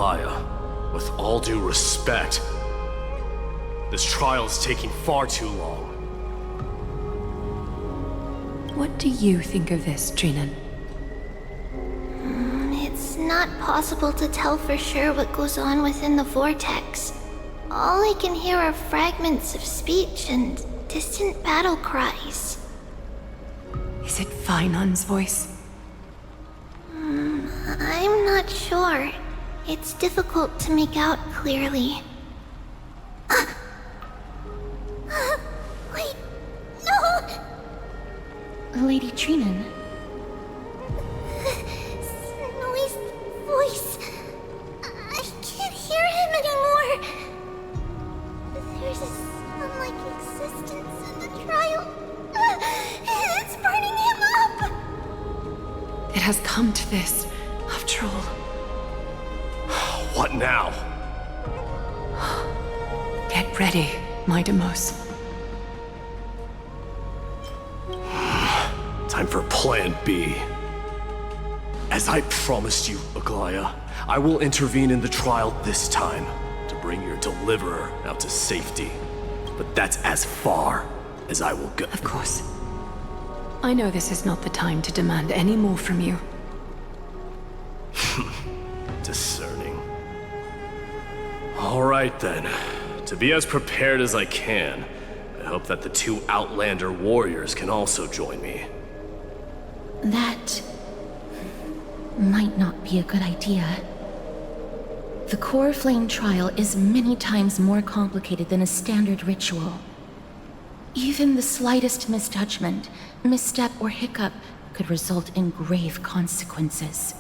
Aglaia, with all due respect, this trial is taking far too long. What do you think of this, Trinan? It's not possible to tell for sure what goes on within the vortex. All I can hear are fragments of speech and distant battle cries. Is it Finon's voice? I'm not sure. It's difficult to make out clearly. Wait, no! Lady Trinan. Snowy's voice. I can't hear him anymore. There's a sun-like existence in the trial. It's burning him up. It has come to this, after all. What now? Get ready, my Demos. Time for Plan B. As I promised you, Aglaia, I will intervene in the trial this time to bring your deliverer out to safety. But that's as far as I will go. Of course. I know this is not the time to demand any more from you. Discerning. All right then. To be as prepared as I can, I hope that the two Outlander warriors can also join me. That might not be a good idea. The Core Flame trial is many times more complicated than a standard ritual. Even the slightest misjudgment, misstep, or hiccup could result in grave consequences.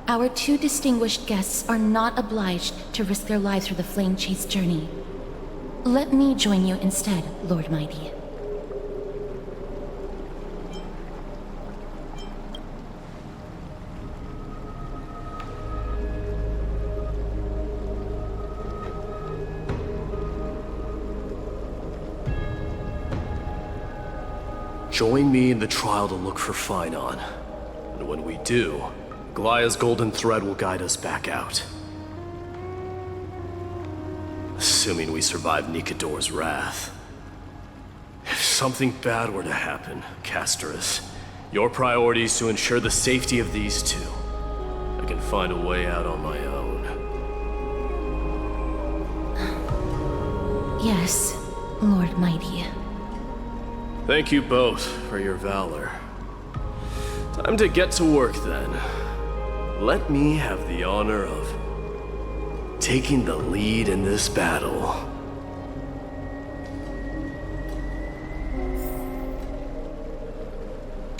Our two distinguished guests are not obliged to risk their lives for the Flame Chase journey. Let me join you instead, Lord Mighty. Join me in the trial to look for Finon. And when we do, Aglaia's golden thread will guide us back out. Assuming we survive Nikador's wrath. If something bad were to happen, Casterus, your priority is to ensure the safety of these two. I can find a way out on my own. Yes, Lord Mighty. Thank you both for your valor. Time to get to work then. Let me have the honor of taking the lead in this battle.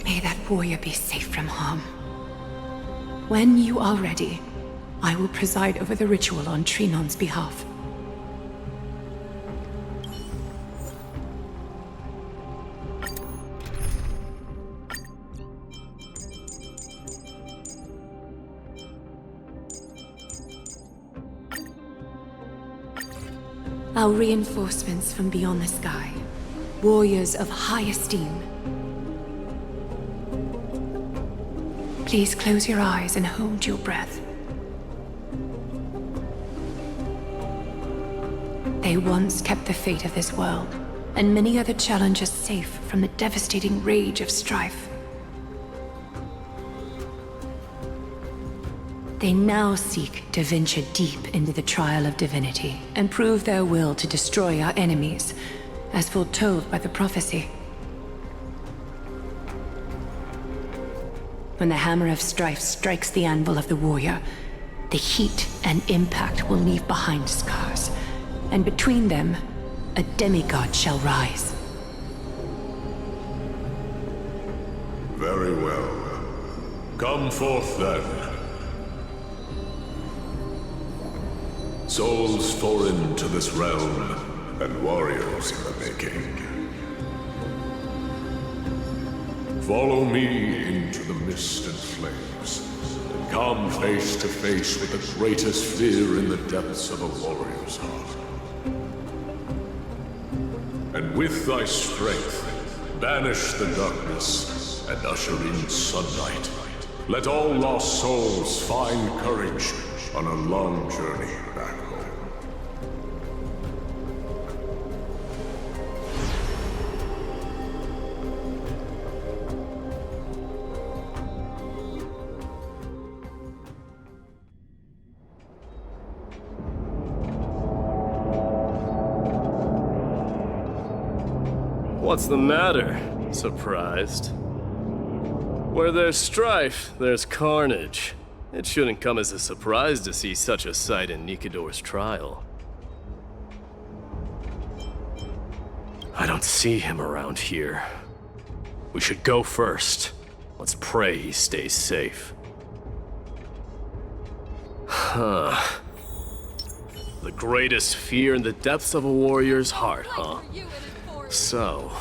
May that warrior be safe from harm. When you are ready, I will preside over the ritual on Trinon's behalf. Our reinforcements from beyond the sky, warriors of high esteem. Please close your eyes and hold your breath. They once kept the fate of this world, and many other challengers safe from the devastating rage of strife. They now seek to venture deep into the trial of divinity and prove their will to destroy our enemies, as foretold by the prophecy. When the hammer of strife strikes the anvil of the warrior, the heat and impact will leave behind scars, and between them, a demigod shall rise. Very well. Come forth then. Souls foreign to this realm, and warriors in the making. Follow me into the mist and flames, and come face to face with the greatest fear in the depths of a warrior's heart. And with thy strength, banish the darkness and usher in sunlight. Let all lost souls find courage on a long journey back home. What's the matter? Surprised? Where there's strife, there's carnage. It shouldn't come as a surprise to see such a sight in Nikador's trial. I don't see him around here. We should go first. Let's pray he stays safe. Huh. The greatest fear in the depths of a warrior's heart, huh? So,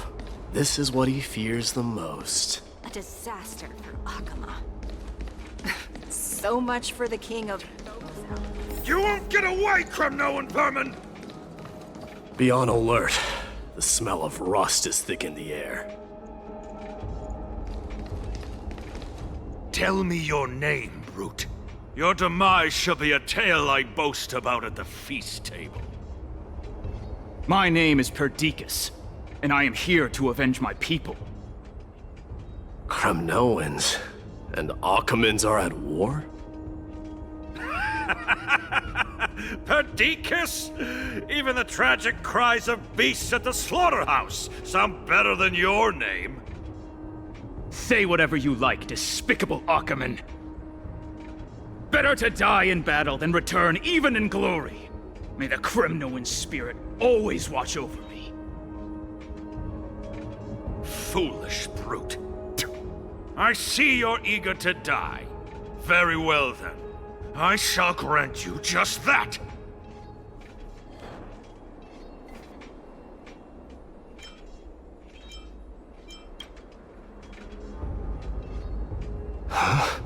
this is what he fears the most. A disaster for Akama. So much for the king of... You won't get away, Kremnoan vermin! Be on alert. The smell of rust is thick in the air. Tell me your name, brute. Your demise shall be a tale I boast about at the feast table. My name is Perdiccas, and I am here to avenge my people. Kremnoans and Akamans are at war? Perdiccas? Even the tragic cries of beasts at the slaughterhouse sound better than your name. Say whatever you like, despicable Akaman. Better to die in battle than return even in glory. May the Kremnoan spirit always watch over me. Foolish brute. I see you're eager to die. Very well then. I shall grant you just that. Huh?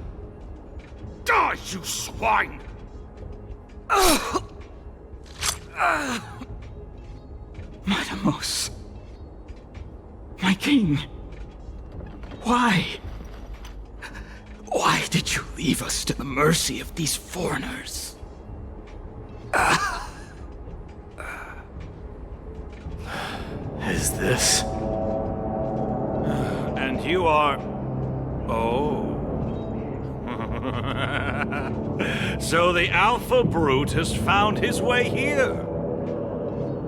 Die, you swine! Matamos. My king. Why? Why did you leave us to the mercy of these foreigners? Is this? And you are... Oh. So the Alpha Brute has found his way here.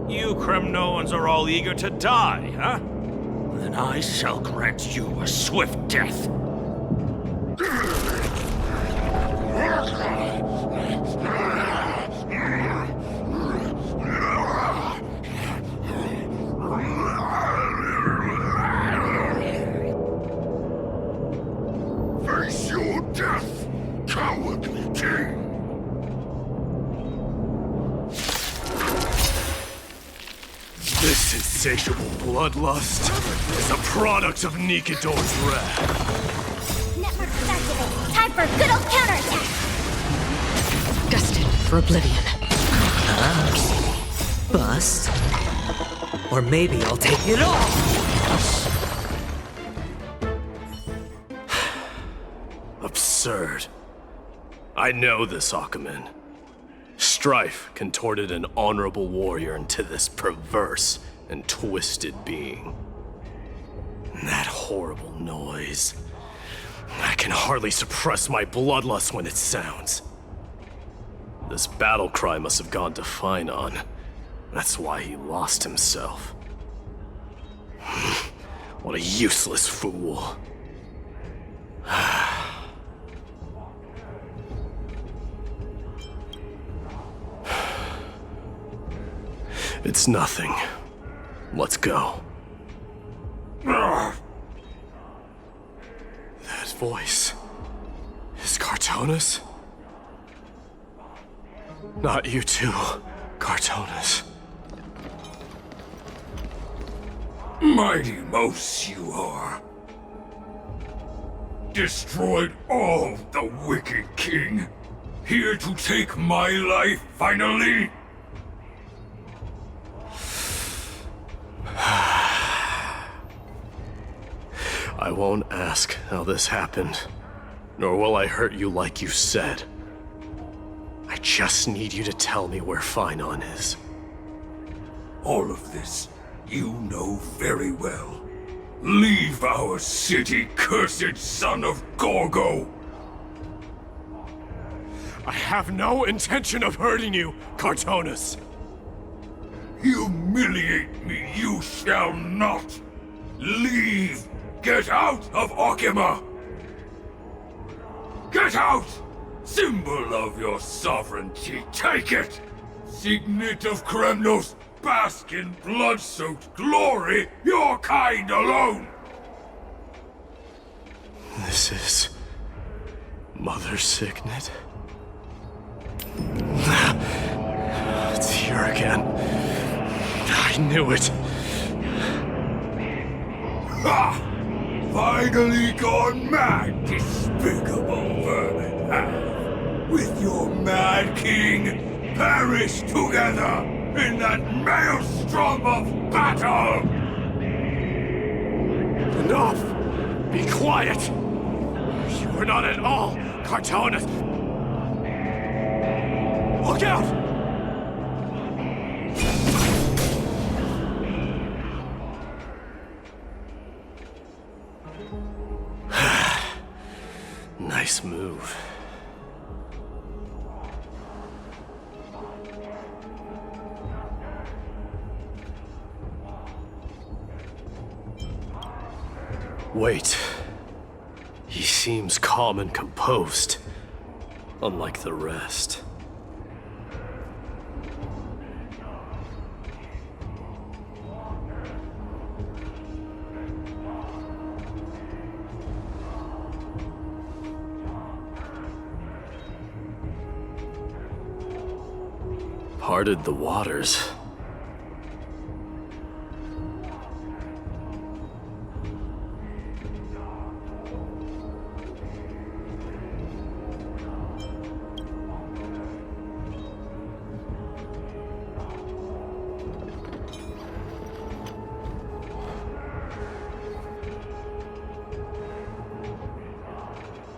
You Kremnoans are all eager to die, huh? Then I shall grant you a swift death. Face your death, cowardly king! This insatiable bloodlust is a product of Nikador's wrath. Network activated. Time for good old counterattack. Destined for oblivion. Bust. Or maybe I'll take it all! Absurd. I know this Akaman. Strife contorted an honorable warrior into this perverse and twisted being. And that horrible noise. I can hardly suppress my bloodlust when it sounds. This battle cry must have gone to Finon. That's why he lost himself. What a useless fool. It's nothing. Let's go. That voice... is Cartonis? Not you too, Cartonis. Mighty Mouse you are. Destroyed all the wicked king. Here to take my life finally? I won't ask how this happened, nor will I hurt you like you said. I just need you to tell me where Finon is. All of this, you know very well. Leave our city, cursed son of Gorgo! I have no intention of hurting you, Cartonus. Humiliate me you shall not! Leave! Get out of Okima! Get out! Symbol of your sovereignty, take it! Signet of Kremnos, bask in blood-soaked glory, your kind alone! This is... Mother's Signet? It's here again. I knew it. Ha! Finally gone mad, despicable vermin have! With your mad king, perish together in that maelstrom of battle! Enough! Be quiet! You are not at all Cartonus! Look out! Nice move. Wait. He seems calm and composed, unlike the rest. Parted the waters.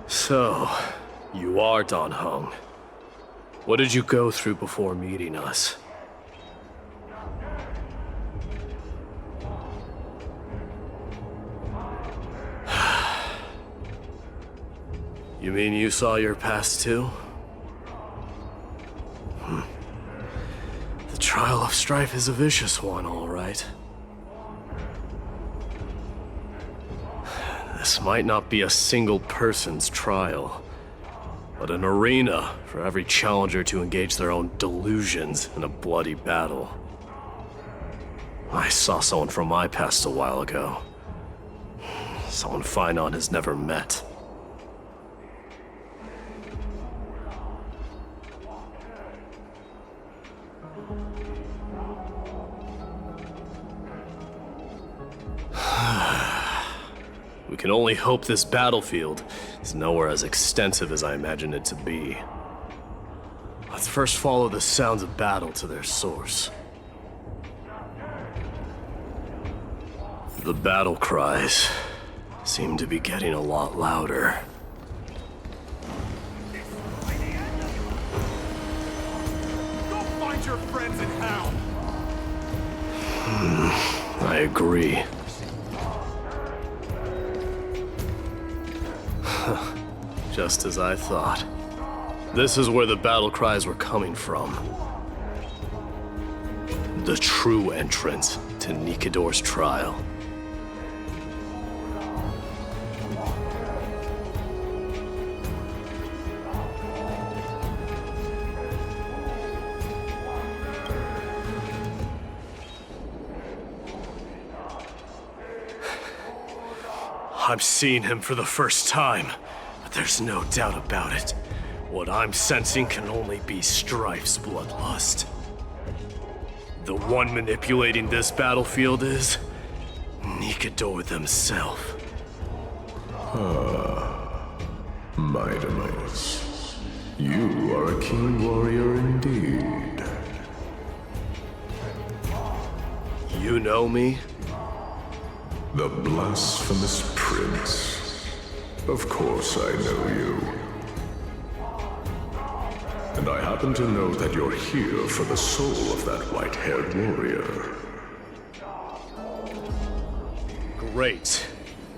So, you are Dan Heng. What did you go through before meeting us? You mean you saw your past too? The trial of strife is a vicious one, all right. This might not be a single person's trial, but an arena for every challenger to engage their own delusions in a bloody battle. I saw someone from my past a while ago. Someone Finon has never met. We can only hope this battlefield is nowhere as extensive as I imagined it to be. Let's first follow the sounds of battle to their source. The battle cries seem to be getting a lot louder. Go find your friends in hell! I agree. Just as I thought. This is where the battle cries were coming from. The true entrance to Nikador's trial. I'm seeing him for the first time, but there's no doubt about it. What I'm sensing can only be Strife's bloodlust. The one manipulating this battlefield is Nikador themselves. Mightimus, you are a keen warrior indeed. You know me? The blasphemous prince. Of course I know you. And I happen to know that you're here for the soul of that white-haired warrior. Great.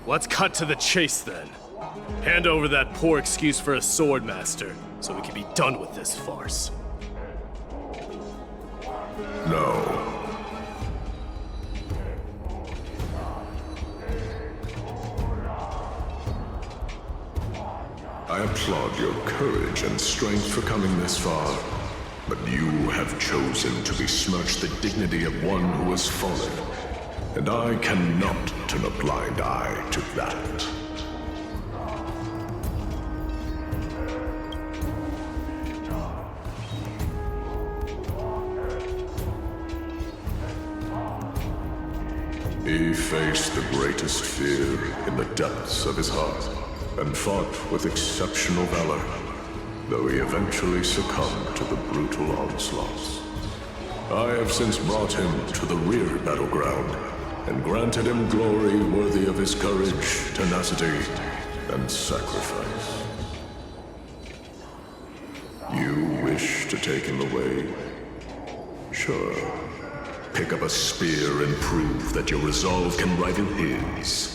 Let's cut to the chase then. Hand over that poor excuse for a sword master, so we can be done with this farce. No. I applaud your courage and strength for coming this far, but you have chosen to besmirch the dignity of one who has fallen, and I cannot turn a blind eye to that. He faced the greatest fear in the depths of his heart, and fought with exceptional valor, though he eventually succumbed to the brutal onslaughts. I have since brought him to the rear battleground, and granted him glory worthy of his courage, tenacity, and sacrifice. You wish to take him away? Sure. Pick up a spear and prove that your resolve can rival his.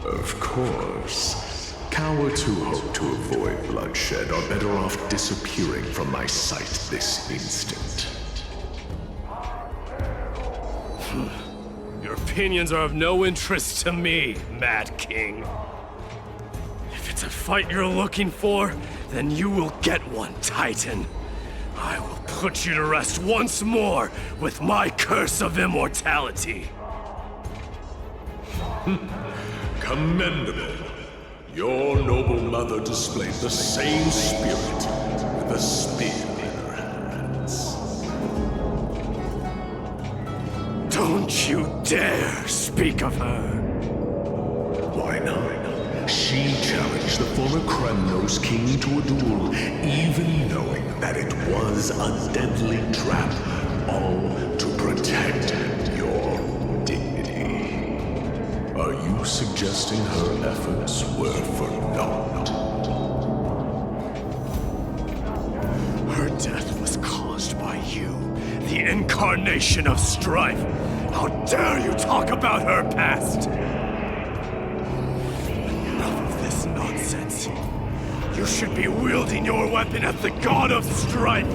Of course, cowards who hope to avoid bloodshed are better off disappearing from my sight this instant. Your opinions are of no interest to me, Mad King. If it's a fight you're looking for, then you will get one, Titan. I will put you to rest once more with my curse of immortality. Commendable. Your noble mother displayed the same spirit with a spear in her hands. Don't you dare speak of her. Why not? She challenged the former Kremnos king to a duel, even knowing that it was a deadly trap, all to protect your dignity. Are you suggesting her efforts were for naught? Her death was caused by you, the incarnation of strife. How dare you talk about her past? Nonsense. You should be wielding your weapon at the god of strife.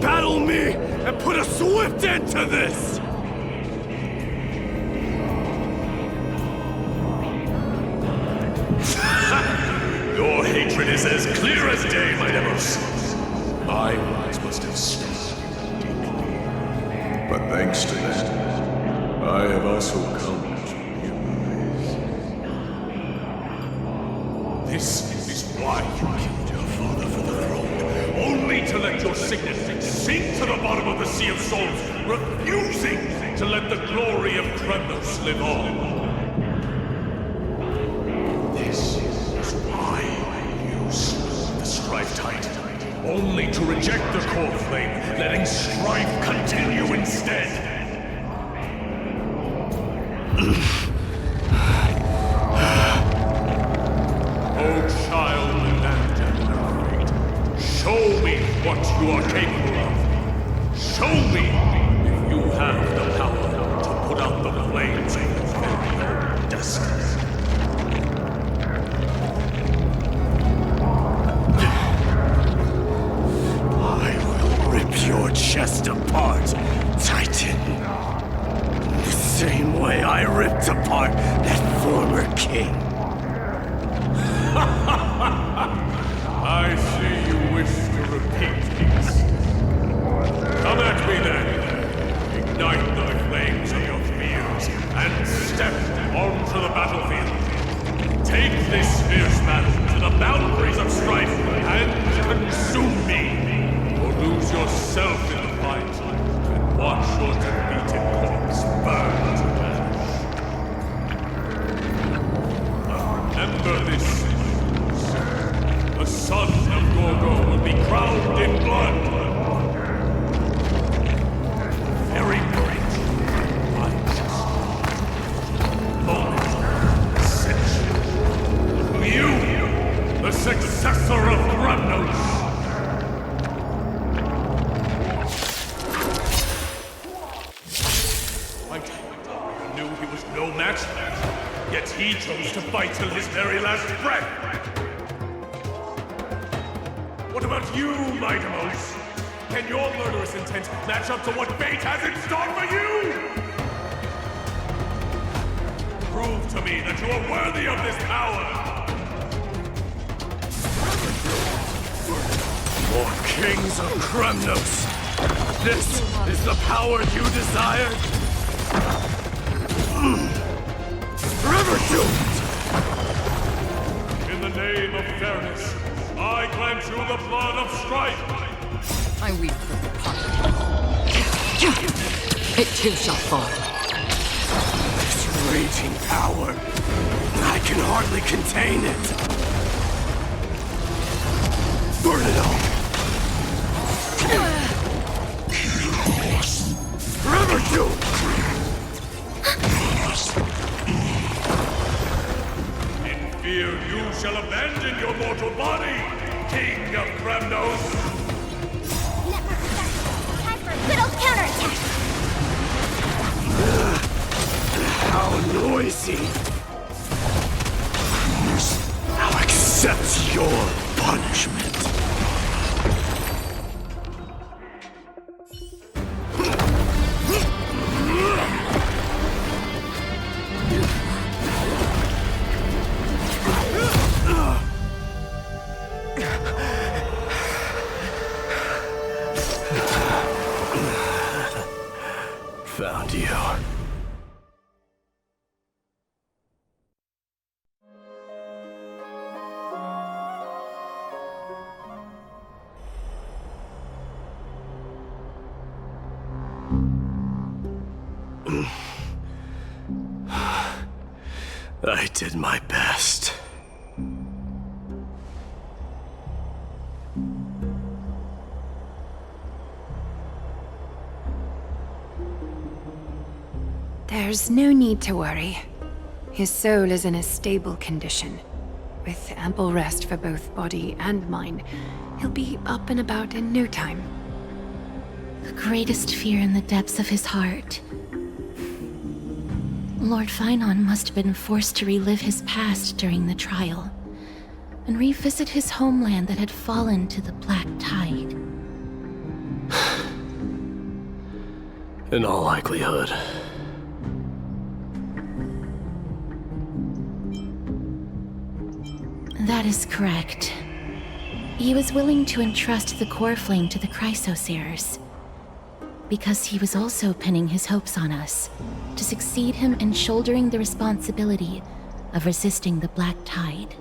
Battle me and put a swift end to this! Your hatred is as clear as day, my Demos. My words must have stung you deeply. But thanks to that, I have also come to realize. This is why you killed your father for the throne, only to let your signet sink to the bottom of the Sea of Souls, refusing to let the glory of Kremnos live on. This is why you slew the Strife Titan, only to reject the core flame, letting strife continue instead. Oh, child and fate, show me what you are capable of. Show me if you have the power to put out the flames of your very own destiny. Your chest apart, Titan. The same way I ripped apart that former king. I see you wish to repeat this. Come at me then. Ignite the flames of your fears and step onto the battlefield. Take this fierce battle to the boundaries of strife and consume me. Lose yourself in the fight, and watch your defeated corpse burn to ash. Remember this. The son of Gorgo will be crowned in blood. Very great, unjust moment, essential. You, the successor of Kremnos, fighting. I knew he was no match, yet he chose to fight till his very last breath. What about you, Mightimos? Can your murderous intent match up to what fate has in store for you? Prove to me that you are worthy of this power! More kings of Kremnos! This is the power you desired? Forever doomed! In the name of fairness, I grant you the blood of strife! I weep for the party. It too shall fall. This raging power, I can hardly contain it. Burn it all! Forever doomed! In fear you shall abandon your mortal body, King of Kremnos! Time for a good old counterattack! How noisy! I'll accept your punishment. Found you. I did my best. There's no need to worry. His soul is in a stable condition. With ample rest for both body and mind, he'll be up and about in no time. The greatest fear in the depths of his heart. Lord Finon must have been forced to relive his past during the trial, and revisit his homeland that had fallen to the Black Tide. In all likelihood. That is correct. He was willing to entrust the core flame to the Chrysoseers, because he was also pinning his hopes on us, to succeed him in shouldering the responsibility of resisting the Black Tide.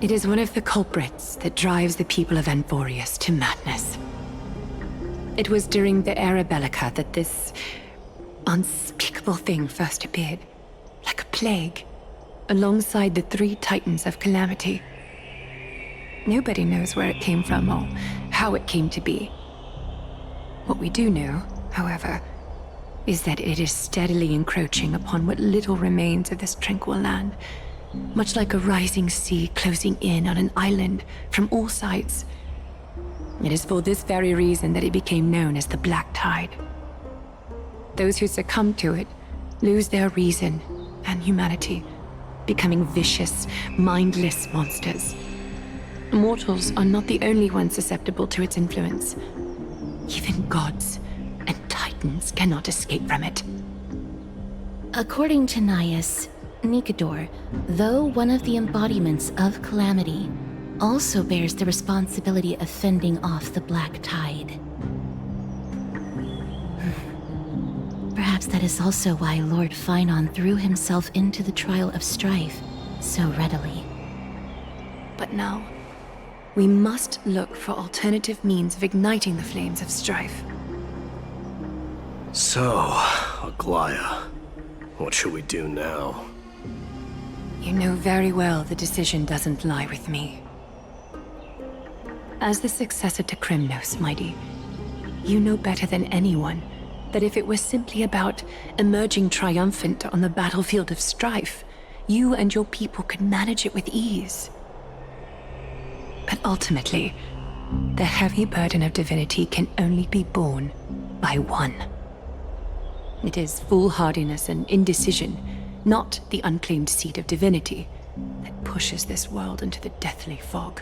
It is one of the culprits that drives the people of Amphoreus to madness. It was during the Era Bellica that this unspeakable thing first appeared, like a plague, alongside the three titans of calamity. Nobody knows where it came from or how it came to be. What we do know, however, is that it is steadily encroaching upon what little remains of this tranquil land, much like a rising sea closing in on an island from all sides. It is for this very reason that it became known as the Black Tide. Those who succumb to it lose their reason and humanity, becoming vicious, mindless monsters. Mortals are not the only ones susceptible to its influence. Even gods and titans cannot escape from it. According to Naias, Nikador, though one of the embodiments of Calamity, also bears the responsibility of fending off the Black Tide. Perhaps that is also why Lord Finon threw himself into the trial of strife so readily. But now, we must look for alternative means of igniting the flames of strife. So, Aglaya, what should we do now? You know very well the decision doesn't lie with me. As the successor to Kremnos, Mighty, you know better than anyone that if it was simply about emerging triumphant on the battlefield of strife, you and your people could manage it with ease. But ultimately, The heavy burden of divinity can only be borne by one. It is foolhardiness and indecision, not the unclaimed seed of divinity, that pushes this world into the deathly fog.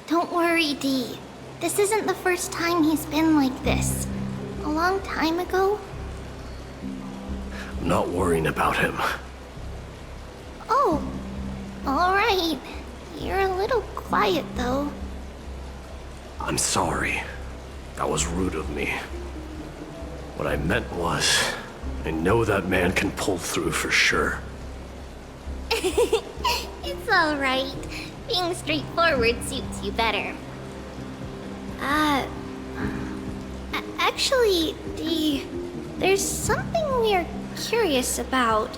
Don't worry, Dee. This isn't the first time he's been like this. A long time ago. I'm not worrying about him. Oh, alright. You're a little quiet, though. I'm sorry. That was rude of me. What I meant was, I know that man can pull through for sure. It's alright. Being straightforward suits you better. Actually, Dee, there's something we're curious about.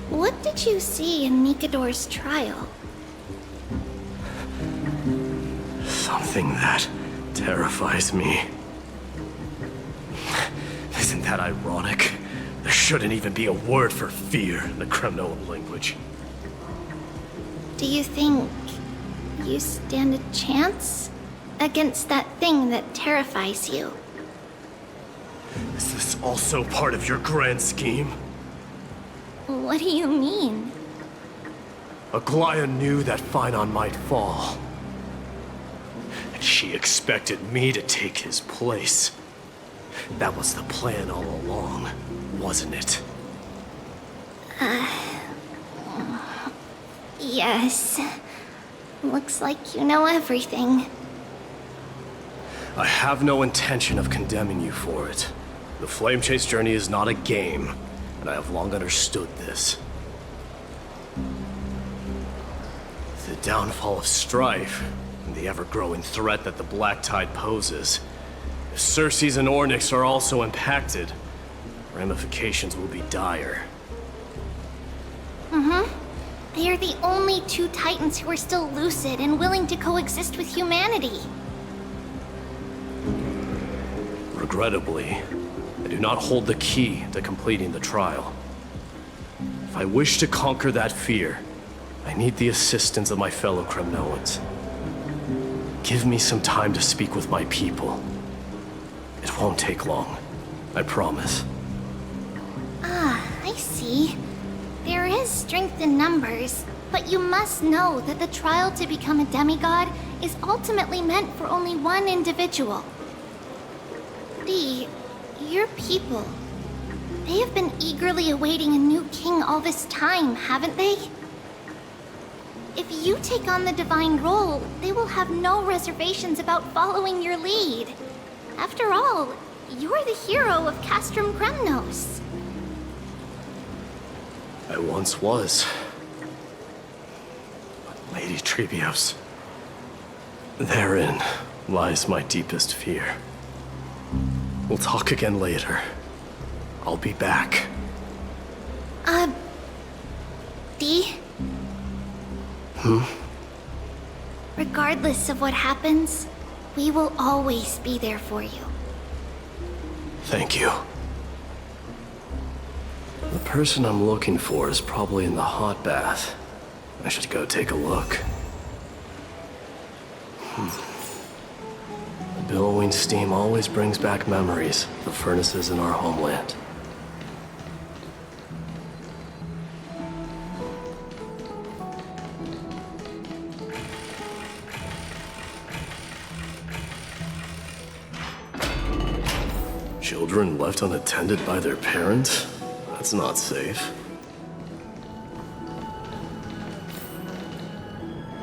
What did you see in Nikador's trial? Something that terrifies me. Isn't that ironic? There shouldn't even be a word for fear in the Kremnoan language. Do you think you stand a chance against that thing that terrifies you? Is this also part of your grand scheme? What do you mean? Aglaya knew that Phynon might fall. And she expected me to take his place. That was the plan all along, wasn't it? Yes. Looks like you know everything. I have no intention of condemning you for it. The Flame Chase journey is not a game, and I have long understood this. The downfall of strife, and the ever-growing threat that the Black Tide poses. If Circes and Ornyx are also impacted, ramifications will be dire. They are the only two Titans who are still lucid and willing to coexist with humanity. Regrettably, I do not hold the key to completing the trial. If I wish to conquer that fear, I need the assistance of my fellow Kremnoans. Give me some time to speak with my people. It won't take long, I promise. I see. There is strength in numbers, but you must know that the trial to become a demigod is ultimately meant for only one individual. Your people, they have been eagerly awaiting a new king all this time, haven't they? If you take on the divine role, they will have no reservations about following your lead. After all, you're the hero of Castrum Kremnos. I once was. But Lady Trebios, therein lies my deepest fear. We'll talk again later. I'll be back. Dee? Regardless of what happens, we will always be there for you. Thank you. The person I'm looking for is probably in the hot bath. I should go take a look. The billowing steam always brings back memories of the furnaces in our homeland. Children left unattended by their parents? That's not safe.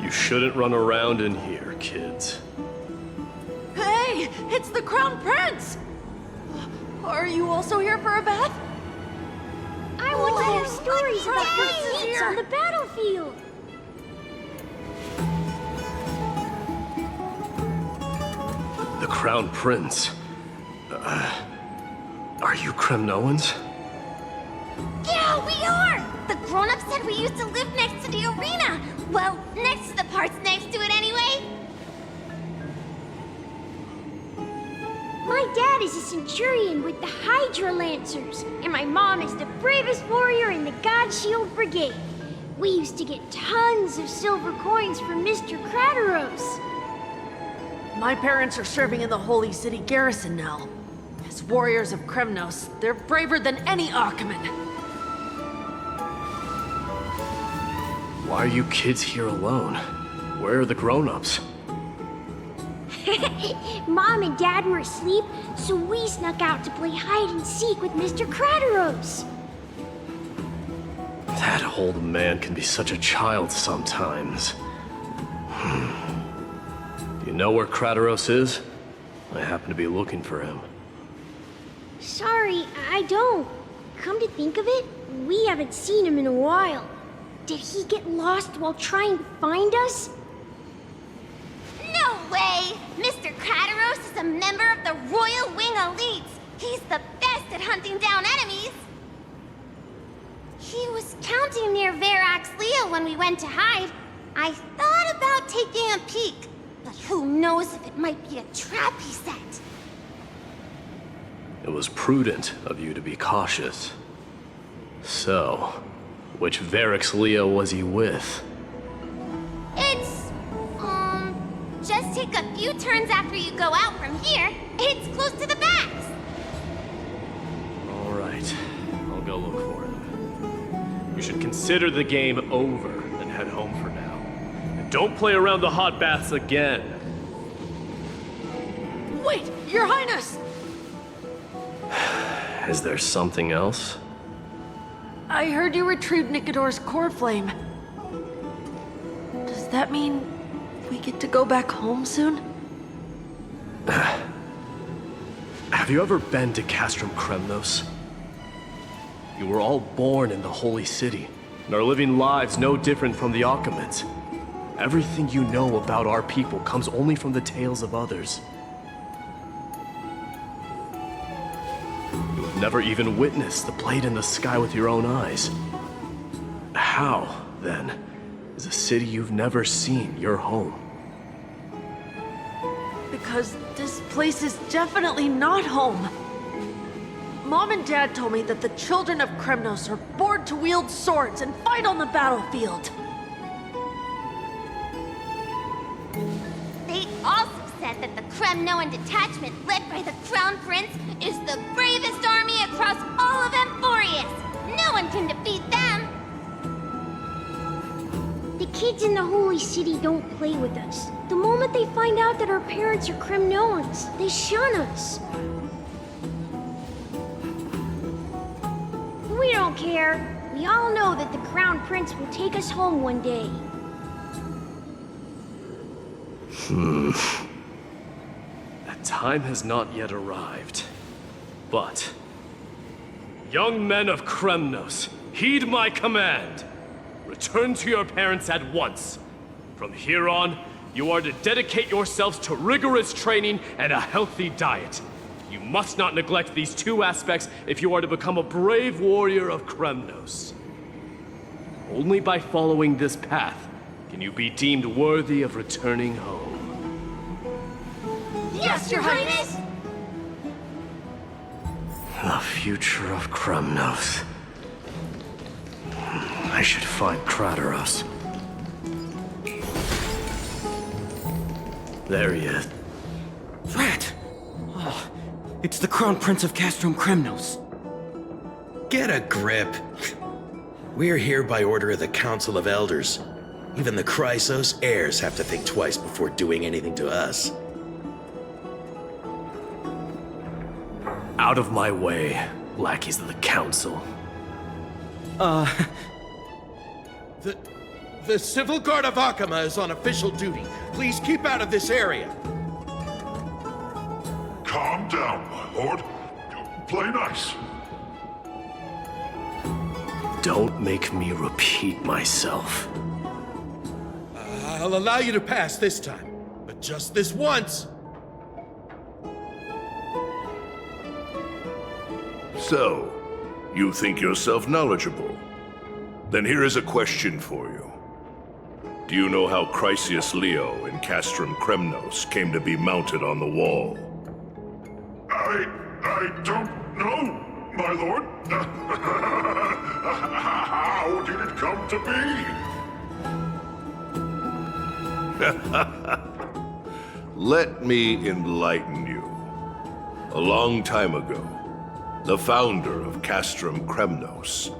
You shouldn't run around in here, kids. Hey, it's the Crown Prince! Are you also here for a bath? I want to hear stories about your feats on the battlefield. The Crown Prince. Are you Kremnoans? Yeah, we are! The grown-ups said we used to live next to the arena. Well, next to the parts next to it anyway. My dad is a centurion with the Hydra Lancers, and my mom is the bravest warrior in the God Shield Brigade. We used to get tons of silver coins from Mr. Crateros. My parents are serving in the Holy City garrison now. As warriors of Kremnos, they're braver than any Achaemen. Why are you kids here alone? Where are the grown-ups? Mom and Dad were asleep, so we snuck out to play hide and seek with Mr. Crateros. That old man can be such a child sometimes. Do you know where Crateros is? I happen to be looking for him. Sorry, I don't. Come to think of it, we haven't seen him in a while. Did he get lost while trying to find us? No way! Mr. Crateros is a member of the Royal Wing Elites. He's the best at hunting down enemies. He was counting near Verax Leo when we went to hide. I thought about taking a peek, but who knows if it might be a trap he set. It was prudent of you to be cautious. So, which Verax Leo was he with? It's, just take a few turns after you go out from here. It's close to the backs. All right, I'll go look for him. You should consider the game over and head home for now. And don't play around the hot baths again. Wait, Your Highness! Is there something else? I heard you retrieved Nicodor's core flame. Does that mean we get to go back home soon? Have you ever been to Castrum Kremnos? You were all born in the Holy City, and are living lives no different from the Achaemens. Everything you know about our people comes only from the tales of others. You have never even witnessed the blade in the sky with your own eyes. How, then, is a city you've never seen your home? because this place is definitely not home. Mom and Dad told me that the children of Kremnos are born to wield swords and fight on the battlefield. They also said that the Kremnoan detachment led by the Crown Prince is the bravest army across all of Amphoreus. No one can defeat them. The kids in the Holy City don't play with us. The moment they find out that our parents are Kremnoans, they shun us. We don't care. We all know that the Crown Prince will take us home one day. That time has not yet arrived. But, young men of Kremnos, heed my command. Return to your parents at once. From here on, you are to dedicate yourselves to rigorous training and a healthy diet. You must not neglect these two aspects if you are to become a brave warrior of Kremnos. Only by following this path can you be deemed worthy of returning home. Yes, Your Highness! The future of Kremnos. I should find Krateros. There he is. Rat! Oh, it's the Crown Prince of Castrum Kremnos. Get a grip. We're here by order of the Council of Elders. Even the Chrysos heirs have to think twice before doing anything to us. Out of my way, lackeys of the Council. The Civil Guard of Akama is on official duty. Please keep out of this area. Calm down, my lord. Play nice. Don't make me repeat myself. I'll allow you to pass this time, but just this once. So, you think yourself knowledgeable? Then here is a question for you. Do you know how Chrysius Leo in Castrum Kremnos came to be mounted on the wall? I don't know, my lord. How did it come to be? Let me enlighten you. A long time ago, the founder of Castrum Kremnos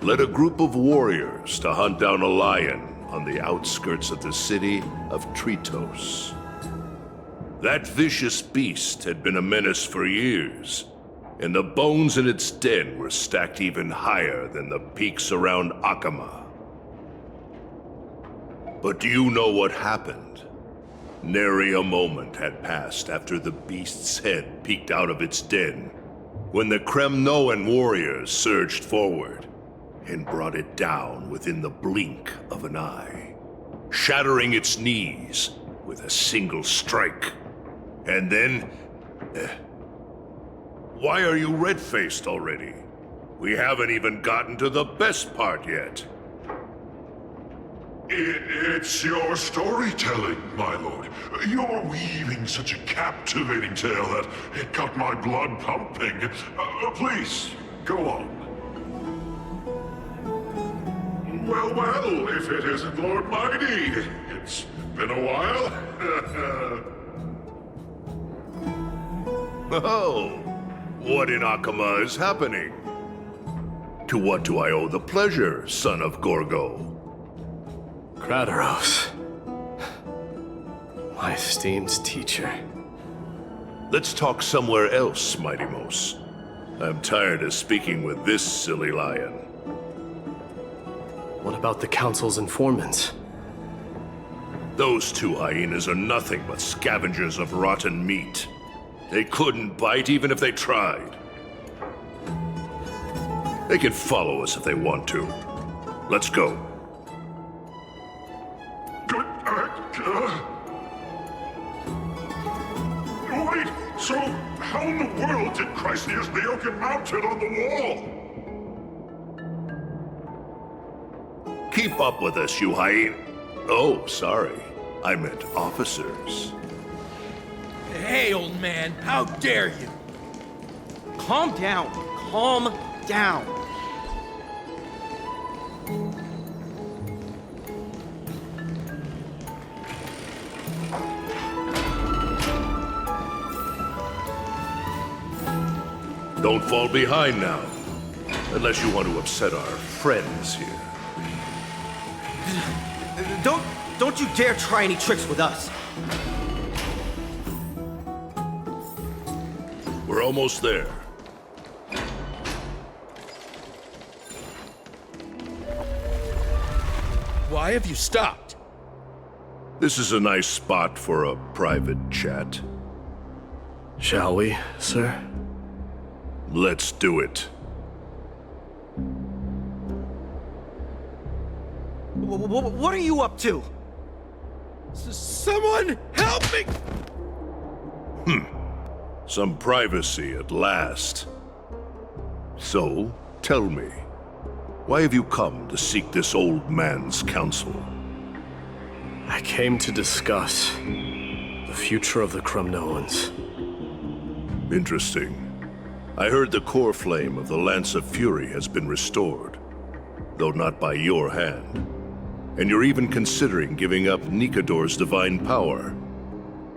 led a group of warriors to hunt down a lion on the outskirts of the city of Tritos. That vicious beast had been a menace for years, and the bones in its den were stacked even higher than the peaks around Akama. But do you know what happened? Nary a moment had passed after the beast's head peeked out of its den, when the Kremnoan warriors surged forward and brought it down within the blink of an eye, shattering its knees with a single strike. And then... why are you red-faced already? We haven't even gotten to the best part yet. It's your storytelling, my lord. You're weaving such a captivating tale that it got my blood pumping. Please, go on. Well, if it isn't Lord Mighty. It's been a while. Oh, what in Akama is happening? To what do I owe the pleasure, son of Gorgo? Krateros. My esteemed teacher. Let's talk somewhere else, Mighty Mos. I'm tired of speaking with this silly lion. What about the Council's informants? Those two hyenas are nothing but scavengers of rotten meat. They couldn't bite even if they tried. They can follow us if they want to. Let's go. Wait, so how in the world did Chrysius Leo get mounted on the wall? Keep up with us, you hyena. Oh, sorry. I meant officers. Hey, old man, how dare you? Calm down. Calm down. Don't fall behind now. Unless you want to upset our friends here. Don't you dare try any tricks with us. We're almost there. Why have you stopped? This is a nice spot for a private chat. Shall we, sir? Let's do it. What are you up to? Someone help me! Some privacy at last. So, tell me, why have you come to seek this old man's counsel? I came to discuss the future of the Kremnoans. Interesting. I heard the core flame of the Lance of Fury has been restored, though not by your hand. And you're even considering giving up Nikador's divine power.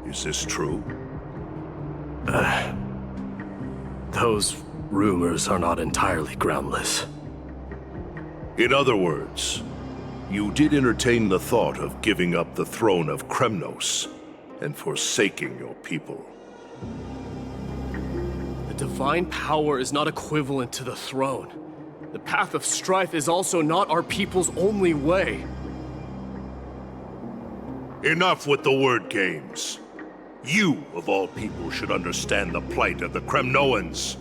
Is this true? Those rumors are not entirely groundless. In other words, you did entertain the thought of giving up the throne of Kremnos and forsaking your people. The divine power is not equivalent to the throne. The path of strife is also not our people's only way. Enough with the word games. You, of all people, should understand the plight of the Kremnoans.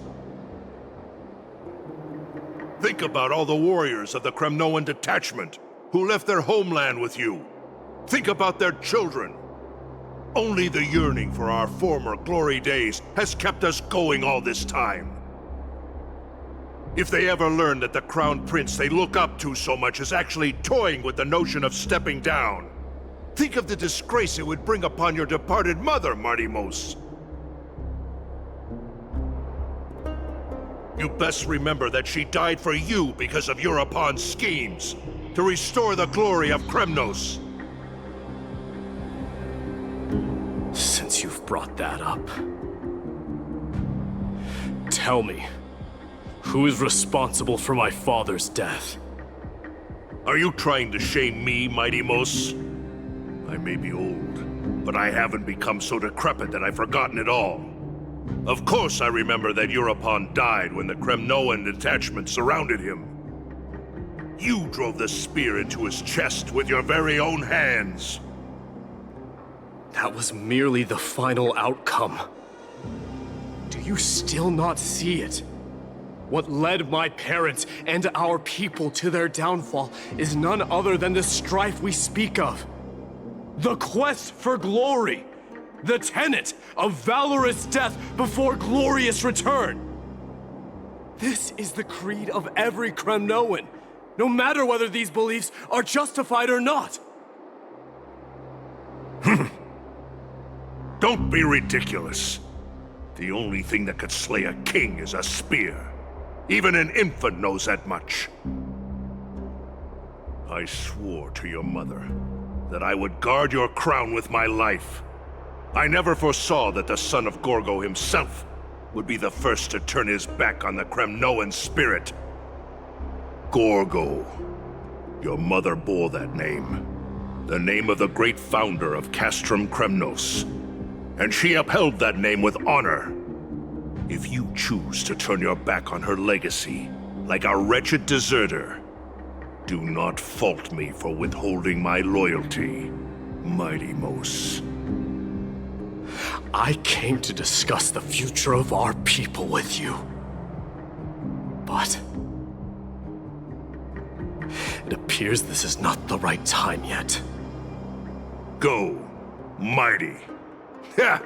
Think about all the warriors of the Kremnoan detachment who left their homeland with you. Think about their children. Only the yearning for our former glory days has kept us going all this time. If they ever learn that the Crown Prince they look up to so much is actually toying with the notion of stepping down, think of the disgrace it would bring upon your departed mother, Martimos. You best remember that she died for you because of Europon's schemes, to restore the glory of Kremnos. Since you've brought that up, tell me, who is responsible for my father's death? Are you trying to shame me, Martimos? I may be old, but I haven't become so decrepit that I've forgotten it all. Of course I remember that Europon died when the Kremnoan detachment surrounded him. You drove the spear into his chest with your very own hands. That was merely the final outcome. Do you still not see it? What led my parents and our people to their downfall is none other than the strife we speak of. The quest for glory. The tenet of valorous death before glorious return. This is the creed of every Kremnoan, no matter whether these beliefs are justified or not. Don't be ridiculous. The only thing that could slay a king is a spear. Even an infant knows that much. I swore to your mother that I would guard your crown with my life. I never foresaw that the son of Gorgo himself would be the first to turn his back on the Kremnoan spirit. Gorgo. Your mother bore that name. The name of the great founder of Castrum Kremnos. And she upheld that name with honor. If you choose to turn your back on her legacy, like a wretched deserter, do not fault me for withholding my loyalty, Martimos. I came to discuss the future of our people with you. But it appears this is not the right time yet. Go, mighty. Ha!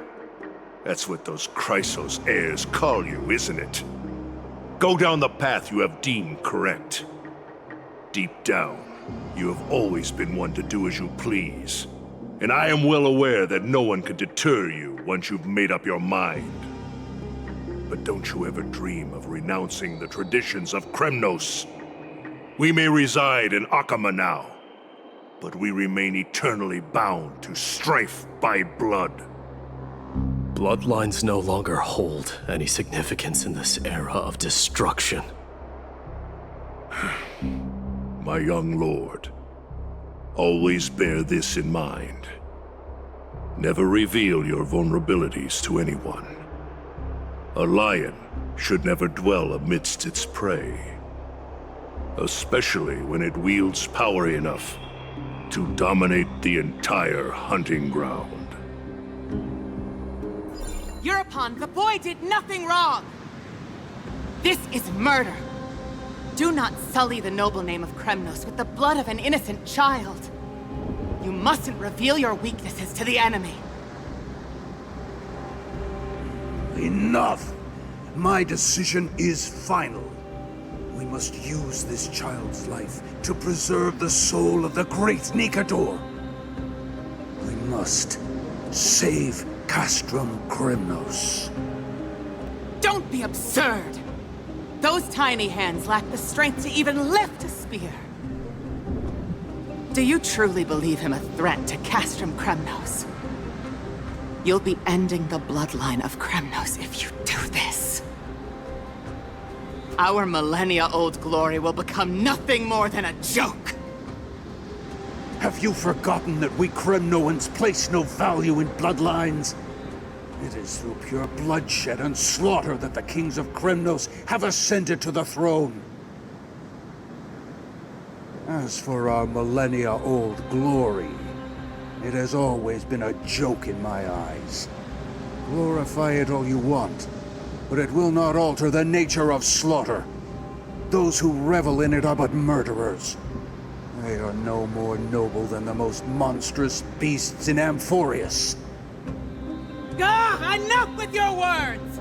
That's what those Chrysos heirs call you, isn't it? Go down the path you have deemed correct. Deep down, you have always been one to do as you please. And I am well aware that no one can deter you once you've made up your mind. But don't you ever dream of renouncing the traditions of Kremnos. We may reside in Akama now, but we remain eternally bound to strife by blood. Bloodlines no longer hold any significance in this era of destruction. My young lord, always bear this in mind. Never reveal your vulnerabilities to anyone. A lion should never dwell amidst its prey, especially when it wields power enough to dominate the entire hunting ground. Eurupon, the boy did nothing wrong! This is murder! Do not sully the noble name of Kremnos with the blood of an innocent child! You mustn't reveal your weaknesses to the enemy! Enough! My decision is final. We must use this child's life to preserve the soul of the great Nikador. We must save Castrum Kremnos. Don't be absurd! Those tiny hands lack the strength to even lift a spear. Do you truly believe him a threat to Castrum Kremnos? You'll be ending the bloodline of Kremnos if you do this. Our millennia-old glory will become nothing more than a joke. Have you forgotten that we Kremnoans place no value in bloodlines? It is through pure bloodshed and slaughter that the kings of Kremnos have ascended to the throne. As for our millennia-old glory, it has always been a joke in my eyes. Glorify it all you want, but it will not alter the nature of slaughter. Those who revel in it are but murderers. They are no more noble than the most monstrous beasts in Amphoreus. Enough with your words!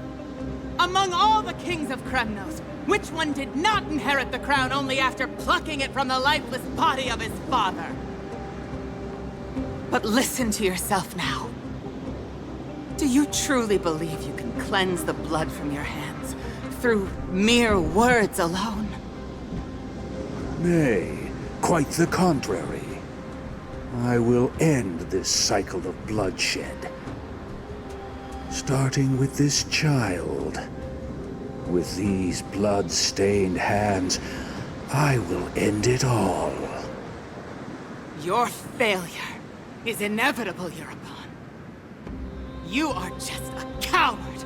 Among all the kings of Kremnos, which one did not inherit the crown only after plucking it from the lifeless body of his father? But listen to yourself now. Do you truly believe you can cleanse the blood from your hands through mere words alone? Nay, quite the contrary. I will end this cycle of bloodshed. Starting with this child. With these blood-stained hands, I will end it all. Your failure is inevitable, Eurupon. You are just a coward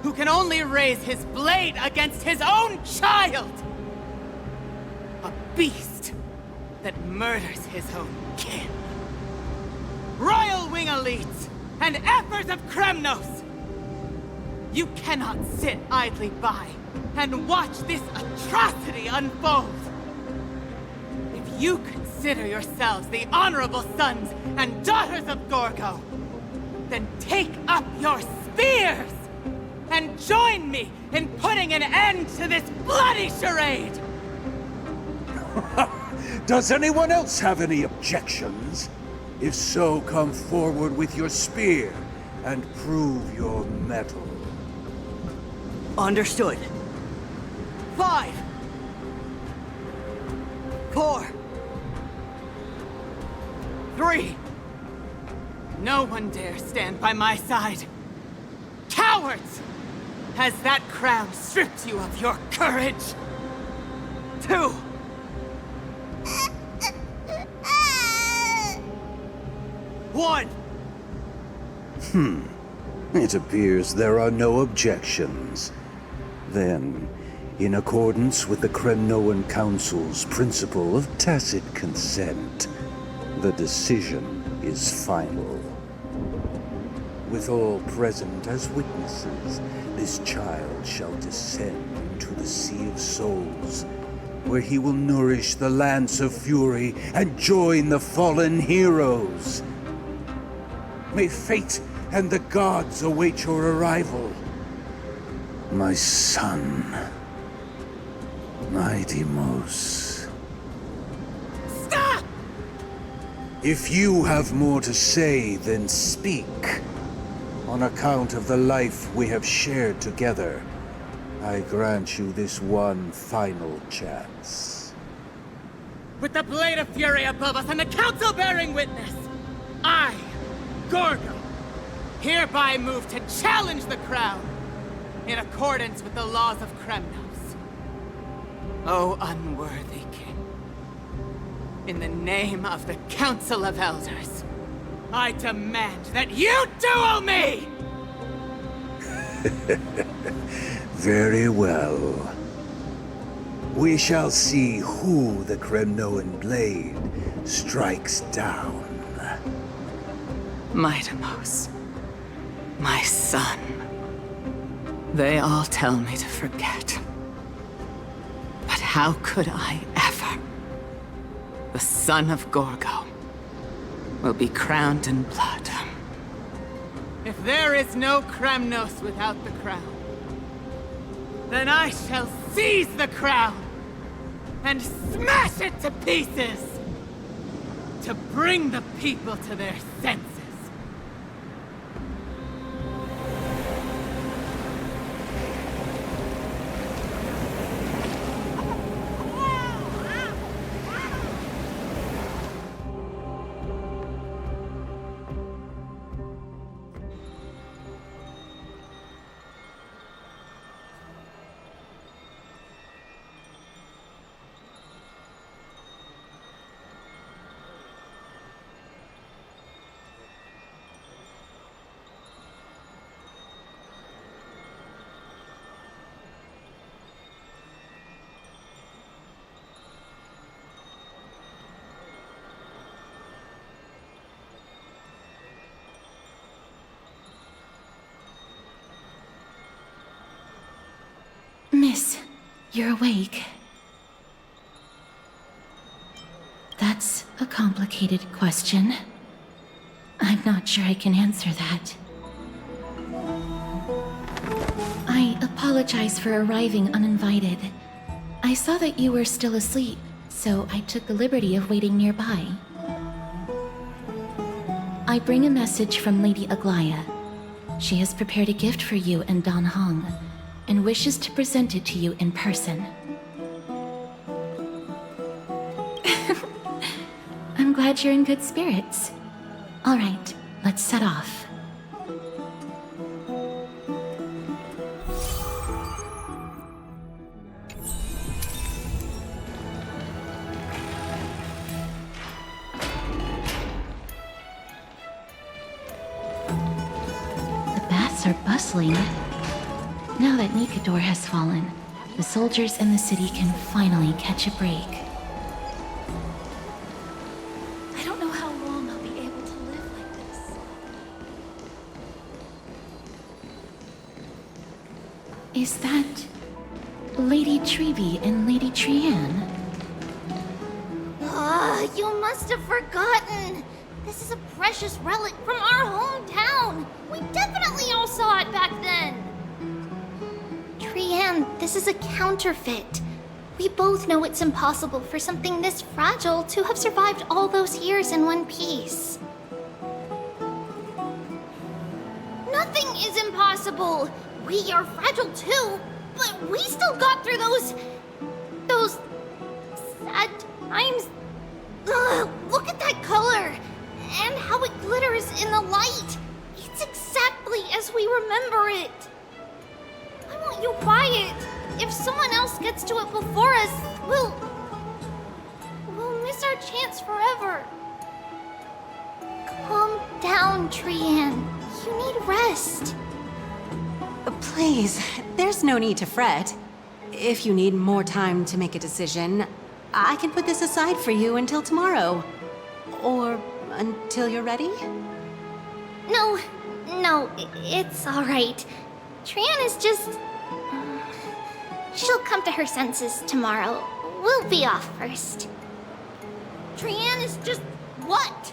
who can only raise his blade against his own child! A beast that murders his own kin. Royal Wing elites and Emperors of Kremnos! You cannot sit idly by and watch this atrocity unfold. If you consider yourselves the honorable sons and daughters of Gorgo, then take up your spears and join me in putting an end to this bloody charade! Does anyone else have any objections? If so, come forward with your spear and prove your mettle. Understood. 5, 4, 3. No one dare stand by my side. Cowards! Has that crown stripped you of your courage? 2. 1. It appears there are no objections. Then, in accordance with the Kremnoan Council's principle of tacit consent, the decision is final. With all present as witnesses, this child shall descend into the Sea of Souls, where he will nourish the Lance of Fury and join the fallen heroes. May fate and the gods await your arrival. My son, my Deimos. Stop! If you have more to say, then speak. On account of the life we have shared together, I grant you this one final chance. With the Blade of Fury above us and the Council bearing witness, I, Gorgo, hereby move to challenge the Crown in accordance with the laws of Kremnos. O unworthy king, in the name of the Council of Elders, I demand that you duel me! Very well. We shall see who the Kremnoan blade strikes down. Midamos, my son. They all tell me to forget. But how could I ever? The son of Gorgo will be crowned in blood. If there is no Kremnos without the crown, then I shall seize the crown and smash it to pieces to bring the people to their senses. Miss, you're awake. That's a complicated question. I'm not sure I can answer that. I apologize for arriving uninvited. I saw that you were still asleep, so I took the liberty of waiting nearby. I bring a message from Lady Aglaya. She has prepared a gift for you and Dan Hong, and wishes to present it to you in person. I'm glad you're in good spirits. All right, let's set off. The baths are bustling. Now that Nikador has fallen, the soldiers in the city can finally catch a break. I don't know how long I'll be able to live like this. Is that Lady Trevi and Lady Trianne? You must have forgotten. This is a precious relic from our hometown. We definitely all saw it back then. Trianne, this is a counterfeit. We both know it's impossible for something this fragile to have survived all those years in one piece. Nothing is impossible. We are fragile too, but we still got through those sad times. Ugh, look at that color and how it glitters in the light. It's exactly as we remember it. I want you quiet. If someone else gets to it before us, we'll miss our chance forever. Calm down, Trianne. You need rest. Please, there's no need to fret. If you need more time to make a decision, I can put this aside for you until tomorrow. Or until you're ready? No, it's all right. Trianne is just... she'll come to her senses tomorrow. We'll be off first. Trianne is just... what?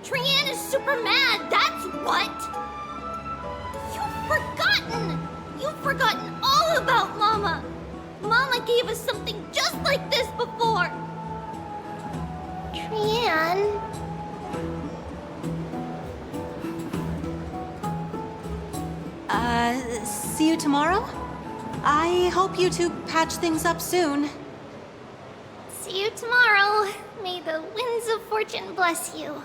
Trianne is super mad, that's what! You've forgotten all about Mama! Mama gave us something just like this before! Trianne... See you tomorrow? I hope you two patch things up soon. See you tomorrow. May the winds of fortune bless you.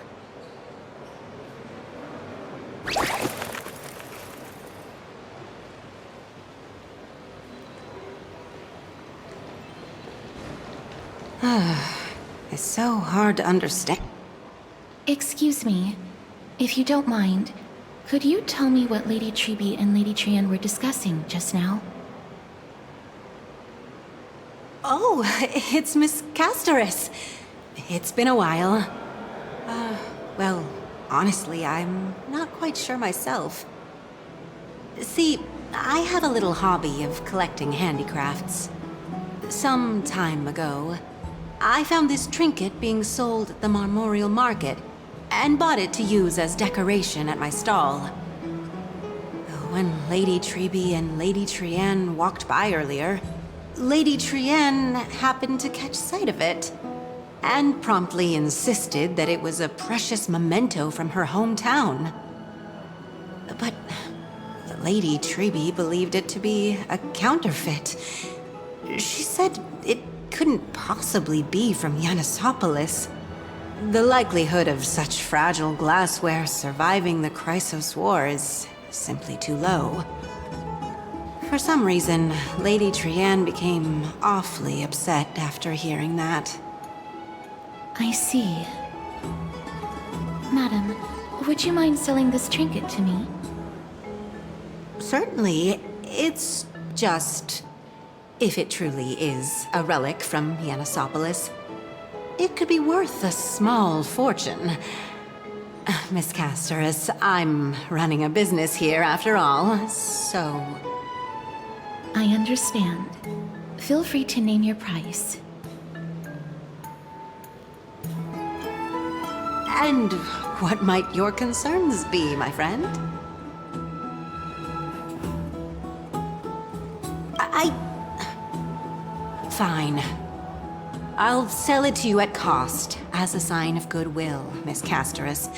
It's so hard to understand. Excuse me, if you don't mind, could you tell me what Lady Treby and Lady Trian were discussing just now? Oh, it's Miss Casterus. It's been a while. Well, honestly, I'm not quite sure myself. See, I have a little hobby of collecting handicrafts. Some time ago, I found this trinket being sold at the Marmorial Market and bought it to use as decoration at my stall. When Lady Treby and Lady Trian walked by earlier, Lady Trian happened to catch sight of it and promptly insisted that it was a precious memento from her hometown. But Lady Treby believed it to be a counterfeit. She said it couldn't possibly be from Yanisopolis. The likelihood of such fragile glassware surviving the Chrysos War is simply too low. For some reason, Lady Trian became awfully upset after hearing that. I see. Madam, would you mind selling this trinket to me? Certainly. It's just... if it truly is a relic from Yanisopolis, it could be worth a small fortune. Miss Casterus, I'm running a business here after all, so... I understand. Feel free to name your price. And what might your concerns be, my friend? Fine. I'll sell it to you at cost, as a sign of goodwill, Miss Casterus.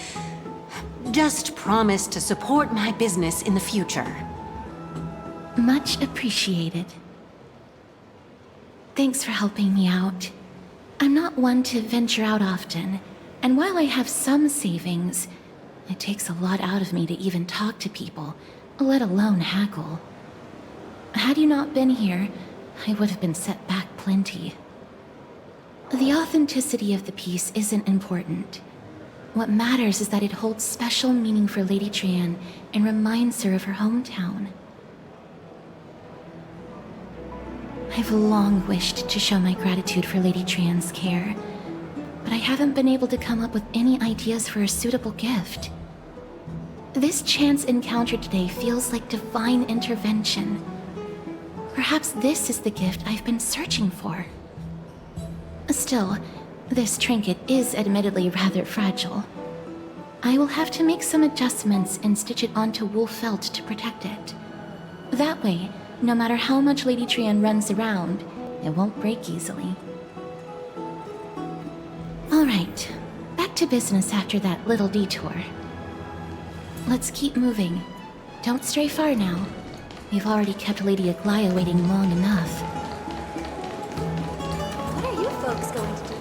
Just promise to support my business in the future. Much appreciated. Thanks for helping me out. I'm not one to venture out often, and while I have some savings, it takes a lot out of me to even talk to people, let alone haggle. Had you not been here, I would have been set back plenty. The authenticity of the piece isn't important. What matters is that it holds special meaning for Lady Trian and reminds her of her hometown. I've long wished to show my gratitude for Lady Trian's care, but I haven't been able to come up with any ideas for a suitable gift. This chance encounter today feels like divine intervention. Perhaps this is the gift I've been searching for. Still, this trinket is admittedly rather fragile. I will have to make some adjustments and stitch it onto wool felt to protect it. That way, no matter how much Lady Trian runs around, it won't break easily. Alright, back to business after that little detour. Let's keep moving. Don't stray far now. We've already kept Lady Aglaia waiting long enough. What are you folks going to do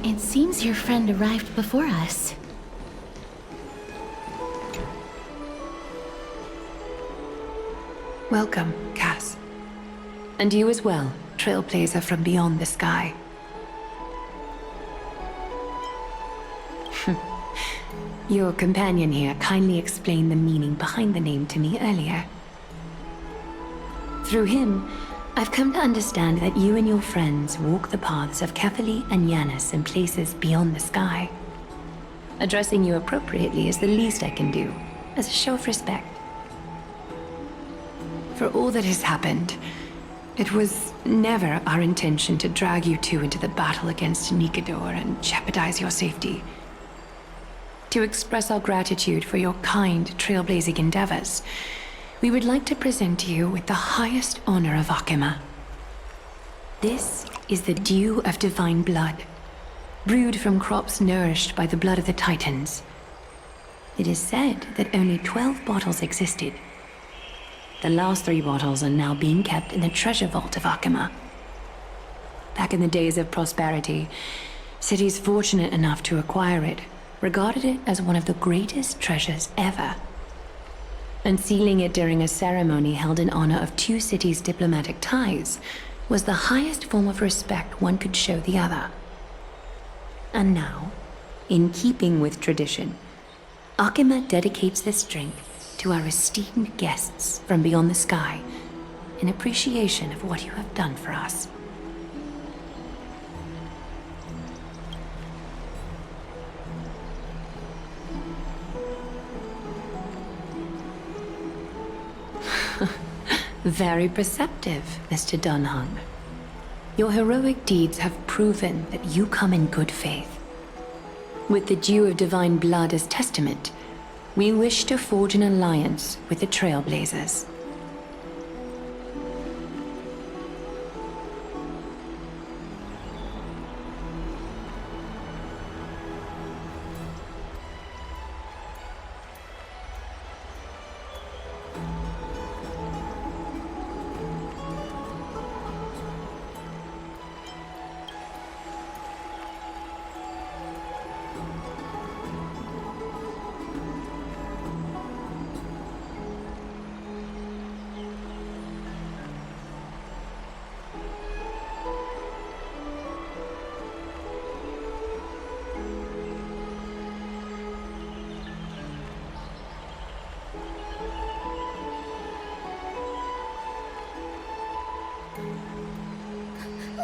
next? It seems your friend arrived before us. Welcome, Cass. And you as well, Trailblazer from beyond the sky. Your companion here kindly explained the meaning behind the name to me earlier. Through him, I've come to understand that you and your friends walk the paths of Kefali and Yanis in places beyond the sky. Addressing you appropriately is the least I can do, as a show of respect. For all that has happened, it was never our intention to drag you two into the battle against Nikador and jeopardize your safety. To express our gratitude for your kind trailblazing endeavors, we would like to present you with the highest honor of Akima. This is the dew of divine blood, brewed from crops nourished by the blood of the Titans. It is said that only 12 bottles existed. The last 3 bottles are now being kept in the treasure vault of Akima. Back in the days of prosperity, cities fortunate enough to acquire it regarded it as one of the greatest treasures ever. Unsealing it during a ceremony held in honor of 2 cities' diplomatic ties was the highest form of respect one could show the other. And now, in keeping with tradition, Akima dedicates this drink to our esteemed guests from beyond the sky in appreciation of what you have done for us. Very perceptive, Mr. Dunhung. Your heroic deeds have proven that you come in good faith. With the dew of divine blood as testament, we wish to forge an alliance with the Trailblazers.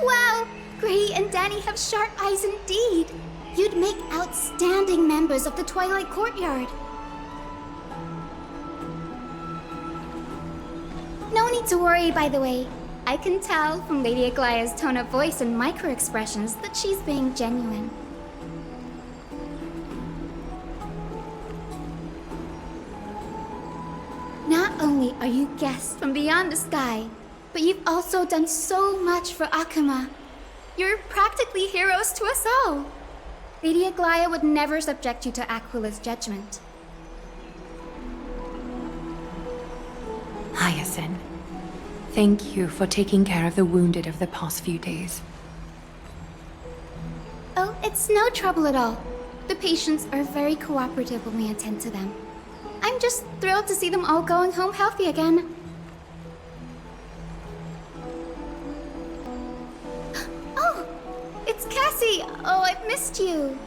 Wow! Gray and Danny have sharp eyes indeed. You'd make outstanding members of the Twilight Courtyard. No need to worry, by the way. I can tell from Lady Aglaya's tone of voice and micro-expressions that she's being genuine. Not only are you guests from beyond the sky, but you've also done so much for Akima. You're practically heroes to us all. Lady Aglaya would never subject you to Aquila's judgment. Hyacinth, thank you for taking care of the wounded of the past few days. Oh, it's no trouble at all. The patients are very cooperative when we attend to them. I'm just thrilled to see them all going home healthy again. Oh, it's Cassie! Oh, I've missed you.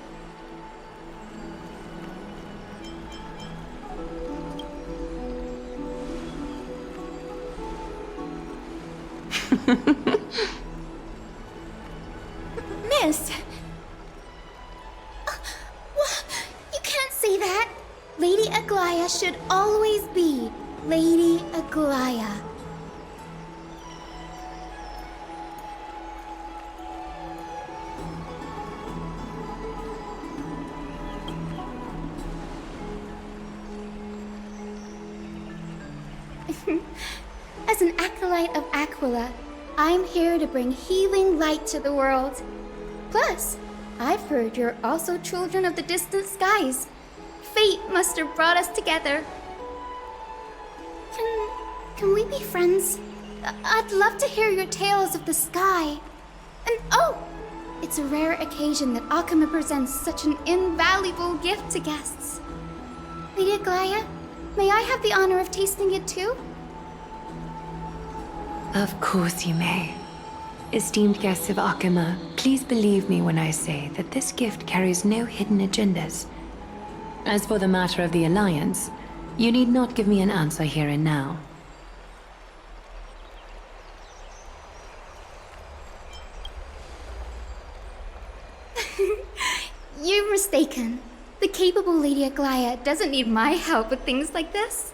Miss! You can't say that! Lady Aglaya should always be Lady Aglaya. As an acolyte of Aquila, I'm here to bring healing light to the world. Plus, I've heard you're also children of the distant skies. Fate must have brought us together. Can we be friends? I'd love to hear your tales of the sky. And oh, it's a rare occasion that Akima presents such an invaluable gift to guests. Lady Aglaya, may I have the honor of tasting it too? Of course you may. Esteemed guests of Akima, please believe me when I say that this gift carries no hidden agendas. As for the matter of the Alliance, you need not give me an answer here and now. You're mistaken. The capable Lady Aglaya doesn't need my help with things like this.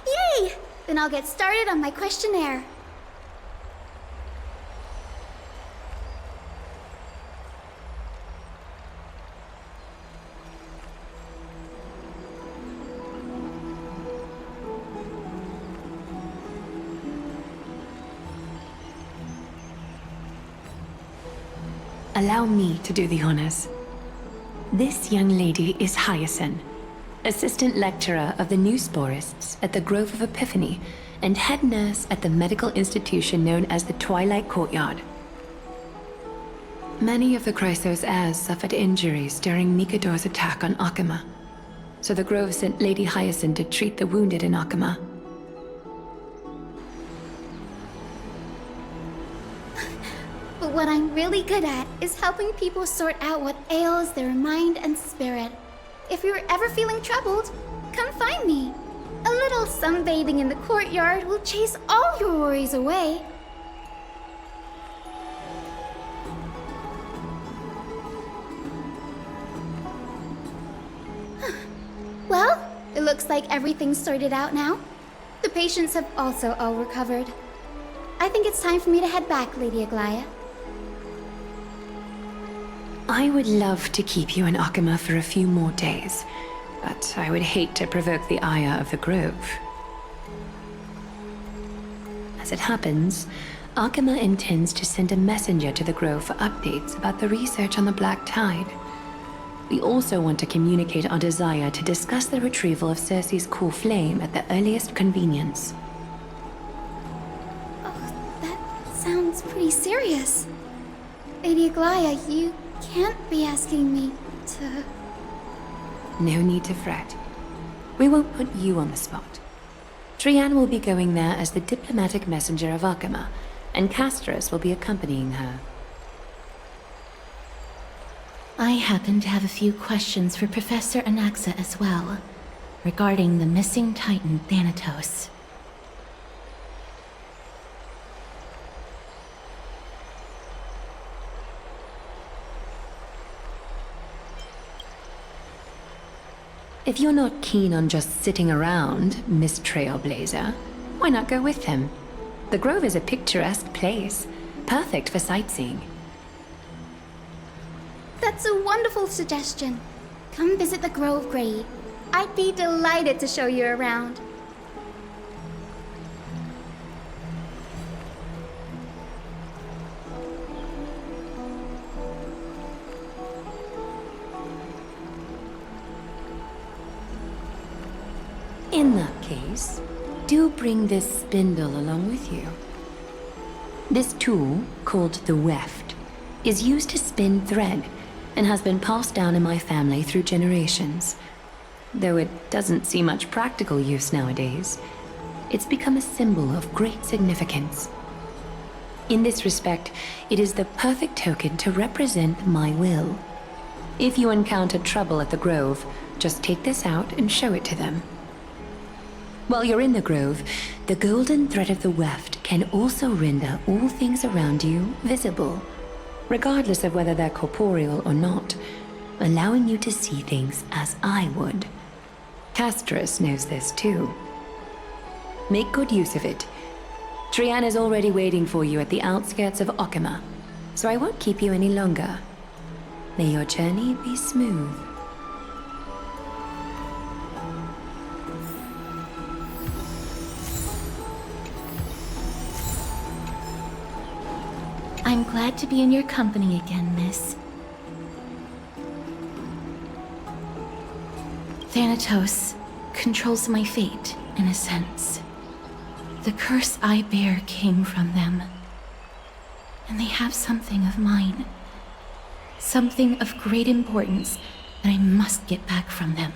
Yay! Then I'll get started on my questionnaire. Allow me to do the honors. This young lady is Hyacinth, assistant lecturer of the new sporists at the Grove of Epiphany and head nurse at the medical institution known as the Twilight Courtyard. Many of the Chrysos heirs suffered injuries during Nikador's attack on Akama, so the Grove sent Lady Hyacinth to treat the wounded in Akama. But what I'm really good at is helping people sort out what ails their mind and spirit. If you're ever feeling troubled, come find me. A little sunbathing in the courtyard will chase all your worries away. Well, it looks like everything's sorted out now. The patients have also all recovered. I think it's time for me to head back, Lady Aglaya. I would love to keep you in Akama for a few more days, but I would hate to provoke the ire of the Grove. As it happens, Akama intends to send a messenger to the Grove for updates about the research on the Black Tide. We also want to communicate our desire to discuss the retrieval of Circe's core flame at the earliest convenience. Oh, that sounds pretty serious. Lady Aglaya, you can't be asking me to... No need to fret. We won't put you on the spot. Trianne will be going there as the diplomatic messenger of Akama, and Castorus will be accompanying her. I happen to have a few questions for Professor Anaxa as well, regarding the missing Titan Thanatos. If you're not keen on just sitting around, Miss Trailblazer, why not go with him? The Grove is a picturesque place, perfect for sightseeing. That's a wonderful suggestion. Come visit the Grove Grade. I'd be delighted to show you around. In that case, do bring this spindle along with you. This tool, called the weft, is used to spin thread and has been passed down in my family through generations. Though it doesn't see much practical use nowadays, it's become a symbol of great significance. In this respect, it is the perfect token to represent my will. If you encounter trouble at the Grove, just take this out and show it to them. While you're in the Grove, the golden thread of the weft can also render all things around you visible, regardless of whether they're corporeal or not, allowing you to see things as I would. Castorus knows this too. Make good use of it. Trianne is already waiting for you at the outskirts of Akama, so I won't keep you any longer. May your journey be smooth. I'm glad to be in your company again, miss. Thanatos controls my fate, in a sense. The curse I bear came from them. And they have something of mine. Something of great importance that I must get back from them.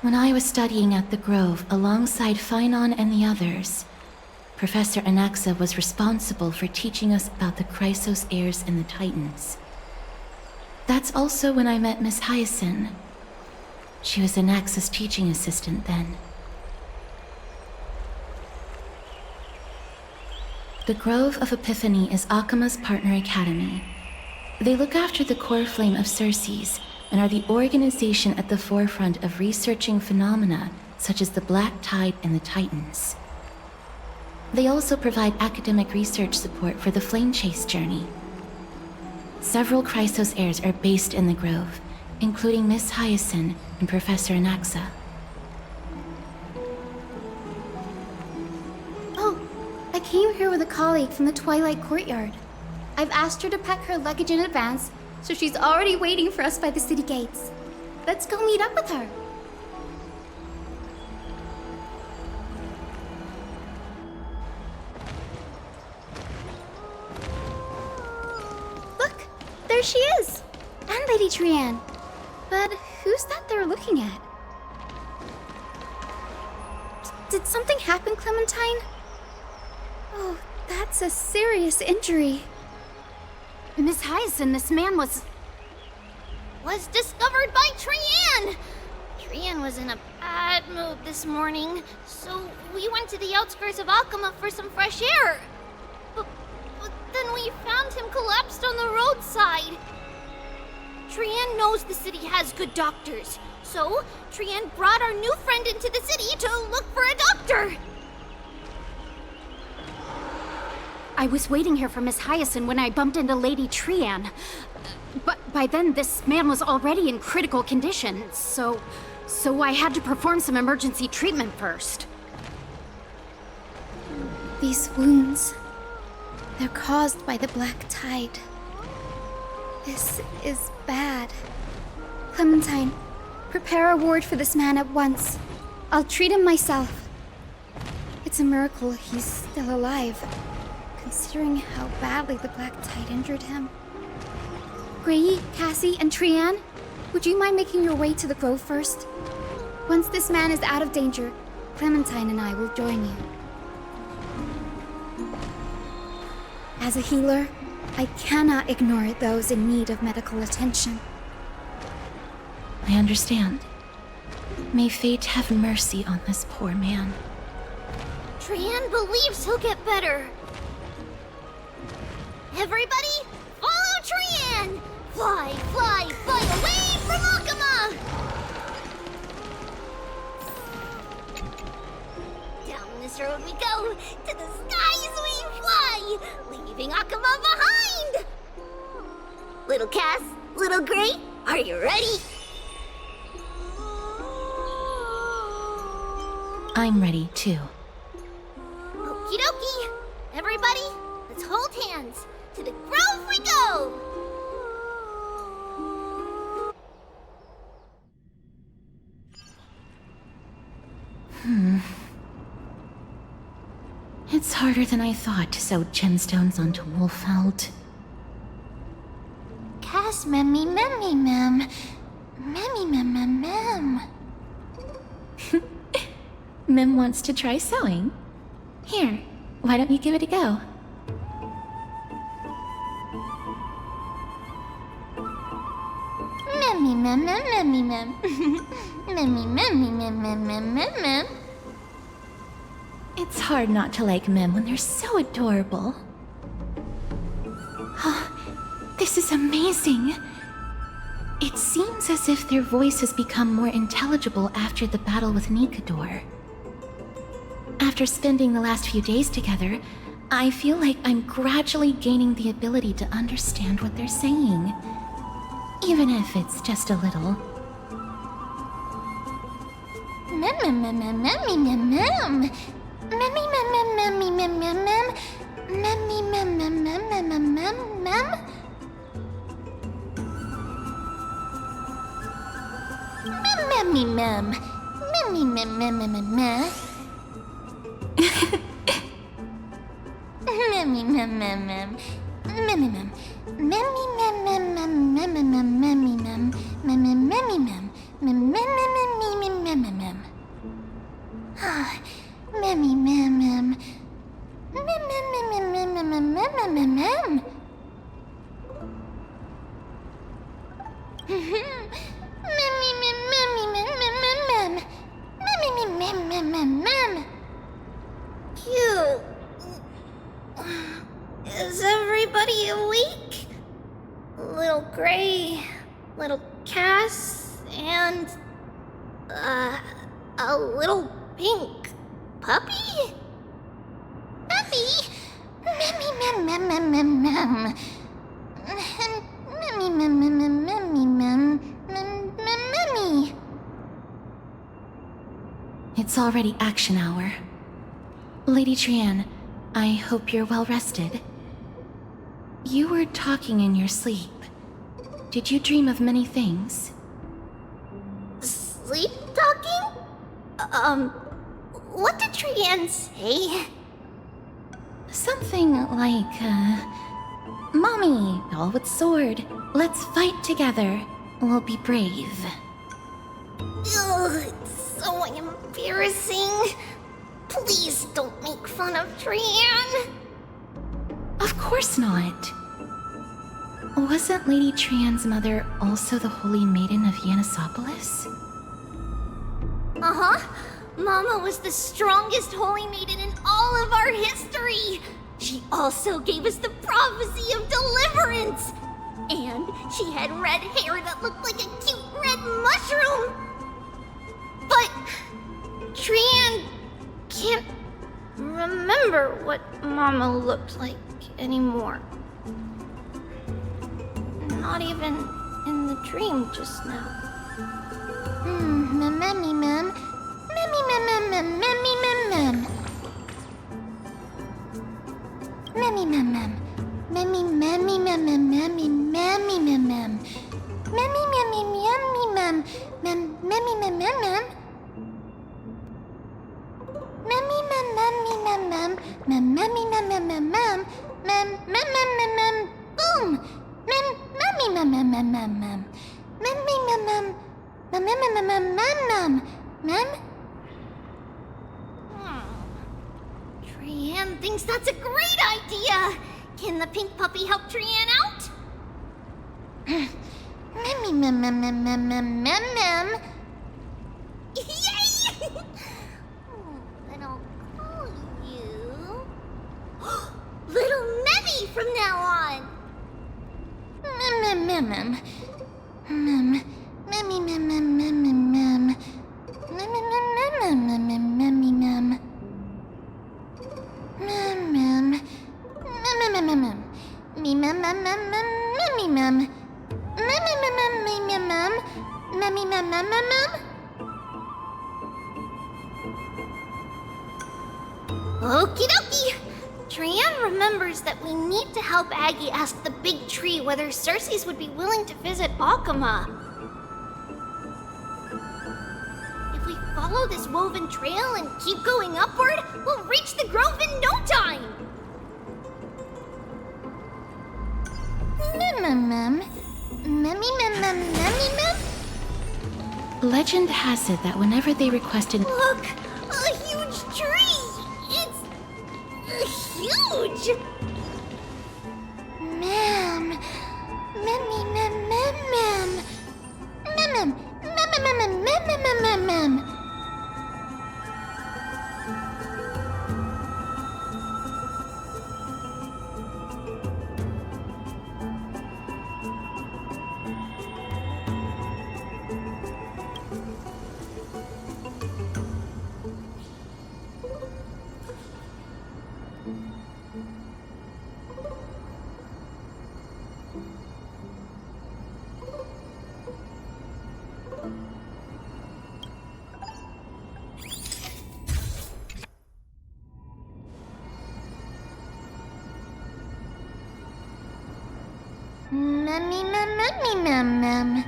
When I was studying at the Grove alongside Phynon and the others, Professor Anaxa was responsible for teaching us about the Chrysos heirs and the Titans. That's also when I met Miss Hyacinth. She was Anaxa's teaching assistant then. The Grove of Epiphany is Akama's partner academy. They look after the core flame of Circe's, and are the organization at the forefront of researching phenomena such as the Black Tide and the Titans. They also provide academic research support for the Flame Chase journey. Several Chrysos heirs are based in the Grove, including Miss Hyacinth and Professor Anaxa. Oh, I came here with a colleague from the Twilight Courtyard. I've asked her to pack her luggage in advance, so she's already waiting for us by the city gates. Let's go meet up with her. Look, there she is! And Lady Trianne. But who's that they're looking at? Did something happen, Clementine? Oh, that's a serious injury. Miss Hyacinth, this man was discovered by Trianne! Trianne was in a bad mood this morning, so we went to the outskirts of Akama for some fresh air. But then we found him collapsed on the roadside. Trianne knows the city has good doctors, so Trianne brought our new friend into the city to look for a doctor. I was waiting here for Miss Hyacinth when I bumped into Lady Trianne. But by then, this man was already in critical condition, so I had to perform some emergency treatment first. These wounds, they're caused by the black tide. This is bad. Clementine, prepare a ward for this man at once. I'll treat him myself. It's a miracle he's still alive, considering how badly the black tide injured him. Grayi, Cassie, and Trianne, would you mind making your way to the grove first? Once this man is out of danger, Clementine and I will join you. As a healer, I cannot ignore those in need of medical attention. I understand. May fate have mercy on this poor man. Trianne believes he'll get better. Everybody, follow Trianne! Fly, fly, fly away from Akama! Down this road we go, to the skies we fly, leaving Akama behind! Little Cass, little Gray, are you ready? I'm ready, too. Okie dokie! Everybody, let's hold hands. To the grove we go! It's harder than I thought to sew gemstones onto Wolfeld. Cass, memmy, memmy, mem. Memmy, mem, mem, mem. Mem wants to try sewing. Here, why don't you give it a go? Memmy, mem, mem, memmy, mem. Memmy, memmy, mem, mem, mem, mem, mem. It's hard not to like Mem when they're so adorable. Oh, this is amazing. It seems as if their voice has become more intelligible after the battle with Nikador. After spending the last few days together, I feel like I'm gradually gaining the ability to understand what they're saying. Even if it's just a little. Mem, mem, mem, mem, memmy, mem, mem. Memmy, mem, mem, memmy, mem, mem, mem. Memmy, mem, mem, mem, mem, mem, mem, mem. Memmy, mem. Memmy, mem, mem, mem, mem, mem. Memmy, mem, mem, mem. Memmy, mem. Memmy, mem, mem, mem, mem, mem, mem, memmy, mem. Memmy, memmy, mem. Mem, mem, mem, mem, mem, mem, mem. Memmy, mem, mem. Mem, mem, mem, mem, mem, mem, mem, mem, mem, mem. Memmy, mem, memmy, mem, mem, mem, mem. Memmy, mem, mem, mem, mem, mem. Cute. Is everybody awake? Little Gray, little Cass, and a little pink puppy? Puppy? Memmy, mem, mem, mem, mem, mem. Memmy, mem, mem, mem, memmy, mem, mem, mem, memmy. It's already action hour. Lady Trianne, I hope you're well rested. You were talking in your sleep. Did you dream of many things? Sleep talking? What did Trianne say? Something like, Mommy, all with sword. Let's fight together. We'll be brave. Ugh, it's so embarrassing. Please don't make fun of Trianne. Of course not. Wasn't Lady Trianne's mother also the Holy Maiden of Yanisopolis? Uh-huh. Mama was the strongest holy maiden in all of our history. She also gave us the prophecy of deliverance. And she had red hair that looked like a cute red mushroom. But Trianne can't remember what Mama looked like anymore. Not even in the dream just now. Mammy mem. Mammy mem mem mem mammy mem mem. Mammy mem mem. Mammy mammy mem mem mammy mammy mem mem. Mammy mammy mammy mem mem mammy mem mem mem. Mammy mem mammy mem mem mem mammy mem mem mem mem mem mem mem mem mem boom. Mem mammy mem mem mem mem mem. Mammy mem mem mem mem mem mem mem mem. Trianne thinks that's a great idea! Can the pink puppy help Trianne out? Memmy mem mem mem mem mem mem mem. Yay! Then I'll call you Little Memmy from now on. Mem mem mem mem. Memmy mem mem mem mem mem. Mem mem mem mem mem memmy mem. Mem mem mem mem mem mem. Me mem mem mem mem memmy mem. Mem mem mem mem me mem mem. Memmy mem mem mem mem. Okie dokie. Trianne remembers that we need to help Aggie ask the big tree whether Cersei's would be willing to visit Akama. If we follow this woven trail and keep going upward, we'll reach the grove in no time! Mem. Memmy mem mem memmy mem? Legend has it that whenever they requested— Look! A huge tree! It's huge! Mem. Memmy mem mem mem. Mem. Mem. Mem.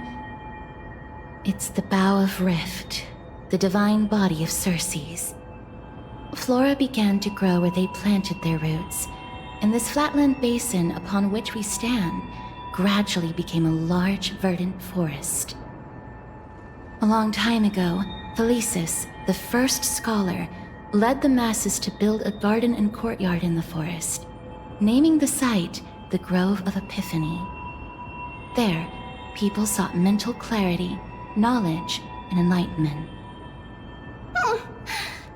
It's the Bough of Rift, the divine body of Cersei's. Flora began to grow where they planted their roots, and this flatland basin upon which we stand gradually became a large, verdant forest. A long time ago, Thelesis, the first scholar, led the masses to build a garden and courtyard in the forest, naming the site the Grove of Epiphany. There, people sought mental clarity, knowledge, and enlightenment.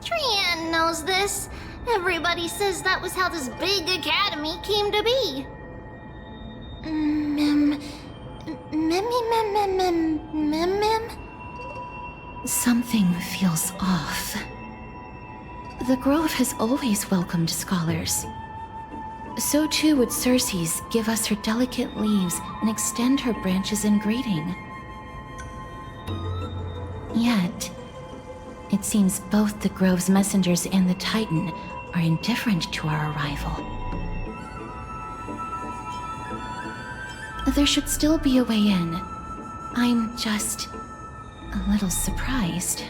Trianne knows this. Everybody says that was how this big academy came to be. Mem. Something feels off. The Grove has always welcomed scholars. So too would Cersei's give us her delicate leaves and extend her branches in greeting. Yet, it seems both the Grove's messengers and the Titan are indifferent to our arrival. There should still be a way in. I'm just a little surprised.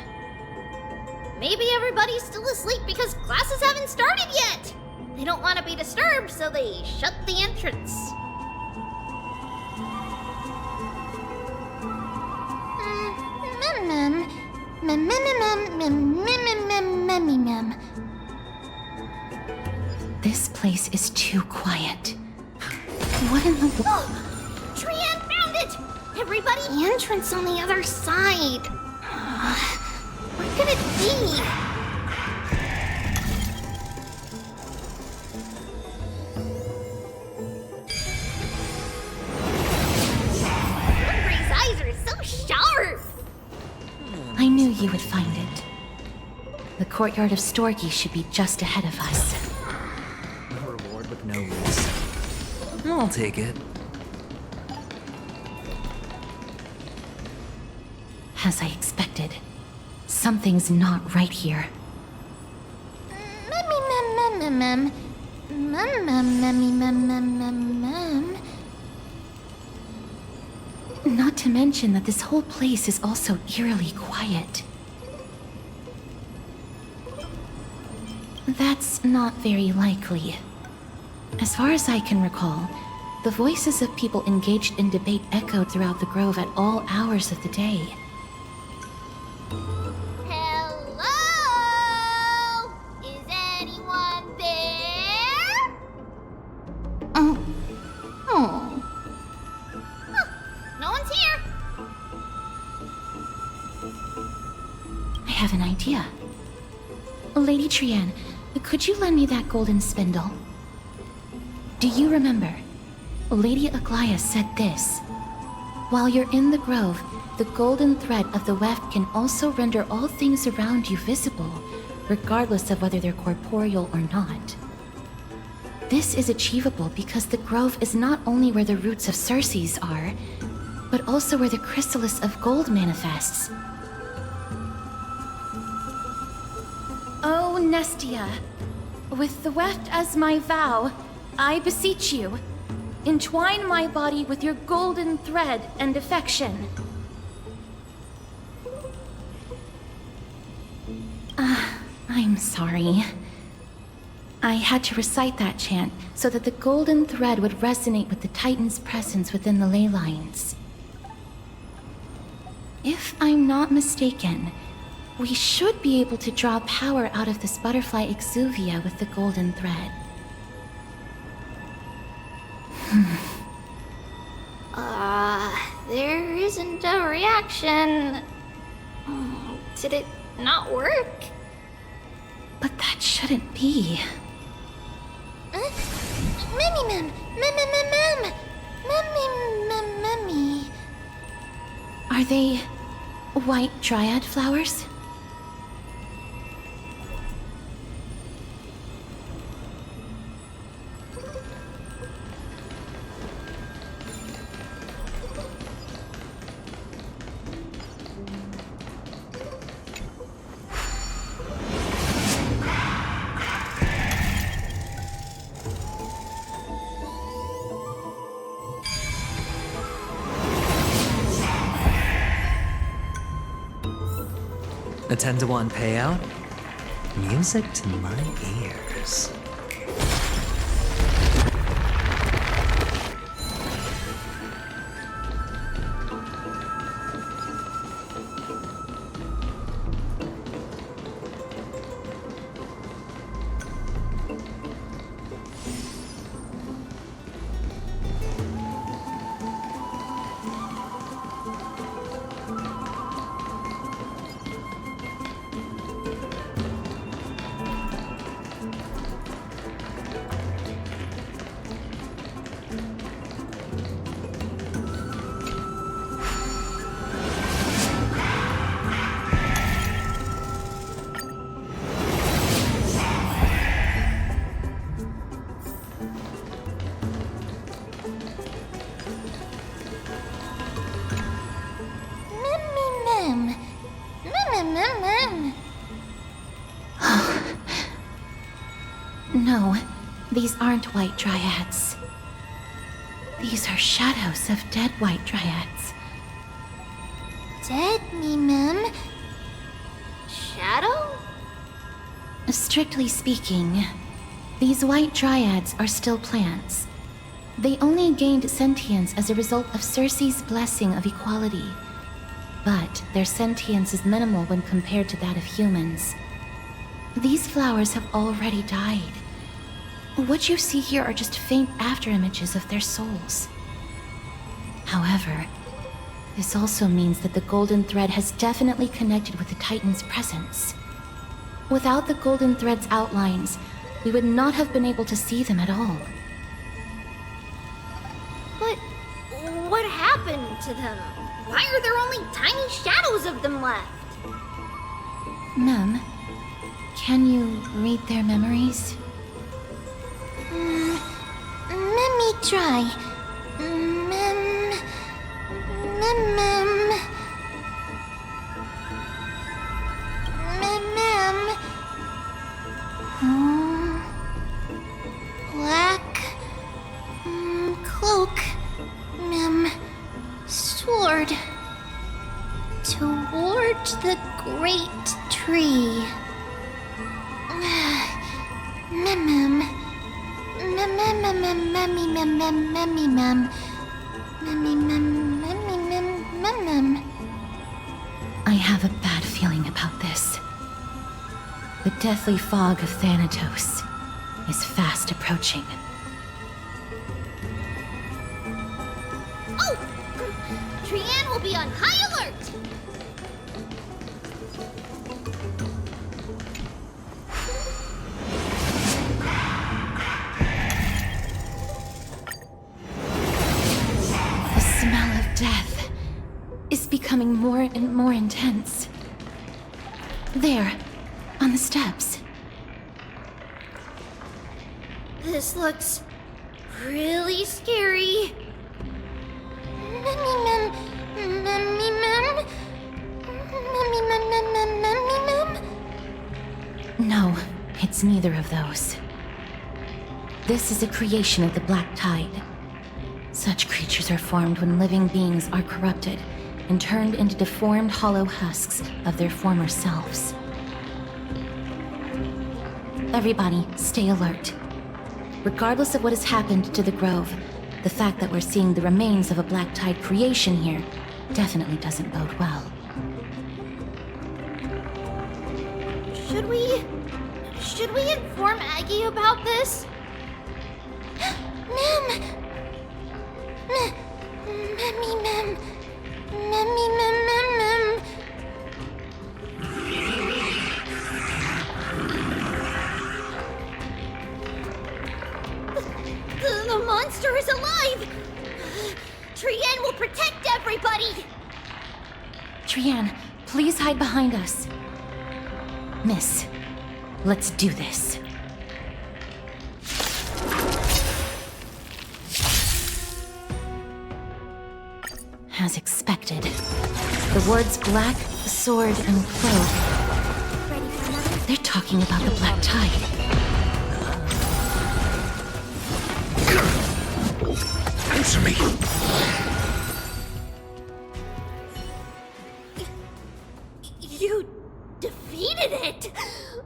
Maybe everybody's still asleep because classes haven't started yet. They don't want to be disturbed, so they shut the entrance. This place is too quiet. What in the world? Trian found it! Everybody, entrance on the other side. What could it be? Gray's eyes are so sharp. I knew you would find it. The courtyard of Storgi should be just ahead of us. A reward with no risk. I'll take it. As I expected, something's not right here. Not to mention that this whole place is also eerily quiet. That's not very likely. As far as I can recall, the voices of people engaged in debate echoed throughout the grove at all hours of the day. Hello? Is anyone there? Huh, no one's here. I have an idea. Lady Trian, could you lend me that golden spindle? Do you remember? Lady Aglaia said this. While you're in the grove, the golden thread of the weft can also render all things around you visible, regardless of whether they're corporeal or not. This is achievable because the grove is not only where the roots of Circes are, but also where the chrysalis of gold manifests. Oh, Nestia, with the weft as my vow, I beseech you, entwine my body with your golden thread and affection. I'm sorry. I had to recite that chant so that the golden thread would resonate with the Titan's presence within the ley lines. If I'm not mistaken, we should be able to draw power out of this butterfly exuvia with the golden thread. There isn't a reaction. Did it not work? But that shouldn't be. Are they white dryad flowers? A 10-to-1 payout? Music to my ears. No, these aren't white dryads. These are shadows of dead white dryads. Dead me, ma'am. Shadow? Strictly speaking, these white dryads are still plants. They only gained sentience as a result of Circe's blessing of equality. But their sentience is minimal when compared to that of humans. These flowers have already died. What you see here are just faint afterimages of their souls. However, this also means that the golden thread has definitely connected with the Titan's presence. Without the golden thread's outlines, we would not have been able to see them at all. But what happened to them? Why are there only tiny shadows of them left? Mem, can you read their memories? Let me try. Mem. Black cloak. Sword. Towards the great tree. I have a bad feeling about this. The deathly fog of Thanatos is fast approaching. Oh! Trianne will be on high alert! The smell of death is becoming more and more intense. There, on the steps. This looks really scary. No, it's neither of those. This is a creation of the Black Tide. Such creatures are formed when living beings are corrupted and turned into deformed hollow husks of their former selves. Everybody, stay alert. Regardless of what has happened to the Grove, the fact that we're seeing the remains of a Black Tide creation here definitely doesn't bode well. Should we inform Aggie about this? Ma'am! The monster is alive! Trianne will protect everybody! Trianne, please hide behind us. Miss, let's do this. As expected, the words black, sword, and cloak. They're talking about the Black Tide. Answer me! You defeated it!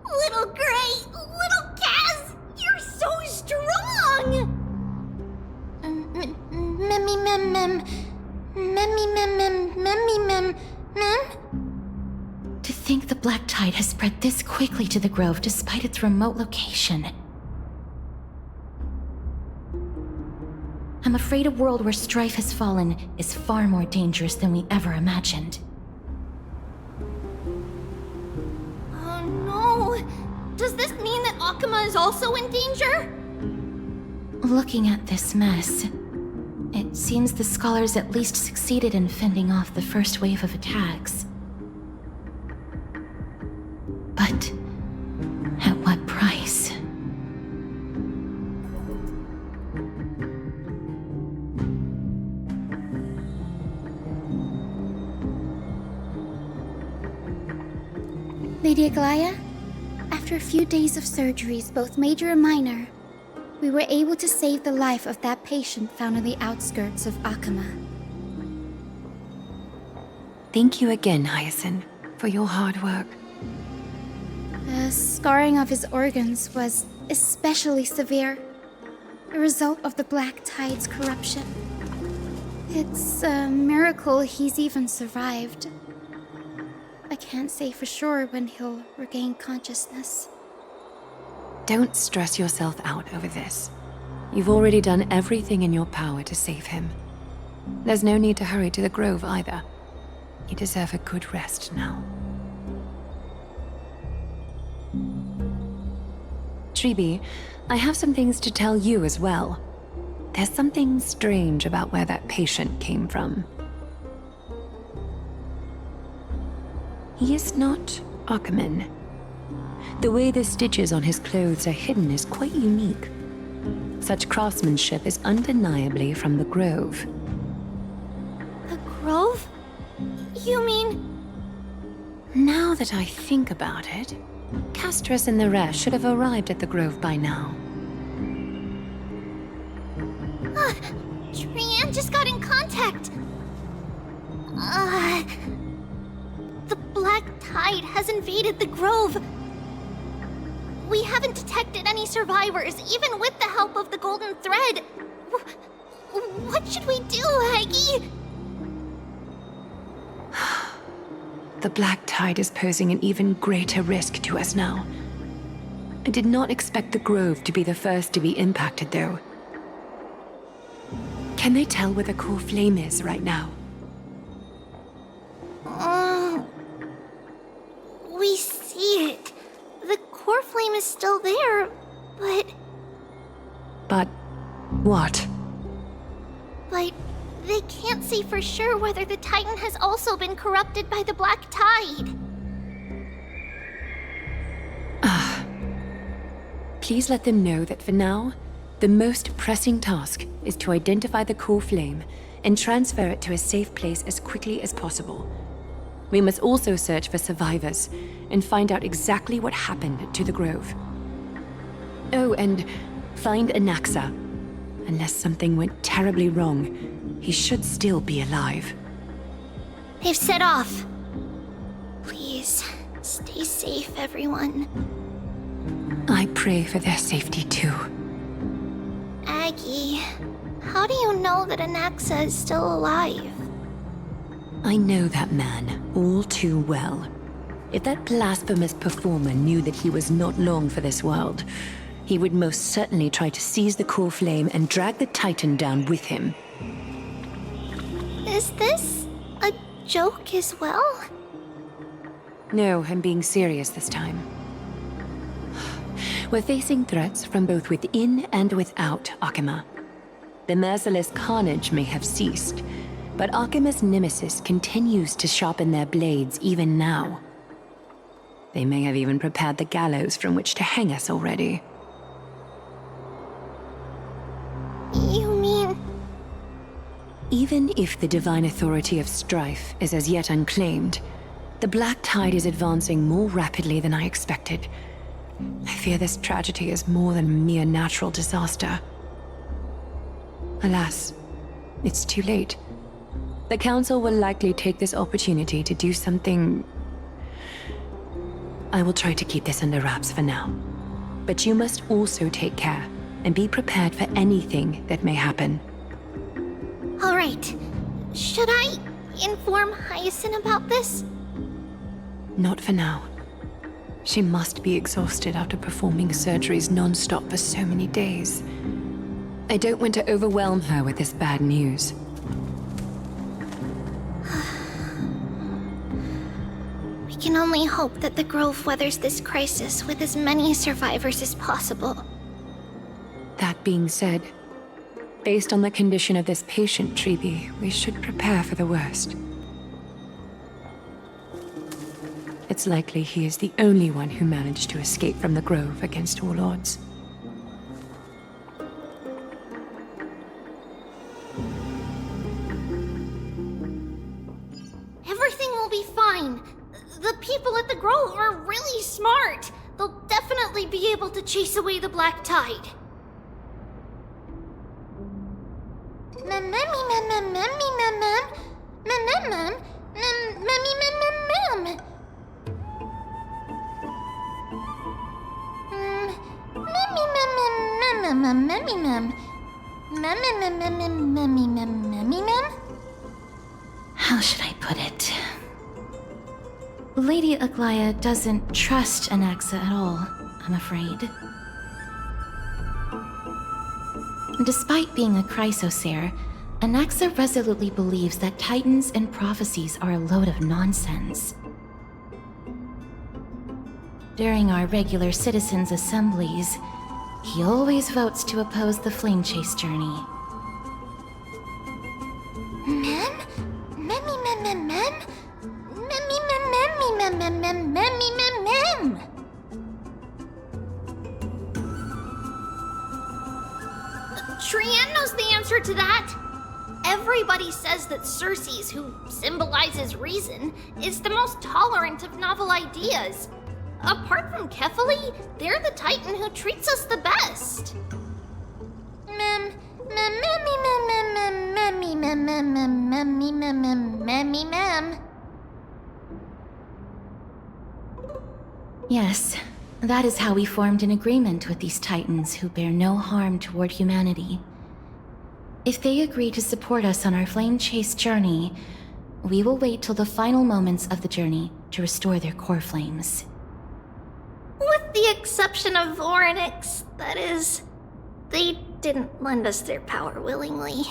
Little Gray! Little Kaz! You're so strong! To think the Black Tide has spread this quickly to the Grove despite its remote location. I'm afraid a world where strife has fallen is far more dangerous than we ever imagined. Oh no! Does this mean that Akuma is also in danger? Looking at this mess, it seems the scholars at least succeeded in fending off the first wave of attacks. But at what price? Lady Aglaya? After a few days of surgeries, both major and minor, we were able to save the life of that patient found on the outskirts of Akama. Thank you again, Hyacinth, for your hard work. The scarring of his organs was especially severe, a result of the Black Tide's corruption. It's a miracle he's even survived. I can't say for sure when he'll regain consciousness. Don't stress yourself out over this. You've already done everything in your power to save him. There's no need to hurry to the Grove either. You deserve a good rest now. Tribi, I have some things to tell you as well. There's something strange about where that patient came from. He is not Ackerman. The way the stitches on his clothes are hidden is quite unique. Such craftsmanship is undeniably from the Grove. The Grove? You mean... Now that I think about it, Castorus and the rest should have arrived at the Grove by now. Trian just got in contact! The Black Tide has invaded the Grove. We haven't detected any survivors, even with the help of the Golden Thread. What should we do, Aggie? The Black Tide is posing an even greater risk to us now. I did not expect the Grove to be the first to be impacted, though. Can they tell where the core flame is right now? We see it. The core flame is still there, but... But what? But they can't say for sure whether the Titan has also been corrupted by the Black Tide. Please let them know that for now, the most pressing task is to identify the core flame and transfer it to a safe place as quickly as possible. We must also search for survivors and find out exactly what happened to the Grove. Oh, and find Anaxa. Unless something went terribly wrong, he should still be alive. They've set off. Please, stay safe, everyone. I pray for their safety too. Aggie, how do you know that Anaxa is still alive? I know that man all too well. If that blasphemous performer knew that he was not long for this world, he would most certainly try to seize the core flame and drag the Titan down with him. Is this a joke as well? No, I'm being serious this time. We're facing threats from both within and without Akama. The merciless carnage may have ceased, but Akama's nemesis continues to sharpen their blades even now. They may have even prepared the gallows from which to hang us already. You mean... Even if the divine authority of strife is as yet unclaimed, the Black Tide is advancing more rapidly than I expected. I fear this tragedy is more than a mere natural disaster. Alas, it's too late. The Council will likely take this opportunity to do something... I will try to keep this under wraps for now. But you must also take care and be prepared for anything that may happen. All right. Should I inform Hyacinth about this? Not for now. She must be exhausted after performing surgeries non-stop for so many days. I don't want to overwhelm her with this bad news. We can only hope that the Grove weathers this crisis with as many survivors as possible. That being said, based on the condition of this patient, Tribi, we should prepare for the worst. It's likely he is the only one who managed to escape from the Grove against all odds. Everything will be fine. The people at the Grove are really smart. they'll definitely be able to chase away the black tide. How should I put it? Lady Aglaya doesn't trust Anaxa at all, I'm afraid. Despite being a chrysosaur, Anaxa resolutely believes that titans and prophecies are a load of nonsense. During our regular citizens' assemblies, he always votes to oppose the flame chase journey. Trian knows the answer to that. Everybody says that Circes, who symbolizes reason, is the most tolerant of novel ideas. Apart from Kefali, they're the Titan who treats us the best. Yes, that is how we formed an agreement with these Titans who bear no harm toward humanity. If they agree to support us on our flame chase journey, we will wait till the final moments of the journey to restore their core flames. With the exception of Voronix, that is, they didn't lend us their power willingly.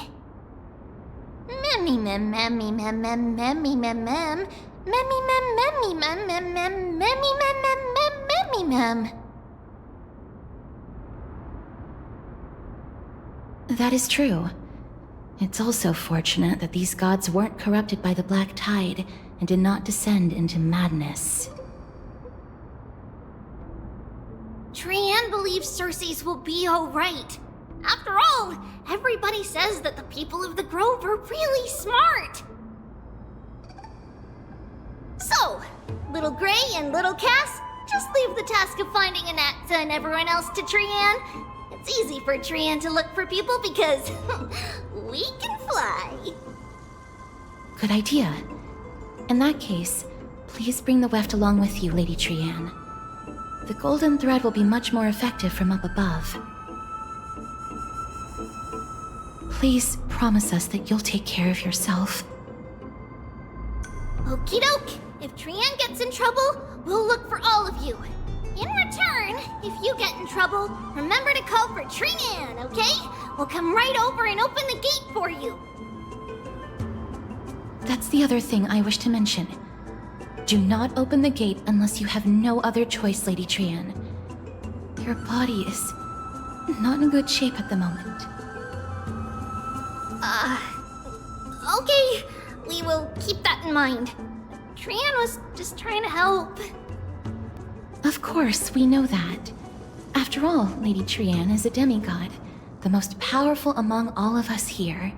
That is true. It's also fortunate that these gods weren't corrupted by the black tide and did not descend into madness. Trian believes Circes will be alright. After all, everybody says that the people of the Grove are really smart. So, Little Gray and Little Cass, just leave the task of finding Anaxa and everyone else to Trian. It's easy for Trian to look for people because we can fly. Good idea. In that case, please bring the weft along with you, Lady Trian. The golden thread will be much more effective from up above. Please promise us that you'll take care of yourself. Okie doke. If Trian gets in trouble, we'll look for all of you. In return, if you get in trouble, remember to call for Trian, okay? We'll come right over and open the gate for you. That's the other thing I wish to mention. Do not open the gate unless you have no other choice, Lady Trian. Your body is not in good shape at the moment. Okay. We will keep that in mind. Trian was just trying to help. Of course, we know that. After all, Lady Trian is a demigod, the most powerful among all of us here.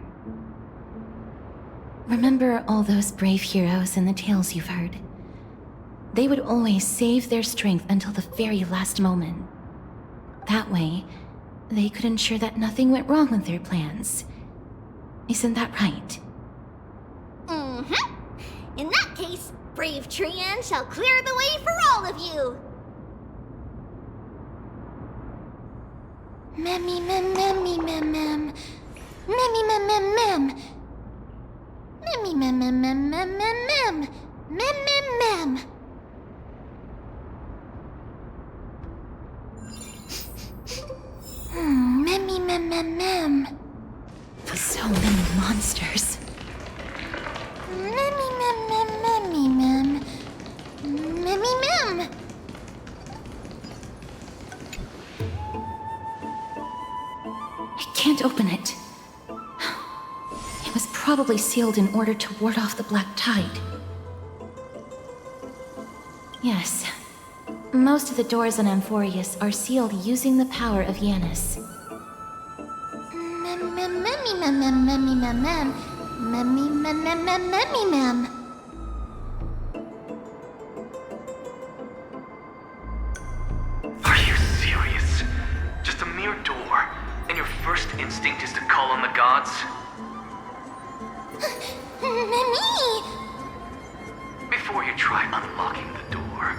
Remember all those brave heroes in the tales you've heard? They would always save their strength until the very last moment. That way, they could ensure that nothing went wrong with their plans. Isn't that right? Mm-hmm. In that case, brave Trian shall clear the way for all of you. Memmy mem memmy mem mem. Memmy mem mem mem. Memmy mem mem mem mem mem mem. Mem mem mem. Memmy mem mem mem. So many monsters. Memmy mem mem memmy mem. Memmy mem. I can't open it. It was probably sealed in order to ward off the black tide. Yes. Most of the doors on Amphoreus are sealed using the power of Yanis. Memmy mem mem memmy mem mem. Memmy mem mem mem memmy mem. Before you try unlocking the door,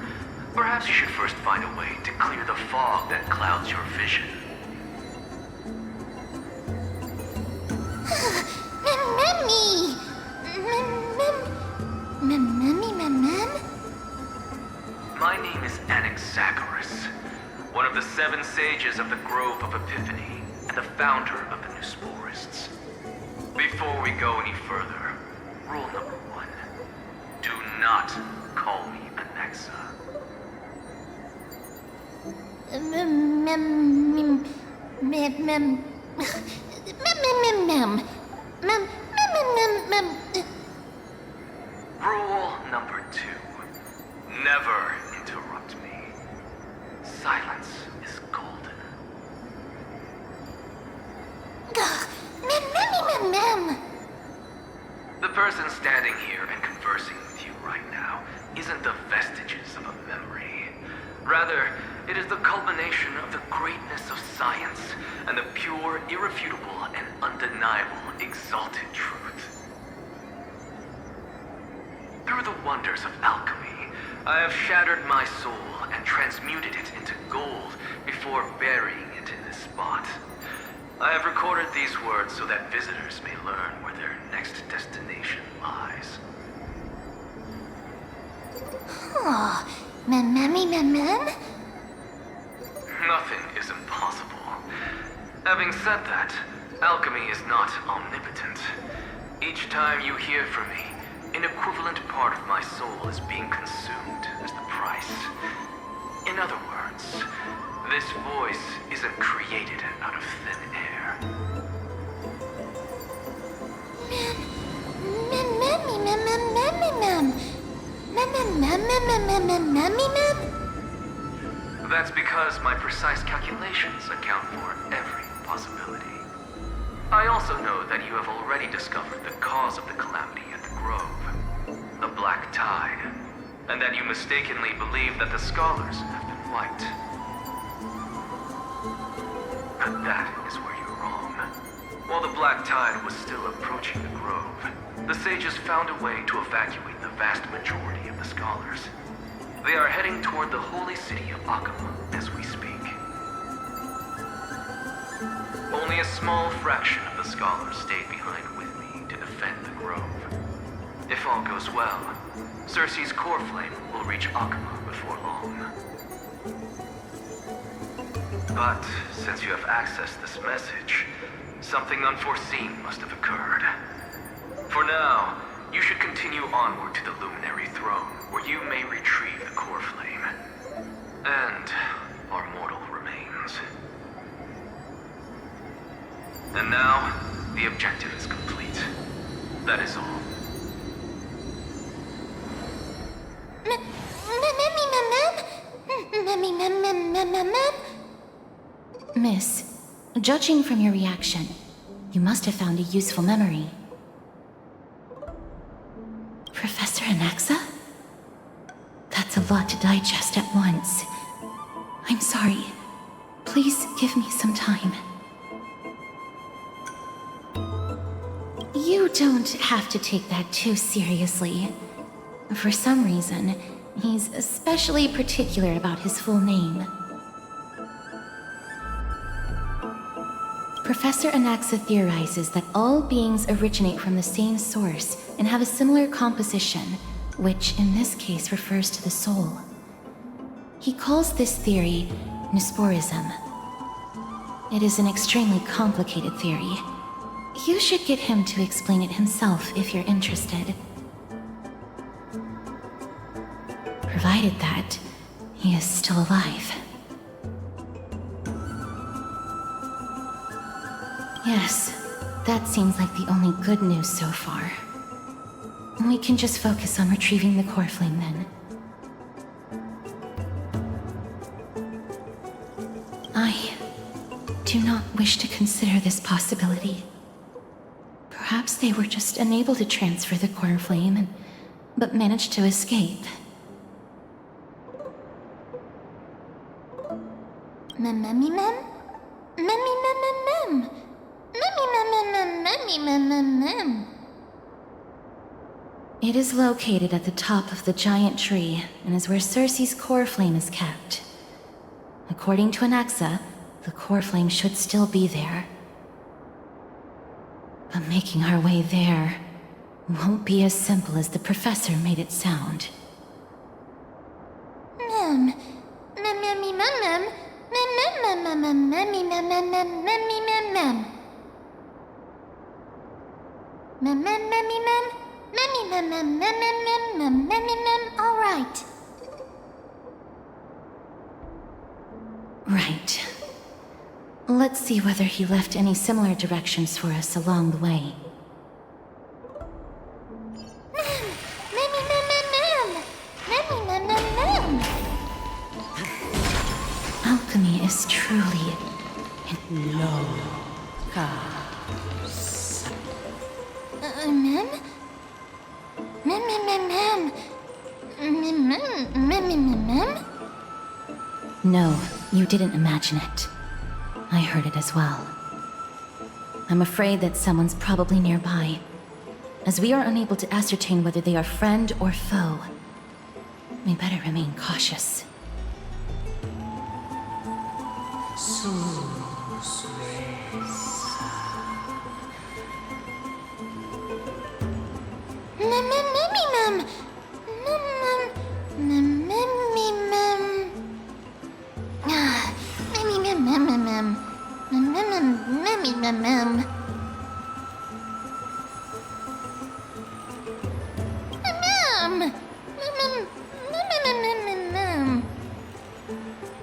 perhaps you should first find a way to clear the fog that clouds your vision. Mememi! Memem? My name is Anaxagoras, one of the 7 sages of the Grove of Epiphany, and the founder of the Nusporists. Before we go any further, rule number 1. Do not call me Anaxa. Rule number 2. Never interrupt me. Silence is golden. The person standing here and conversing with you right now isn't the vestiges of a memory. Rather, it is the culmination of the greatness of science and the pure, irrefutable, and undeniable exalted truth. Through the wonders of alchemy, I have shattered my soul and transmuted it into gold before burying it in this spot. I have recorded these words so that visitors may learn where their next destination lies. Oh, memem? Nothing is impossible. Having said that, alchemy is not omnipotent. Each time you hear from me, an equivalent part of my soul is being consumed as the price. In other words, this voice isn't created out of thin air. That's because my precise calculations account for every possibility. I also know that you have already discovered the cause of the calamity at the Grove, the Black Tide, and that you mistakenly believe that the scholars have been wiped. But that is where you're wrong. While the Black Tide was still approaching the Grove, the sages found a way to evacuate the vast majority of the scholars. They are heading toward the holy city of Akama as we speak. Only a small fraction of the scholars stayed behind with me to defend the Grove. If all goes well, Circe's core flame will reach Akama before long. But since you have accessed this message, something unforeseen must have occurred. For now, you should continue onward to the Luminary Throne, where you may retrieve the core flame. And our mortal remains. And now, the objective is complete. That is all. Miss, judging from your reaction, you must have found a useful memory. Professor Anaxa? That's a lot to digest at once. I'm sorry. Please give me some time. You don't have to take that too seriously. For some reason, he's especially particular about his full name. Professor Anaxa theorizes that all beings originate from the same source and have a similar composition, which in this case refers to the soul. He calls this theory Nusporism. It is an extremely complicated theory. You should get him to explain it himself if you're interested. Provided that he is still alive. Yes, that seems like the only good news so far. We can just focus on retrieving the core flame then. I do not wish to consider this possibility. Perhaps they were just unable to transfer the core flame, but managed to escape. It is located at the top of the giant tree and is where Circe's core flame is kept. According to Anaxa, the core flame should still be there. But making our way there won't be as simple as the professor made it sound. All right. Right. Let's see whether he left any similar directions for us along the way. Alchemy is truly No, you didn't imagine it. I heard it as well. I'm afraid that someone's probably nearby. As we are unable to ascertain whether they are friend or foe, we better remain cautious.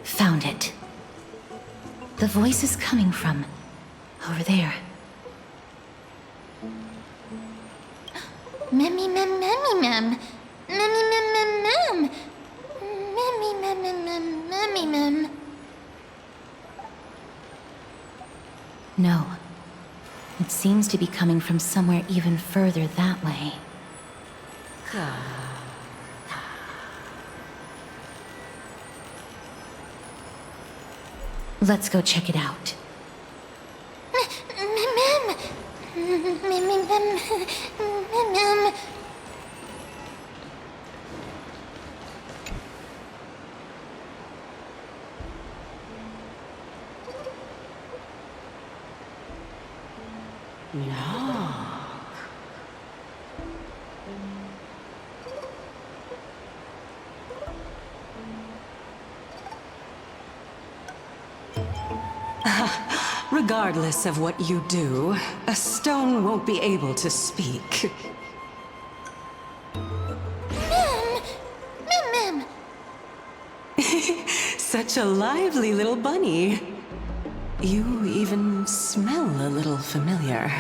Found it. The voice is coming from over there. No. It seems to be coming from somewhere even further that way. Let's go check it out. Regardless of what you do, a stone won't be able to speak. Such a lively little bunny. You even smell a little familiar.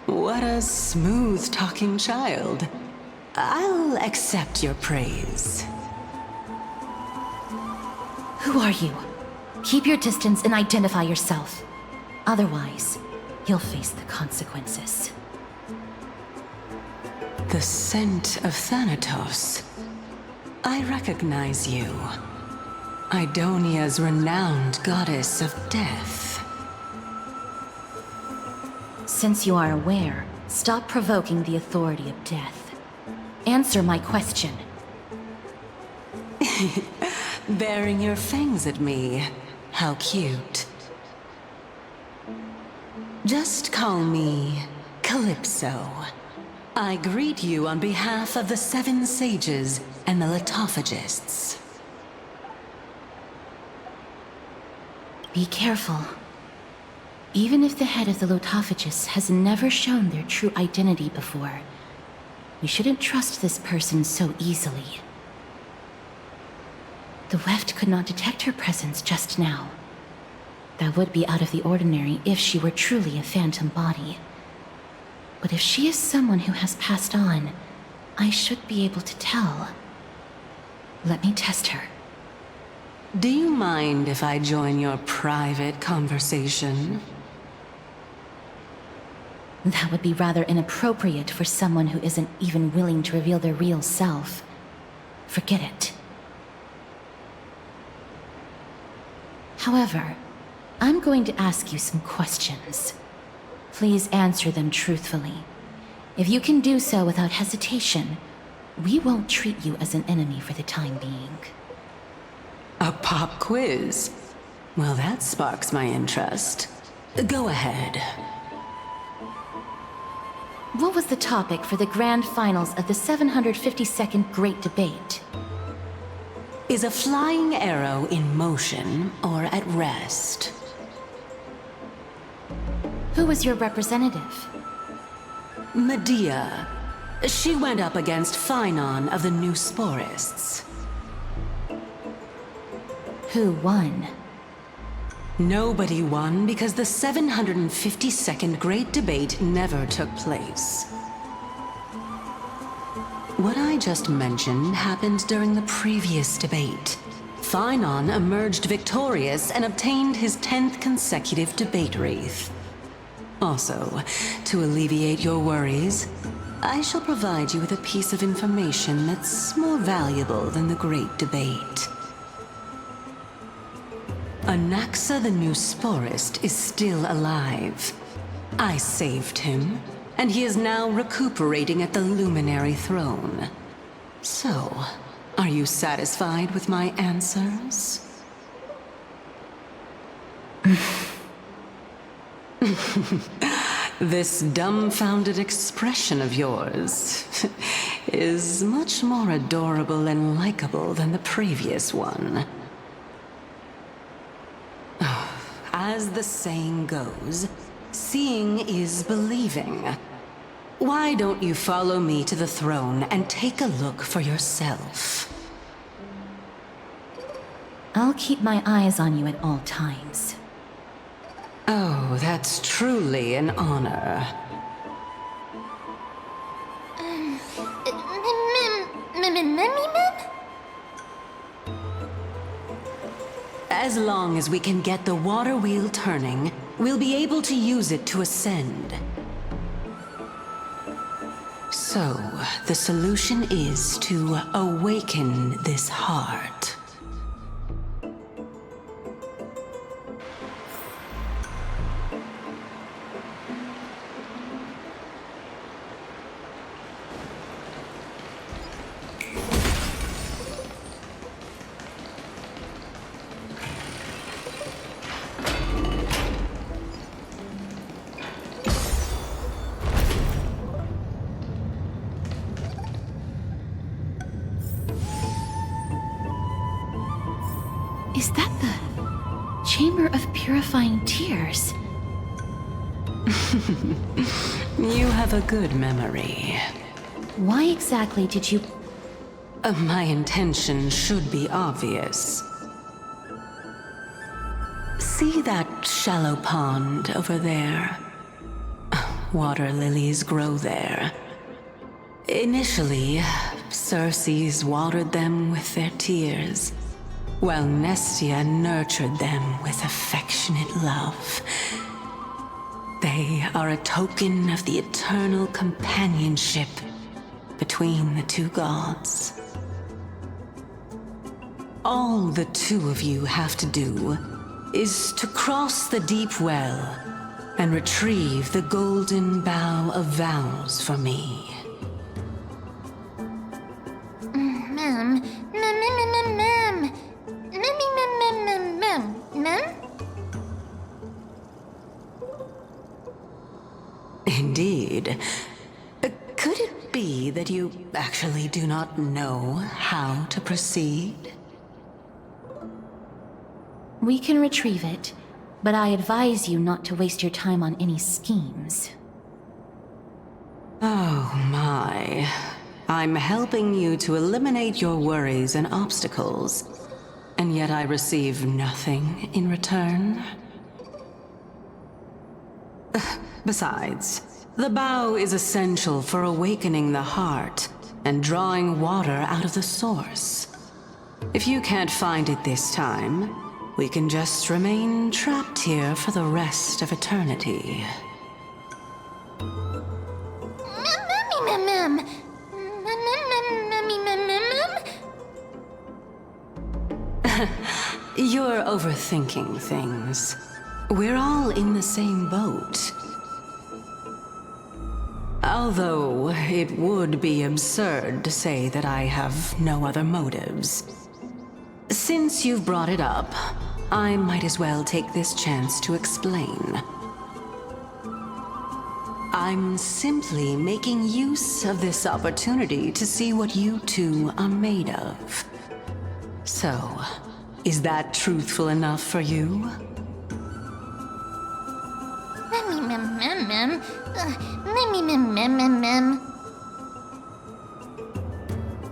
What a smooth-talking child. I'll accept your praise. Who are you? Keep your distance and identify yourself. Otherwise, you'll face the consequences. The scent of Thanatos. I recognize you. Idonia's renowned goddess of death. Since you are aware, stop provoking the authority of death. Answer my question. Baring your fangs at me. How cute. Just call me Calypso. I greet you on behalf of the 7 sages and the Litophagists. Be careful. Even if the head of the Litophagists has never shown their true identity before, we shouldn't trust this person so easily. The Weft could not detect her presence just now. That would be out of the ordinary if she were truly a phantom body. But if she is someone who has passed on, I should be able to tell. Let me test her. Do you mind if I join your private conversation? That would be rather inappropriate for someone who isn't even willing to reveal their real self. Forget it. However, I'm going to ask you some questions. Please answer them truthfully. If you can do so without hesitation, we won't treat you as an enemy for the time being. A pop quiz? Well, that sparks my interest. Go ahead. What was the topic for the grand finals of the 752nd Great Debate? Is a flying arrow in motion or at rest? Who was your representative? Medea. She went up against Phynon of the New Sporists. Who won? Nobody won because the 752nd Great Debate never took place. What I just mentioned happened during the previous debate. Phynon emerged victorious and obtained his 10th consecutive debate wreath. Also, to alleviate your worries, I shall provide you with a piece of information that's more valuable than the Great Debate. Anaxa the New Sporist is still alive. I saved him, and he is now recuperating at the Luminary Throne. So, are you satisfied with my answers? This dumbfounded expression of yours is much more adorable and likable than the previous one. As the saying goes, seeing is believing. Why don't you follow me to the throne and take a look for yourself? I'll keep my eyes on you at all times. Oh, that's truly an honor. As long as we can get the water wheel turning, we'll be able to use it to ascend. So, the solution is to awaken this heart. Is that the Chamber of Purifying Tears? You have a good memory. Why exactly did you... My intention should be obvious. See that shallow pond over there? Water lilies grow there. Initially, Circes watered them with their tears, while Nestia nurtured them with affectionate love. They are a token of the eternal companionship between the two gods. All the two of you have to do is to cross the deep well and retrieve the golden bough of vows for me. Indeed. Could it be that you actually do not know how to proceed? We can retrieve it, but I advise you not to waste your time on any schemes. Oh my. I'm helping you to eliminate your worries and obstacles, and yet I receive nothing in return? Besides, the bow is essential for awakening the heart and drawing water out of the source. If you can't find it this time, we can just remain trapped here for the rest of eternity. You're overthinking things. We're all in the same boat. Although it would be absurd to say that I have no other motives. Since you've brought it up, I might as well take this chance to explain. I'm simply making use of this opportunity to see what you two are made of. So, is that truthful enough for you?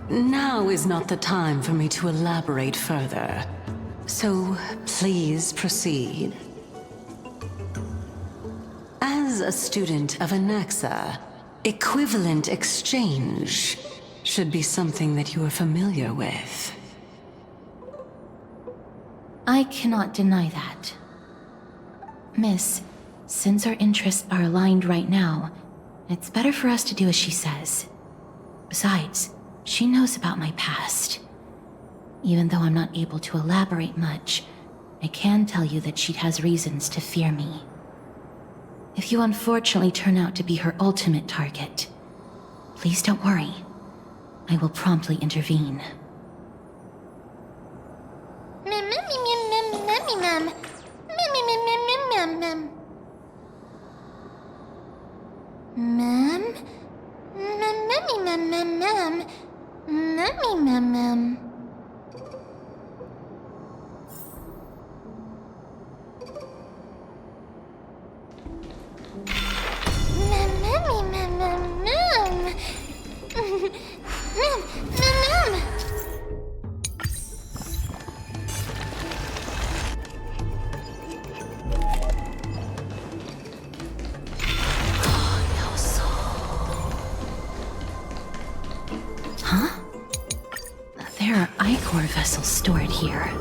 Now is not the time for me to elaborate further. So, please proceed. As a student of Anaxa, equivalent exchange should be something that you are familiar with. I cannot deny that. Miss, since our interests are aligned right now, it's better for us to do as she says. Besides, she knows about my past. Even though I'm not able to elaborate much, I can tell you that she has reasons to fear me. If you unfortunately turn out to be her ultimate target, please don't worry. I will promptly intervene. There are Ichor vessels stored here.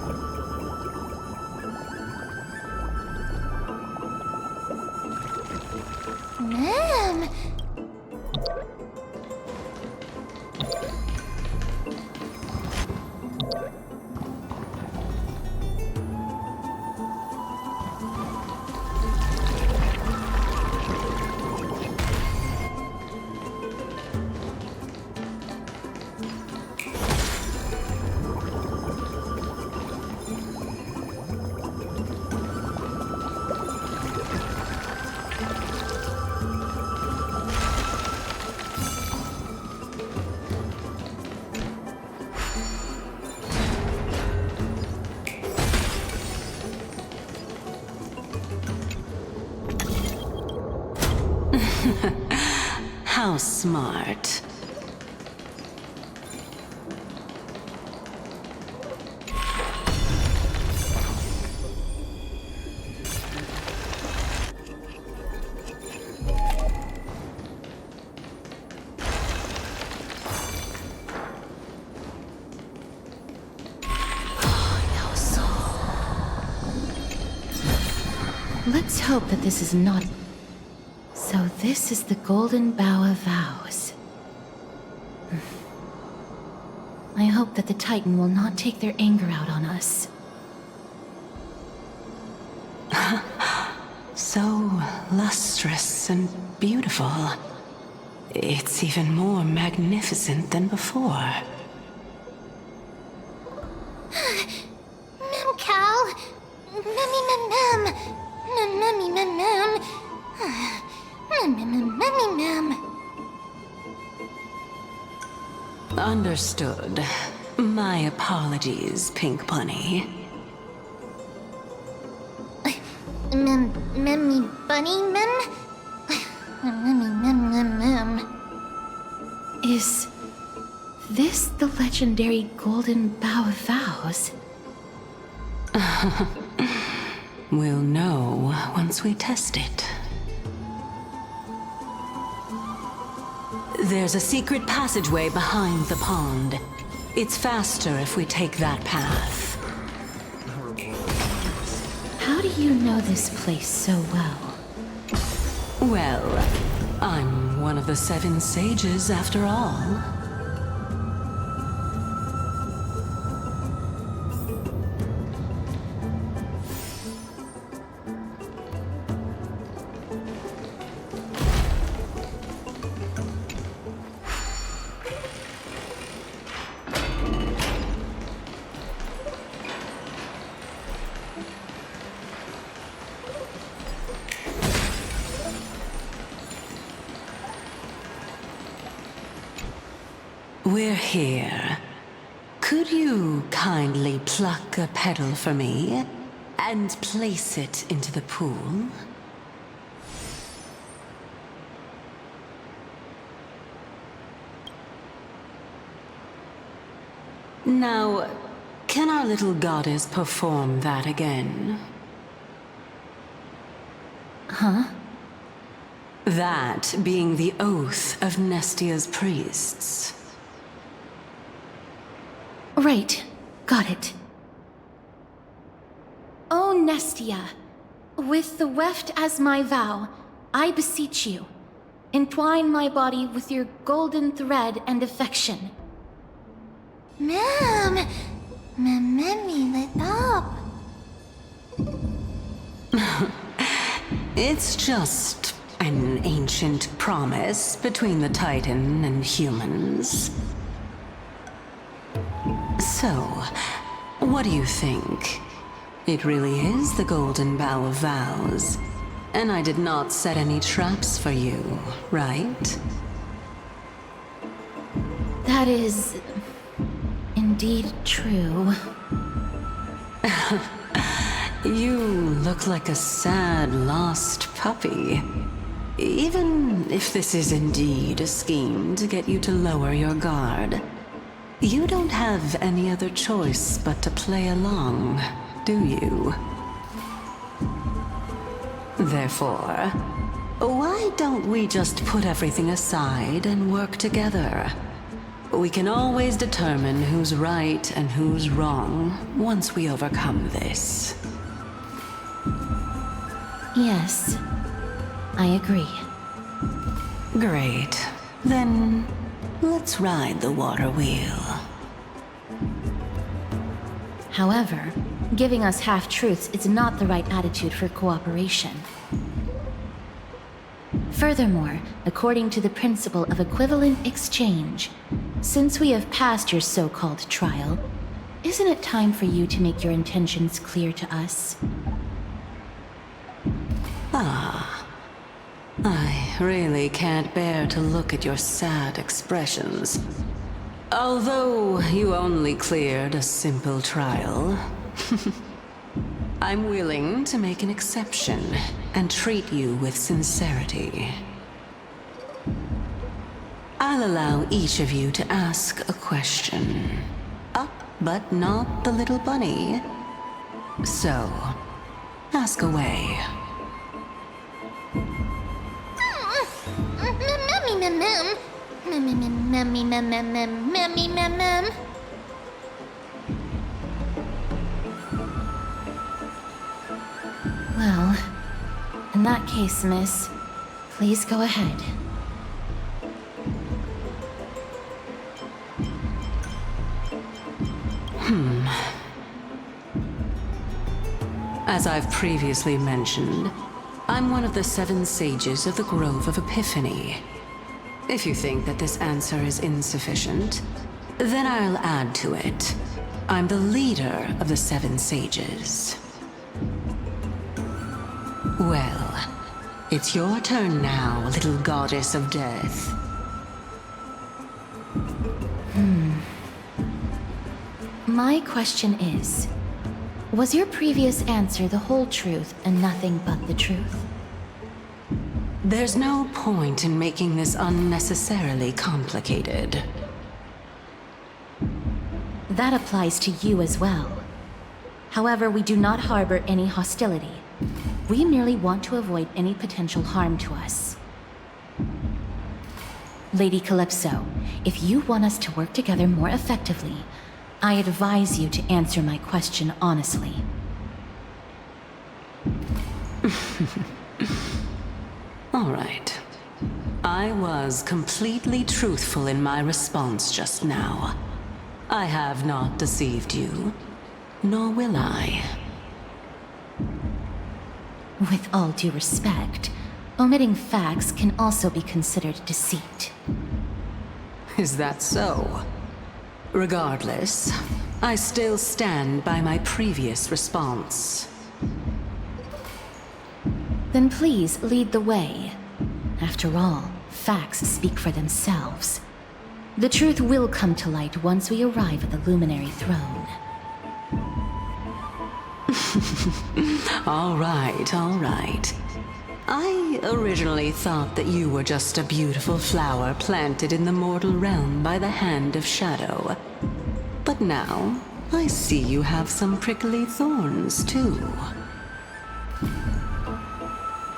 Ma'am! How smart. Let's hope that this is not... So this is the Golden Bough of Vows. I hope that the Titan will not take their anger out on us. So lustrous and beautiful. It's even more magnificent than before. Mem Cal! Mem. Understood. My apologies, Pink Bunny. Memmy Bunny Mem? Mem. Is this the legendary Golden Bough of Vows? We'll know once we test it. There's a secret passageway behind the pond. It's faster if we take that path. How do you know this place so well? Well, I'm one of the 7 sages after all. we're here. Could you kindly pluck a petal for me and place it into the pool? Now, can our little goddess perform that again? Huh? That being the oath of Nestia's priests. Right. Got it. O Nestia, with the weft as my vow, I beseech you, entwine my body with your golden thread and affection. Ma'am! Mammy lit up. It's just an ancient promise between the Titan and humans. So, what do you think? It really is the Golden Bough of Vows. And I did not set any traps for you, right? That is... indeed true. You look like a sad, lost puppy. Even if this is indeed a scheme to get you to lower your guard, you don't have any other choice but to play along, do you? Therefore, why don't we just put everything aside and work together? We can always determine who's right and who's wrong once we overcome this. Yes, I agree. Great. Then, let's ride the water wheel. However, giving us half-truths is not the right attitude for cooperation. Furthermore, according to the principle of equivalent exchange, since we have passed your so-called trial, isn't it time for you to make your intentions clear to us? Ah. I really can't bear to look at your sad expressions. Although you only cleared a simple trial, I'm willing to make an exception and treat you with sincerity. I'll allow each of you to ask a question. Up, but not the little bunny. So, ask away. Well, in that case, miss, please go ahead. As I've previously mentioned, I'm one of the 7 sages of the Grove of Epiphany. If you think that this answer is insufficient, then I'll add to it. I'm the leader of the 7 sages. Well, it's your turn now, little goddess of death. My question is, was your previous answer the whole truth and nothing but the truth? There's no point in making this unnecessarily complicated. That applies to you as well. However, we do not harbor any hostility. We merely want to avoid any potential harm to us. Lady Calypso, if you want us to work together more effectively, I advise you to answer my question honestly. All right. I was completely truthful in my response just now. I have not deceived you, nor will I. With all due respect, omitting facts can also be considered deceit. Is that so? Regardless, I still stand by my previous response. Then please lead the way. After all, facts speak for themselves. The truth will come to light once we arrive at the Luminary Throne. All right, all right. I originally thought that you were just a beautiful flower planted in the mortal realm by the hand of Shadow. But now, I see you have some prickly thorns, too.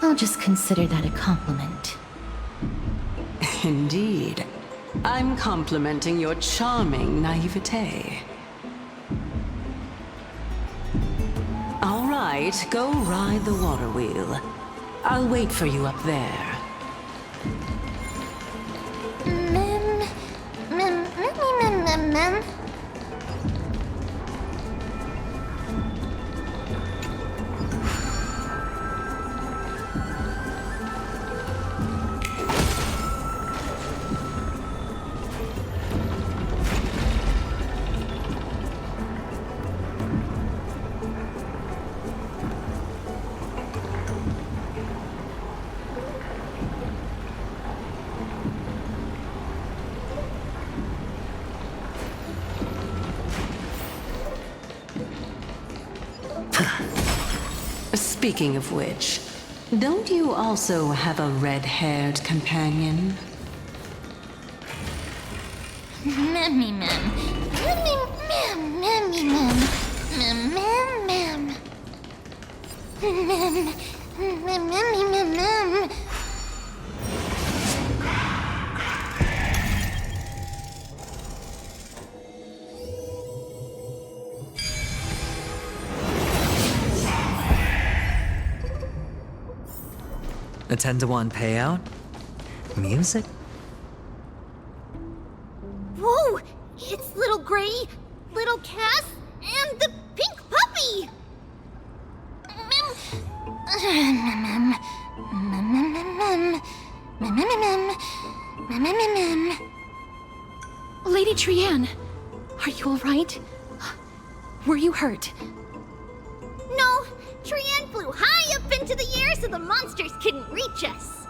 I'll just consider that a compliment. Indeed. I'm complimenting your charming naivete. All right, go ride the water wheel. I'll wait for you up there. Speaking of which, don't you also have a red-haired companion? Memmy mem. Memmy mem. Memmy mem. Mem mem mem. Mem. Memmy mem mem. A 10-to-1 payout? Music? Whoa! It's Little Gray, Little Cass, and the pink puppy! Lady Trianne, are you all right? Were you hurt? No, Trianne flew high up into the air so the monsters couldn't reach us.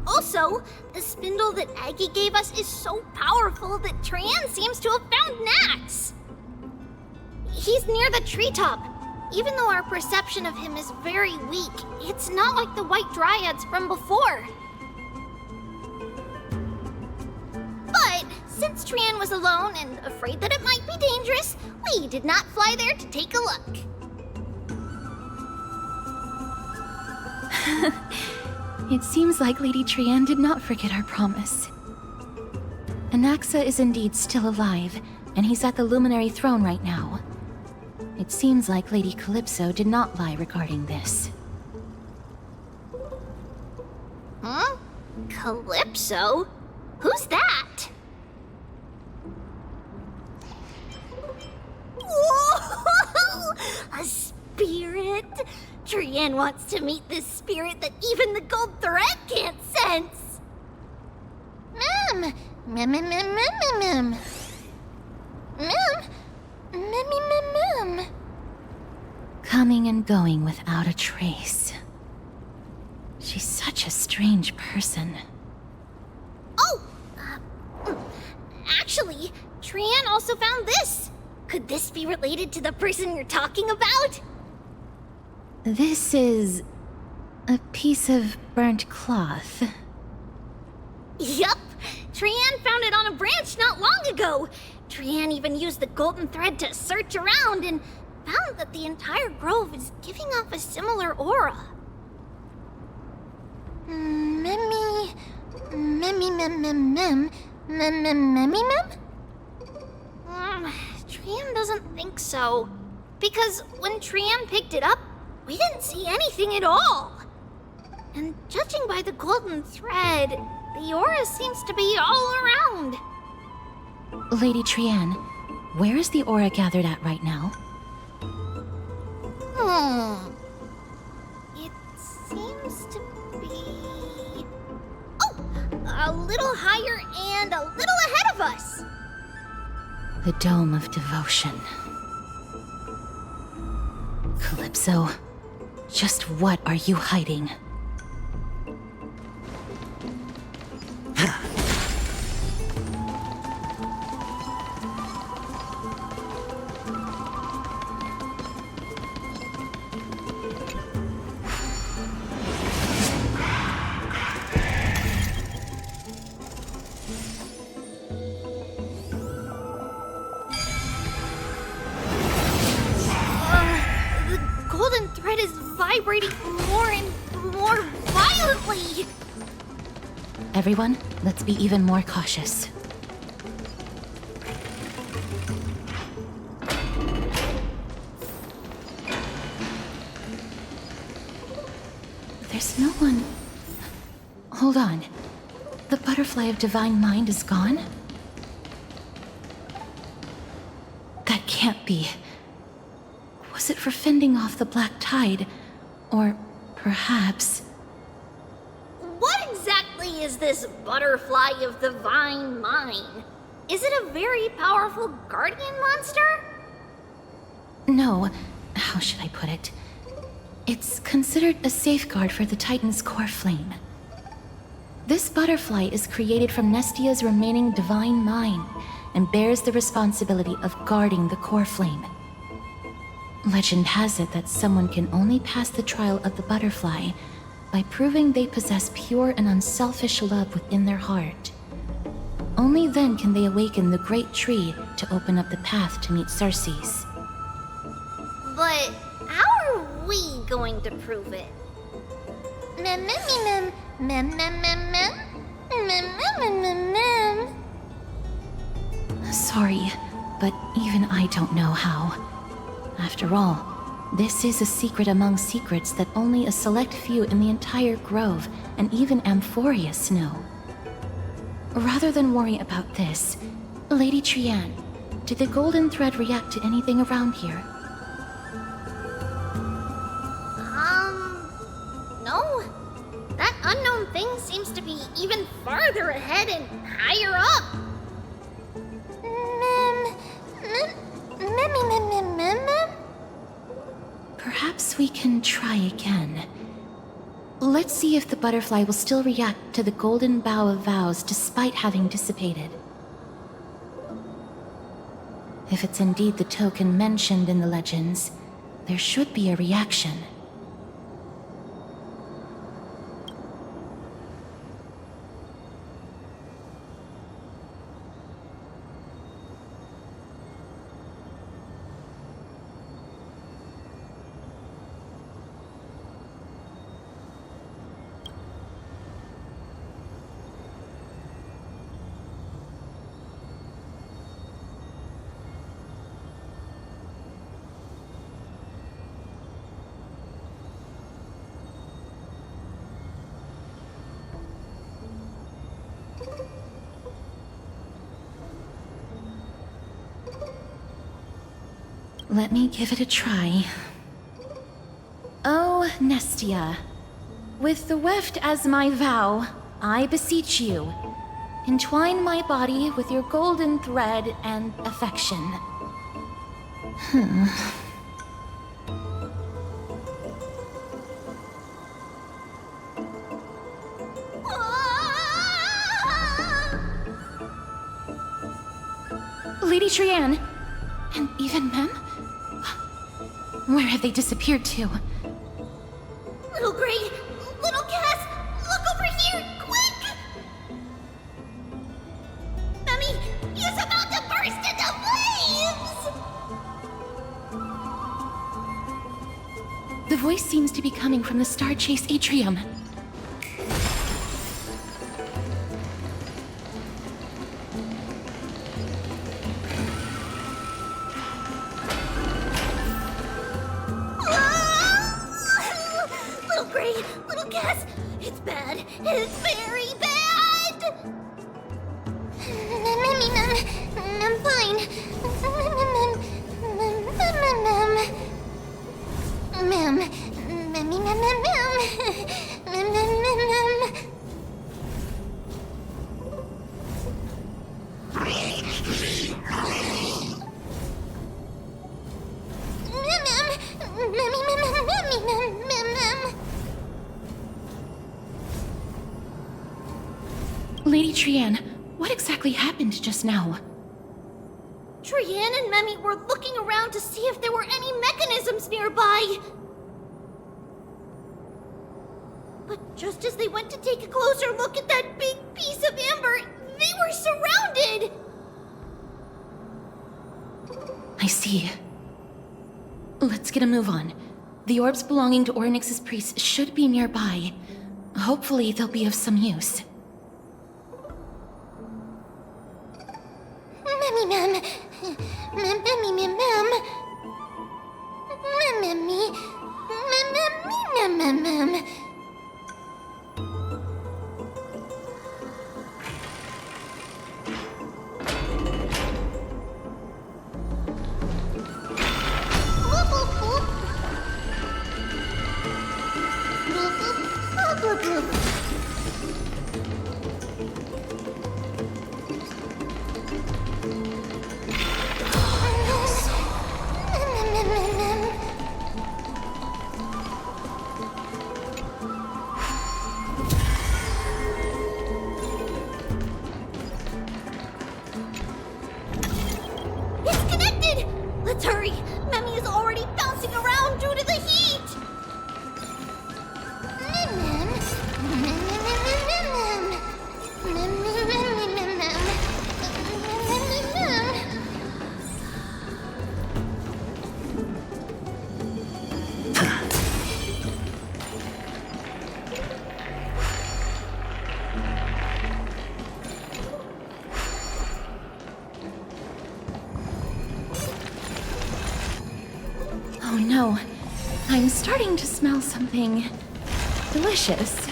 Also, the spindle that Aggie gave us is so powerful that Trianne seems to have found Nax. He's near the treetop. Even though our perception of him is very weak, it's not like the White Dryads from before. But since Trianne was alone and afraid that it might be dangerous, we did not fly there to take a look. It seems like Lady Trianne did not forget our promise. Anaxa is indeed still alive, and he's at the Luminary Throne right now. It seems like Lady Calypso did not lie regarding this. Huh? Calypso? Who's that? Whoa! A spirit? Trianne wants to meet this spirit that even the gold thread can't sense. Mem! Mem, mem, mem, mem, mem. Mem! Memmy, mem, mem. Coming and going without a trace. She's such a strange person. Oh! Actually, Trianne also found this. Could this be related to the person you're talking about? This is a piece of burnt cloth. Yup! Trianne found it on a branch not long ago. Trianne even used the golden thread to search around and found that the entire grove is giving off a similar aura. Memmy... Memmy mem mem mem... Mem mem memmy mem? Trianne doesn't think so. Because when Trianne picked it up, we didn't see anything at all. And judging by the golden thread, the aura seems to be all around. Lady Trianne, where is the aura gathered at right now? It seems to be... Oh! A little higher and a little ahead of us! The Dome of Devotion. Calypso, just what are you hiding? thread is vibrating more and more violently! Everyone, let's be even more cautious. There's no one... Hold on. The butterfly of divine mind is gone? That can't be. Was it for fending off the black tide? Or perhaps... What exactly is this butterfly of divine mind? Is it a very powerful guardian monster? No. How should I put it? It's considered a safeguard for the Titan's core flame. This butterfly is created from Nestia's remaining divine mind and bears the responsibility of guarding the core flame. Legend has it that someone can only pass the trial of the butterfly by proving they possess pure and unselfish love within their heart. Only then can they awaken the great tree to open up the path to meet Circes. But how are we going to prove it? Mem mem mem mem mem mem mem mem mem mem mem. Sorry, but even I don't know how. After all, this is a secret among secrets that only a select few in the entire grove and even Amphoreus know. Rather than worry about this, Lady Trianne, did the golden thread react to anything around here? No. That unknown thing seems to be even farther ahead and higher up. Mem. Perhaps we can try again. Let's see if the butterfly will still react to the golden bough of vows despite having dissipated. If it's indeed the token mentioned in the legends, there should be a reaction. Let me give it a try. Oh, Nestia. With the weft as my vow, I beseech you, entwine my body with your golden thread and affection. Lady Trianne, and even Mem? Where have they disappeared to? Little Gray, little Cass, look over here, quick! Mummy, he's about to burst into flames! The voice seems to be coming from the Star Chase atrium. It's very bad! I'm fine. Lady Trianne, what exactly happened just now? Trianne and Memmy were looking around to see if there were any mechanisms nearby. But just as they went to take a closer look at that big piece of amber, they were surrounded! I see. Let's get a move on. The orbs belonging to Ornyx's priests should be nearby. Hopefully, they'll be of some use. Memmy mem. Memmy mem mem. Memmy. Memmy mem mem. It's connected! Let's hurry! Memmy is already bouncing around due to the heat! Oh no. I'm starting to smell something delicious.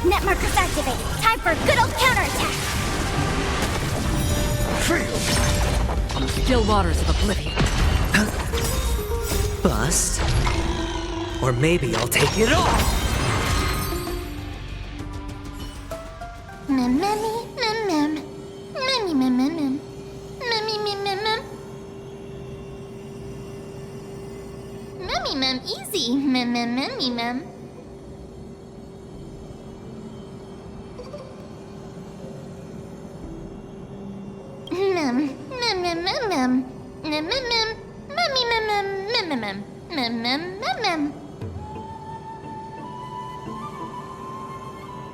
Net markers activated. Time for a good old counterattack. On the still waters of oblivion. Bust? Or maybe I'll take it all! Easy. Mem.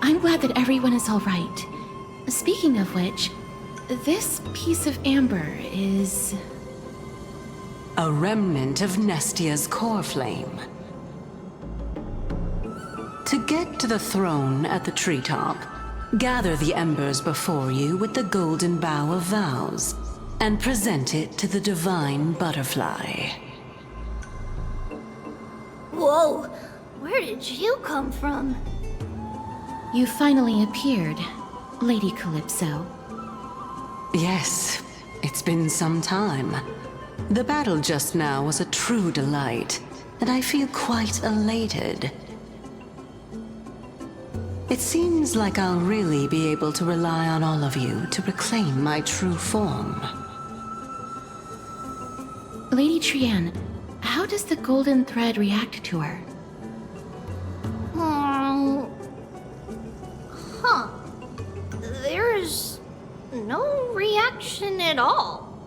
I'm glad that everyone is all right. Speaking of which, this piece of amber is... a remnant of Nestia's core flame. To get to the throne at the treetop, gather the embers before you with the golden bough of vows, and present it to the divine butterfly. Whoa! Where did you come from? You finally appeared, Lady Calypso. Yes, it's been some time. The battle just now was a true delight, and I feel quite elated. It seems like I'll really be able to rely on all of you to reclaim my true form. Lady Trianne, how does the golden thread react to her? There's no reaction at all.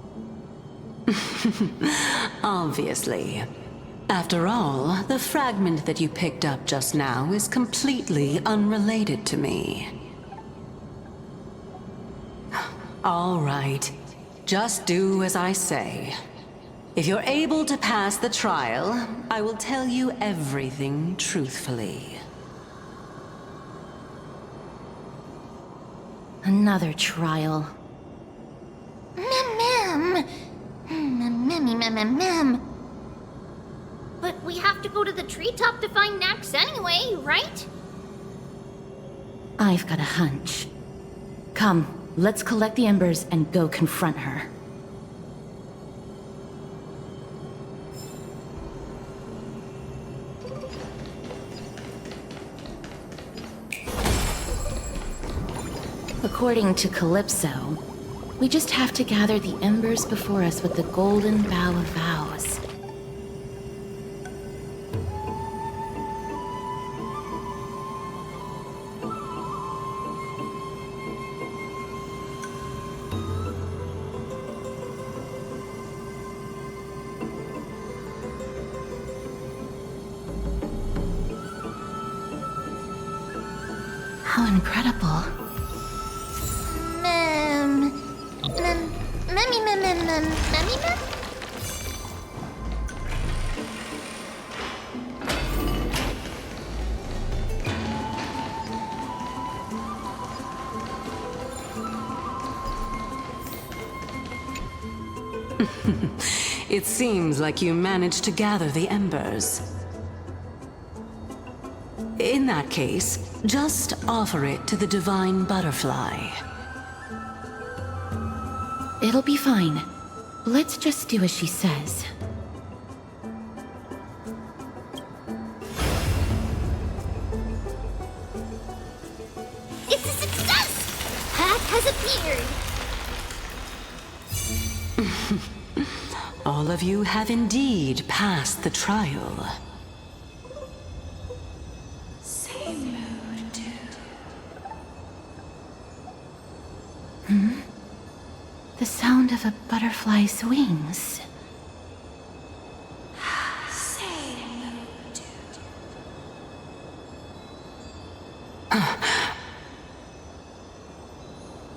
Obviously. After all, the fragment that you picked up just now is completely unrelated to me. All right. Just do as I say. If you're able to pass the trial, I will tell you everything truthfully. Another trial. Mem. But we have to go to the treetop to find Nax anyway, right? I've got a hunch. Come, let's collect the embers and go confront her. According to Calypso, we just have to gather the embers before us with the golden bough of vows. How incredible. It seems like you managed to gather the embers. In that case, just offer it to the divine butterfly. It'll be fine. Let's just do as she says. It's a success! Path has appeared! All of you have indeed passed the trial. The sound of a butterfly's wings.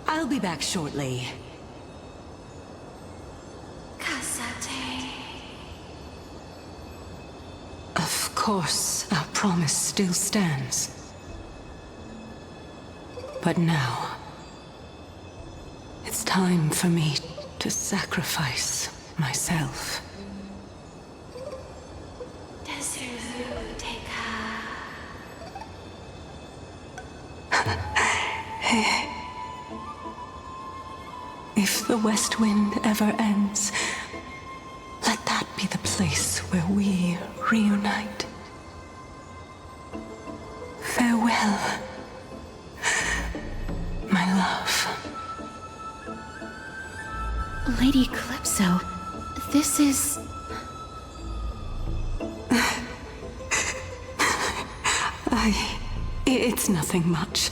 I'll be back shortly. Of course, our promise still stands. But now, it's time for me to sacrifice myself. If the West Wind ever ends, let that be the place where we reunite. Farewell, my love. Lady Calypso, this is... It's nothing much.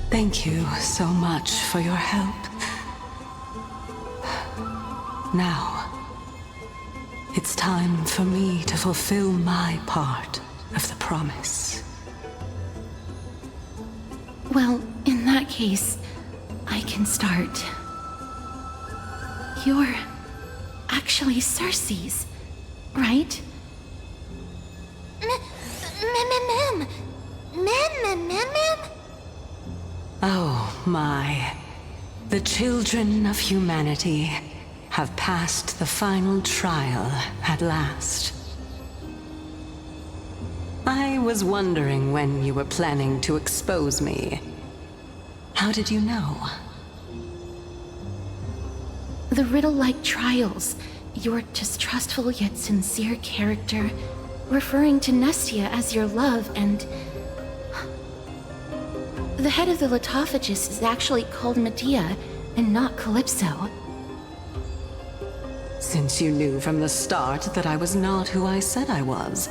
Thank you so much for your help. Now, it's time for me to fulfill my part of the promise. Well, in that case, I can start. You're actually Circe's, right? Oh my. The children of humanity have passed the final trial at last. I was wondering when you were planning to expose me. How did you know? The riddle-like trials, your distrustful yet sincere character, referring to Nestia as your love, and... The head of the Litophagus is actually called Medea, and not Calypso. Since you knew from the start that I was not who I said I was,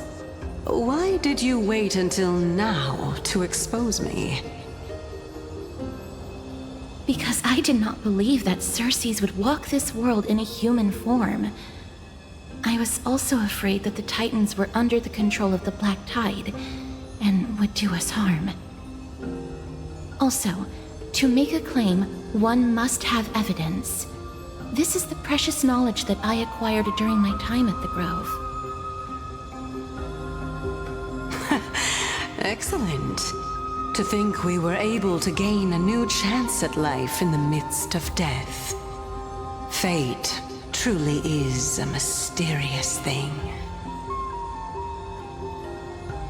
why did you wait until now to expose me? Because I did not believe that Circes would walk this world in a human form. I was also afraid that the Titans were under the control of the Black Tide, and would do us harm. Also, to make a claim, one must have evidence. This is the precious knowledge that I acquired during my time at the Grove. Excellent. To think we were able to gain a new chance at life in the midst of death. Fate truly is a mysterious thing.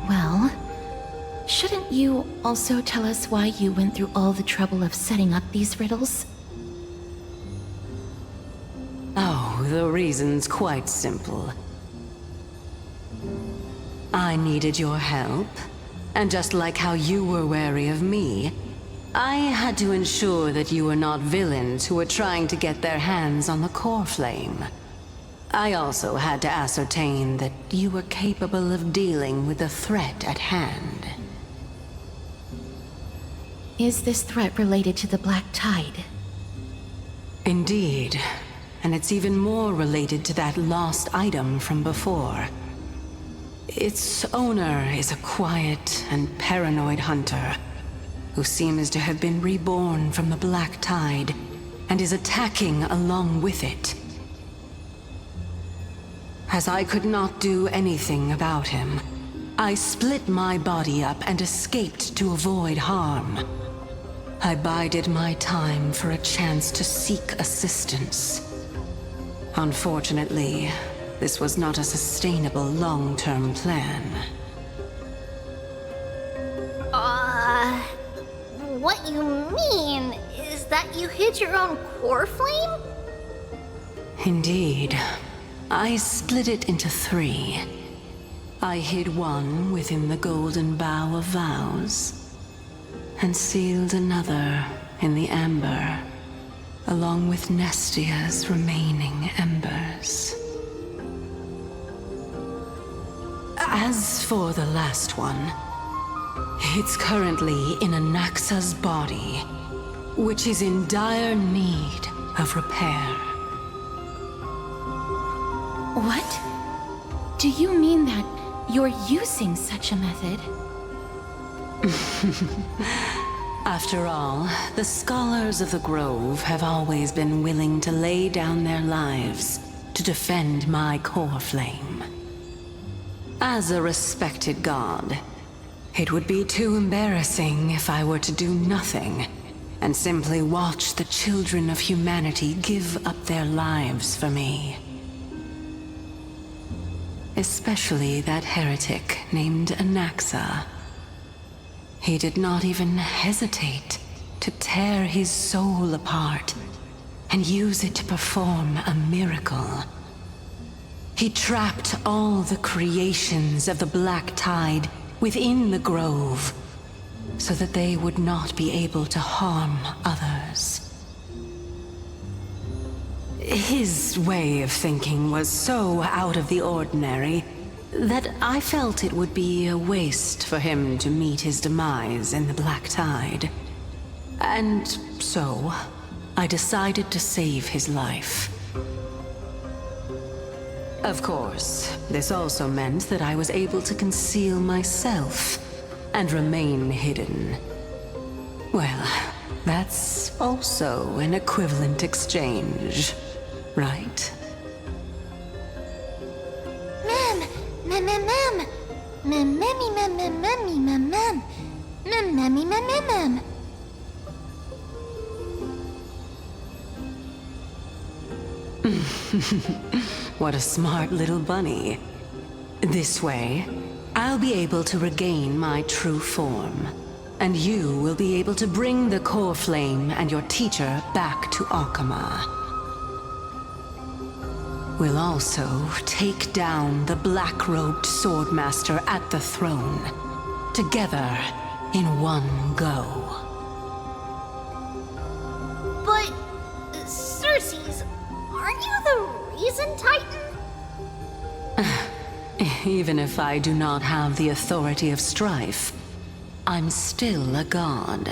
Well, shouldn't you also tell us why you went through all the trouble of setting up these riddles? Oh, the reason's quite simple. I needed your help, and just like how you were wary of me, I had to ensure that you were not villains who were trying to get their hands on the core flame. I also had to ascertain that you were capable of dealing with the threat at hand. Is this threat related to the Black Tide? Indeed. And it's even more related to that lost item from before. Its owner is a quiet and paranoid hunter who seems to have been reborn from the Black Tide and is attacking along with it. As I could not do anything about him, I split my body up and escaped to avoid harm. I bided my time for a chance to seek assistance. Unfortunately, this was not a sustainable long-term plan. What you mean is that you hid your own core flame? Indeed. I split it into 3. I hid one within the Golden Bough of Vows, and sealed another in the amber, along with Nestia's remaining embers. As for the last one, it's currently in Anaxa's body, which is in dire need of repair. What? Do you mean that you're using such a method? After all, the scholars of the Grove have always been willing to lay down their lives to defend my core flame. As a respected god, it would be too embarrassing if I were to do nothing and simply watch the children of humanity give up their lives for me. Especially that heretic named Anaxa. He did not even hesitate to tear his soul apart and use it to perform a miracle. He trapped all the creations of the Black Tide within the Grove, so that they would not be able to harm others. His way of thinking was so out of the ordinary that I felt it would be a waste for him to meet his demise in the Black Tide. And so, I decided to save his life. Of course, this also meant that I was able to conceal myself and remain hidden. Well, that's also an equivalent exchange, right? What a smart little bunny. This way, I'll be able to regain my true form, and you will be able to bring the core flame and your teacher back to Akama. We'll also take down the black-robed swordmaster at the throne, together in one go. But, Circes, aren't you the reason Titan? Even if I do not have the authority of strife, I'm still a god.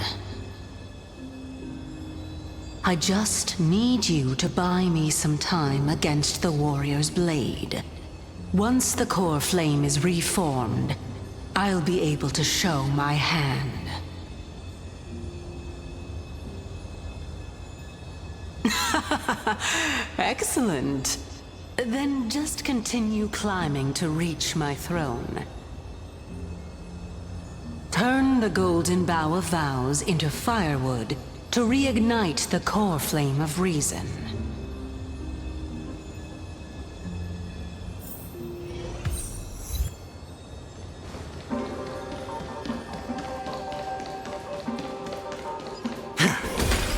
I just need you to buy me some time against the warrior's blade. Once the core flame is reformed, I'll be able to show my hand. Excellent. Then just continue climbing to reach my throne. Turn the Golden Bough of Vows into firewood to reignite the core flame of reason.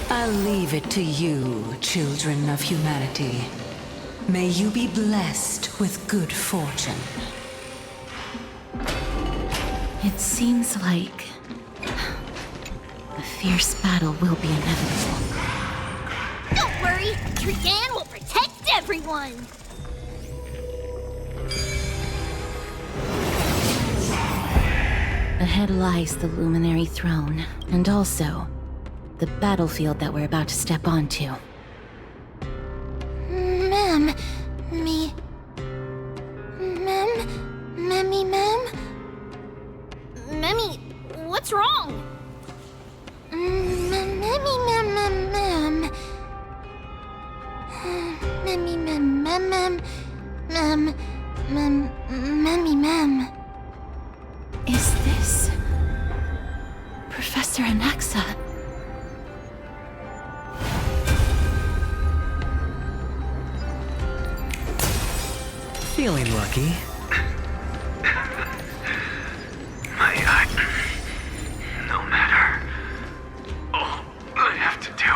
I'll leave it to you, children of humanity. May you be blessed with good fortune. It seems like A fierce battle will be inevitable. Don't worry, Trian will protect everyone! Ahead lies the Luminary Throne, and also the battlefield that we're about to step onto. Ma'am, Ma'am? Memmy, what's wrong? Memmy, ma'am. Is this Professor Anaxa? Feeling lucky. No matter. All I have to do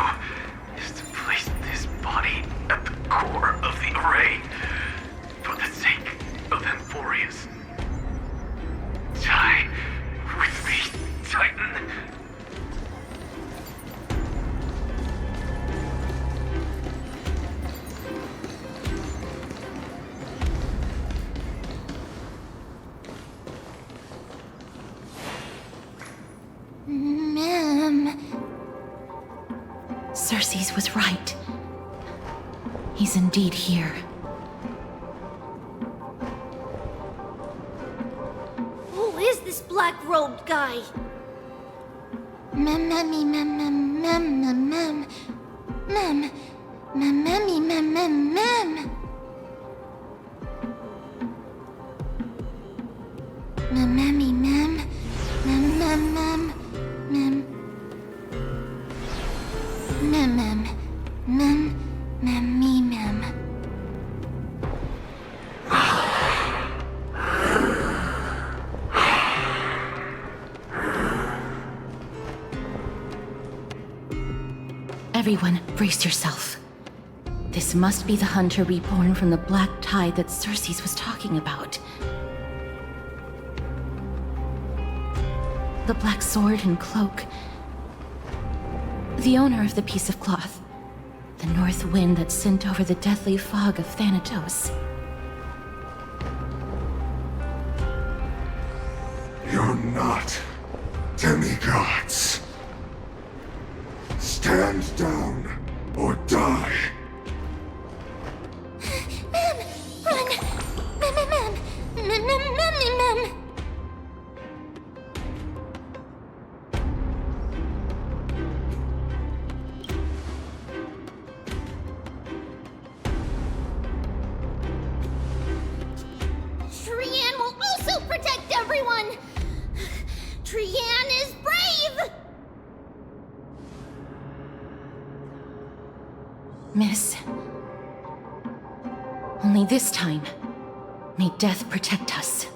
is to place this body at the core of the array. For the sake of Amphoreus. Die with me, Titan. Ma'am. Cersei's was right. He's indeed here. Who is this black-robed guy? Ma'am. Everyone, brace yourself. This must be the hunter reborn from the black tide that Cersei's was talking about. The black sword and cloak. The owner of the piece of cloth. The north wind that sent over the deathly fog of Thanatos. You're not demigods. Stand down or die. Ma'am, run! Ma'am! Trian will also protect everyone! Trian is brave! Miss. Only this time, may death protect us.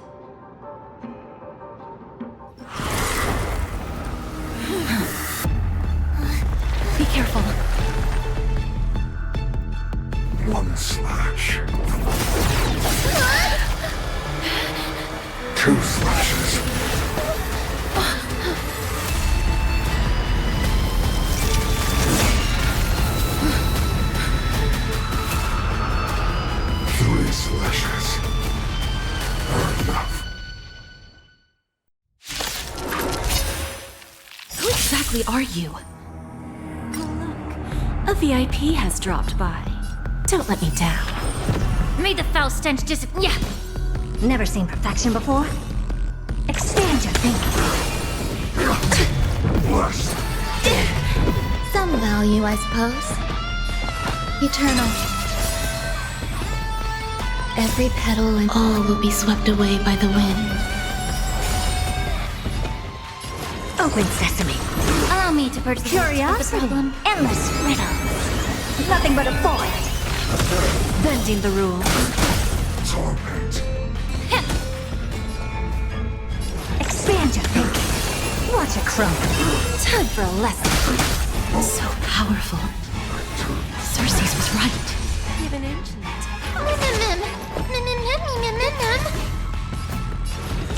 Be careful. One slash. 2 slashes. Slashes are enough. Who exactly are you? A VIP has dropped by. Don't let me down. May the foul stench disappear. Yeah. Never seen perfection before. Expand your thinking. Blessed. Some value, I suppose. Eternal. Every petal and all will be swept away by the wind. Open sesame. Allow me to purge the curiosity. The problem. Endless riddles. Nothing but a void. Bending the rules. Torment. Expand your thinking. Watch it crumble. Time for a lesson. So powerful. Cersei's was right. Even ancient.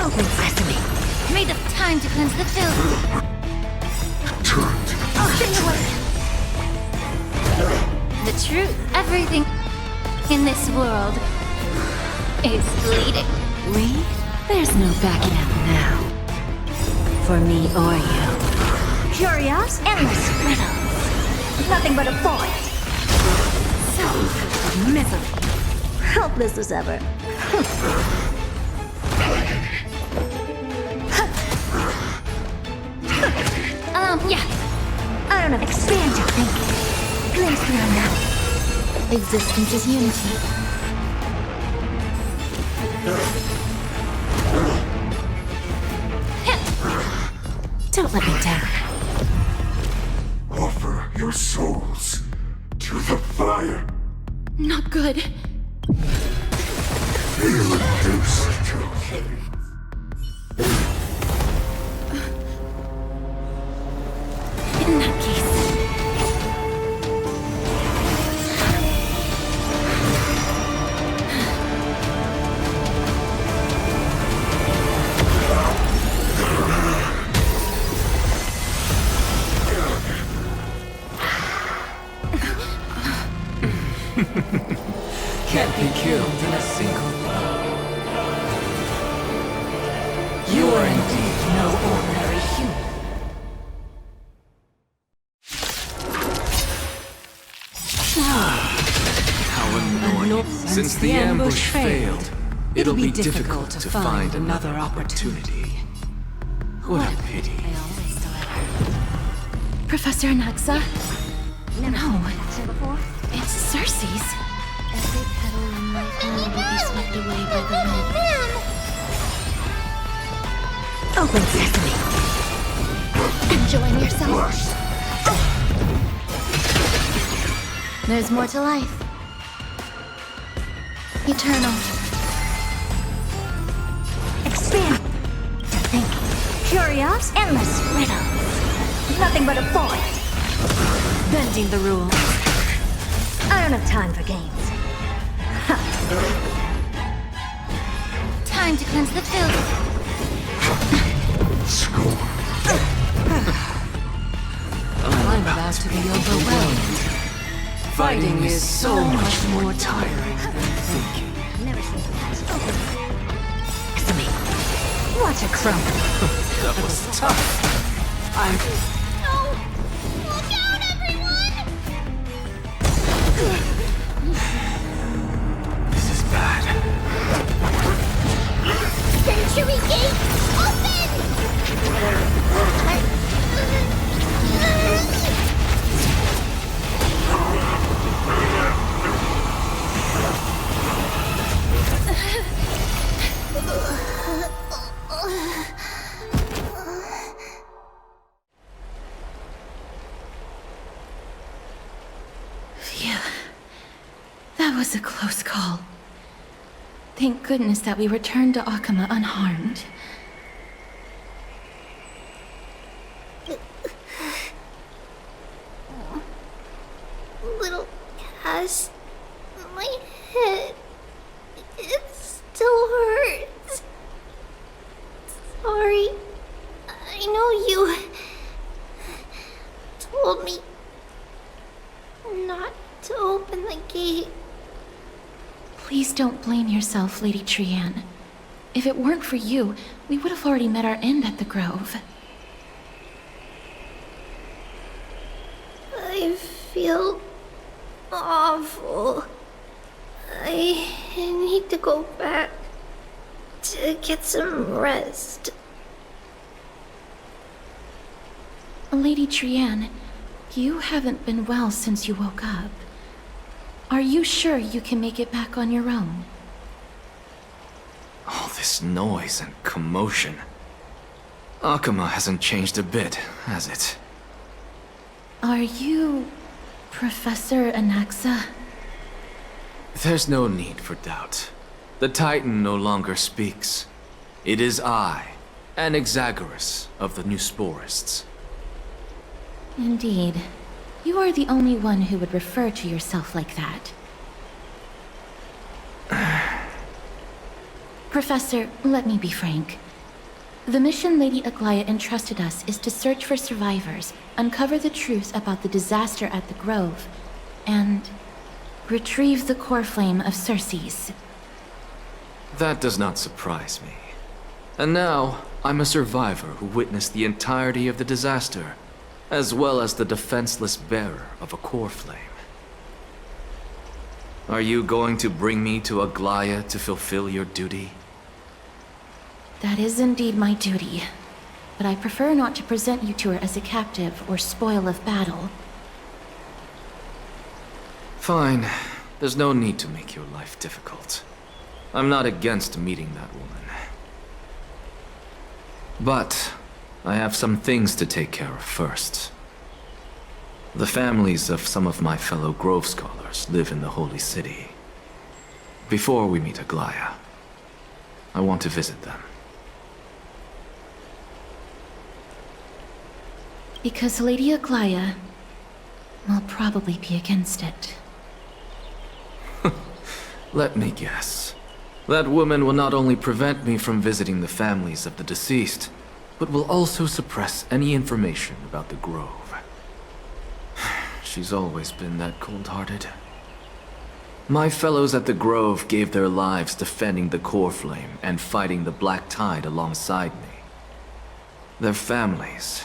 Open sesame. Made of time to cleanse the filth. Return to Stay away. The truth, everything in this world is bleeding. We? There's no backing out now. For me or you. Curious, endless riddles. Nothing but a void. So misery. Helpless as ever. Yeah. I don't know. Expand your thinking. Glimpse beyond that. Existence is unity. Don't let me down. Offer your souls to the fire. Not good. Be reduced to In that case. Can't be killed in a single blow. You are indeed no ordinary human. How annoying. Since the ambush failed, it'll be difficult to find another opportunity. What a pity. Professor Anaxa? Never No. seen an action before. It's Cersei's. Every petal in my hand will be swept away by the wind. Open sesame. Enjoying yourself? There's more to life. Eternal. Expand. Think. Curious, endless riddles. Nothing but a void. Bending the rules. I don't have time for games. Time to cleanse the filth. I'm about to be overwhelmed. Fighting is so much more tiring than thinking. Never seen that. Watch it crumble. That was tough. I'm... No! Look out, everyone! This is bad. Century Gate, open! Phew. That was a close call. Thank goodness that we returned to Akama unharmed. Little Cass, my head, it still hurts. Sorry. I know you told me not to open the gate. Please don't blame yourself, Lady Trianne. If it weren't for you, we would have already met our end at the Grove. I feel awful. I need to go back to get some rest. Lady Trianne, you haven't been well since you woke up. Are you sure you can make it back on your own? All this noise and commotion. Akama hasn't changed a bit, has it? Are you... Professor Anaxa? There's no need for doubt. The Titan no longer speaks. It is I, Anaxagoras of the New Sporists. Indeed. You are the only one who would refer to yourself like that. Professor, let me be frank. The mission Lady Aglaya entrusted us is to search for survivors, uncover the truth about the disaster at the Grove, and retrieve the core flame of Circe's. That does not surprise me. And now, I'm a survivor who witnessed the entirety of the disaster, as well as the defenseless bearer of a core flame. Are you going to bring me to Aglaya to fulfill your duty? That is indeed my duty, but I prefer not to present you to her as a captive or spoil of battle. Fine. There's no need to make your life difficult. I'm not against meeting that woman. But I have some things to take care of first. The families of some of my fellow Grove scholars live in the Holy City. Before we meet Aglaya, I want to visit them. Because Lady Aglaya will probably be against it. Let me guess. That woman will not only prevent me from visiting the families of the deceased, but will also suppress any information about the Grove. She's always been that cold-hearted. My fellows at the Grove gave their lives defending the core flame and fighting the Black Tide alongside me. Their families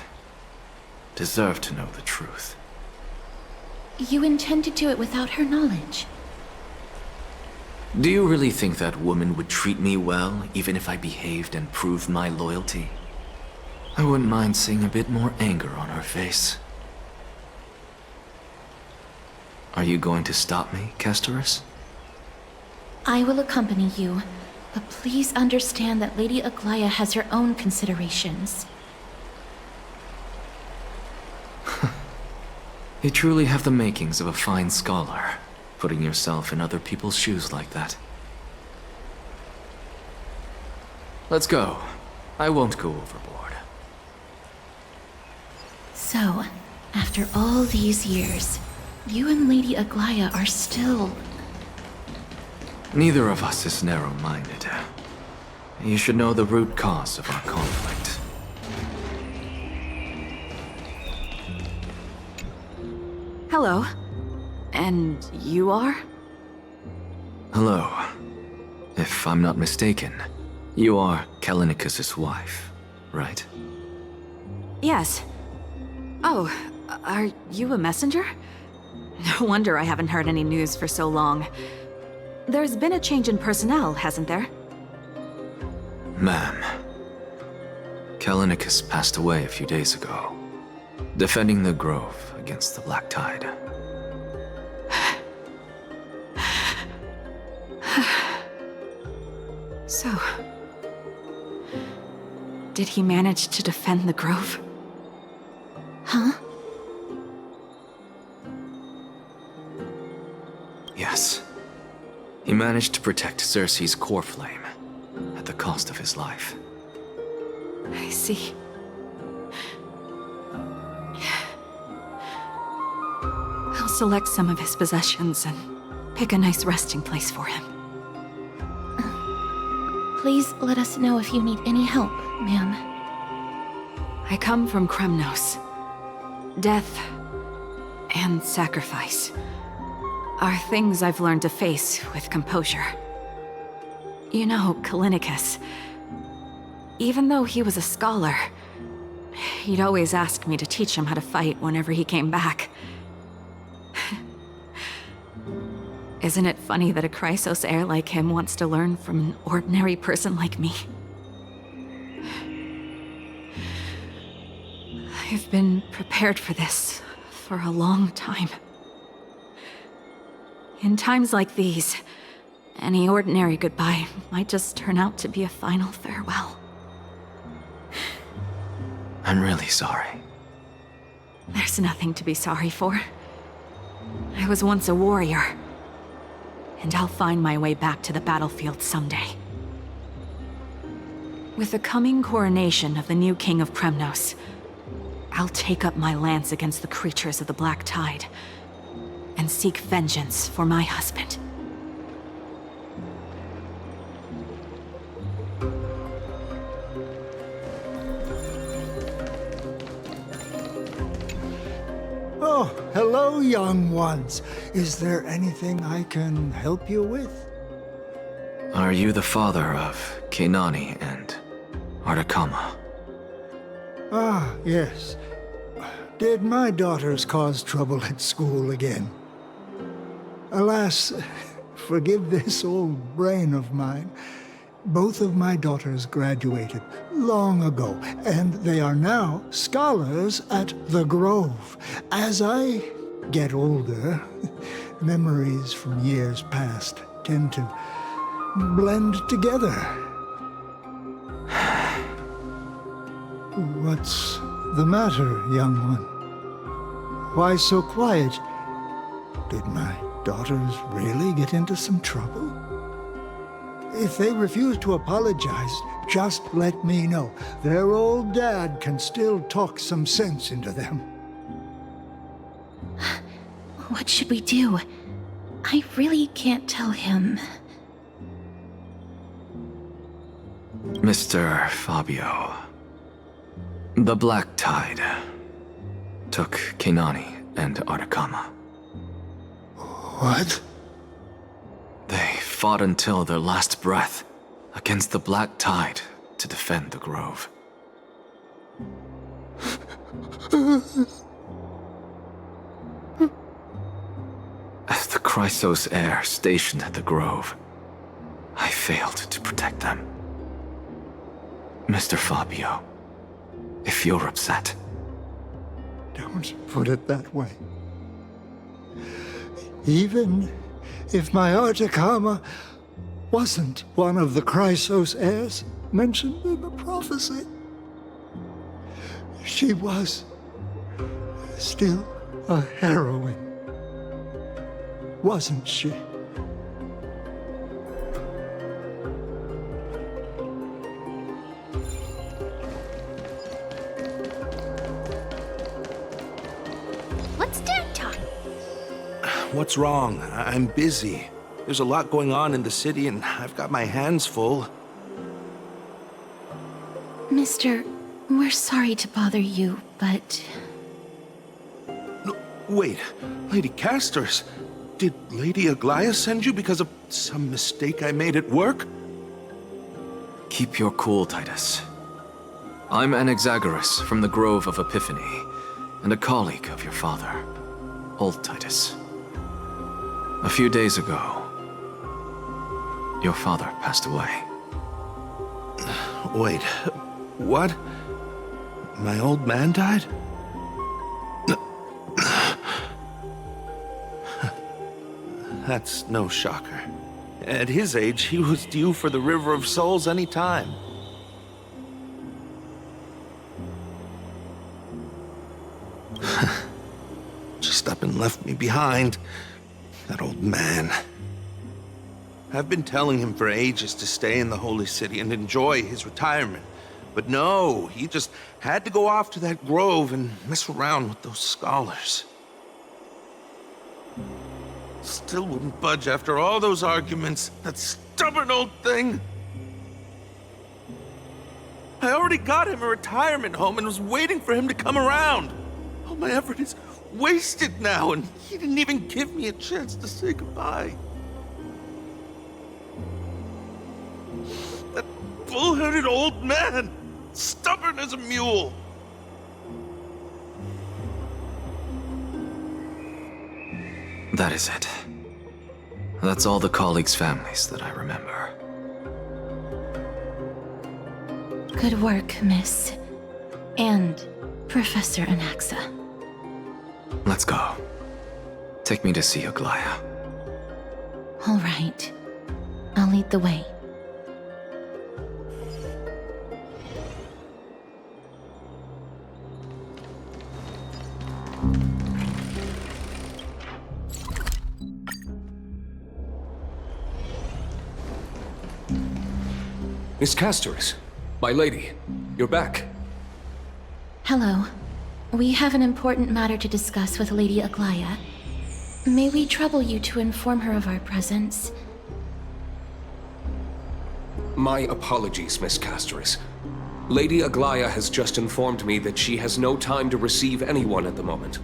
deserve to know the truth. You intend to do it without her knowledge? Do you really think that woman would treat me well, even if I behaved and proved my loyalty? I wouldn't mind seeing a bit more anger on her face. Are you going to stop me, Castorus? I will accompany you, but please understand that Lady Aglaya has her own considerations. You truly have the makings of a fine scholar, putting yourself in other people's shoes like that. Let's go. I won't go overboard. So, after all these years, you and Lady Aglaya are still... Neither of us is narrow-minded. You should know the root cause of our conflict. Hello. And you are? Hello. If I'm not mistaken, you are Callinicus's wife, right? Yes. Oh, are you a messenger? No wonder I haven't heard any news for so long. There's been a change in personnel, hasn't there? Ma'am, Callinicus passed away a few days ago, defending the Grove against the Black Tide. So... did he manage to defend the Grove? Huh? Yes. He managed to protect Circe's core flame, at the cost of his life. I see. I'll select some of his possessions and pick a nice resting place for him. Please let us know if you need any help, ma'am. I come from Kremnos. Death and sacrifice are things I've learned to face with composure. You know, Callinicus, even though he was a scholar, he'd always ask me to teach him how to fight whenever he came back. Isn't it funny that a Chrysos heir like him wants to learn from an ordinary person like me? I've been prepared for this for a long time. In times like these, any ordinary goodbye might just turn out to be a final farewell. I'm really sorry. There's nothing to be sorry for. I was once a warrior, and I'll find my way back to the battlefield someday. With the coming coronation of the new king of Kremnos, I'll take up my lance against the creatures of the Black Tide and seek vengeance for my husband. Hello, young ones. Is there anything I can help you with? Are you the father of Keinani and Artakama? Ah, yes. Did my daughters cause trouble at school again? Alas, forgive this old brain of mine. Both of my daughters graduated long ago, and they are now scholars at the Grove. As I get older, memories from years past tend to blend together. What's the matter, young one? Why so quiet? Did my daughters really get into some trouble? If they refuse to apologize, just let me know. Their old dad can still talk some sense into them. What should we do? I really can't tell him. Mr. Fabio. The Black Tide took Keinani and Artakama. What? They fought until their last breath against the Black Tide to defend the Grove. As the Chrysos heir stationed at the Grove, I failed to protect them. Mr. Fabio, if you're upset... Don't put it that way. Even if my Artakama wasn't one of the Chrysos heirs mentioned in the prophecy, she was still a heroine, wasn't she? What's Dad talking? What's wrong? I'm busy. There's a lot going on in the city, and I've got my hands full. Mister, we're sorry to bother you, but... No, wait, Lady Castors, did Lady Aglaia send you because of some mistake I made at work? Keep your cool, Titus. I'm Anaxagoras from the Grove of Epiphany, and a colleague of your father, Old Titus. A few days ago, your father passed away. Wait, what? My old man died? That's no shocker. At his age, he was due for the River of Souls any time. Just up and left me behind. That old man. I've been telling him for ages to stay in the Holy City and enjoy his retirement. But no, he just had to go off to that grove and mess around with those scholars. Still wouldn't budge after all those arguments. That stubborn old thing. I already got him a retirement home and was waiting for him to come around. All my effort is wasted now, and he didn't even give me a chance to say goodbye. That bull-headed old man, stubborn as a mule. That is it. That's all the colleagues' families that I remember. Good work, Miss. And Professor Anaxa. Let's go. Take me to see Aglaia. All right. I'll lead the way. Miss Castors, my lady, you're back. Hello. We have an important matter to discuss with Lady Aglaia. May we trouble you to inform her of our presence? My apologies, Miss Castors. Lady Aglaia has just informed me that she has no time to receive anyone at the moment.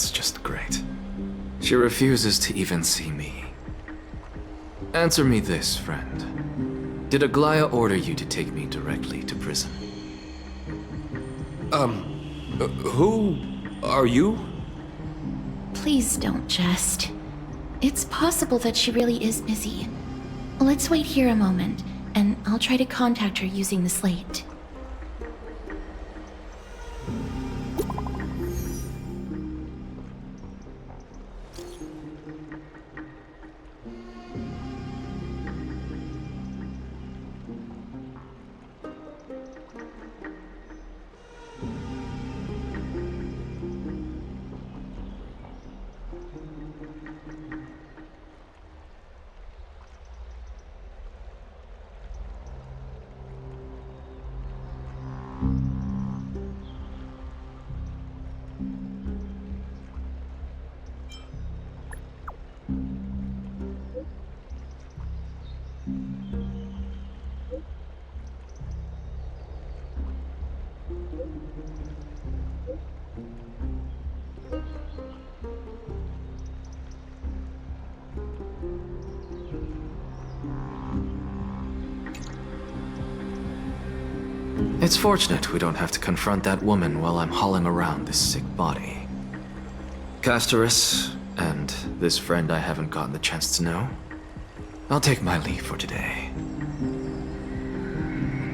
That's just great. She refuses to even see me. Answer me this, friend. Did Aglaya order you to take me directly to prison? Who are you? Please don't jest. It's possible that she really is busy. Let's wait here a moment, and I'll try to contact her using the slate. It's fortunate we don't have to confront that woman while I'm hauling around this sick body. Castorus, and this friend I haven't gotten the chance to know, I'll take my leave for today.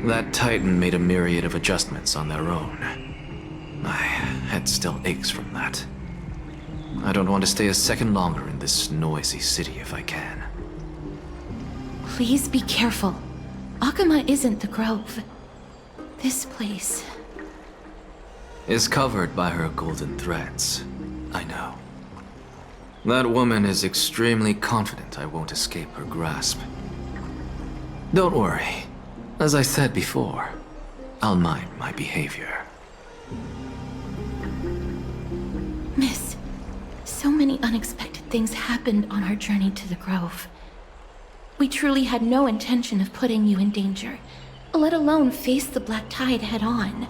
That Titan made a myriad of adjustments on their own. My head still aches from that. I don't want to stay a second longer in this noisy city if I can. Please be careful. Akama isn't the Grove. This place is covered by her golden threads. I know. That woman is extremely confident I won't escape her grasp. Don't worry. As I said before, I'll mind my behavior. Miss, so many unexpected things happened on our journey to the Grove. We truly had no intention of putting you in danger, let alone face the Black Tide head-on.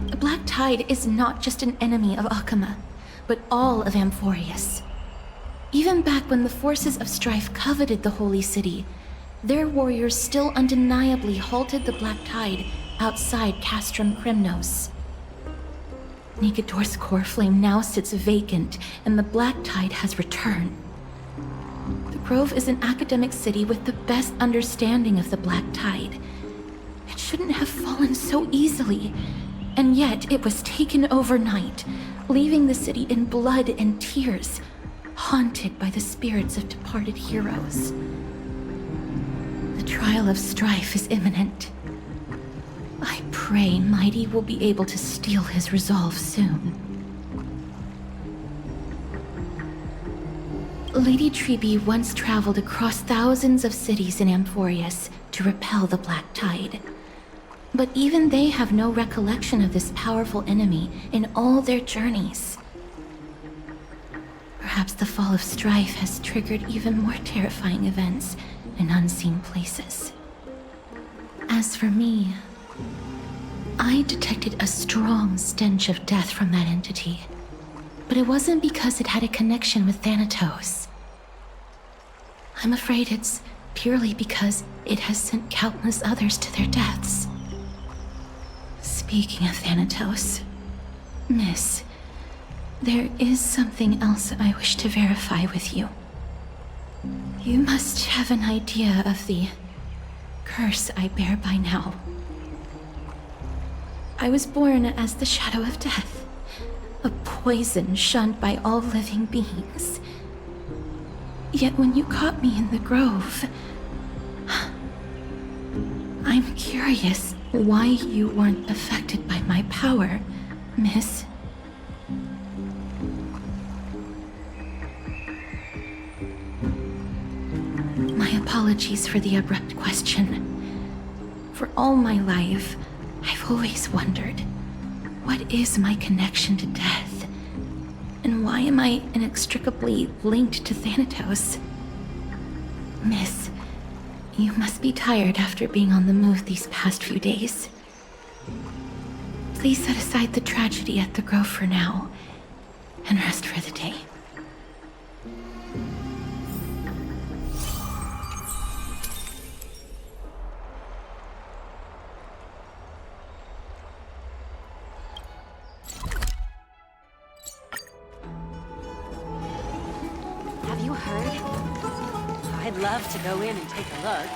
The Black Tide is not just an enemy of Akama, but all of Amphoreus. Even back when the forces of strife coveted the Holy City, their warriors still undeniably halted the Black Tide outside Castrum Kremnos. Nigador's core flame now sits vacant, and the Black Tide has returned. The Grove is an academic city with the best understanding of the Black Tide. It shouldn't have fallen so easily, and yet it was taken overnight, leaving the city in blood and tears, haunted by the spirits of departed heroes. The trial of strife is imminent. I pray Mighty will be able to steel his resolve soon. Lady Trebe once traveled across thousands of cities in Amphoreus to repel the Black Tide. But even they have no recollection of this powerful enemy in all their journeys. Perhaps the fall of strife has triggered even more terrifying events in unseen places. As for me, I detected a strong stench of death from that entity. But it wasn't because it had a connection with Thanatos. I'm afraid it's purely because it has sent countless others to their deaths. Speaking of Thanatos, Miss, there is something else I wish to verify with you. You must have an idea of the curse I bear by now. I was born as the shadow of death, a poison shunned by all living beings. Yet when you caught me in the Grove, I'm curious why you weren't affected by my power, Miss. My apologies for the abrupt question. For all my life, I've always wondered, what is my connection to death? And why am I inextricably linked to Thanatos? Miss, you must be tired after being on the move these past few days. Please set aside the tragedy at the Grove for now, and rest for the day. Have you heard? I'd love to go in and take a look.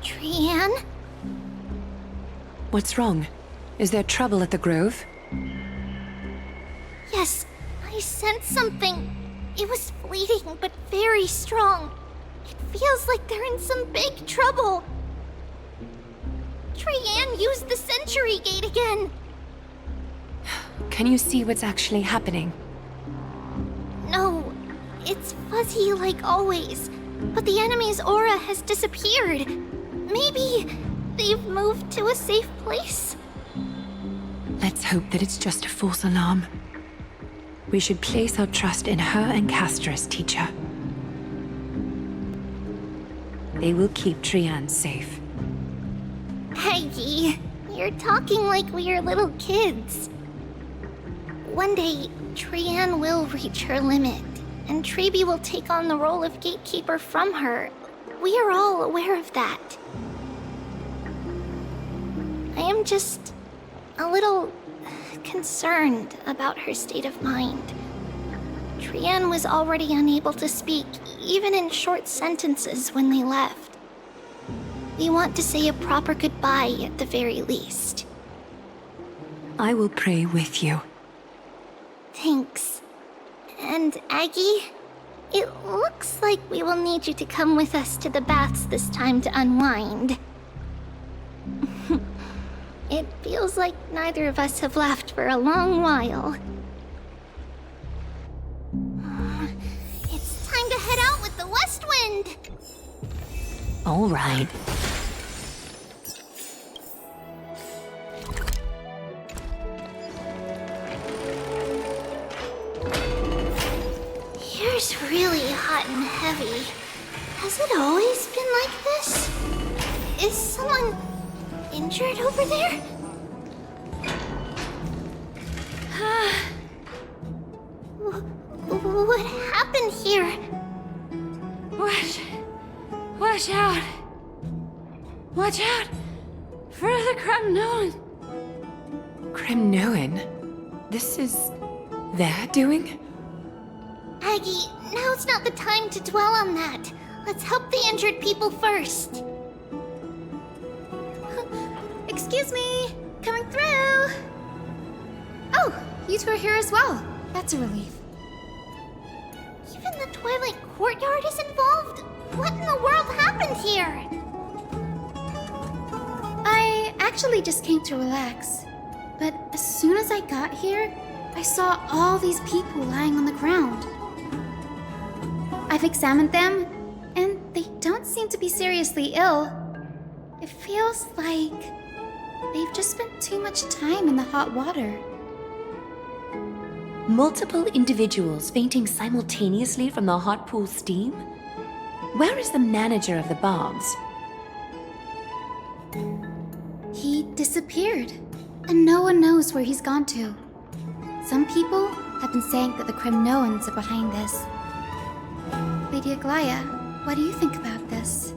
Trian? What's wrong? Is there trouble at the Grove? Yes, I sensed something. It was fleeting, but very strong. It feels like they're in some big trouble. Trian used the Century Gate again. Can you see what's actually happening? No, it's fuzzy like always. But the enemy's aura has disappeared. Maybe they've moved to a safe place? Let's hope that it's just a false alarm. We should place our trust in her and Castor's teacher. They will keep Trian safe. Peggy, you're talking like we are little kids. One day, Trian will reach her limit, and Trebi will take on the role of gatekeeper from her. We are all aware of that. I am just a little concerned about her state of mind. Trian was already unable to speak, even in short sentences when they left. We want to say a proper goodbye at the very least. I will pray with you. Thanks. And Aggie, it looks like we will need you to come with us to the baths this time to unwind. It feels like neither of us have laughed for a long while. It's time to head out with the West Wind! All right. Here's really hot and heavy. Has it always been like this? Is someone injured over there? What happened here? Watch out! Watch out! For the Cremnoan! Cremnoan? This is their doing? Aggie, now's not the time to dwell on that. Let's help the injured people first. Excuse me! Coming through! Oh, you two are here as well. That's a relief. Even the Twilight Courtyard is involved? What in the world happened here? I actually just came to relax. But as soon as I got here, I saw all these people lying on the ground. I've examined them, and they don't seem to be seriously ill. It feels like they've just spent too much time in the hot water. Multiple individuals fainting simultaneously from the hot pool steam? Where is the manager of the baths? He disappeared, and no one knows where he's gone to. Some people have been saying that the Kremnoans are behind this. Lady Aglaya, what do you think about this?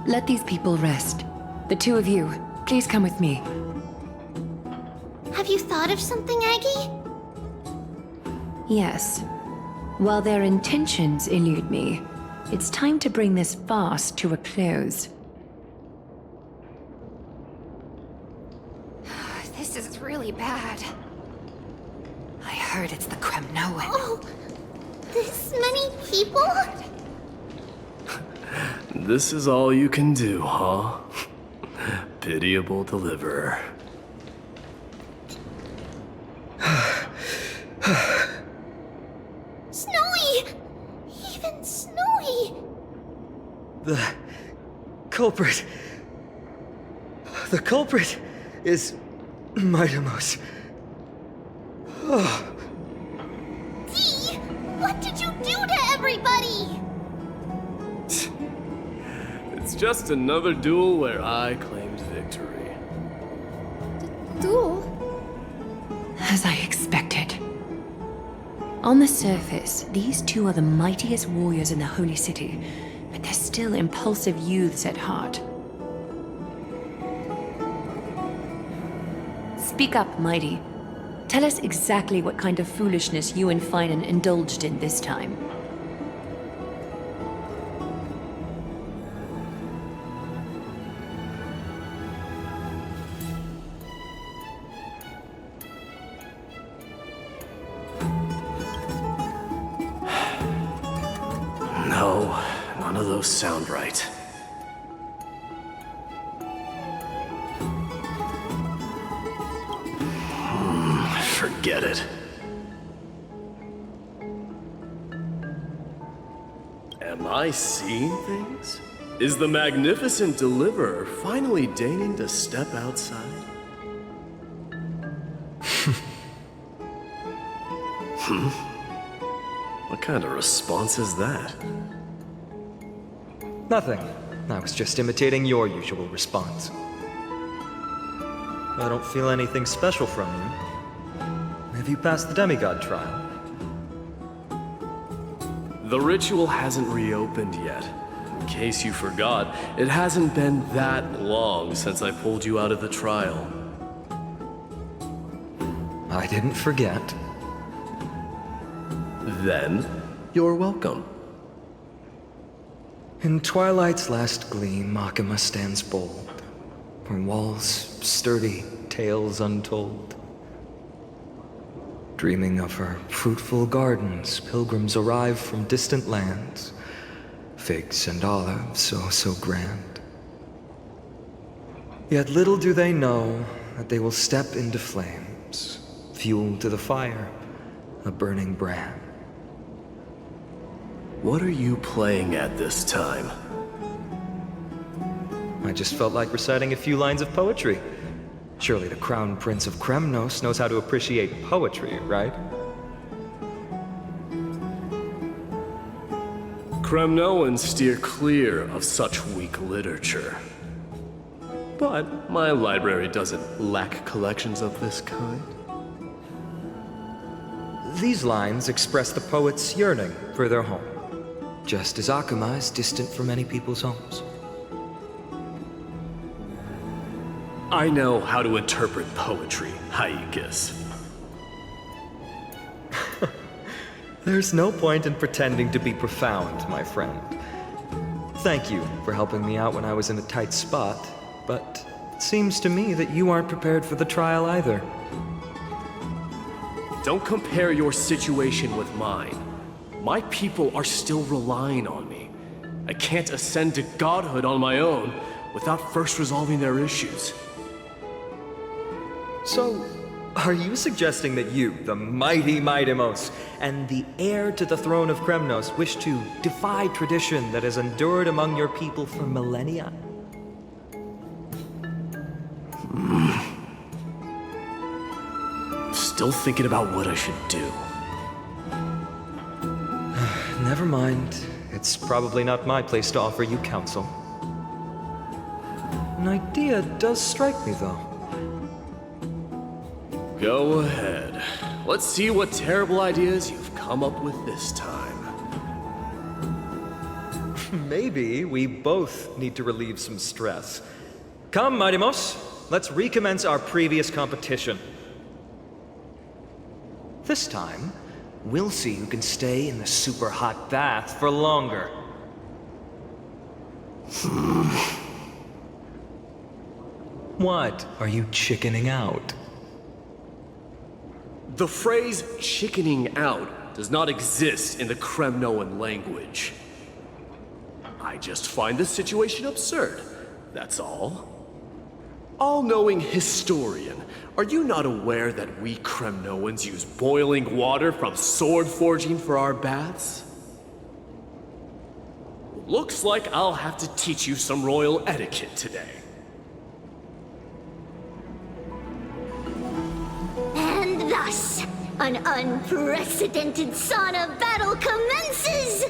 Let these people rest. The two of you, please come with me. Have you thought of something, Aggie? Yes. While their intentions elude me, it's time to bring this farce to a close. This is really bad. I heard it's the Kremnoan. Oh, this many people? This is all you can do, huh? Pitiable deliverer. Snowy! Even Snowy! The culprit is Mightimos. Oh. Dee! What did you do to everybody? It's just another duel where I claimed victory. Duel? As I expected. On the surface, these two are the mightiest warriors in the Holy City, but they're still impulsive youths at heart. Speak up, Mighty. Tell us exactly what kind of foolishness you and Finan indulged in this time. No, none of those sound right. Forget it. Am I seeing things? Is the magnificent deliverer finally deigning to step outside? What kind of response is that? Nothing. I was just imitating your usual response. I don't feel anything special from you. Have you passed the demigod trial? The ritual hasn't reopened yet. In case you forgot, it hasn't been that long since I pulled you out of the trial. I didn't forget. Then, you're welcome. In twilight's last gleam, Makima stands bold. Her walls sturdy, tales untold. Dreaming of her fruitful gardens, pilgrims arrive from distant lands. Figs and olives, so grand. Yet little do they know that they will step into flames, fuel to the fire, a burning brand. What are you playing at this time? I just felt like reciting a few lines of poetry. Surely the Crown Prince of Kremnos knows how to appreciate poetry, right? Kremnoans steer clear of such weak literature. But my library doesn't lack collections of this kind. These lines express the poet's yearning for their home, just as Akuma is distant from many people's homes. I know how to interpret poetry, Haikis. There's no point in pretending to be profound, my friend. Thank you for helping me out when I was in a tight spot, but it seems to me that you aren't prepared for the trial either. Don't compare your situation with mine. My people are still relying on me. I can't ascend to godhood on my own without first resolving their issues. So, are you suggesting that you, the mighty Mightimos, and the heir to the throne of Kremnos, wish to defy tradition that has endured among your people for millennia? Still thinking about what I should do. Never mind. It's probably not my place to offer you counsel. An idea does strike me, though. Go ahead. Let's see what terrible ideas you've come up with this time. Maybe we both need to relieve some stress. Come, Mightimos, let's recommence our previous competition. This time, we'll see who can stay in the super hot bath for longer. What? Are you chickening out? The phrase chickening out does not exist in the Kremnoan language. I just find this situation absurd, that's all. All-knowing historian, are you not aware that we Kremnoans use boiling water from sword forging for our baths? Looks like I'll have to teach you some royal etiquette today. And thus, an unprecedented sauna battle commences!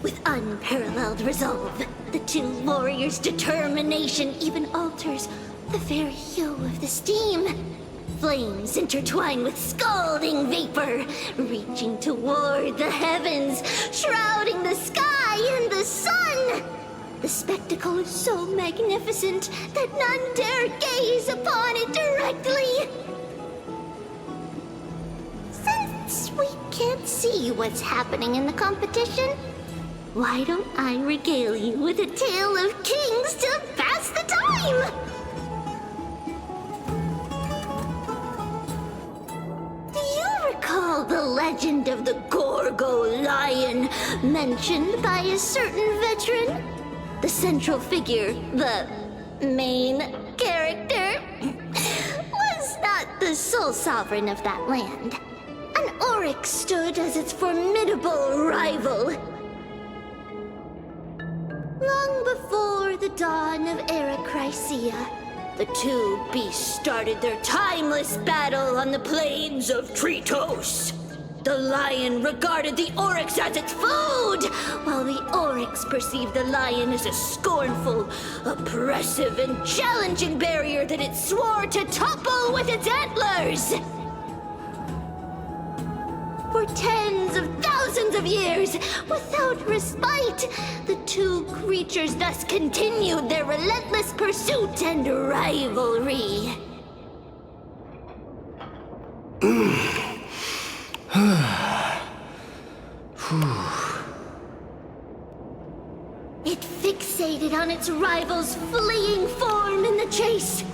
With unparalleled resolve, the two warriors' determination even alters the very hue of the steam. Flames intertwine with scalding vapor, reaching toward the heavens, shrouding the sky and the sun. The spectacle is so magnificent that none dare gaze upon it directly. Since we can't see what's happening in the competition, why don't I regale you with a tale of kings to pass the time? Do you recall the legend of the Gorgo lion mentioned by a certain veteran? The central figure, the main character, was not the sole sovereign of that land. An oryx stood as its formidable rival. Long before the dawn of Era Chrysia, the two beasts started their timeless battle on the plains of Tritos. The lion regarded the oryx as its food, while the oryx perceived the lion as a scornful, oppressive, and challenging barrier that it swore to topple with its antlers. For tens of thousands of years, without respite, the two creatures thus continued their relentless pursuit and rivalry. It fixated on its rival's fleeing form in the chase.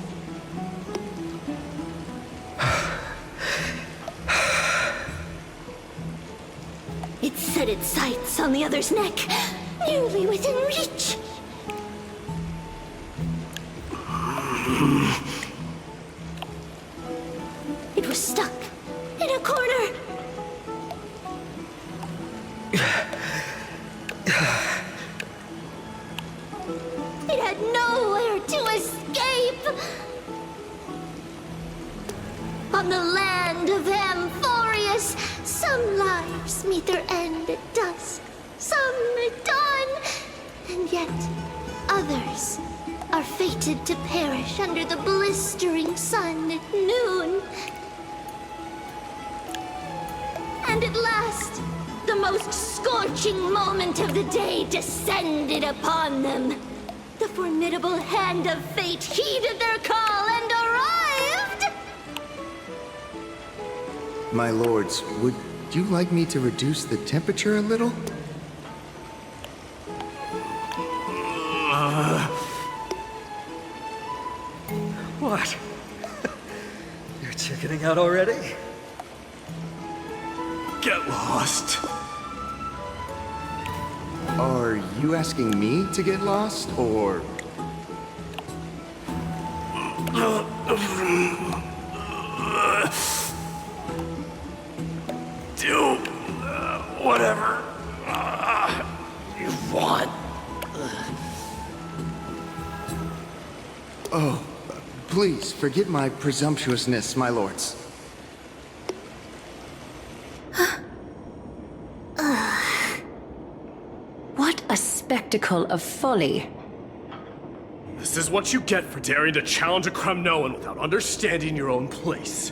It set its sights on the other's neck, nearly within reach. It was stuck in a corner. It had nowhere to escape. On the land of Amphoreus, some lives meet their end at dusk, some at dawn, and yet others are fated to perish under the blistering sun at noon. And at last, the most scorching moment of the day descended upon them. The formidable hand of fate heeded their call and arrived! My lords, would you like me to reduce the temperature a little? What? You're chickening out already? Get lost. Are you asking me to get lost, or... Do whatever you want. Oh, please forget my presumptuousness, my lords. What a spectacle of folly. This is what you get for daring to challenge a Kremnoan without understanding your own place.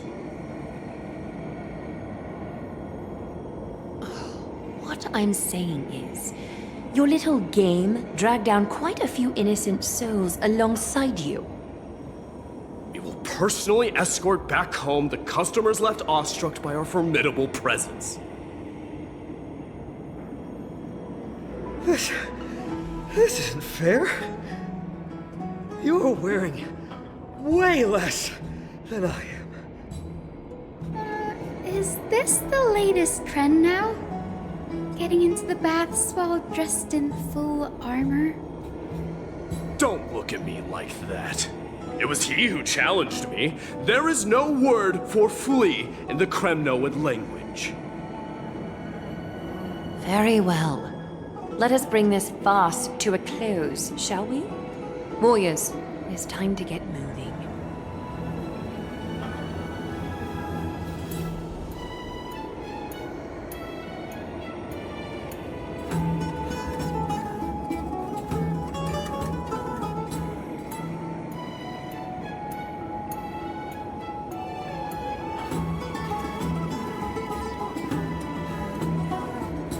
What I'm saying is, your little game dragged down quite a few innocent souls alongside you. We will personally escort back home the customers left awestruck by our formidable presence. This isn't fair. You're wearing way less than I am. Is this the latest trend now? Getting into the baths while dressed in full armor? Don't look at me like that. It was he who challenged me. There is no word for flee in the Kremnoan language. Very well. Let us bring this farce to a close, shall we? Warriors, it's time to get moving.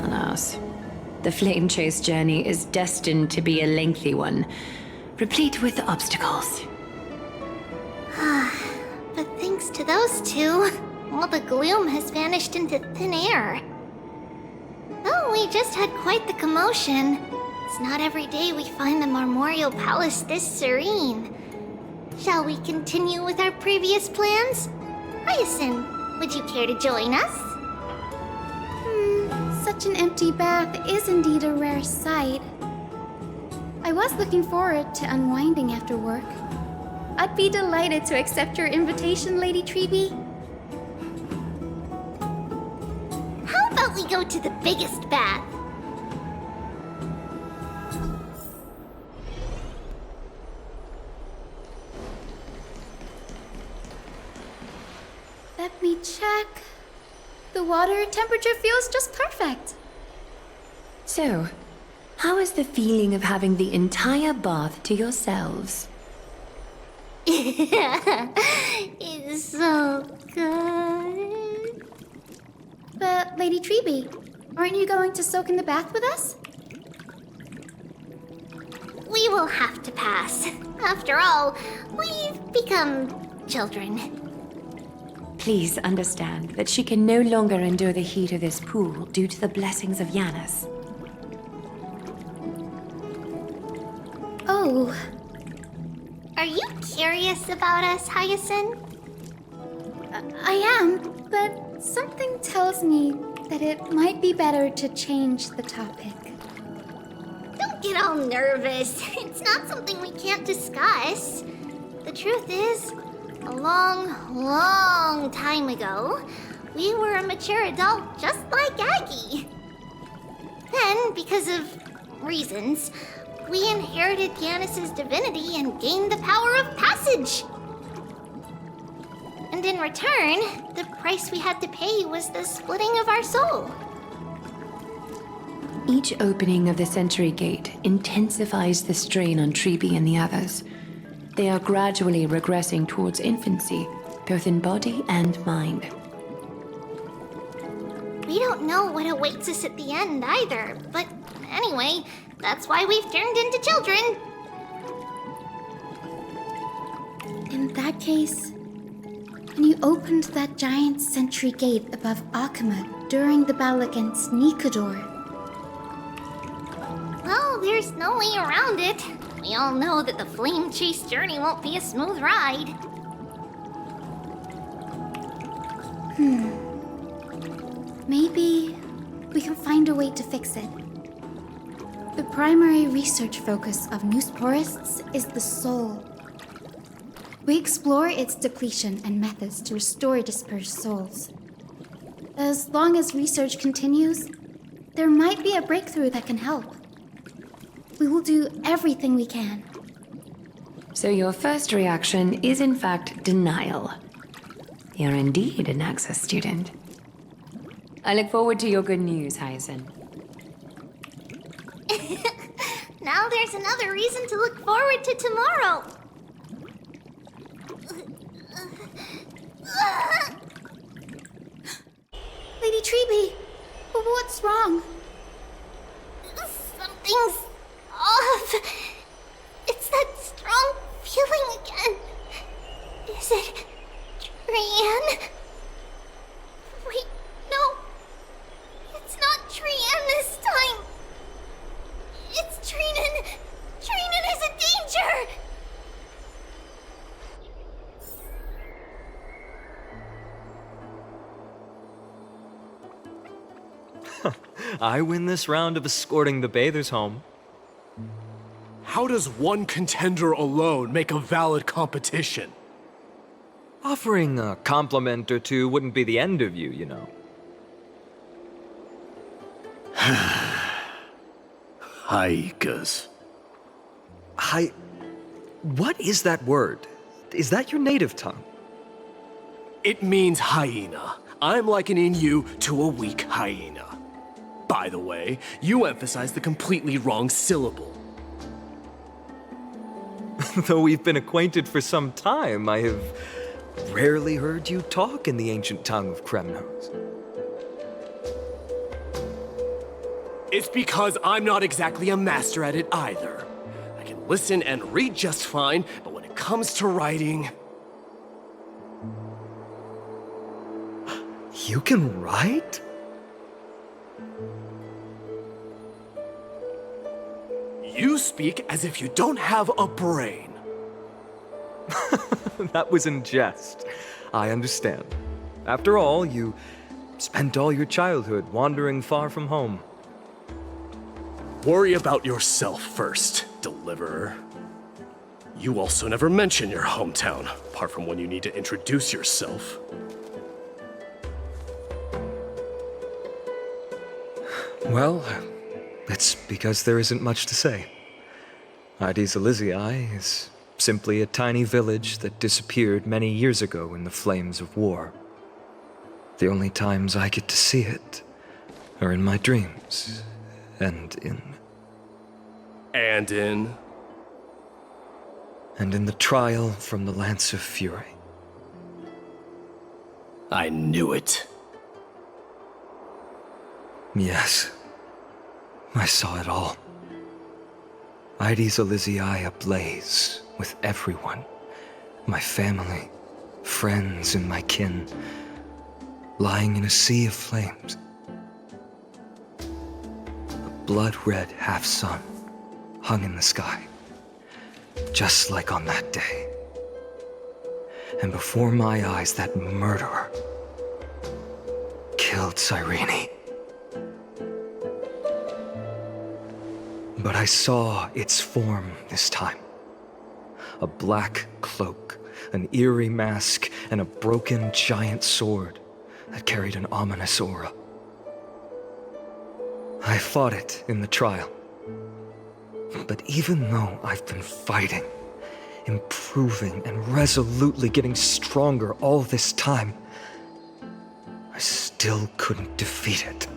Alas, the flame chase journey is destined to be a lengthy one, replete with obstacles. But thanks to those two, all the gloom has vanished into thin air. Oh, we just had quite the commotion. It's not every day we find the Marmorial Palace this serene. Shall we continue with our previous plans? Hyacinth, would you care to join us? Such an empty bath is indeed a rare sight. I was looking forward to unwinding after work. I'd be delighted to accept your invitation, Lady Treeby. How about we go to the biggest bath? Let me check. The water temperature feels just perfect. So, how is the feeling of having the entire bath to yourselves? It's so good. But, Lady Treeby, aren't you going to soak in the bath with us? We will have to pass. After all, we've become children. Please understand that she can no longer endure the heat of this pool due to the blessings of Yanis. Oh. Are you curious about us, Hyacinth? I am, but something tells me that it might be better to change the topic. Don't get all nervous. It's not something we can't discuss. The truth is, a long time ago, we were a mature adult just like Aggie. Then, because of reasons, we inherited Yanis's divinity and gained the power of passage. And in return, the price we had to pay was the splitting of our soul. Each opening of the Century Gate intensifies the strain on Treeby and the others. They are gradually regressing towards infancy, both in body and mind. We don't know what awaits us at the end either, but anyway, that's why we've turned into children. In that case, when you opened that giant sentry gate above Akama during the battle against Nikador. Well, there's no way around it. We all know that the flame chase journey won't be a smooth ride. Maybe we can find a way to fix it. The primary research focus of Newsporists is the soul. We explore its depletion and methods to restore dispersed souls. As long as research continues, there might be a breakthrough that can help. We will do everything we can. So your first reaction is in fact denial. You're indeed an Access student. I look forward to your good news, Hyacinth. Now there's another reason to look forward to tomorrow. Lady Treeby, what's wrong? Something's off. It's that strong feeling again. Is it Trian? Wait, no. It's not Trian this time. It's Trinan. Trinan is in danger. I win this round of escorting the bathers home. How does one contender alone make a valid competition? Offering a compliment or two wouldn't be the end of you, you know. Haikas. What is that word? Is that your native tongue? It means hyena. I'm likening you to a weak hyena. By the way, you emphasize the completely wrong syllable. Though we've been acquainted for some time, I have rarely heard you talk in the ancient tongue of Kremnos. It's because I'm not exactly a master at it either. I can listen and read just fine, but when it comes to writing... You can write? You speak as if you don't have a brain. That was in jest. I understand. After all, you spent all your childhood wandering far from home. Worry about yourself first, Deliverer. You also never mention your hometown, apart from when you need to introduce yourself. Well, it's because there isn't much to say. Ides Elysiae is simply a tiny village that disappeared many years ago in the flames of war. The only times I get to see it are in my dreams, and in the trial from the Lance of Fury. I knew it. Yes, I saw it all. Ides Elysiae ablaze with everyone. My family, friends, and my kin, lying in a sea of flames. A blood-red half-sun hung in the sky, just like on that day. And before my eyes, that murderer killed Cyrene. But I saw its form this time. A black cloak, an eerie mask, and a broken giant sword that carried an ominous aura. I fought it in the trial. But even though I've been fighting, improving, and resolutely getting stronger all this time, I still couldn't defeat it.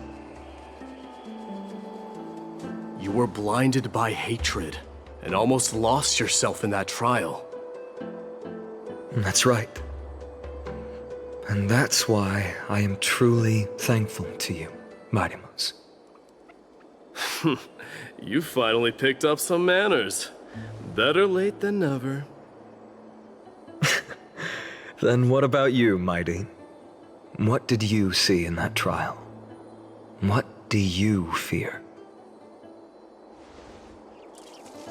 You were blinded by hatred and almost lost yourself in that trial. That's right. And that's why I am truly thankful to you, Mightymouse. You finally picked up some manners. Better late than never. Then what about you, Mighty? What did you see in that trial? What do you fear?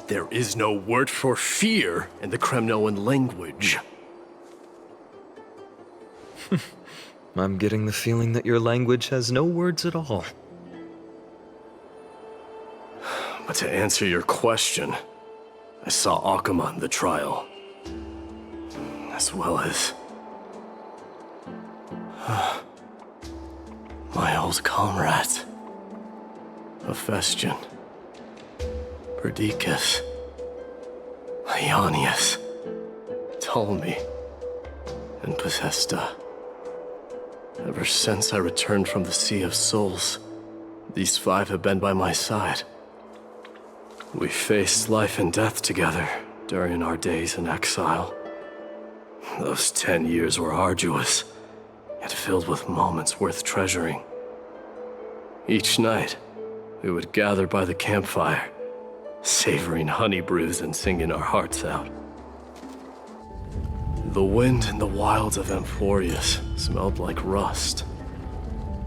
There is no word for fear in the Kremnoan language. I'm getting the feeling that your language has no words at all. But to answer your question, I saw Akuma in the trial. as well as my old comrades. Hephaestion, Perdiccas, Ionius, Ptolemy, and Possesta. Ever since I returned from the Sea of Souls, these 5 have been by my side. We faced life and death together during our days in exile. Those 10 years were arduous, yet filled with moments worth treasuring. Each night, we would gather by the campfire, savoring honey brews and singing our hearts out. The wind in the wilds of Amphoreus smelled like rust.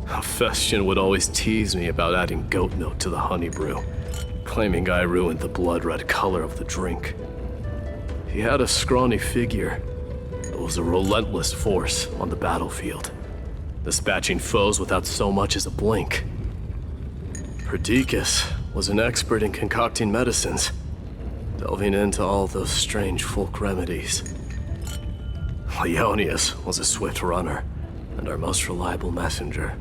Hephaestion would always tease me about adding goat milk to the honey brew, claiming I ruined the blood-red color of the drink. He had a scrawny figure, but was a relentless force on the battlefield, dispatching foes without so much as a blink. Perdiccas was an expert in concocting medicines, delving into all those strange folk remedies. Ionius was a swift runner and our most reliable messenger.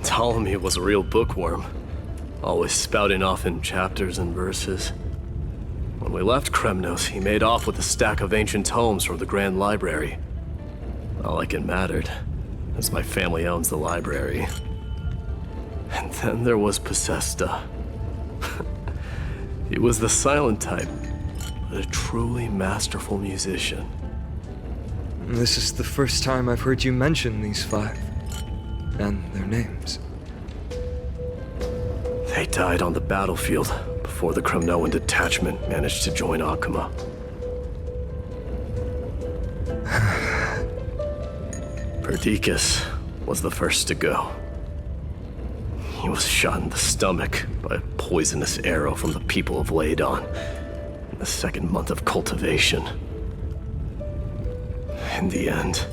Ptolemy was a real bookworm, always spouting off in chapters and verses. When we left Kremnos, he made off with a stack of ancient tomes from the Grand Library. Not like it mattered, as my family owns the library. And then there was Possesta. He was the silent type, but a truly masterful musician. This is the first time I've heard you mention these 5, and their names. They died on the battlefield before the Kremnoan detachment managed to join Akuma. Perdiccas was the first to go. He was shot in the stomach by a poisonous arrow from the people of Ladon in the 2nd month of cultivation. In the end,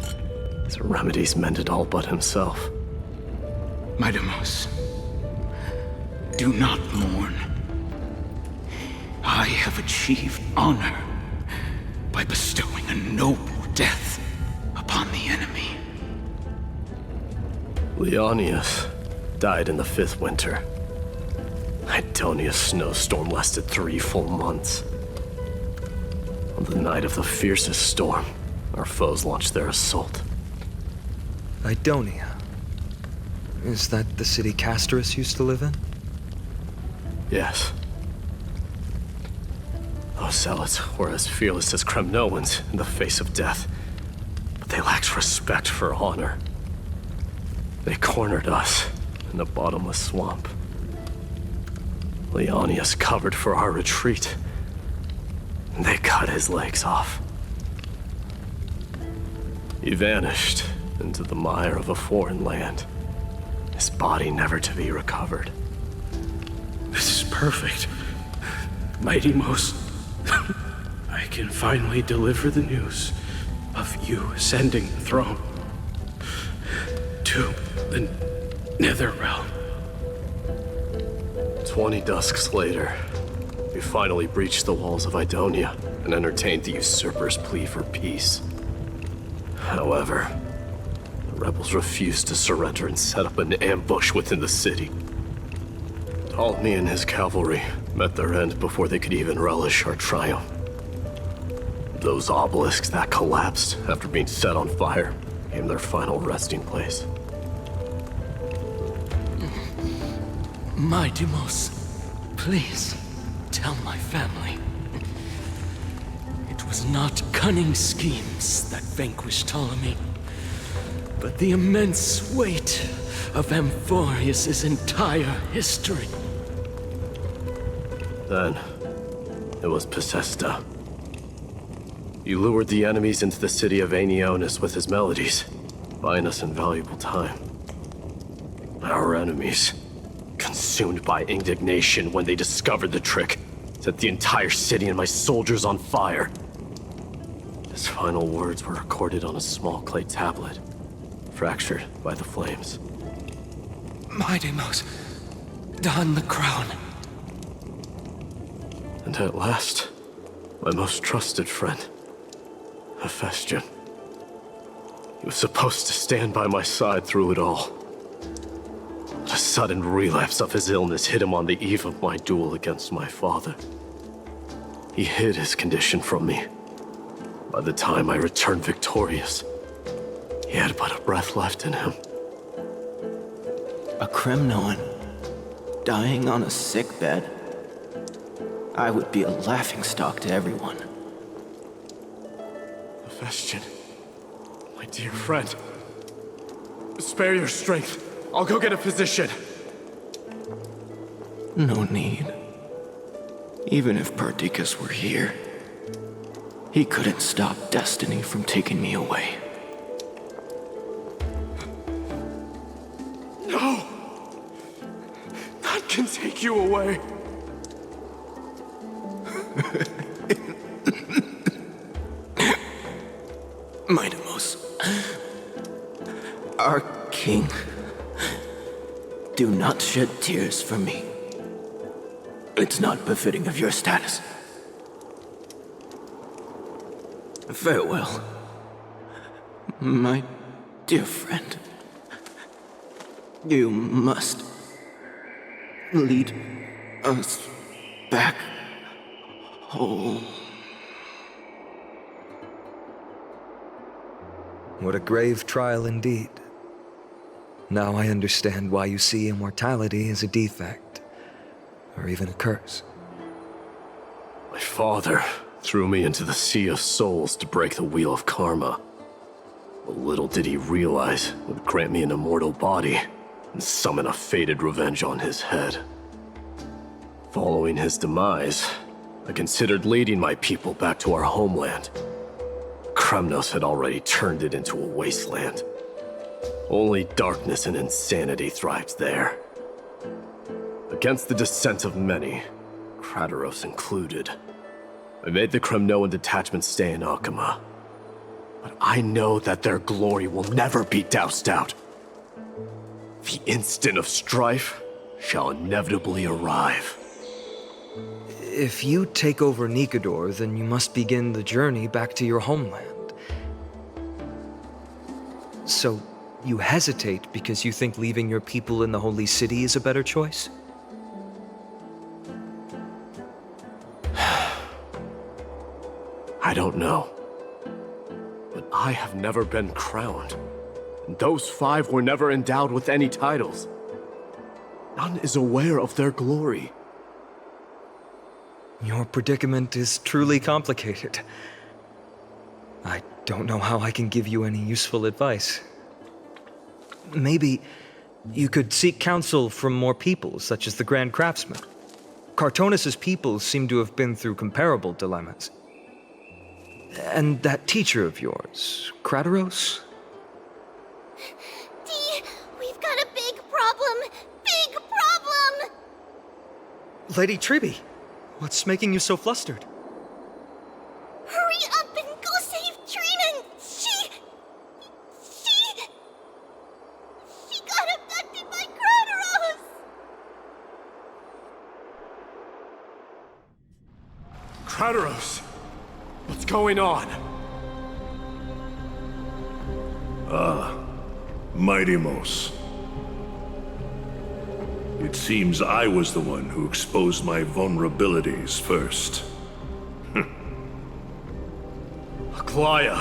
his remedies mended all but himself. Midamos, do not mourn. I have achieved honor by bestowing a noble death upon the enemy. Leonius died in the 5th winter. Idonia's snowstorm lasted 3 full months. On the night of the fiercest storm, our foes launched their assault. Idonia. Is that the city Castorus used to live in? Yes. Those zealots were as fearless as Kremnoans in the face of death, but they lacked respect for honor. They cornered us in a bottomless swamp. Leonius covered for our retreat, and they cut his legs off. He vanished into the mire of a foreign land, his body never to be recovered. This is perfect. Mighty Most, I can finally deliver the news of you ascending the throne to the Netherrealm. 20 dusks later, we finally breached the walls of Idonia and entertained the usurper's plea for peace. However, the rebels refused to surrender and set up an ambush within the city. Ptolemy and his cavalry met their end before they could even relish our triumph. Those obelisks that collapsed after being set on fire became their final resting place. My Deimos, please tell my family. It was not cunning schemes that vanquished Ptolemy, but the immense weight of Amphoreus' entire history. Then, it was Possesta. He lured the enemies into the city of Aenionis with his melodies, buying us invaluable time. Our enemies, consumed by indignation when they discovered the trick, set the entire city and my soldiers on fire. His final words were recorded on a small clay tablet, fractured by the flames. My Deimos, don the crown. And at last, my most trusted friend, Hephaestion. He was supposed to stand by my side through it all. But a sudden relapse of his illness hit him on the eve of my duel against my father. He hid his condition from me. By the time I returned victorious, he had but a breath left in him. A Kremnoan dying on a sick bed? I would be a laughingstock to everyone. Hephaestion, my dear friend, spare your strength. I'll go get a physician. No need. Even if Perdiccas were here, he couldn't stop destiny from taking me away. No! None can take you away. Mightimos, our king, do not shed tears for me. It's not befitting of your status. Farewell, my dear friend. You must lead us back home. What a grave trial indeed. Now I understand why you see immortality as a defect, or even a curse. My father threw me into the sea of souls to break the wheel of karma. But little did he realize it would grant me an immortal body and summon a fated revenge on his head. Following his demise, I considered leading my people back to our homeland. Kremnos had already turned it into a wasteland. Only darkness and insanity thrived there. Against the dissent of many, Krateros included, I made the Kremnoan detachment stay in Akama. But I know that their glory will never be doused out. The instant of strife shall inevitably arrive. If you take over Nikodor, then you must begin the journey back to your homeland. So, you hesitate because you think leaving your people in the Holy City is a better choice? I don't know. But I have never been crowned. And those 5 were never endowed with any titles. None is aware of their glory. Your predicament is truly complicated. I don't know how I can give you any useful advice. Maybe you could seek counsel from more people, such as the Grand Craftsman. Cartonis' people seem to have been through comparable dilemmas. And that teacher of yours, Krateros? Dee, we've got a big problem! Big problem! Lady Triby, what's making you so flustered? Hurry up and go save Trina! She got abducted by Krateros! Krateros! What's going on? Mightimos. It seems I was the one who exposed my vulnerabilities first. Aglaya,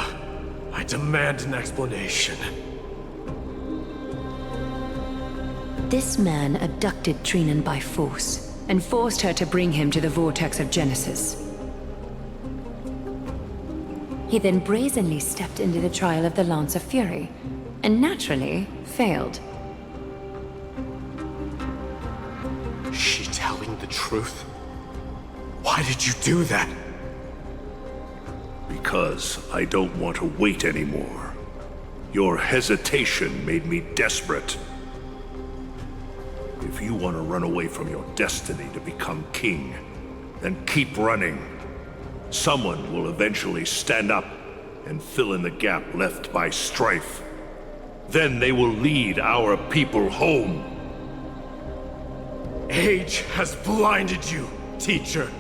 I demand an explanation. This man abducted Trinan by force and forced her to bring him to the vortex of Genesis. He then brazenly stepped into the trial of the Lance of Fury, and naturally failed. Is she telling the truth? Why did you do that? Because I don't want to wait anymore. Your hesitation made me desperate. If you want to run away from your destiny to become king, then keep running. Someone will eventually stand up and fill in the gap left by strife. Then they will lead our people home. Age has blinded you, teacher.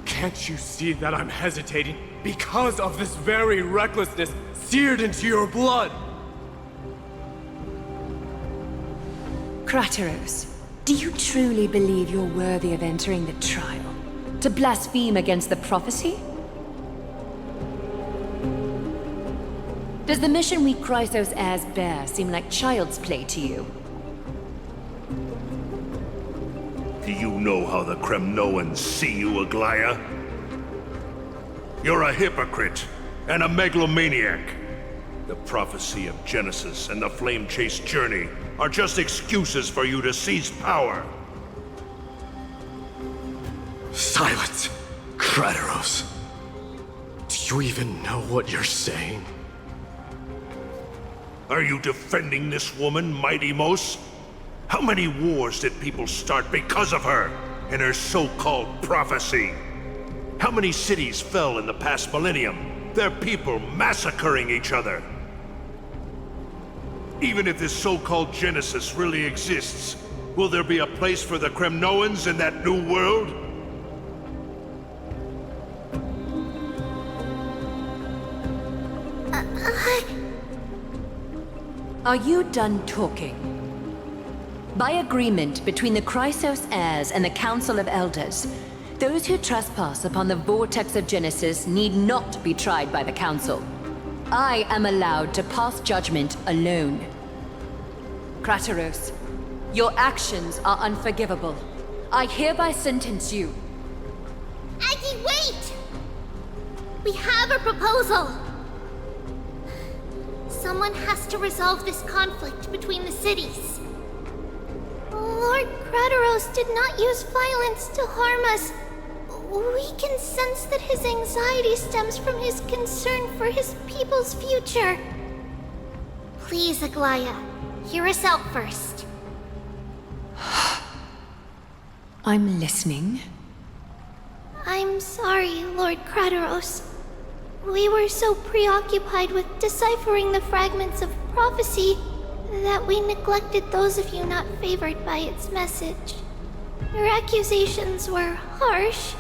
Can't you see that I'm hesitating because of this very recklessness seared into your blood. Crateros, do you truly believe you're worthy of entering the trial? To blaspheme against the prophecy? Does the mission we Chrysos heirs bear seem like child's play to you? Do you know how the Kremnoans see you, Aglaya? You're a hypocrite and a megalomaniac. The prophecy of Genesis and the Flame Chase journey are just excuses for you to seize power. Silence, Crateros. Do you even know what you're saying? Are you defending this woman, Mighty Mos? How many wars did people start because of her and her so-called prophecy? How many cities fell in the past millennium, their people massacring each other? Even if this so-called Genesis really exists, will there be a place for the Kremnoans in that new world? Are you done talking? By agreement between the Chrysos heirs and the Council of Elders, those who trespass upon the vortex of Genesis need not be tried by the Council. I am allowed to pass judgment alone. Crateros, your actions are unforgivable. I hereby sentence you. Aggie, wait! We have a proposal! Someone has to resolve this conflict between the cities. Lord Crateros did not use violence to harm us. We can sense that his anxiety stems from his concern for his people's future. Please, Aglaya, hear us out first. I'm listening. I'm sorry, Lord Crateros. We were so preoccupied with deciphering the fragments of prophecy that we neglected those of you not favored by its message. Your accusations were harsh,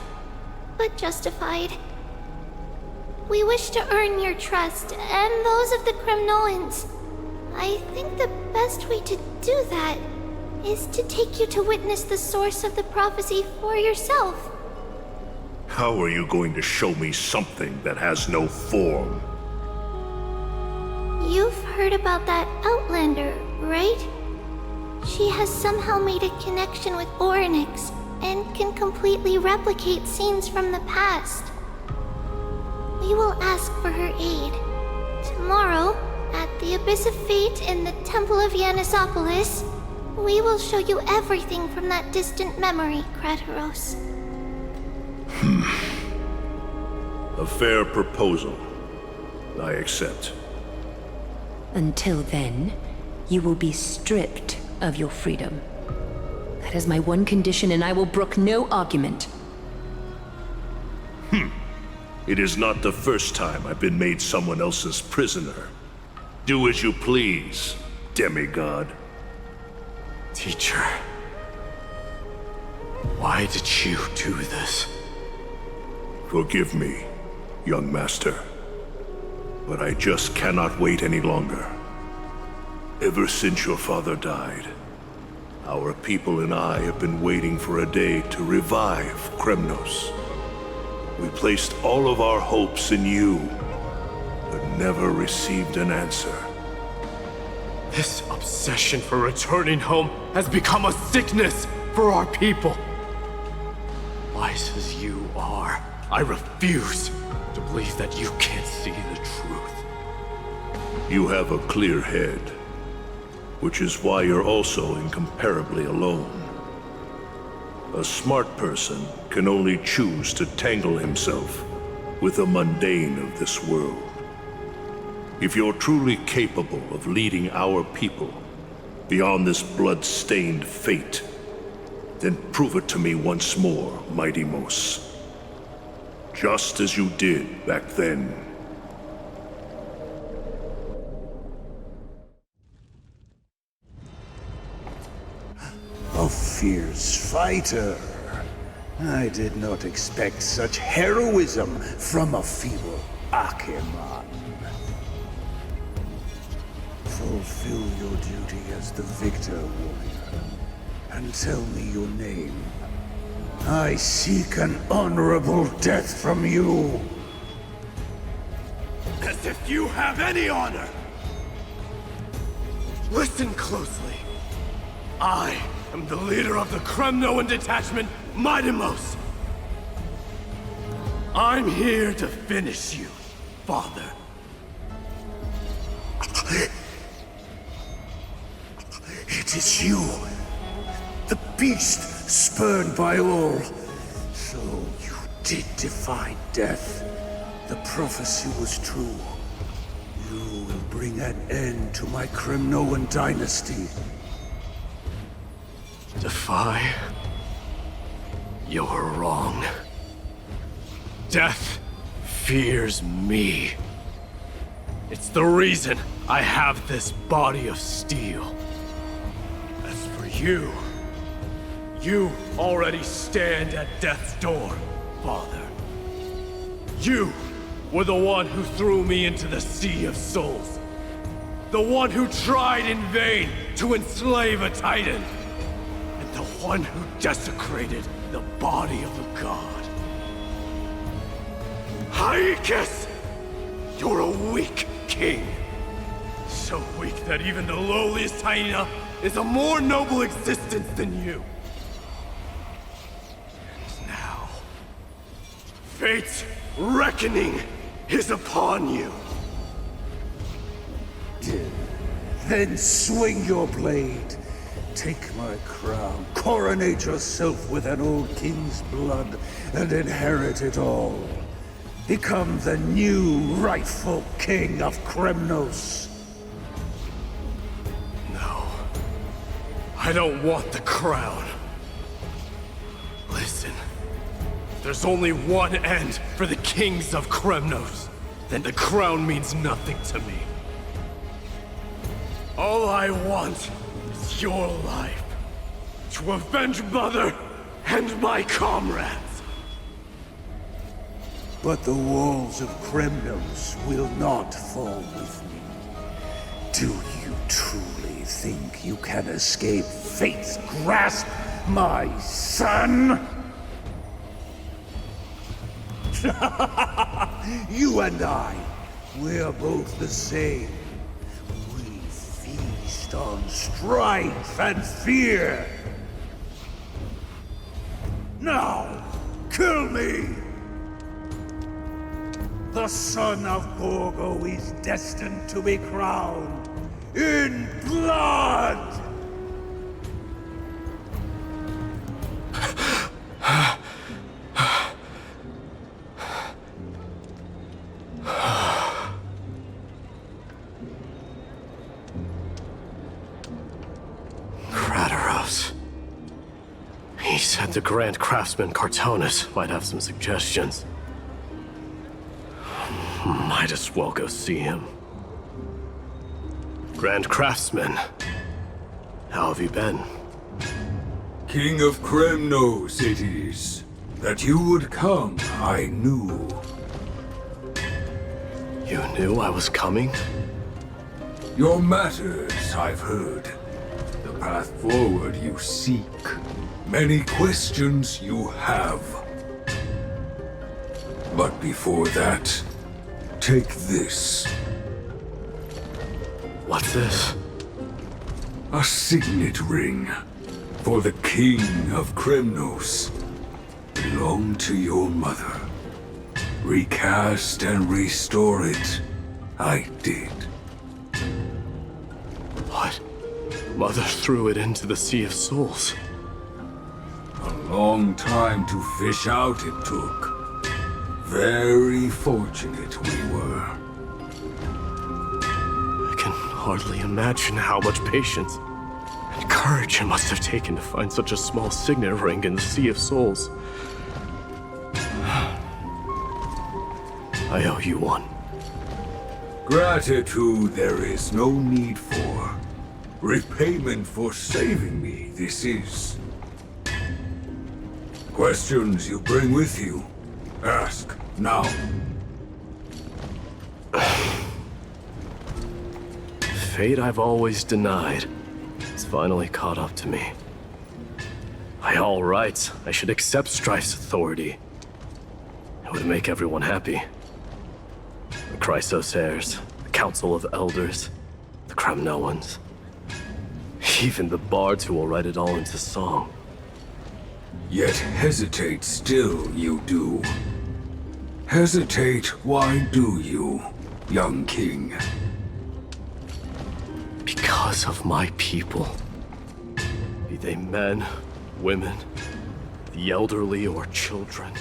but justified. We wish to earn your trust, and those of the Kremnoans. I think the best way to do that is to take you to witness the source of the prophecy for yourself. How are you going to show me something that has no form? You've heard about that Outlander, right? She has somehow made a connection with Orynyx and can completely replicate scenes from the past. We will ask for her aid. Tomorrow, at the Abyss of Fate in the Temple of Yanisopolis, we will show you everything from that distant memory, Crateros. A fair proposal. I accept. Until then, you will be stripped of your freedom. That is my one condition, and I will brook no argument. It is not the first time I've been made someone else's prisoner. Do as you please, demigod. Teacher, why did you do this? Forgive me, young master. But I just cannot wait any longer. Ever since your father died, our people and I have been waiting for a day to revive Kremnos. We placed all of our hopes in you, but never received an answer. This obsession for returning home has become a sickness for our people. Wise as you are, I refuse to believe that you can't see the truth. You have a clear head, which is why you're also incomparably alone. A smart person can only choose to tangle himself with the mundane of this world. If you're truly capable of leading our people beyond this blood-stained fate, then prove it to me once more, Mighty Mos. Just as you did back then. A fierce fighter. I did not expect such heroism from a feeble Acheman. Fulfill your duty as the victor, warrior, and tell me your name. I seek an honorable death from you. As if you have any honor! Listen closely. I am the leader of the Kremnoan detachment, Midemos. I'm here to finish you, father. It is you, the beast spurned by all. So you did defy death. The prophecy was true. You will bring an end to my Kremnoan dynasty. Defy? You're wrong. Death fears me. It's the reason I have this body of steel. As for you, you already stand at death's door, father. You were the one who threw me into the Sea of Souls. The one who tried in vain to enslave a Titan. And the one who desecrated the body of a god. Haikis! You're a weak king. So weak that even the lowliest hyena is a more noble existence than you. And now, fate's reckoning is upon you. Then swing your blade. Take my crown. Coronate yourself with an old king's blood and inherit it all. Become the new rightful king of Kremnos. No. I don't want the crown. Listen. There's only one end for the kings of Kremnos. Then the crown means nothing to me. All I want is your life. To avenge Mother and my comrades. But the walls of Kremnos will not fall with me. Do you truly think you can escape fate's grasp, my son? You and I, we're both the same. We feast on strife and fear. Now, kill me! The son of Gorgo is destined to be crowned in blood! Kratos. He said the Grand Craftsman Cartonus might have some suggestions. Might as well go see him. Grand Craftsman, how have you been? King of Kremnos it is. That you would come, I knew. You knew I was coming? Your matters, I've heard. The path forward you seek. Many questions you have. But before that, take this. What's this? A signet ring. For the King of Kremnos. Belonged to your mother. Recast and restore it. I did. What? Mother threw it into the Sea of Souls. A long time to fish out it took. Very fortunate we were. I can hardly imagine how much patience and courage it must have taken to find such a small signet ring in the Sea of Souls. I owe you one. Gratitude there is no need for. Repayment for saving me, this is. Questions you bring with you? Ask, now. Fate I've always denied has finally caught up to me. By all rights, I should accept Strife's authority. It would make everyone happy. The Chrysos heirs, the Council of Elders, the Kremnoans. Even the bards who will write it all into song. Yet hesitate still you do. Hesitate, why do you, young king? Because of my people. Be they men, women, the elderly or children.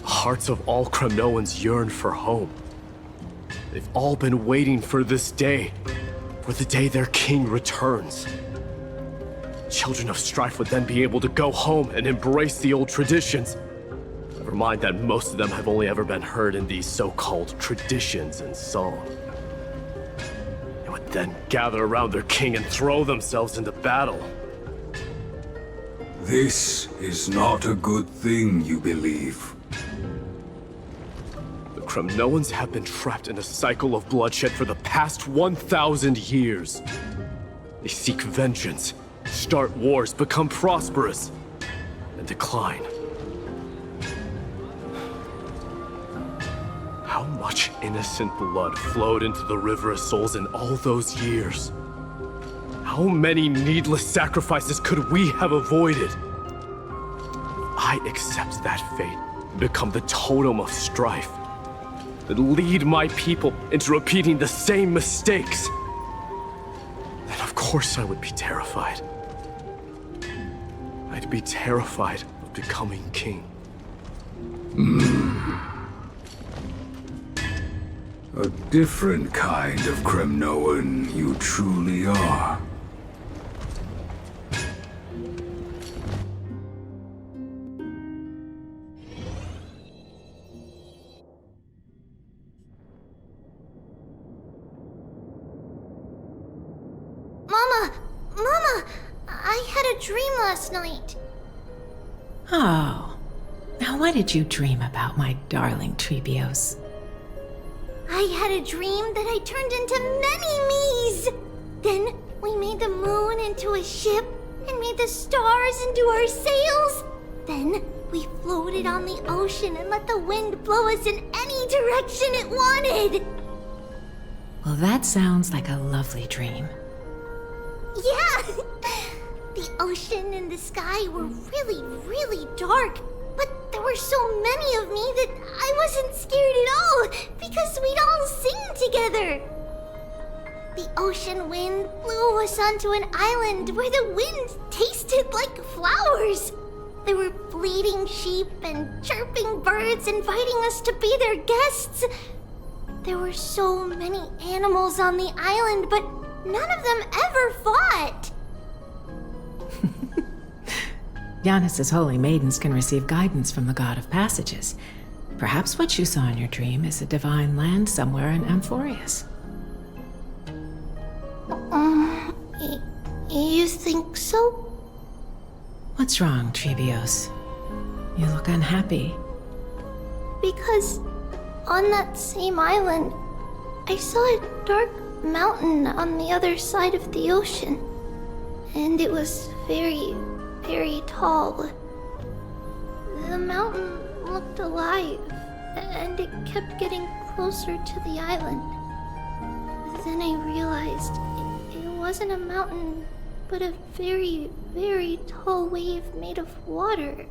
The hearts of all Kremnoans yearn for home. They've all been waiting for this day, for the day their king returns. Children of Strife would then be able to go home and embrace the old traditions. Never mind that most of them have only ever been heard in these so-called traditions and song. They would then gather around their king and throw themselves into battle. This is not a good thing, you believe. The Kremnoans have been trapped in a cycle of bloodshed for the past 1,000 years. They seek vengeance, start wars, become prosperous, and decline. How much innocent blood flowed into the River of Souls in all those years? How many needless sacrifices could we have avoided? I accept that fate and become the totem of strife that lead my people into repeating the same mistakes. Then of course I would be terrified. I'd be terrified of becoming king. A different kind of Kremnoan you truly are. Mama, I had a dream last night. Oh. Now what did you dream about, my darling Treebios? I had a dream that I turned into many me's. Then we made the moon into a ship and made the stars into our sails. Then we floated on the ocean and let the wind blow us in any direction it wanted. Well, that sounds like a lovely dream. Yeah! The ocean and the sky were really, really dark. But there were so many of me that I wasn't scared at all, because we'd all sing together. The ocean wind blew us onto an island where the wind tasted like flowers. There were bleating sheep and chirping birds inviting us to be their guests. There were so many animals on the island, but none of them ever fought. Giannis's holy maidens can receive guidance from the god of passages. Perhaps what you saw in your dream is a divine land somewhere in Amphoreus. You think so? What's wrong, Treebios? You look unhappy. Because on that same island, I saw a dark mountain on the other side of the ocean. And it was very, very tall. The mountain looked alive, and it kept getting closer to the island. Then I realized it wasn't a mountain, but a very, very tall wave made of water.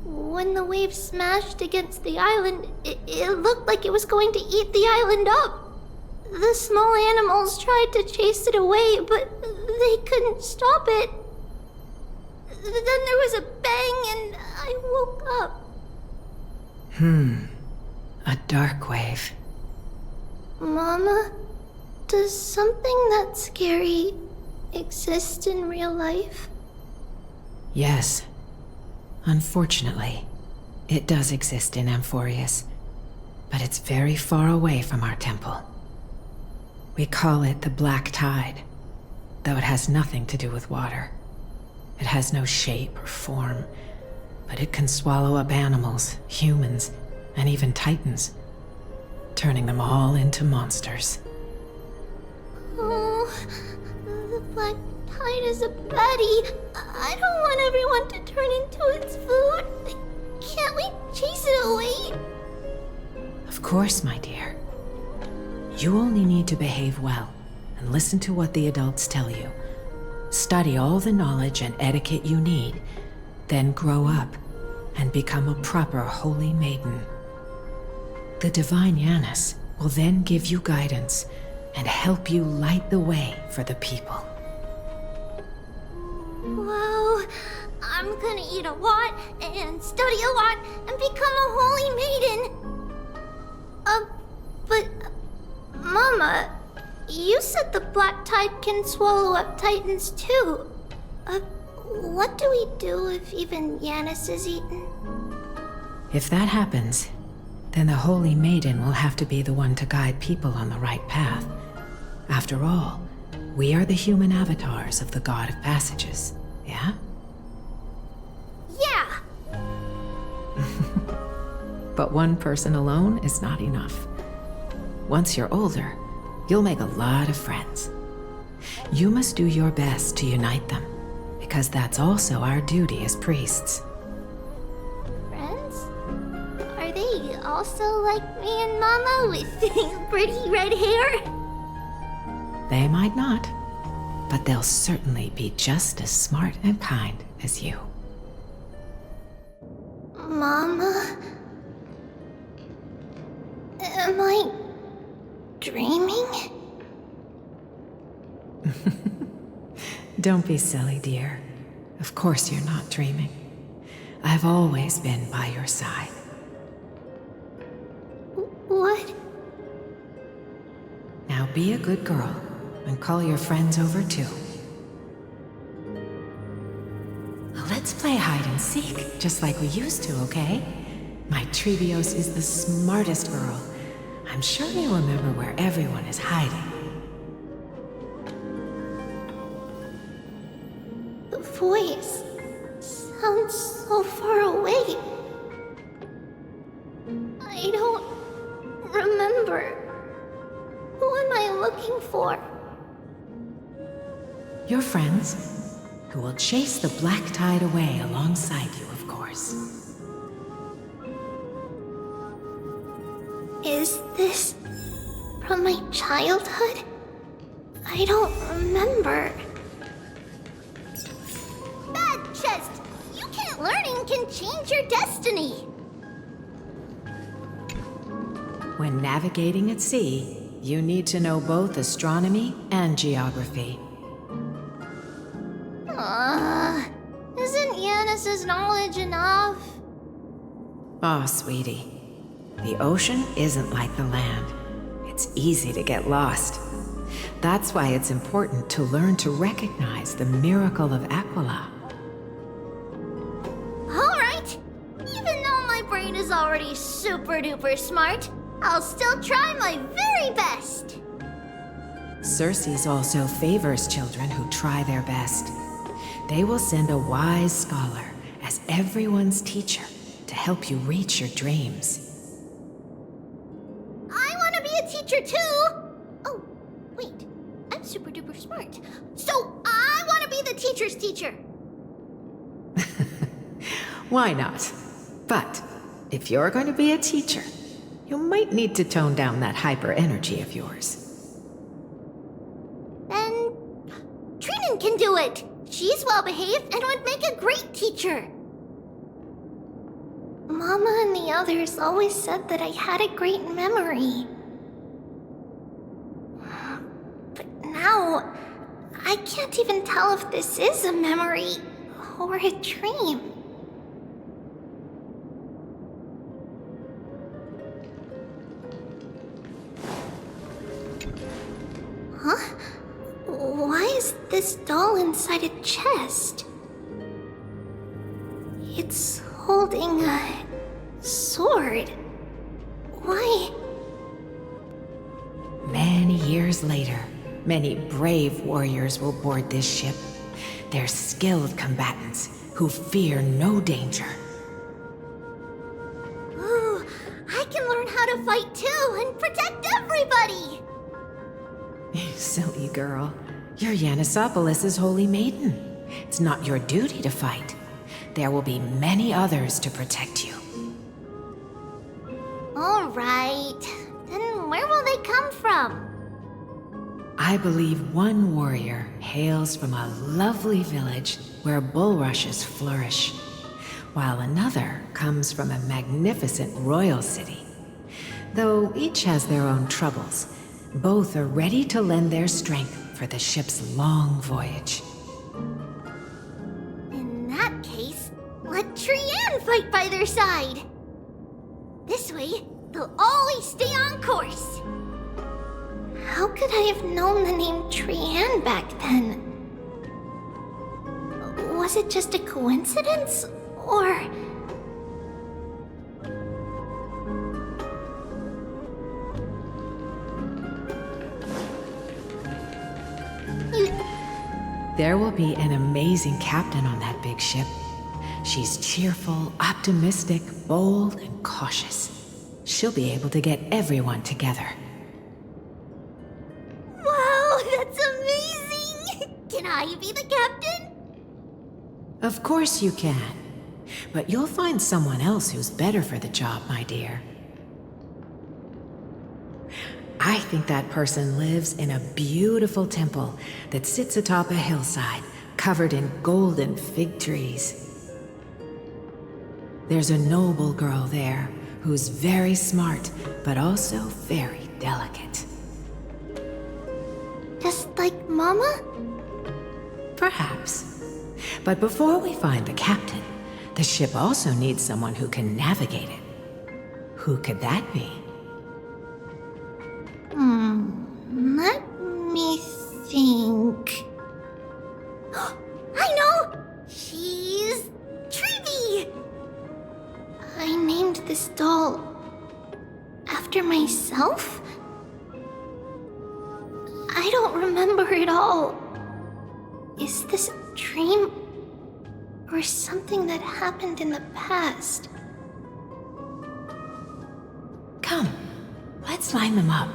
When the wave smashed against the island, it looked like it was going to eat the island up. The small animals tried to chase it away, but they couldn't stop it. Then there was a bang and I woke up. A dark wave. Mama, does something that scary exist in real life? Yes. Unfortunately, it does exist in Amphoreus, but it's very far away from our temple. We call it the Black Tide, though it has nothing to do with water. It has no shape or form, but it can swallow up animals, humans, and even titans, turning them all into monsters. Oh, the black tide is a baddie. I don't want everyone to turn into its food. Can't we chase it away? Of course, my dear. You only need to behave well and listen to what the adults tell you. Study all the knowledge and etiquette you need, then grow up and become a proper holy maiden. The divine Yanis will then give you guidance and help you light the way for the people. Wow, I'm gonna eat a lot and study a lot and become a holy maiden. But Mama, you said the black tide can swallow up titans too. What do we do if even Yanis is eaten? If that happens, then the Holy Maiden will have to be the one to guide people on the right path. After all, we are the human avatars of the God of Passages, yeah? Yeah! But one person alone is not enough. Once you're older, you'll make a lot of friends. You must do your best to unite them, because that's also our duty as priests. Friends? Are they also like me and Mama with pretty red hair? They might not, but they'll certainly be just as smart and kind as you. Mama? Am I dreaming? Don't be silly, dear. Of course you're not dreaming. I've always been by your side. What? Now be a good girl and call your friends over too. Let's play hide and seek, just like we used to, okay? My Trebios is the smartest girl. I'm sure you remember where everyone is hiding. The voice sounds so far away. I don't remember. Who am I looking for? Your friends, who will chase the black tide away alongside you, of course. Is this from my childhood? I don't remember. Bad chest! You can't learning can change your destiny! When navigating at sea, you need to know both astronomy and geography. Isn't Yanis's knowledge enough? Oh, sweetie. The ocean isn't like the land. It's easy to get lost. That's why it's important to learn to recognize the miracle of Aquila. Alright! Even though my brain is already super duper smart, I'll still try my very best! Circe also favors children who try their best. They will send a wise scholar as everyone's teacher to help you reach your dreams. I want to be a teacher too! Oh, wait. I'm super duper smart. So I want to be the teacher's teacher! Why not? But if you're going to be a teacher, you might need to tone down that hyper energy of yours. Then Trinan can do it! She's well behaved and would make a great teacher! Mama and the others always said that I had a great memory. But now, I can't even tell if this is a memory or a dream. Huh? Why is this doll inside a chest? It's holding a sword. Why? Many years later, many brave warriors will board this ship. They're skilled combatants who fear no danger fight too and protect everybody! You silly girl. You're Yanisopoulos' holy maiden. It's not your duty to fight. There will be many others to protect you. Alright. Then where will they come from? I believe one warrior hails from a lovely village where bulrushes flourish, while another comes from a magnificent royal city. Though each has their own troubles, both are ready to lend their strength for the ship's long voyage. In that case, let Trianne fight by their side! This way, they'll always stay on course! How could I have known the name Trianne back then? Was it just a coincidence? Or... There will be an amazing captain on that big ship. She's cheerful, optimistic, bold, and cautious. She'll be able to get everyone together. Wow, that's amazing! Can I be the captain? Of course you can. But you'll find someone else who's better for the job, my dear. I think that person lives in a beautiful temple that sits atop a hillside, covered in golden fig trees. There's a noble girl there who's very smart, but also very delicate. Just like Mama? Perhaps. But before we find the captain, the ship also needs someone who can navigate it. Who could that be? Let me think. I know! She's... Trivy! I named this doll after myself? I don't remember it all. Is this a dream? Or something that happened in the past? Come, let's line them up.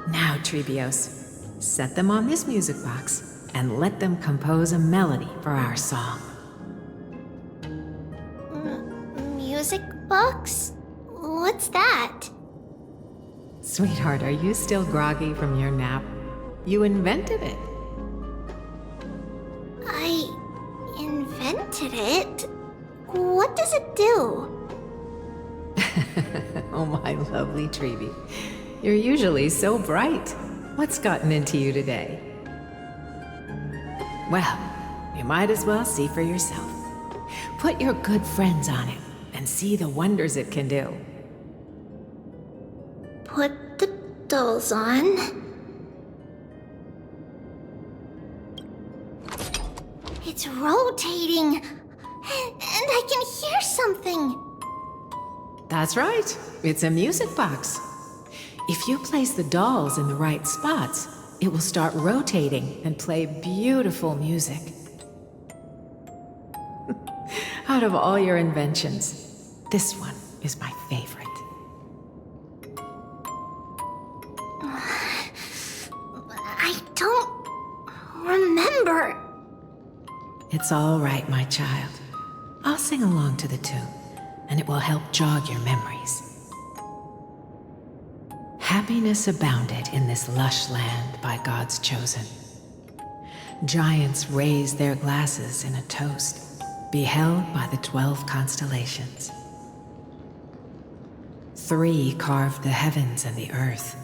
Now, Trebios, set them on this music box and let them compose a melody for our song. Music box? What's that? Sweetheart, are you still groggy from your nap? You invented it. I invented it? What does it do? Oh, my lovely Trebi. You're usually so bright. What's gotten into you today? Well, you might as well see for yourself. Put your good friends on it and see the wonders it can do. Put the dolls on. It's rotating! And I can hear something! That's right. It's a music box. If you place the dolls in the right spots, it will start rotating and play beautiful music. Out of all your inventions, this one is my favorite. I don't remember. It's all right, my child. I'll sing along to the tune, and it will help jog your memories. Happiness abounded in this lush land by God's chosen. Giants raised their glasses in a toast, beheld by the 12 constellations. 3 carved the heavens and the earth.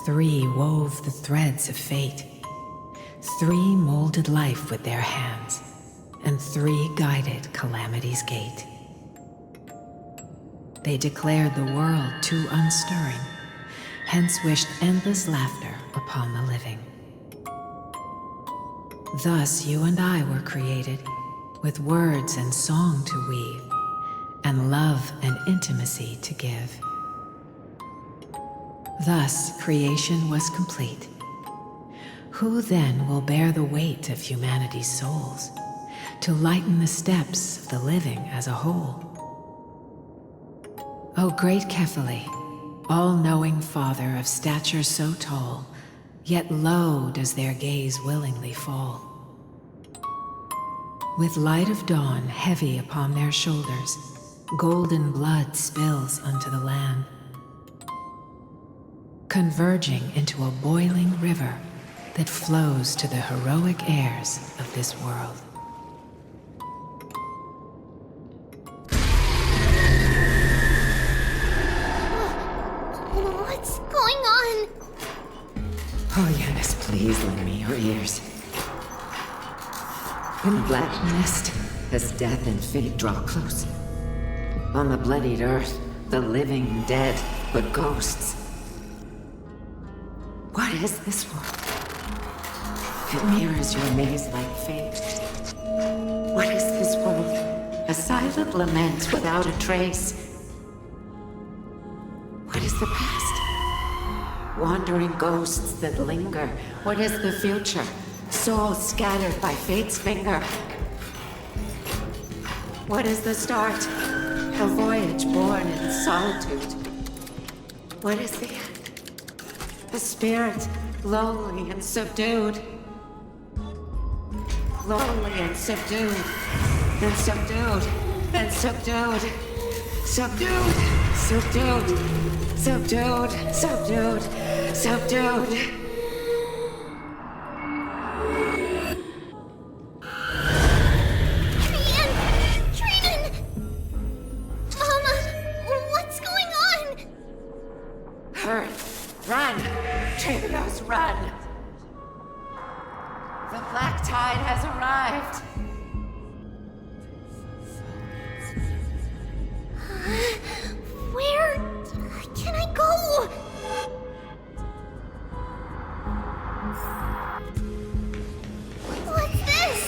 3 wove the threads of fate. 3 molded life with their hands, and 3 guided calamity's gate. They declared the world too unstirring, hence wished endless laughter upon the living. Thus you and I were created, with words and song to weave, and love and intimacy to give. Thus creation was complete. Who then will bear the weight of humanity's souls, to lighten the steps of the living as a whole? O great Kefali, all-knowing father of stature so tall, yet low does their gaze willingly fall. With light of dawn heavy upon their shoulders, golden blood spills unto the land, converging into a boiling river that flows to the heroic heirs of this world. What's going on? Oh, Yanis, please lend me your ears. In the black mist, as death and fate draw close, on the bloodied earth, the living dead, but ghosts. What is this world? It mirrors your maze-like fate. What is this world? A silent lament without a trace. What is the past? Wandering ghosts that linger. What is the future? Souls scattered by fate's finger. What is the start? A voyage born in solitude. What is the end? A spirit, lonely and subdued. Lonely and subdued. And subdued. And subdued. Subdued. Subdued. Subdued. Subdued. Subdued. Run! Trailblaze, run! The black tide has arrived! Where can I go? What's this?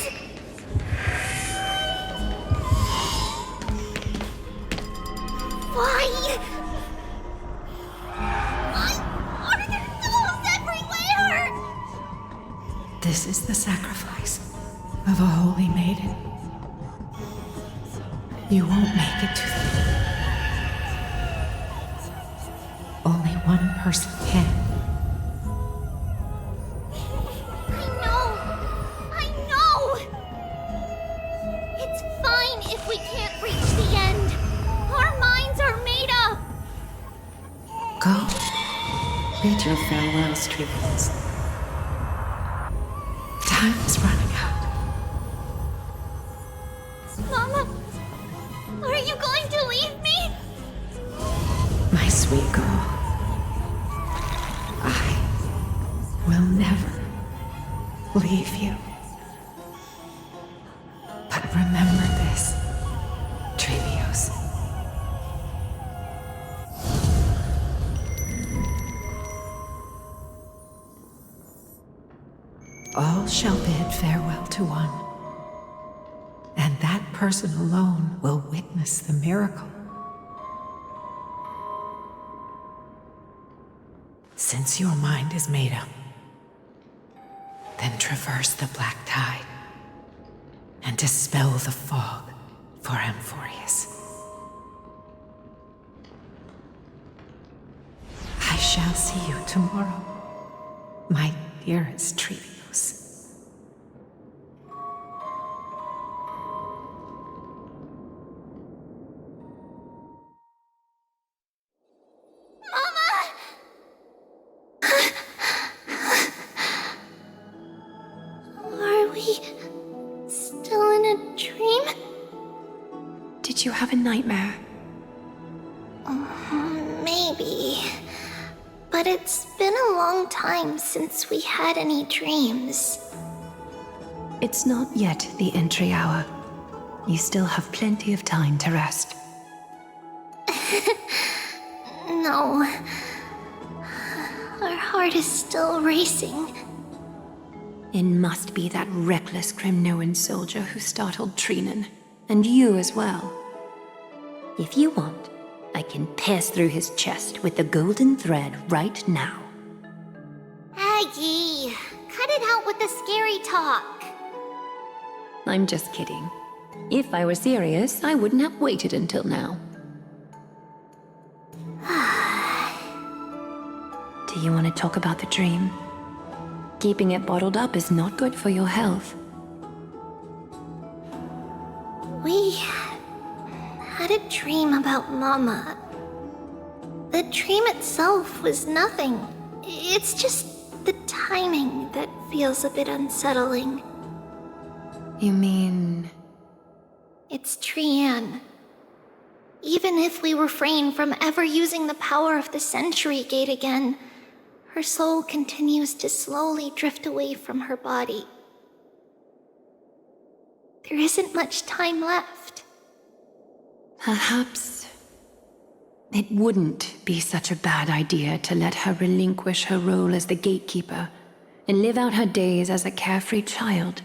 Why? This is the sacrifice of a holy maiden. You won't make it to the... Only one person can. I know! It's fine if we can't reach the end. Our minds are made up. Go. Bid your farewells, Trailblaze. Time is running out. Mama, are you going to leave me? My sweet girl, I will never leave you. But remember this, Trailblaze. All shall bid farewell to one, and that person alone will witness the miracle. Since your mind is made up, then traverse the black tide and dispel the fog for Amphoreus. I shall see you tomorrow, my dearest Trailblaze. Still in a dream? Did you have a nightmare? Maybe. But it's been a long time since we had any dreams. It's not yet the entry hour. You still have plenty of time to rest. No. Our heart is still racing. It must be that reckless Kremnoan soldier who startled Trinan. And you as well. If you want, I can pierce through his chest with the golden thread right now. Aggie, cut it out with the scary talk. I'm just kidding. If I were serious, I wouldn't have waited until now. Do you want to talk about the dream? Keeping it bottled up is not good for your health. We had a dream about Mama. The dream itself was nothing. It's just the timing that feels a bit unsettling. You mean... It's Trianne. Even if we refrain from ever using the power of the Century Gate again, her soul continues to slowly drift away from her body. There isn't much time left. Perhaps it wouldn't be such a bad idea to let her relinquish her role as the gatekeeper and live out her days as a carefree child.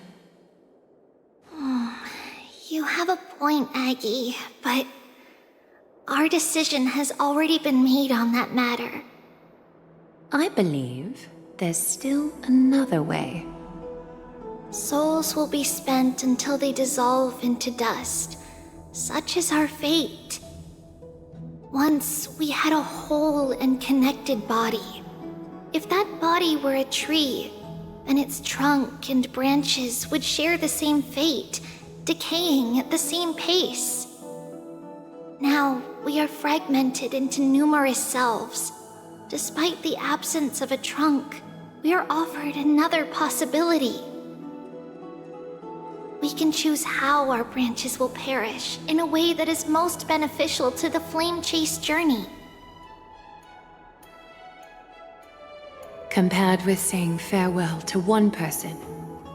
You have a point, Aggie, but our decision has already been made on that matter. I believe there's still another way. Souls will be spent until they dissolve into dust. Such is our fate. Once we had a whole and connected body. If that body were a tree, then its trunk and branches would share the same fate, decaying at the same pace. Now, we are fragmented into numerous selves. Despite the absence of a trunk, we are offered another possibility. We can choose how our branches will perish in a way that is most beneficial to the flame chase journey. Compared with saying farewell to one person,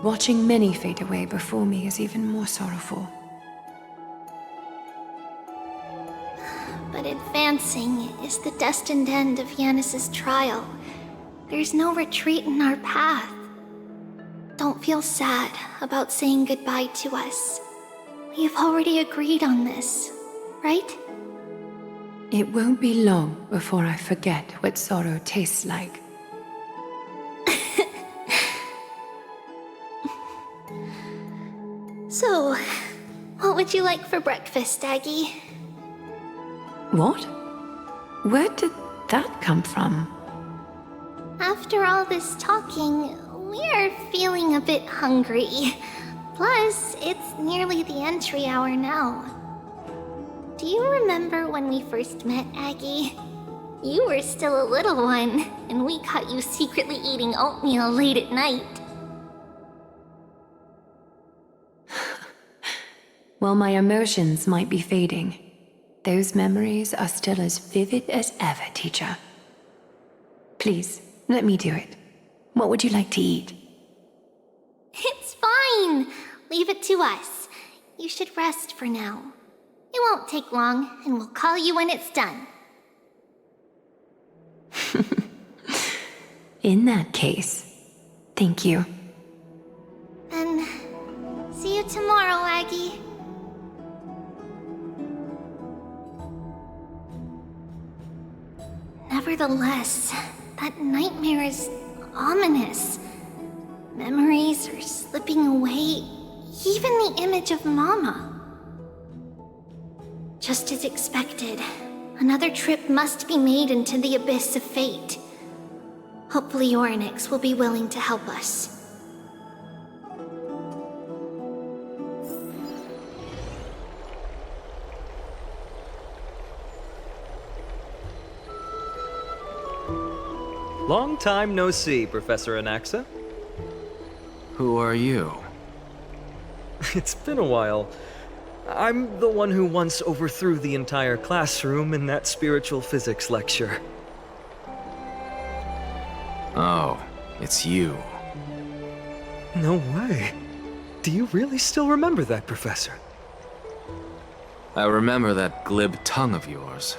watching many fade away before me is even more sorrowful. But advancing is the destined end of Yanis's trial. There's no retreat in our path. Don't feel sad about saying goodbye to us. We've already agreed on this, right? It won't be long before I forget what sorrow tastes like. So, what would you like for breakfast, Aggie? What? Where did that come from? After all this talking, we are feeling a bit hungry. Plus, it's nearly the entry hour now. Do you remember when we first met, Aggie? You were still a little one, and we caught you secretly eating oatmeal late at night. While my emotions might be fading, those memories are still as vivid as ever, teacher. Please, let me do it. What would you like to eat? It's fine! Leave it to us. You should rest for now. It won't take long, and we'll call you when it's done. In that case, thank you. Then, see you tomorrow, Aggie. Nevertheless, that nightmare is ominous. Memories are slipping away, even the image of Mama. Just as expected, another trip must be made into the abyss of fate. Hopefully Orynyx will be willing to help us. Long time no see, Professor Anaxa. Who are you? It's been a while. I'm the one who once overthrew the entire classroom in that spiritual physics lecture. Oh, it's you. No way. Do you really still remember that, Professor? I remember that glib tongue of yours.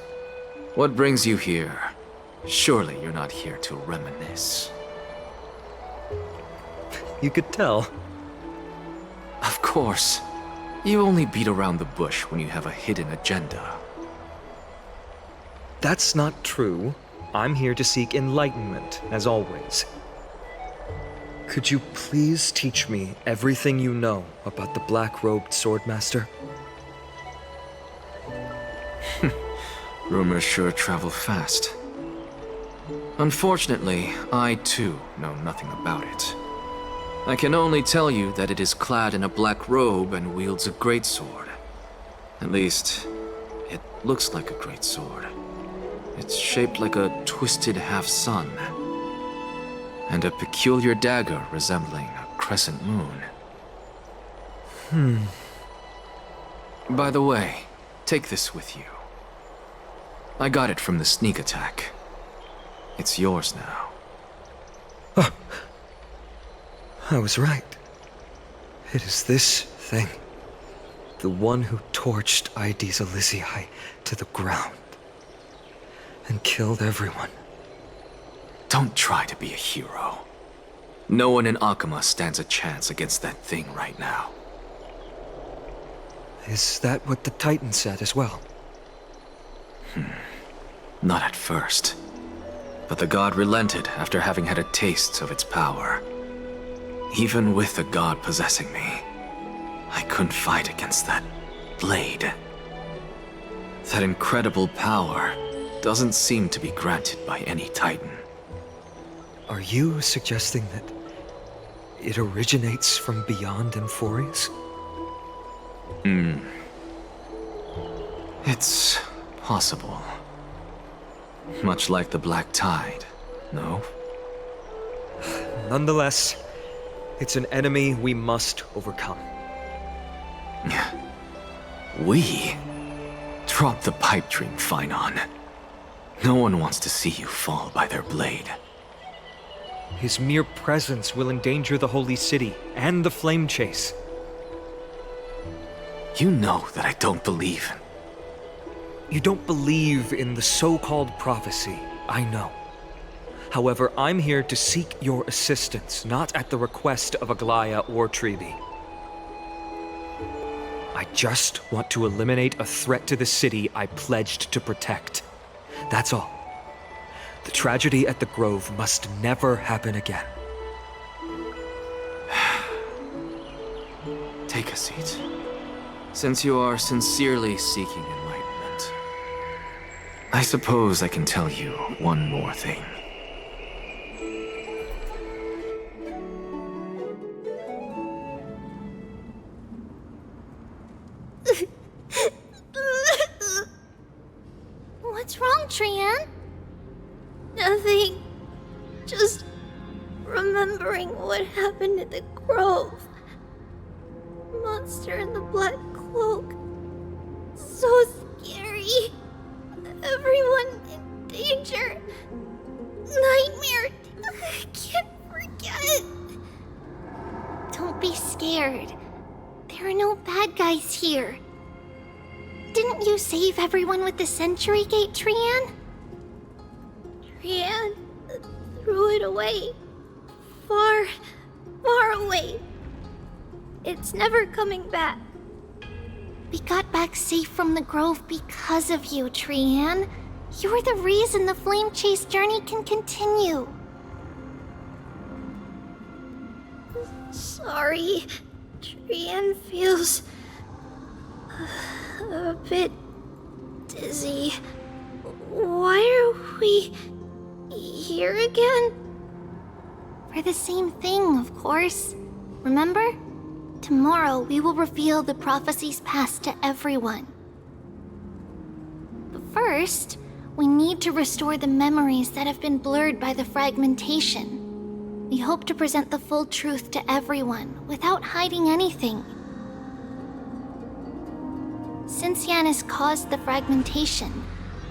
What brings you here? Surely you're not here to reminisce. You could tell. Of course. You only beat around the bush when you have a hidden agenda. That's not true. I'm here to seek enlightenment, as always. Could you please teach me everything you know about the black-robed swordmaster? Rumors sure travel fast. Unfortunately, I too know nothing about it. I can only tell you that it is clad in a black robe and wields a greatsword. At least, it looks like a greatsword. It's shaped like a twisted half-sun, and a peculiar dagger resembling a crescent moon. By the way, take this with you. I got it from the sneak attack. It's yours now. Oh. I was right. It is this thing. The one who torched Aedes Elysiae to the ground. And killed everyone. Don't try to be a hero. No one in Akama stands a chance against that thing right now. Is that what the Titan said as well? Not at first. But the god relented after having had a taste of its power. Even with the god possessing me, I couldn't fight against that blade. That incredible power doesn't seem to be granted by any Titan. Are you suggesting that it originates from beyond Amphoreus? It's possible. Much like the Black Tide, no? Nonetheless, it's an enemy we must overcome. We? Drop the pipe dream, Phainon. No one wants to see you fall by their blade. His mere presence will endanger the Holy City and the Flame Chase. You know that I don't believe. You don't believe in the so-called prophecy, I know. However, I'm here to seek your assistance, not at the request of Aglaya or Treebe. I just want to eliminate a threat to the city I pledged to protect. That's all. The tragedy at the Grove must never happen again. Take a seat. Since you are sincerely seeking enlightenment, I suppose I can tell you one more thing. What's wrong, Trian? Nothing. Just remembering what happened at the Grove. Monster in the black cloak. So scary. Everyone in danger. Nightmare. I can't forget. Don't be scared. There are no bad guys here. Didn't you save everyone with the Century Gate, Trian? Trian threw it away. Far, far away. It's never coming back. We got back safe from the Grove because of you, Trian. You're the reason the Flame Chase journey can continue. Sorry. Trian feels a bit dizzy. Why are we here again? For the same thing, of course. Remember? Tomorrow we will reveal the prophecies passed to everyone. But first, we need to restore the memories that have been blurred by the fragmentation. We hope to present the full truth to everyone without hiding anything. Since Yanis caused the fragmentation,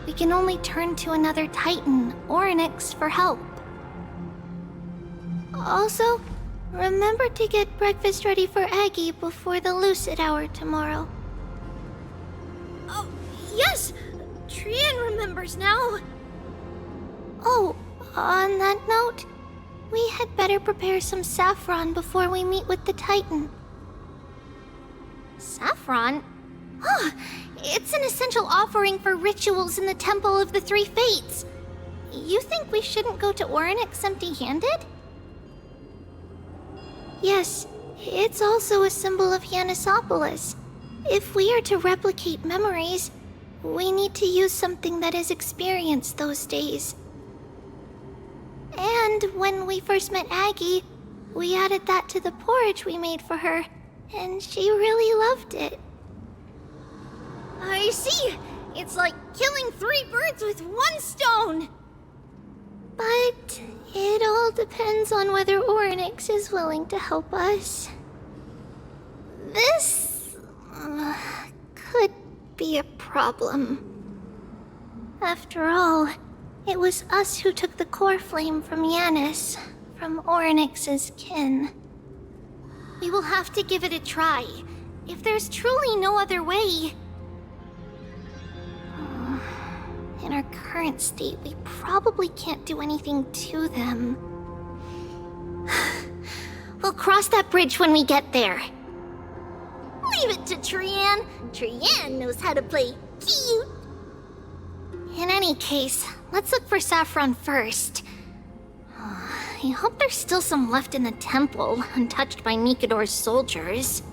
we can only turn to another Titan or Nyx for help. Also, remember to get breakfast ready for Aggie before the lucid hour tomorrow. Oh, yes! Trian remembers now. Oh, on that note, we had better prepare some saffron before we meet with the Titan. Saffron? Huh, it's an essential offering for rituals in the Temple of the Three Fates. You think we shouldn't go to Orynyx empty-handed? Yes, it's also a symbol of Yanisopolis. If we are to replicate memories, we need to use something that has experienced those days. And when we first met Aggie, we added that to the porridge we made for her, and she really loved it. I see! It's like killing 3 birds with 1 stone! But it all depends on whether Orynyx is willing to help us. This could be a problem. After all, it was us who took the core flame from Yanis, from Orynyx's kin. We will have to give it a try. If there's truly no other way. In our current state, we probably can't do anything to them. We'll cross that bridge when we get there. Leave it to Trian. Trian knows how to play cute. In any case, let's look for Saffron first. I hope there's still some left in the temple, untouched by Nikador's soldiers.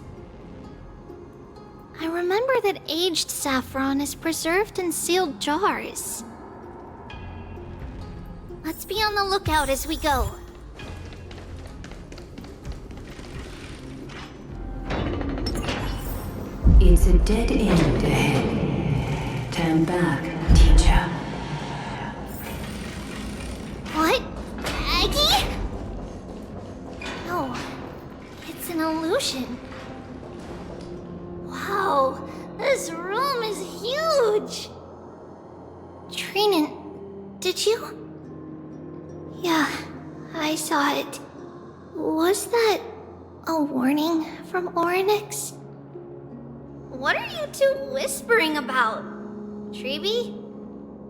I remember that aged saffron is preserved in sealed jars. Let's be on the lookout as we go. It's a dead end ahead. Turn back, teacher. What? Aggie? No, it's an illusion. Wow, this room is huge! Trinan, did you? Yeah, I saw it. Was that a warning from Orynyx? What are you two whispering about? Treeby?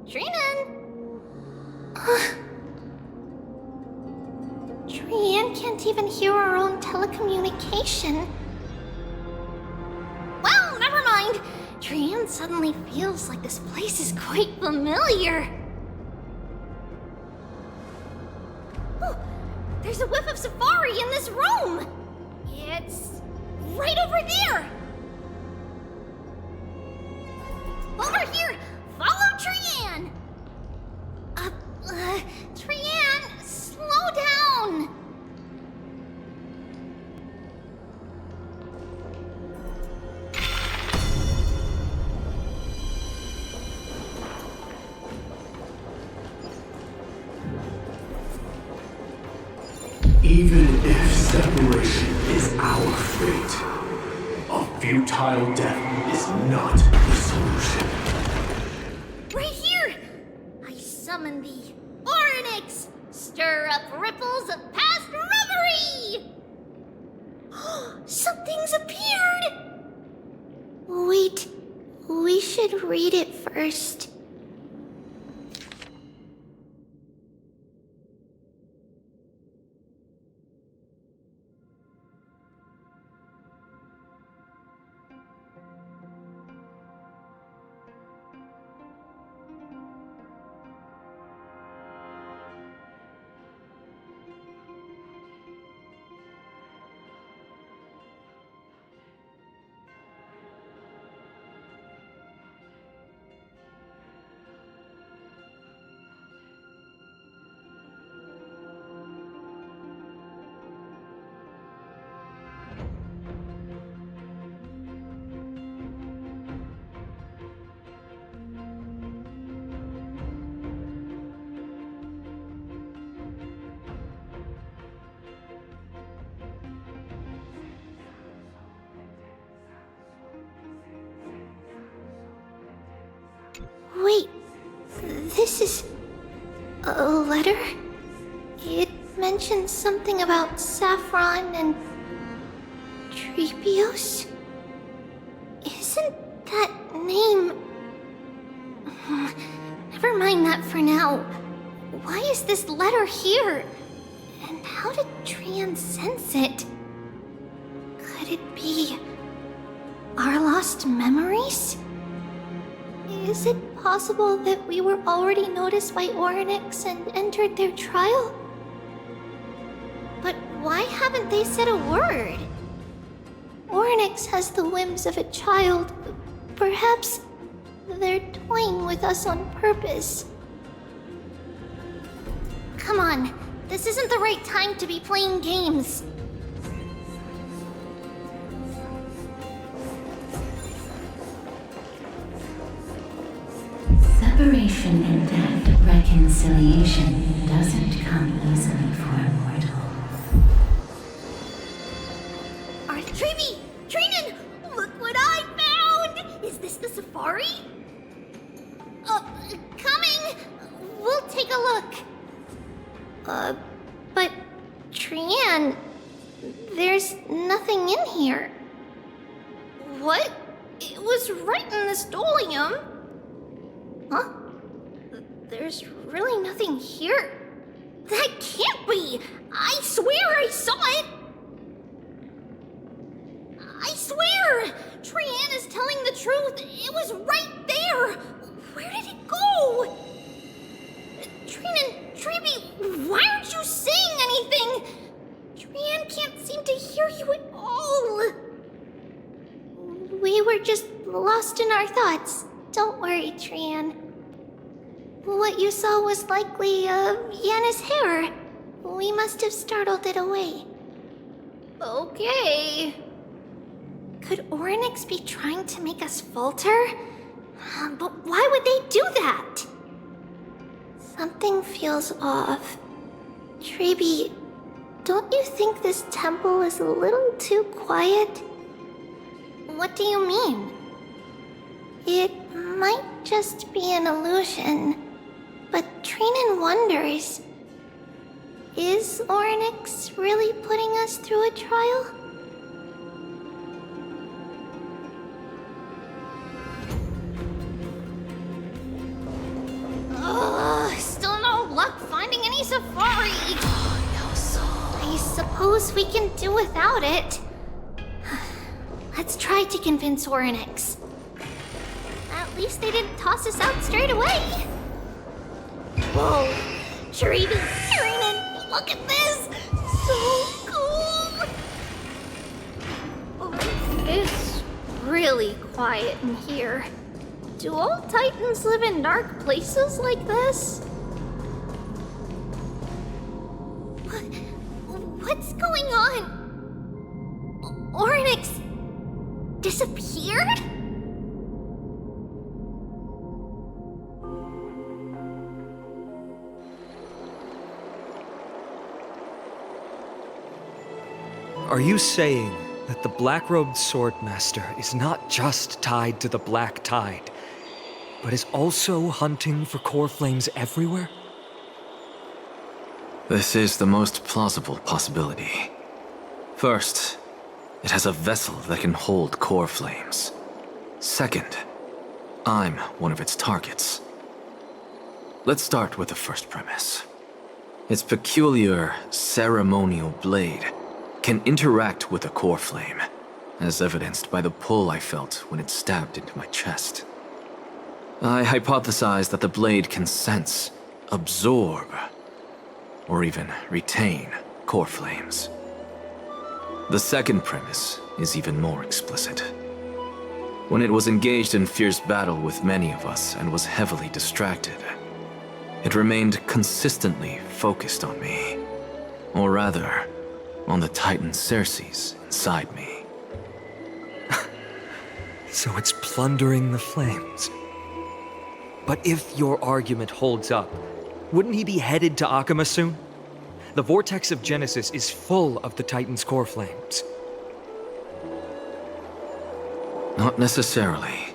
Trinan? Trian can't even hear our own telecommunication. Well, never mind. Trian suddenly feels like this place is quite familiar. Oh, there's a whiff of safari in this room. It's right over there. Over here! Follow Trian! Trian, slow down! Even if separation is our fate, a futile death is not the solution. Right here! I summon thee, Orynyx! Stir up ripples of past reverie! Something's appeared! Wait, we should read it first. Wait, this is a letter? It mentions something about Saffron and Trebios? Isn't that name... Never mind that for now. Why is this letter here? And how did Trian sense it? Could it be our lost memories? Is it possible that we were already noticed by Orynyx and entered their trial? But why haven't they said a word? Orynyx has the whims of a child. Perhaps they're toying with us on purpose. Come on, This isn't the right time to be playing games. Separation and reconciliation doesn't come easily for a mortal. Trebi! Trinan! Look what I found! Is this the safari? Coming! We'll take a look. But Trian, there's nothing in here. What? It was right in the stolium. Huh? There's really nothing here. That can't be! I swear I saw it! I swear! Trian is telling the truth. It was right there. Where did it go? Trinan, Trebi, why aren't you saying anything? Trian can't seem to hear you at all. We were just lost in our thoughts. Don't worry, Trian. What you saw was likely, Yanna's hair. We must have startled it away. Okay. Could Orynyx be trying to make us falter? But why would they do that? Something feels off. Trebi, don't you think this temple is a little too quiet? What do you mean? It might just be an illusion, but Trinan wonders, is Orynyx really putting us through a trial? Still no luck finding any safari. I suppose we can do without it. Let's try to convince Orynyx. At least they didn't toss us out straight away. Whoa, Trebi, Trinan, look at this! So cool! Oh, it's really quiet in here. Do all Titans live in dark places like this? What's going on? Orynyx disappeared? Are you saying that the black-robed swordmaster is not just tied to the Black Tide, but is also hunting for core flames everywhere? This is the most plausible possibility. First, it has a vessel that can hold core flames. Second, I'm one of its targets. Let's start with the first premise. Its peculiar ceremonial blade can interact with a core flame, as evidenced by the pull I felt when it stabbed into my chest. I hypothesized that the blade can sense, absorb, or even retain core flames. The second premise is even more explicit. When it was engaged in fierce battle with many of us and was heavily distracted, it remained consistently focused on me. Or rather, on the Titan Ceres inside me. So it's plundering the flames. But if your argument holds up, wouldn't he be headed to Akama soon? The vortex of Genesis is full of the Titan's core flames. Not necessarily.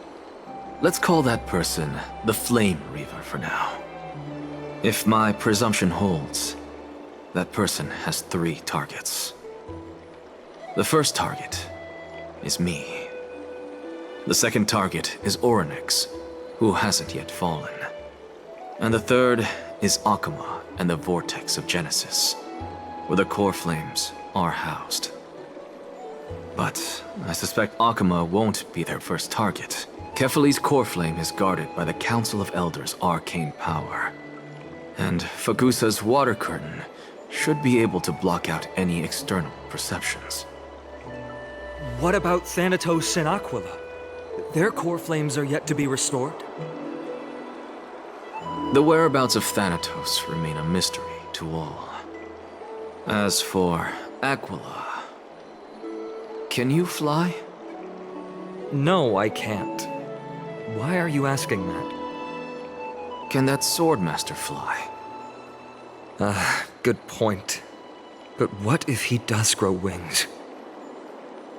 Let's call that person the Flame Reaver for now. If my presumption holds, that person has 3 targets. The first target is me. The second target is Orynyx, who hasn't yet fallen. And the third is Akama and the Vortex of Genesis, where the core flames are housed. But I suspect Akama won't be their first target. Kefali's core flame is guarded by the Council of Elders' arcane power. And Fagusa's water curtain should be able to block out any external perceptions. What about Thanatos and Aquila? Their core flames are yet to be restored? The whereabouts of Thanatos remain a mystery to all. As for Aquila, can you fly? No, I can't. Why are you asking that? Can that Swordmaster fly? Good point. But what if he does grow wings?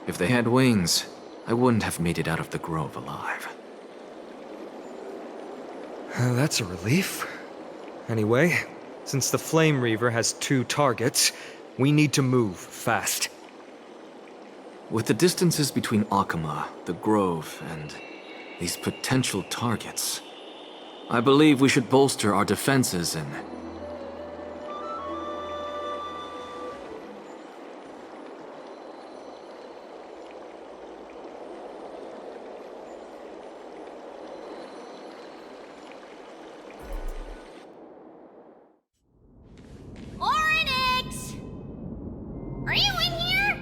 If they had wings, I wouldn't have made it out of the grove alive. That's a relief. Anyway, since the Flame Reaver has 2 targets, we need to move fast. With the distances between Akama, the grove, and these potential targets, I believe we should bolster our defenses and... Oryx! Are you in here?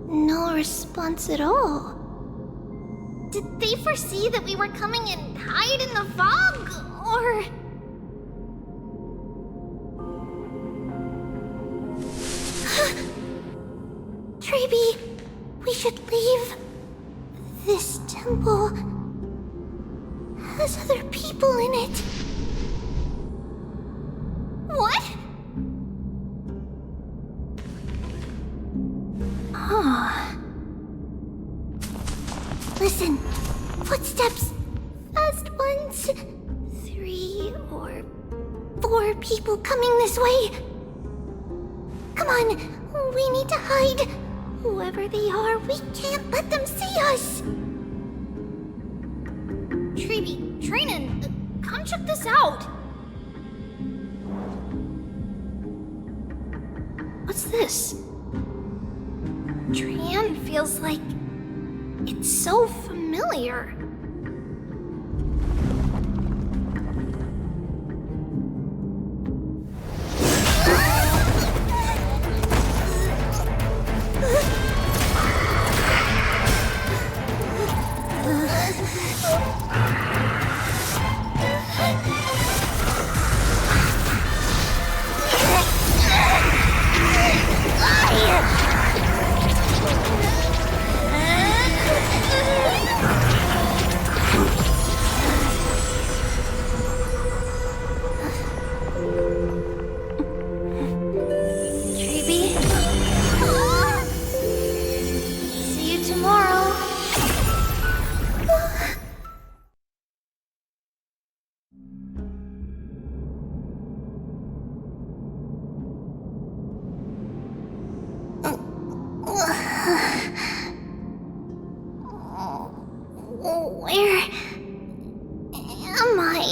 No response at all. Did they foresee that we were coming and hide in the fog? Or... Treeby, we should leave. This temple has other people in it. What? Oh. Listen, footsteps. Fast ones. 3 or 4 people coming this way. Come on, we need to hide. Whoever they are, we can't let them see us. Treeby, Trainin, come check this out. What's this? Trian feels like it's so familiar. Where am I?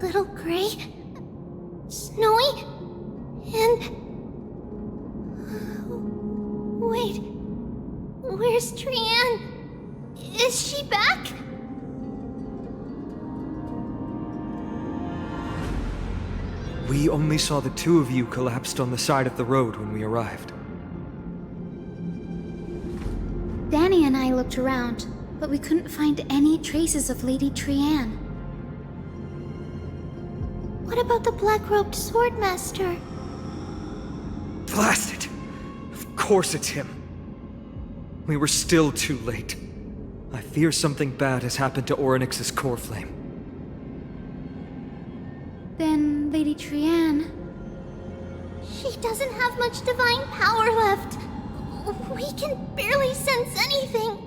Little Gray? Snowy? And... Wait... Where's Trian? Is she back? We only saw the 2 of you collapsed on the side of the road when we arrived. Danny and I looked around, but we couldn't find any traces of Lady Trian. What about the black-robed swordmaster? Blast it! Of course it's him. We were still too late. I fear something bad has happened to Oryx's core flame. Then Lady Trian... She doesn't have much divine power left. We can barely sense anything.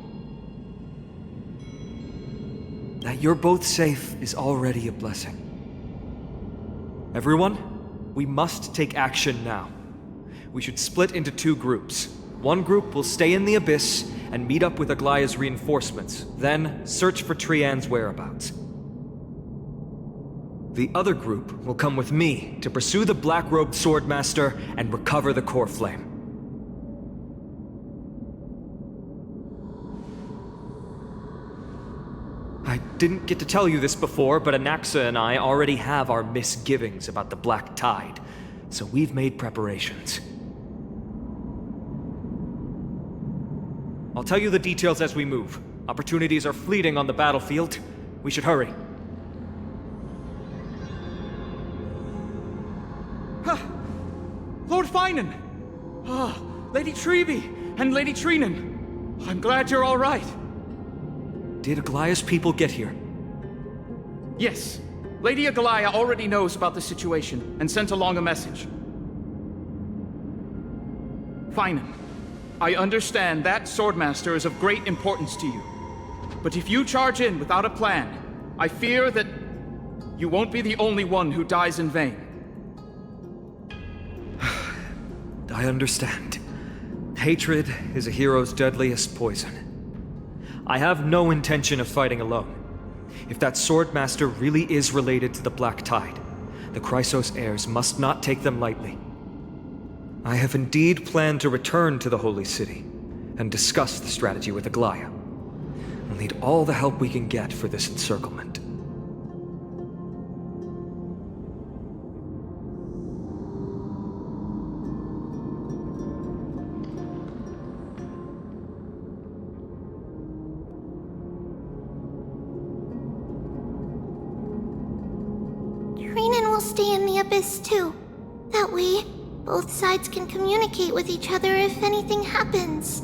That you're both safe is already a blessing. Everyone, we must take action now. We should split into 2 groups. One group will stay in the Abyss and meet up with Aglaya's reinforcements, then search for Trian's whereabouts. The other group will come with me to pursue the black-robed swordmaster and recover the core flame. I didn't get to tell you this before, but Anaxa and I already have our misgivings about the Black Tide, so we've made preparations. I'll tell you the details as we move. Opportunities are fleeting on the battlefield. We should hurry. Lord Finan! Lady Trevi and Lady Treenan. I'm glad you're all right. Did Aglaya's people get here? Yes. Lady Aglaya already knows about the situation and sent along a message. Finan, I understand that Swordmaster is of great importance to you. But if you charge in without a plan, I fear that you won't be the only one who dies in vain. I understand. Hatred is a hero's deadliest poison. I have no intention of fighting alone. If that Swordmaster really is related to the Black Tide, the Chrysos heirs must not take them lightly. I have indeed planned to return to the Holy City and discuss the strategy with Aglaya. We'll need all the help we can get for this encirclement. Treenan will stay in the Abyss too. That way, both sides can communicate with each other if anything happens.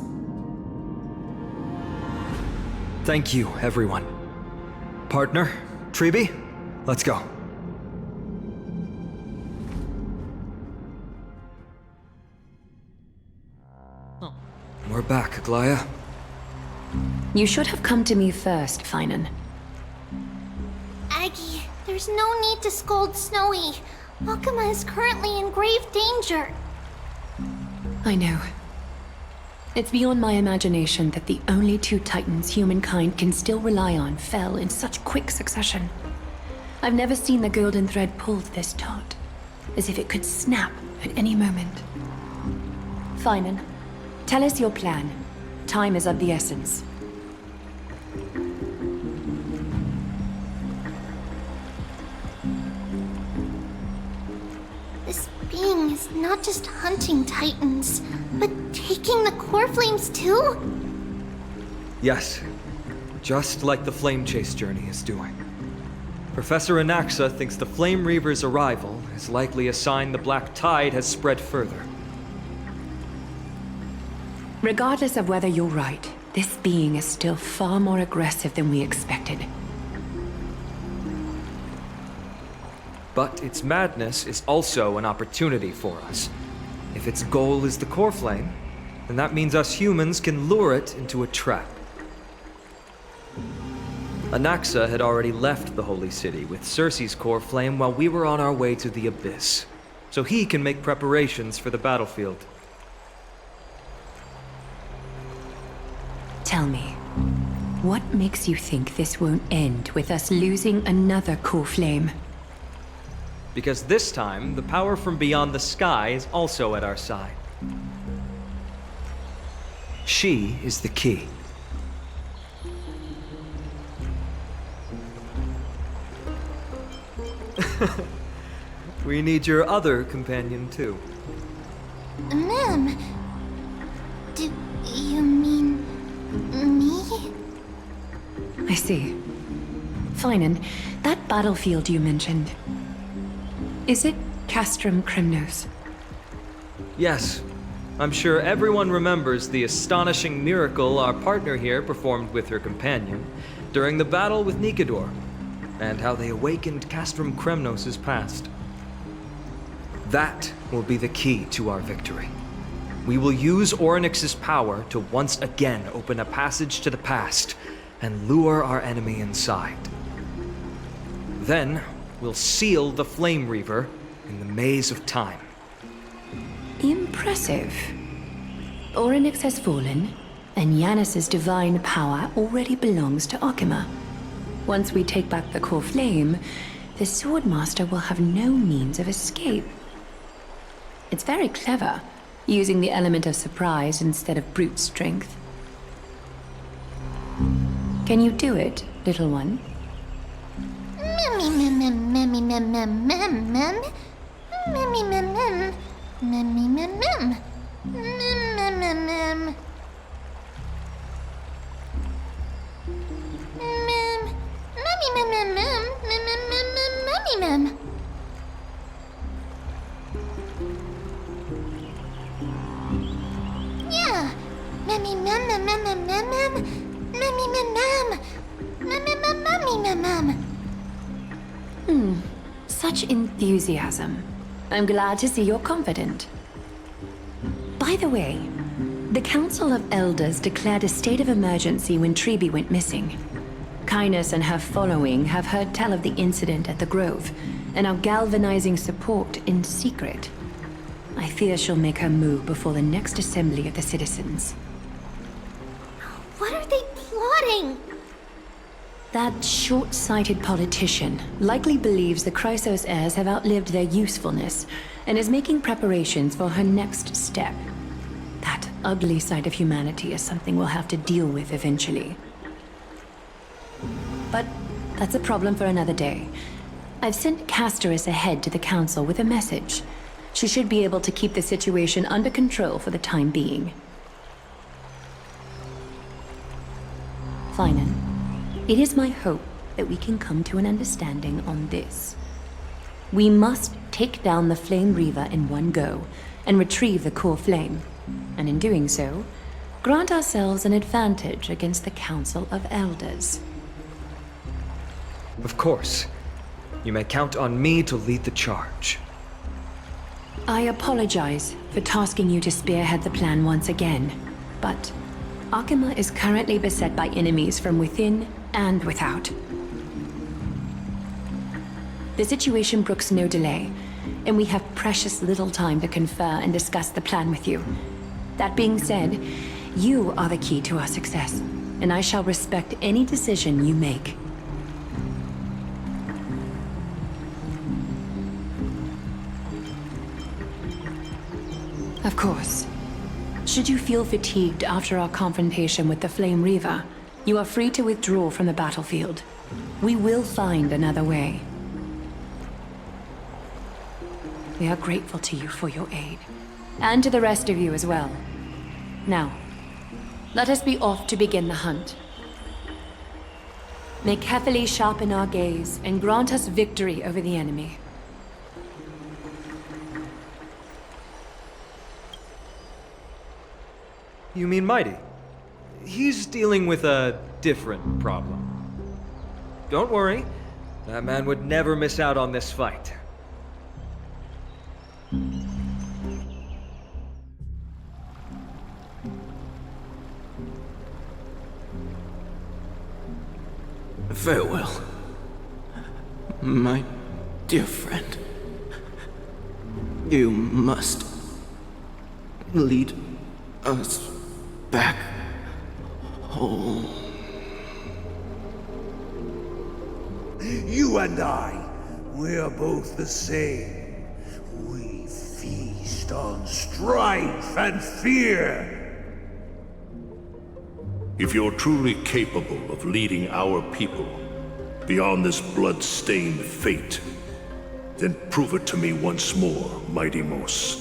Thank you, everyone. Partner, Trebi, let's go. We're back, Aglaya. You should have come to me first, Finan. Aggie, there's no need to scold Snowy. Akuma is currently in grave danger. I know. It's beyond my imagination that the only two titans humankind can still rely on fell in such quick succession. I've never seen the golden thread pulled this taut, as if it could snap at any moment. Finan, tell us your plan. Time is of the essence. This being is not just hunting titans, but taking the core flames too? Yes, just like the Flame Chase journey is doing. Professor Anaxa thinks the Flame Reaver's arrival is likely a sign the Black Tide has spread further. Regardless of whether you're right, this being is still far more aggressive than we expected. But its madness is also an opportunity for us. If its goal is the core flame, then that means us humans can lure it into a trap. Anaxa had already left the Holy City with Cersei's core flame while we were on our way to the Abyss, so he can make preparations for the battlefield. Tell me, what makes you think this won't end with us losing another core flame? Because this time, the power from beyond the sky is also at our side. She is the key. We need your other companion, too. Ma'am, do you mean me? I see. Finan, that battlefield you mentioned, is it Castrum Kremnos? Yes. I'm sure everyone remembers the astonishing miracle our partner here performed with her companion during the battle with Nikador, and how they awakened Castrum Kremnos' past. That will be the key to our victory. We will use Orynyx's power to once again open a passage to the past and lure our enemy inside. Then, we'll seal the Flame Reaver in the maze of time. Impressive. Orynyx has fallen, and Yanis's divine power already belongs to Akuma. Once we take back the core flame, the Swordmaster will have no means of escape. It's very clever, using the element of surprise instead of brute strength. Can you do it, little one? Mummy mem mem mem mem mem mem. Mummy mem mem. Mummy mem mummy mem mem. Such enthusiasm. I'm glad to see you're confident. By the way, the Council of Elders declared a state of emergency when Treeby went missing. Kynus and her following have heard tell of the incident at the Grove, and are galvanizing support in secret. I fear she'll make her move before the next assembly of the citizens. What are they plotting? That short-sighted politician likely believes the Chrysos heirs have outlived their usefulness, and is making preparations for her next step. That ugly side of humanity is something we'll have to deal with eventually. But that's a problem for another day. I've sent Castorus ahead to the council with a message. She should be able to keep the situation under control for the time being. Finan, it is my hope that we can come to an understanding on this. We must take down the Flame Reaver in one go, and retrieve the core flame. And in doing so, grant ourselves an advantage against the Council of Elders. Of course. You may count on me to lead the charge. I apologize for tasking you to spearhead the plan once again, but Akima is currently beset by enemies from within and without. The situation brooks no delay, and we have precious little time to confer and discuss the plan with you. That being said, you are the key to our success, and I shall respect any decision you make. Of course. Should you feel fatigued after our confrontation with the Flame Reaver, you are free to withdraw from the battlefield. We will find another way. We are grateful to you for your aid, and to the rest of you as well. Now, let us be off to begin the hunt. May Kethely sharpen our gaze and grant us victory over the enemy. You mean Mighty? He's dealing with a different problem. Don't worry, that man would never miss out on this fight. Farewell, my dear friend. You must lead us back home. You and I, we're both the same. We feast on strife and fear. If you're truly capable of leading our people beyond this blood-stained fate, then prove it to me once more, Mighty Mos.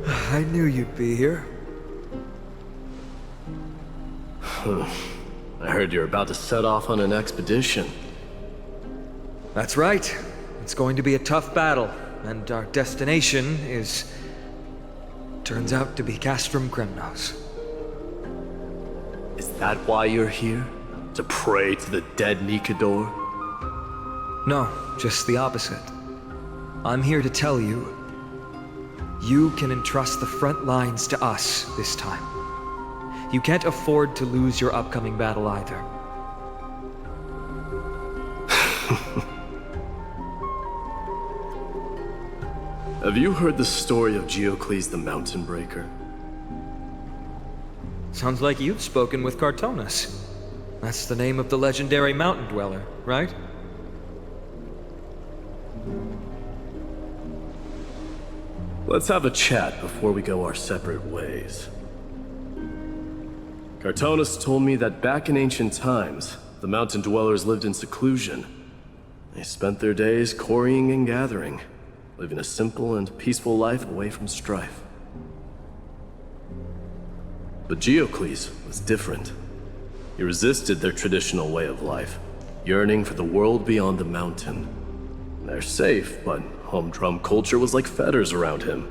I knew you'd be here. I heard you're about to set off on an expedition. That's right. It's going to be a tough battle, and our destination is... turns out to be Castrum Kremnos. Is that why you're here? To pray to the dead Nikador? No, just the opposite. I'm here to tell you, you can entrust the front lines to us this time. You can't afford to lose your upcoming battle either. Have you heard the story of Geocles the Mountain Breaker? Sounds like you've spoken with Cartonus. That's the name of the legendary mountain dweller, right? Let's have a chat before we go our separate ways. Cartonus told me that back in ancient times, the mountain dwellers lived in seclusion. They spent their days quarrying and gathering, living a simple and peaceful life away from strife. But Geocles was different. He resisted their traditional way of life, yearning for the world beyond the mountain. They're safe, but humdrum culture was like fetters around him.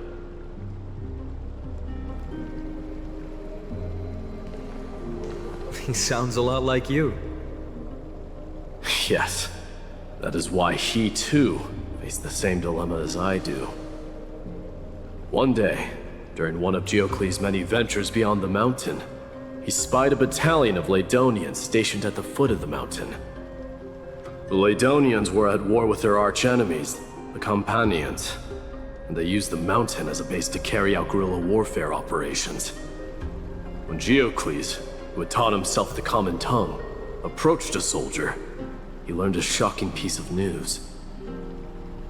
He sounds a lot like you. Yes. That is why he, too, faced the same dilemma as I do. One day, during one of Geocles' many ventures beyond the mountain, he spied a battalion of Ladonians stationed at the foot of the mountain. The Ladonians were at war with their arch-enemies, the Companions, and they used the mountain as a base to carry out guerrilla warfare operations. When Geocles, who had taught himself the common tongue, approached a soldier, he learned a shocking piece of news.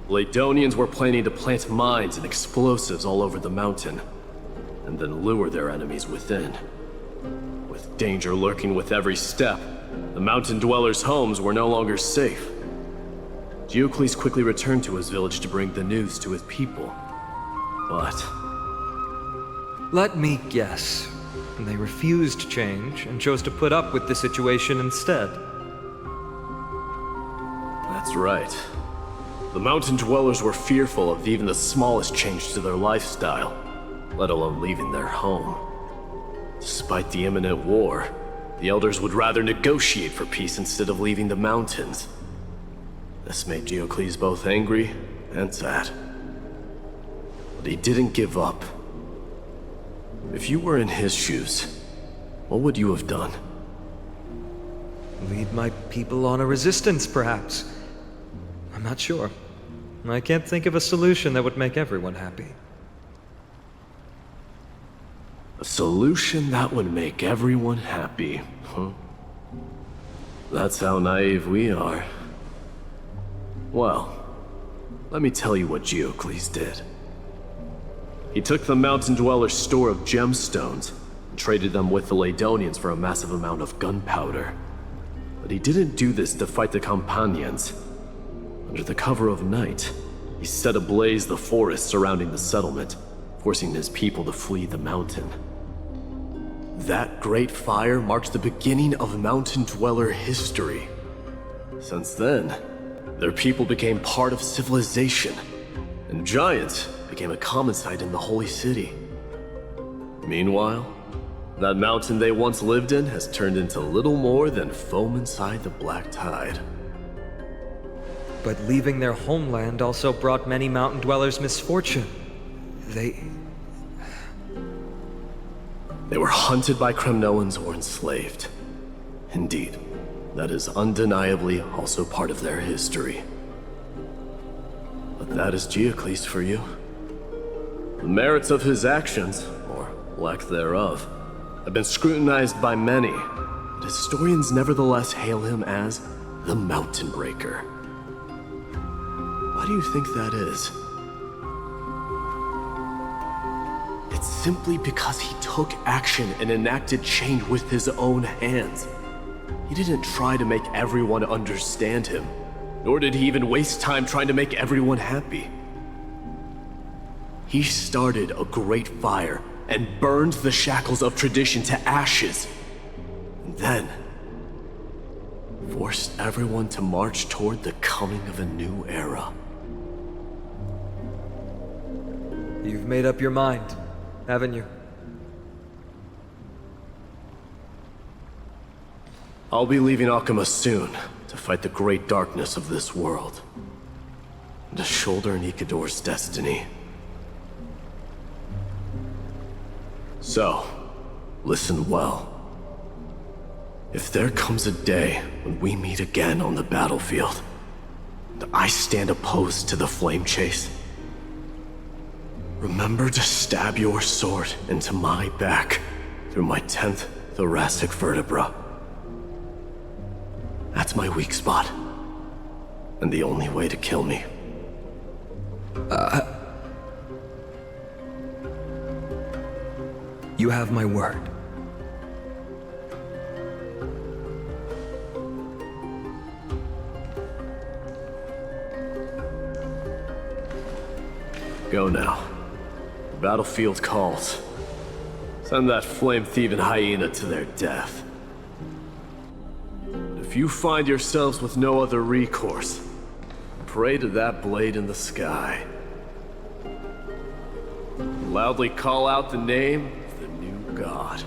Ladonians were planning to plant mines and explosives all over the mountain, and then lure their enemies within. With danger lurking with every step, the mountain dwellers' homes were no longer safe. Geocles quickly returned to his village to bring the news to his people. But... let me guess. They refused change and chose to put up with the situation instead. That's right. The mountain dwellers were fearful of even the smallest change to their lifestyle, let alone leaving their home. Despite the imminent war, the elders would rather negotiate for peace instead of leaving the mountains. This made Geocles both angry and sad. But he didn't give up. If you were in his shoes, what would you have done? Lead my people on a resistance, perhaps. I'm not sure. I can't think of a solution that would make everyone happy. A solution that would make everyone happy, huh? That's how naive we are. Well, let me tell you what Geocles did. He took the mountain dwellers' store of gemstones and traded them with the Ladonians for a massive amount of gunpowder. But he didn't do this to fight the Companions. Under the cover of night, he set ablaze the forest surrounding the settlement, forcing his people to flee the mountain. That great fire marked the beginning of mountain dweller history. Since then, their people became part of civilization, and giants became a common sight in the Holy City. Meanwhile, that mountain they once lived in has turned into little more than foam inside the black tide. But leaving their homeland also brought many mountain dwellers misfortune. They were hunted by Kremnoans or enslaved. Indeed, that is undeniably also part of their history. But that is Geocles for you. The merits of his actions, or lack thereof, have been scrutinized by many, but historians nevertheless hail him as the Mountain Breaker. Why do you think that is? It's simply because he took action and enacted change with his own hands. He didn't try to make everyone understand him, nor did he even waste time trying to make everyone happy. He started a great fire and burned the shackles of tradition to ashes, and then forced everyone to march toward the coming of a new era. You've made up your mind, haven't you? I'll be leaving Akama soon to fight the great darkness of this world, and to shoulder Nikador's destiny. So, listen well. If there comes a day when we meet again on the battlefield, and I stand opposed to the flame chase, remember to stab your sword into my back through my 10th thoracic vertebra. That's my weak spot, and the only way to kill me. You have my word. Go now. The battlefield calls. Send that flame-thieving hyena to their death. But if If you find yourselves with no other recourse, pray to that blade in the sky. Loudly call out the name of the new god.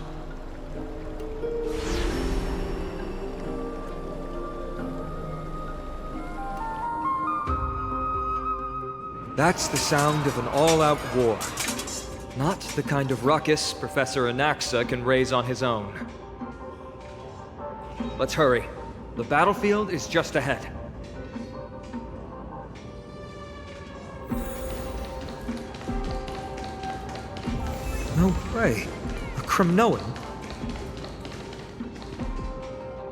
That's the sound of an all-out war. Not the kind of ruckus Professor Anaxa can raise on his own. Let's hurry. The battlefield is just ahead. No way. A Kremnoan?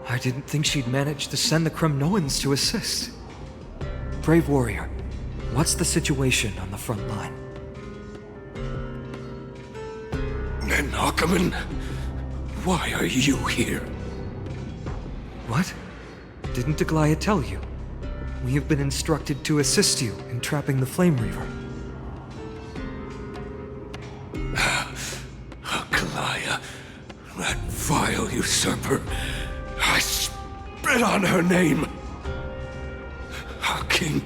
I didn't think she'd manage to send the Kremnoans to assist. Brave warrior, what's the situation on the front line? Ackerman, why are you here? What? Didn't Aglaya tell you? We have been instructed to assist you in trapping the Flame Reaver. Aglaya, that vile usurper. I spit on her name. Our king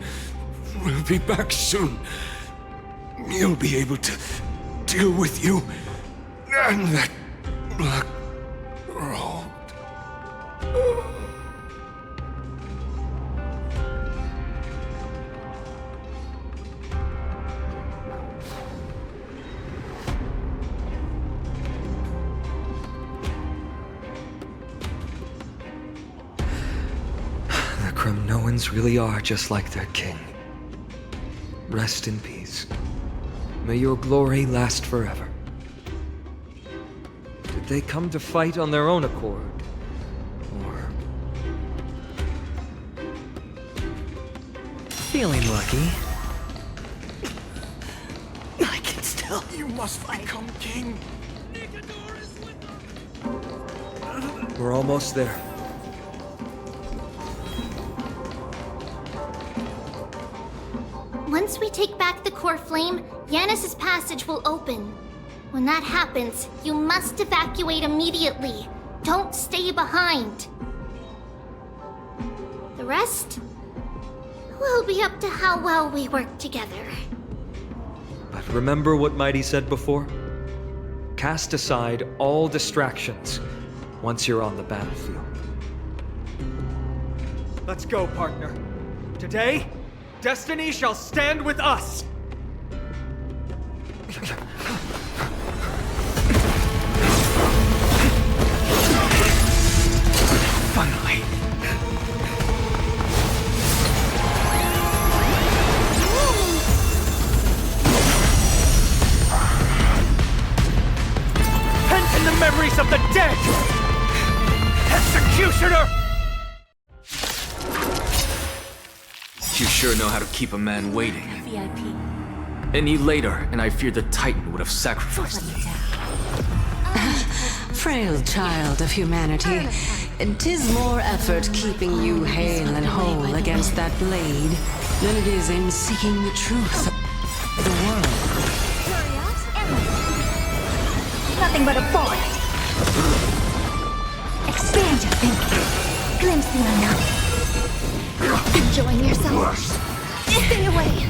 will be back soon. He'll be able to deal with you and that black robe. The Kremnoans really are just like their king. Rest in peace. May your glory last forever. Did they come to fight on their own accord? Or... feeling lucky? I can still. You must become king. We're almost there. Once we take back the core flame, Yanis's passage will open. When that happens, you must evacuate immediately. Don't stay behind. The rest will be up to how well we work together. But remember what Mighty said before? Cast aside all distractions once you're on the battlefield. Let's go, partner. Today, destiny shall stand with us! Finally. Pent in the memories of the dead! Executioner! You sure know how to keep a man waiting. Any later, and I fear the Titan would have sacrificed me. Frail child of humanity, 'tis more effort keeping you hale and whole against that blade than it is in seeking the truth of the world. Nothing but a void. Expand your thinking. Glimpse the unknown. Enjoying yourself. Stay away.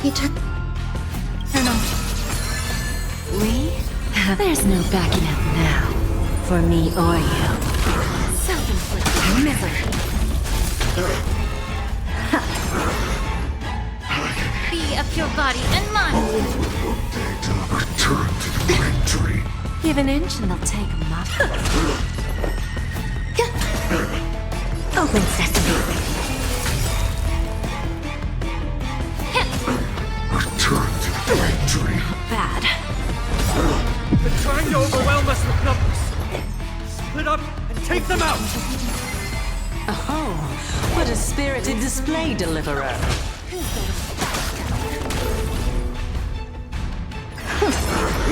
You turn off. We? There's no backing out now, for me or you. Self-inflicted misery. Be of your body and mind. Return to the victory. Give an inch and they'll take a mile. Open sesame. Return to the victory. Bad. They're trying to overwhelm us with numbers. Split up and take them out! Oh, what a spirited display, Deliverer.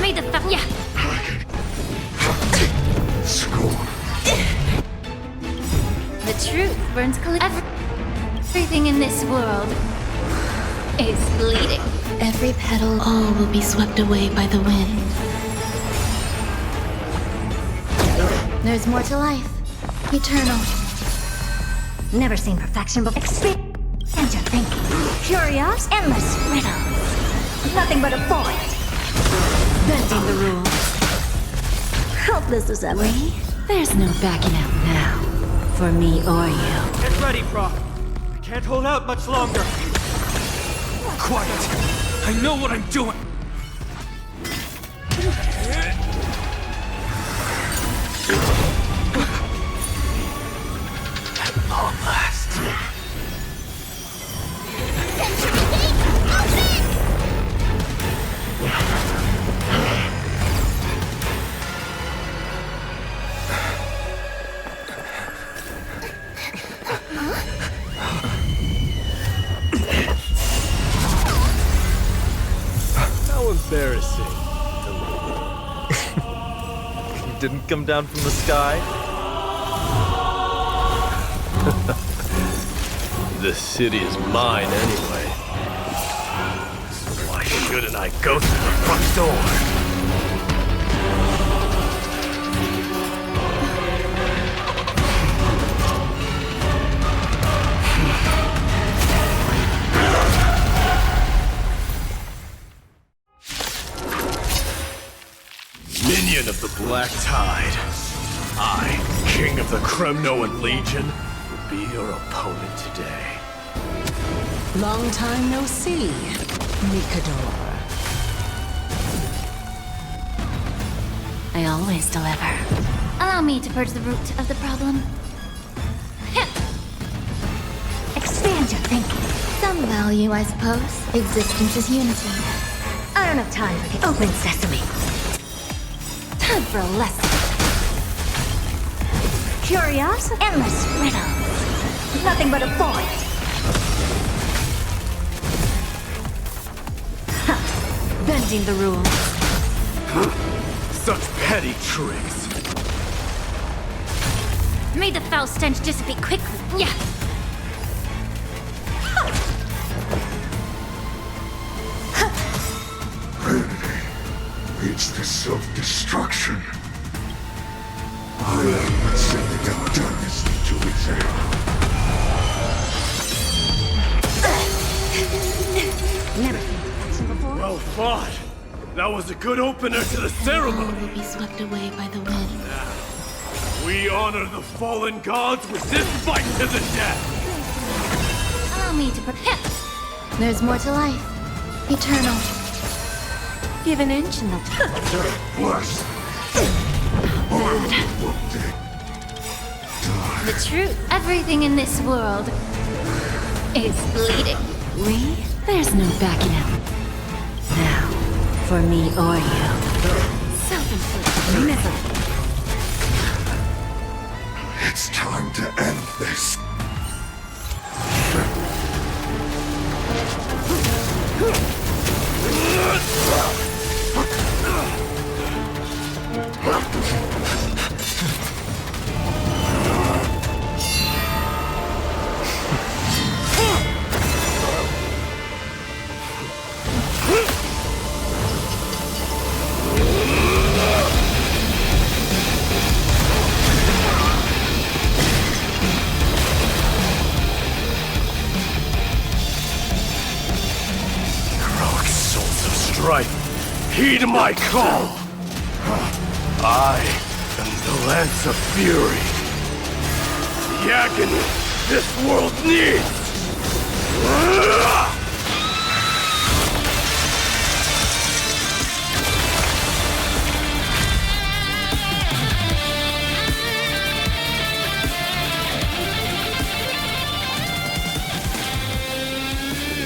May the yeah. The truth burns clear. Everything in this world is bleeding. Every petal, all will be swept away by the wind. There's more to life. Eternal. Never seen perfection before. Expand your thinking. Curious, endless riddles. Nothing but a void. Bending the rules. Helpless as ever. There's no backing out now. For me or you. Get ready, Prof. I can't hold out much longer. Quiet! I know what I'm doing! At long last. How embarrassing. You didn't come down from the sky? The city is mine anyway. So why shouldn't I go through the front door? Minion of the Black Tide. I, King of the Kremnoan Legion, will be your opponent today. Long time no see, Mikador. I always deliver. Allow me to purge the root of the problem. Expand your thinking. Some value, I suppose. Existence is unity. I don't have time for the open sesame. Time for a lesson. Curious, endless riddles. Nothing but a void. Bending the rules. Such petty tricks. May the foul stench dissipate quickly. Yeah. Vanity. It's the self-destruction. I am sending out darkness into its end. Never seen perfection before. Well fought. That was a good opener to the ceremony. Will be swept away by the wind. We honor the fallen gods with this fight to the death. Allow me to prepare. There's more to life. Eternal. Give an inch and they'll Bless. The truth. Everything in this world is bleeding. There's no backing out. Now, for me or you. Self-inflicted misery. It's time to end this. Heed my call! I am the Lance of Fury. The agony this world needs!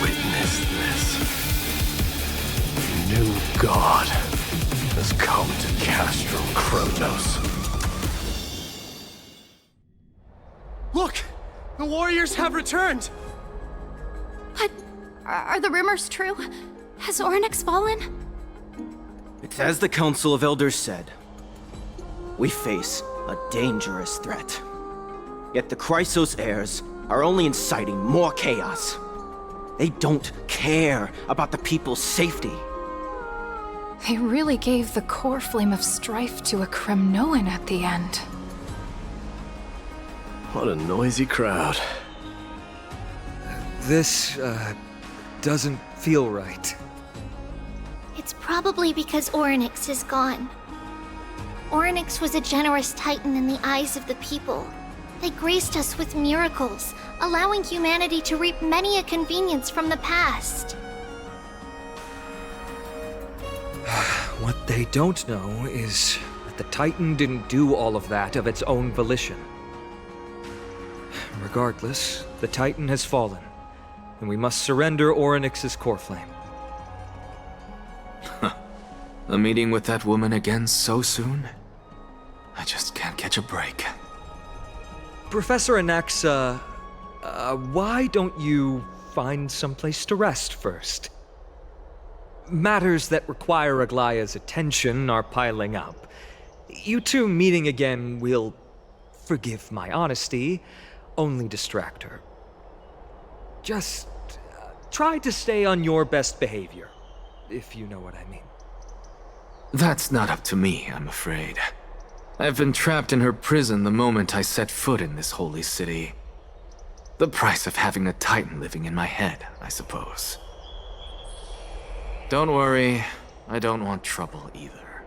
Witness this. New God has come to Castro Kronos. Look! The warriors have returned! What? Are the rumors true? Has Oryx fallen? It's as the Council of Elders said. We face a dangerous threat. Yet the Chrysos heirs are only inciting more chaos. They don't care about the people's safety. They really gave the core flame of strife to a Kremnoan at the end. What a noisy crowd. This, doesn't feel right. It's probably because Orynyx is gone. Orynyx was a generous titan in the eyes of the people. They graced us with miracles, allowing humanity to reap many a convenience from the past. What they don't know is that the Titan didn't do all of that of its own volition. Regardless, the Titan has fallen, and we must surrender Orynyx's core flame. A meeting with that woman again so soon? I just can't catch a break. Professor Anaxa, why don't you find someplace to rest first? Matters that require Aglaya's attention are piling up. You two meeting again will, forgive my honesty, only distract her. Just try to stay on your best behavior, if you know what I mean. That's not up to me, I'm afraid. I've been trapped in her prison the moment I set foot in this holy city. The price of having a Titan living in my head, I suppose. Don't worry, I don't want trouble either.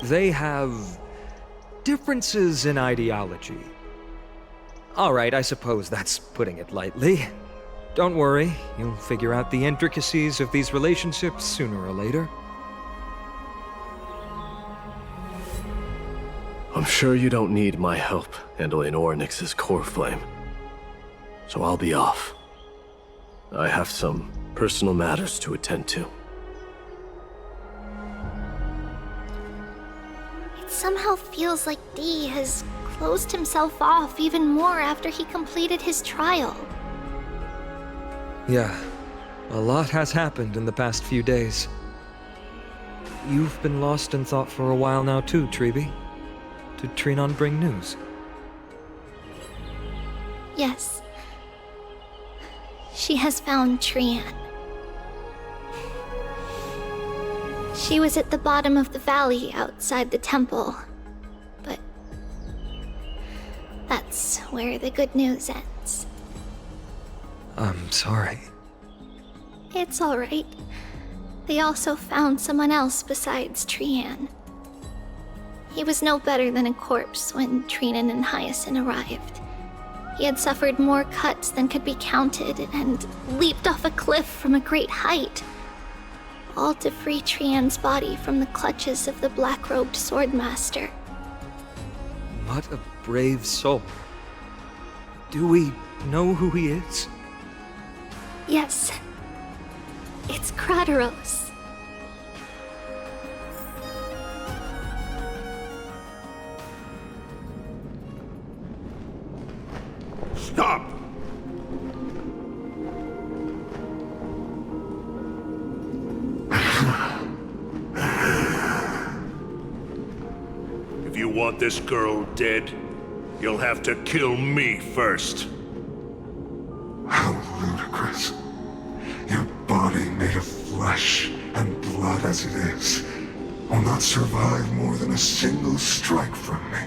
They have differences in ideology. All right, I suppose that's putting it lightly. Don't worry, you'll figure out the intricacies of these relationships sooner or later. I'm sure you don't need my help handling Orynyx's core flame. So I'll be off. I have some personal matters to attend to. It somehow feels like D has closed himself off even more after he completed his trial. Yeah, a lot has happened in the past few days. You've been lost in thought for a while now too, Treeby. Did Trinon bring news? Yes. She has found Trian. She was at the bottom of the valley outside the temple, but that's where the good news ends. I'm sorry. It's all right. They also found someone else besides Trian. He was no better than a corpse when Trinan and Hyacinth arrived. He had suffered more cuts than could be counted and leaped off a cliff from a great height, all to free Trian's body from the clutches of the black-robed swordmaster. What a brave soul. Do we know who he is? Yes. It's Krateros. Stop! If you want this girl dead, you'll have to kill me first. How ludicrous. Your body made of flesh and blood as it is will not survive more than a single strike from me.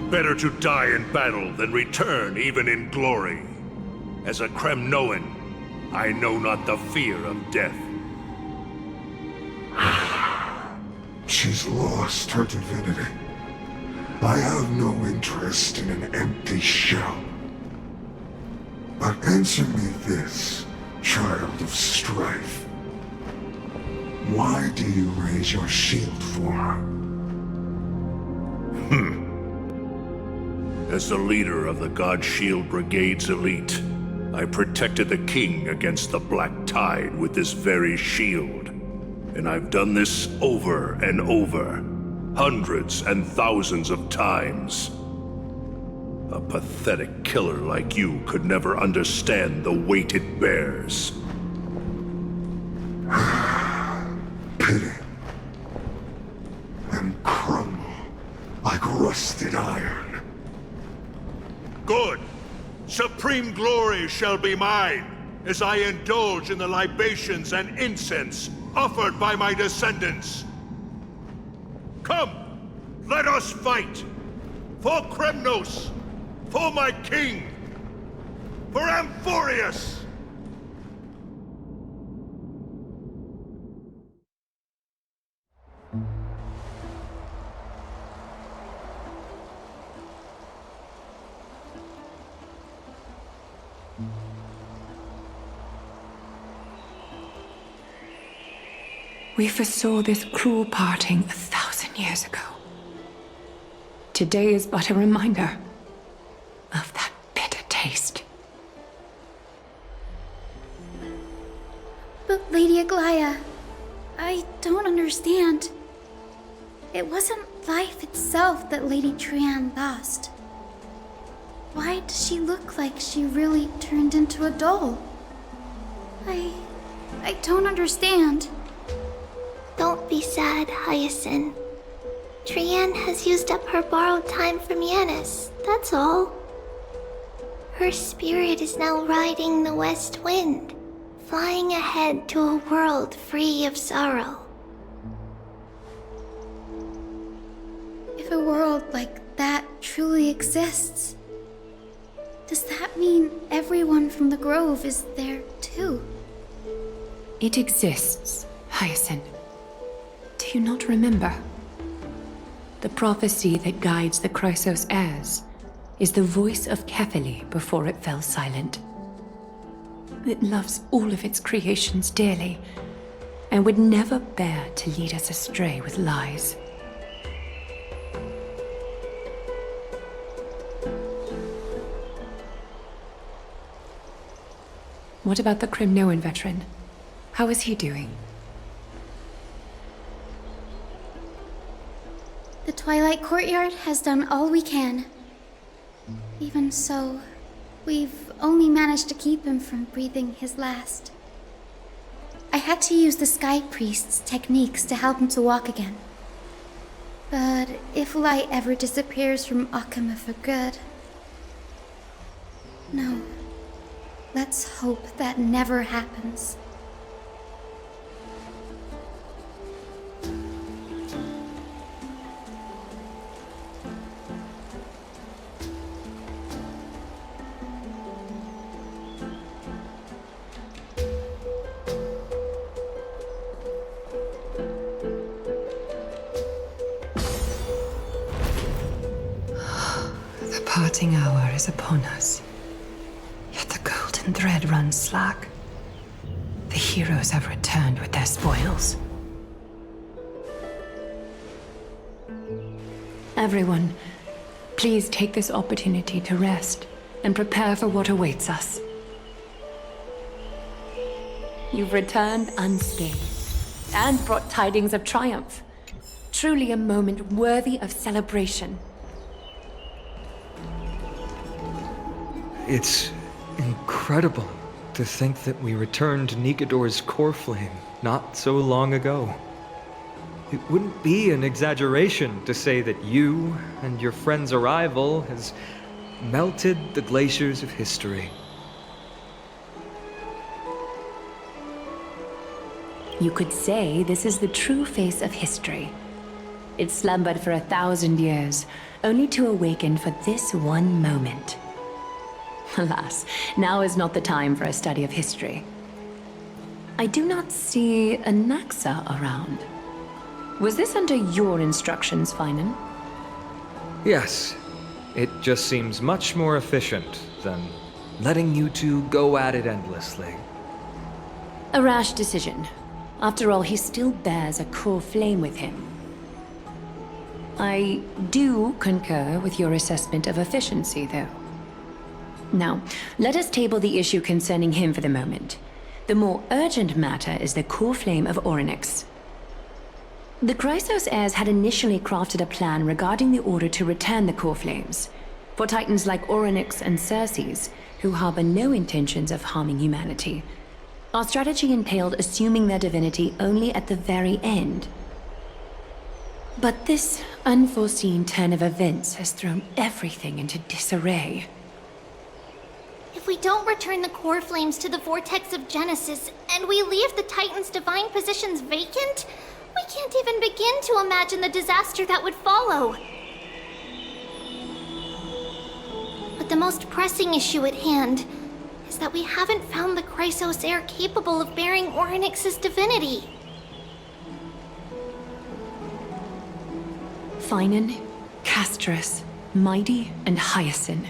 Better to die in battle than return even in glory. As a Kremnoan, I know not the fear of death. She's lost her divinity. I have no interest in an empty shell. But answer me this, child of strife. Why do you raise your shield for her? As the leader of the God Shield Brigade's elite, I protected the king against the Black Tide with this very shield. And I've done this over and over, hundreds and thousands of times. A pathetic killer like you could never understand the weight it bears. Pity. And crumble like rusted iron. Good. Supreme glory shall be mine, as I indulge in the libations and incense offered by my descendants. Come! Let us fight! For Kremnos! For my king! For Amphoreus! We foresaw this cruel parting 1,000 years ago. Today is but a reminder of that bitter taste. But Lady Aglaya, I don't understand. It wasn't life itself that Lady Trian lost. Why does she look like she really turned into a doll? I don't understand. Don't be sad, Hyacinth. Trian has used up her borrowed time from Yanis, that's all. Her spirit is now riding the west wind, flying ahead to a world free of sorrow. If a world like that truly exists, does that mean everyone from the Grove is there too? It exists, Hyacinth. Do you not remember? The prophecy that guides the Chrysos heirs is the voice of Kefili before it fell silent. It loves all of its creations dearly, and would never bear to lead us astray with lies. What about the Kremnoan veteran? How is he doing? The Twilight Courtyard has done all we can. Even so, we've only managed to keep him from breathing his last. I had to use the Sky Priest's techniques to help him to walk again. But if light ever disappears from Akama for good... No. Let's hope that never happens. The parting hour is upon us. Yet the golden thread runs slack. The heroes have returned with their spoils. Everyone, please take this opportunity to rest and prepare for what awaits us. You've returned unscathed and brought tidings of triumph. Truly a moment worthy of celebration. It's incredible to think that we returned Nikador's core flame not so long ago. It wouldn't be an exaggeration to say that you and your friend's arrival has melted the glaciers of history. You could say this is the true face of history. It slumbered for 1,000 years, only to awaken for this one moment. Alas, now is not the time for a study of history. I do not see a Naxa around. Was this under your instructions, Finan? Yes, it just seems much more efficient than letting you two go at it endlessly. A rash decision. After all, he still bears a core flame with him. I do concur with your assessment of efficiency, though. Now, let us table the issue concerning him for the moment. The more urgent matter is the core flame of Orynyx. The Chrysos heirs had initially crafted a plan regarding the order to return the core flames. For titans like Orynyx and Circes, who harbor no intentions of harming humanity, our strategy entailed assuming their divinity only at the very end. But this unforeseen turn of events has thrown everything into disarray. If we don't return the core flames to the vortex of Genesis, and we leave the Titan's divine positions vacant, We can't even begin to imagine the disaster that would follow. But the most pressing issue at hand is that we haven't found the Chrysos heir capable of bearing Orynyx's divinity. Finan, Castorus, Mighty, and Hyacinth.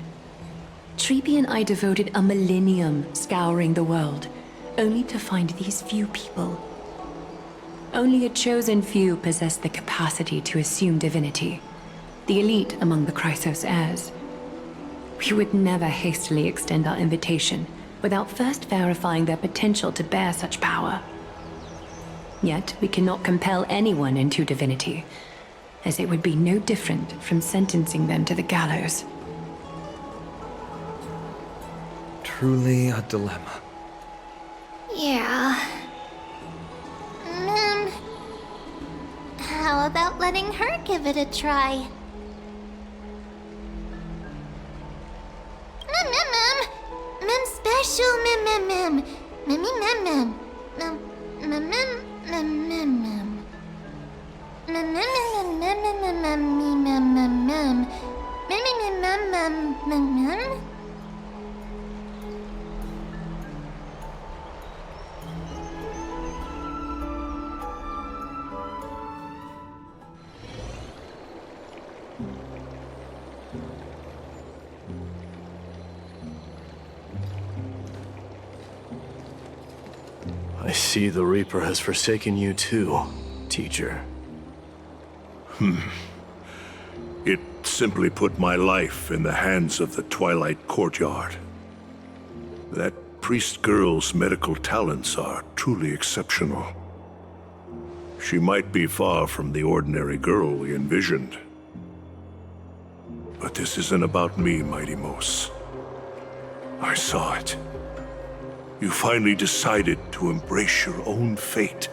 Trebi and I devoted a millennium scouring the world, only to find these few people. Only a chosen few possess the capacity to assume divinity, the elite among the Chrysos heirs. We would never hastily extend our invitation without first verifying their potential to bear such power. Yet we cannot compel anyone into divinity, as it would be no different from sentencing them to the gallows. Truly a dilemma. Yeah. How about letting her give it a try? Mem special mem. I see the Reaper has forsaken you too, teacher. It simply put my life in the hands of the Twilight Courtyard. That priest girl's medical talents are truly exceptional. She might be far from the ordinary girl we envisioned. But this isn't about me, Mighty Mos. I saw it. You finally decided to embrace your own fate.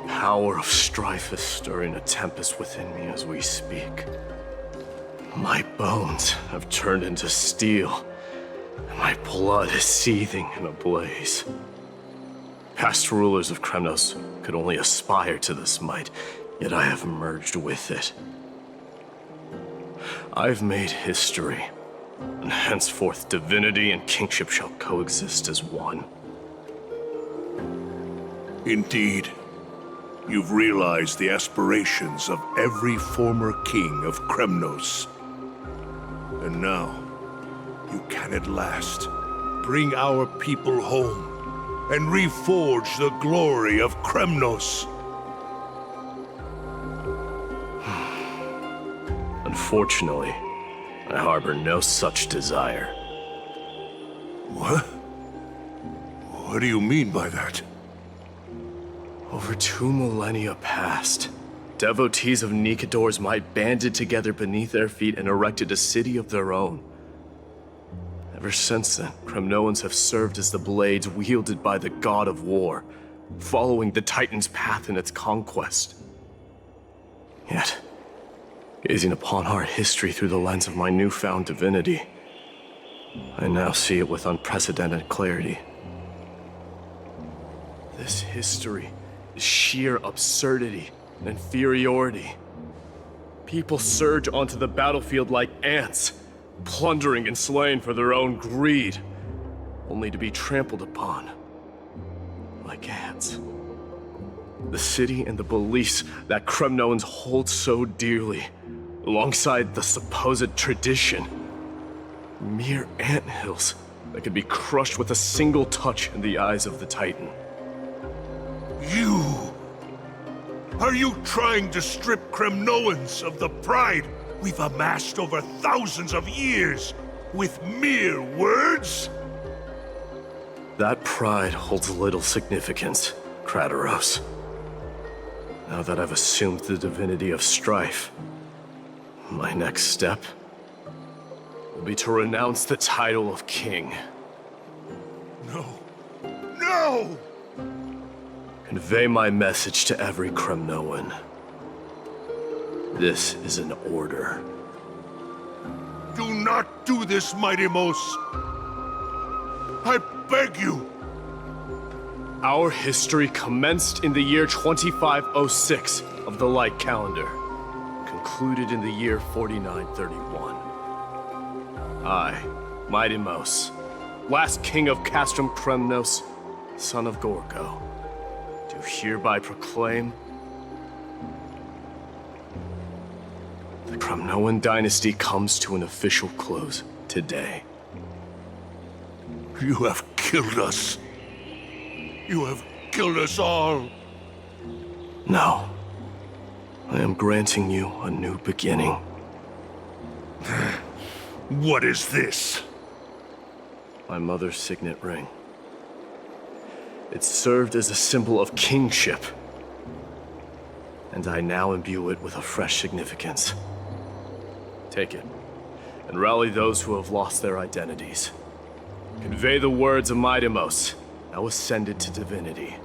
Power of strife is stirring a tempest within me as we speak. My bones have turned into steel, and my blood is seething in a blaze. Past rulers of Kremnos could only aspire to this might, yet I have merged with it. I've made history, and henceforth divinity and kingship shall coexist as one. Indeed, you've realized the aspirations of every former king of Kremnos. And now, you can at last bring our people home and reforge the glory of Kremnos. Unfortunately, I harbor no such desire. What? What do you mean by that? Over 2 millennia past, devotees of Nikador's might banded together beneath their feet and erected a city of their own. Ever since then, Kremnoans have served as the blades wielded by the god of war, following the Titan's path in its conquest. Yet, gazing upon our history through the lens of my newfound divinity, I now see it with unprecedented clarity. This history is sheer absurdity and inferiority. People surge onto the battlefield like ants, plundering and slaying for their own greed, only to be trampled upon like ants. The city and the beliefs that Kremnoans hold so dearly, alongside the supposed tradition, mere anthills that could be crushed with a single touch in the eyes of the Titan. You! Are you trying to strip Kremnoans of the pride we've amassed over thousands of years with mere words? That pride holds little significance, Krateros. Now that I've assumed the divinity of strife, my next step will be to renounce the title of king. No. No! Convey my message to every Kremnoan. This is an order. Do not do this, Mighty Mos. I beg you. Our history commenced in the year 2506 of the Light Calendar, concluded in the year 4931. I, Mighty Mos, last king of Castrum Kremnos, son of Gorgo, do hereby proclaim the Kremnoan dynasty comes to an official close today. You have killed us. You have killed us all. No. I am granting you a new beginning. What is this? My mother's signet ring. It served as a symbol of kingship, and I now imbue it with a fresh significance. Take it, and rally those who have lost their identities. Convey the words of Mighty Mos, now ascended to divinity.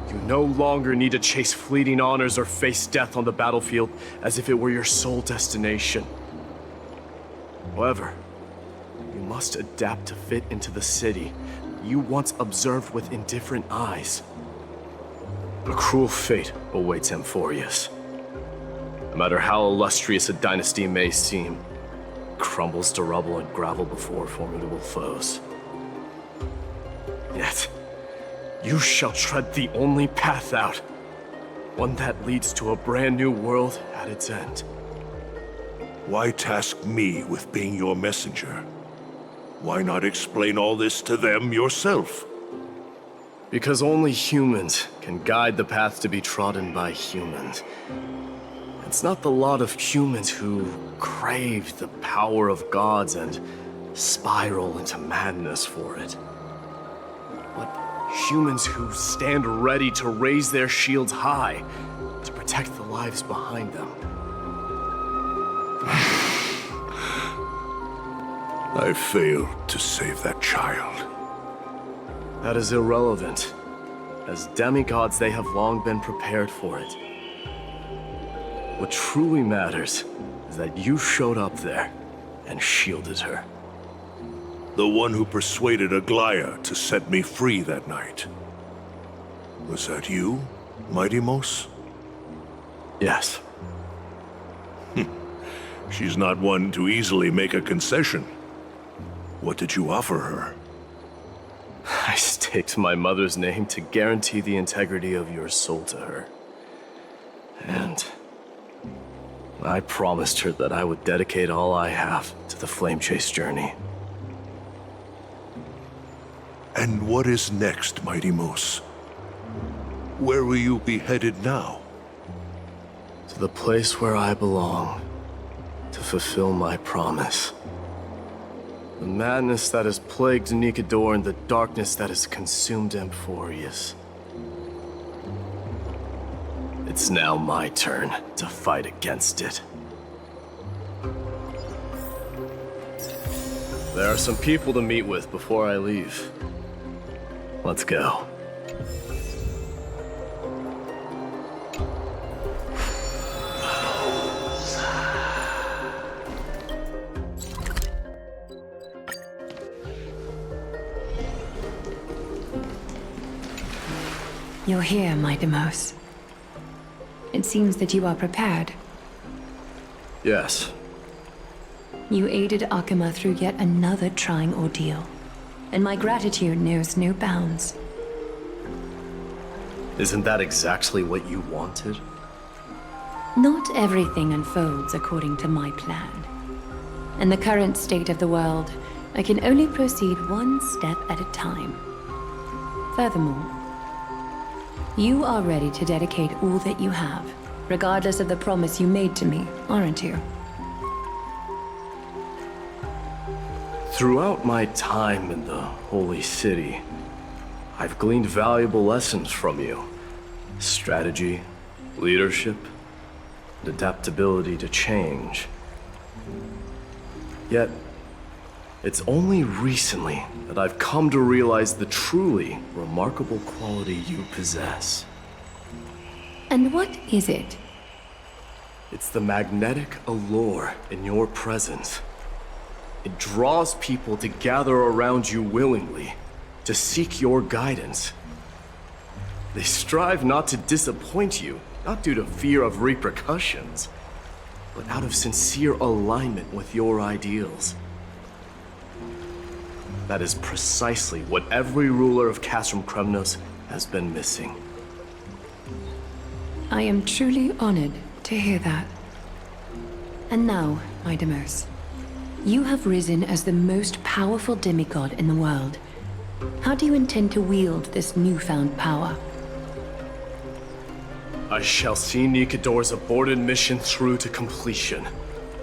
You no longer need to chase fleeting honors or face death on the battlefield as if it were your sole destination. However, you must adapt to fit into the city you once observed with indifferent eyes. A cruel fate awaits Amphoreus. No matter how illustrious a dynasty may seem, it crumbles to rubble and gravel before formidable foes. Yet, you shall tread the only path out, one that leads to a brand new world at its end. Why task me with being your messenger? Why not explain all this to them yourself? Because only humans can guide the path to be trodden by humans. It's not the lot of humans who crave the power of gods and spiral into madness for it, but humans who stand ready to raise their shields high to protect the lives behind them. I failed to save that child. That is irrelevant. As demigods, they have long been prepared for it. What truly matters is that you showed up there and shielded her. The one who persuaded Aglaya to set me free that night. Was that you, Mighty Mos? Yes. She's not one to easily make a concession. What did you offer her? I staked my mother's name to guarantee the integrity of your soul to her. And I promised her that I would dedicate all I have to the Flame Chase journey. And what is next, Mighty Mos? Where will you be headed now? To the place where I belong, to fulfill my promise. The madness that has plagued Nikador and the darkness that has consumed Amphoreus. It's now my turn to fight against it. There are some people to meet with before I leave. Let's go. You're here, Mighty Mos. It seems that you are prepared. Yes. You aided Akima through yet another trying ordeal, and my gratitude knows no bounds. Isn't that exactly what you wanted? Not everything unfolds according to my plan. In the current state of the world, I can only proceed one step at a time. Furthermore, you are ready to dedicate all that you have, regardless of the promise you made to me, aren't you? Throughout my time in the Holy City, I've gleaned valuable lessons from you. Strategy, leadership, and adaptability to change. Yet, it's only recently that I've come to realize the truly remarkable quality you possess. And what is it? It's the magnetic allure in your presence. It draws people to gather around you willingly, to seek your guidance. They strive not to disappoint you, not due to fear of repercussions, but out of sincere alignment with your ideals. That is precisely what every ruler of Castrum Kremnos has been missing. I am truly honored to hear that. And now, my Deimos, you have risen as the most powerful demigod in the world. How do you intend to wield this newfound power? I shall see Nikador's aborted mission through to completion,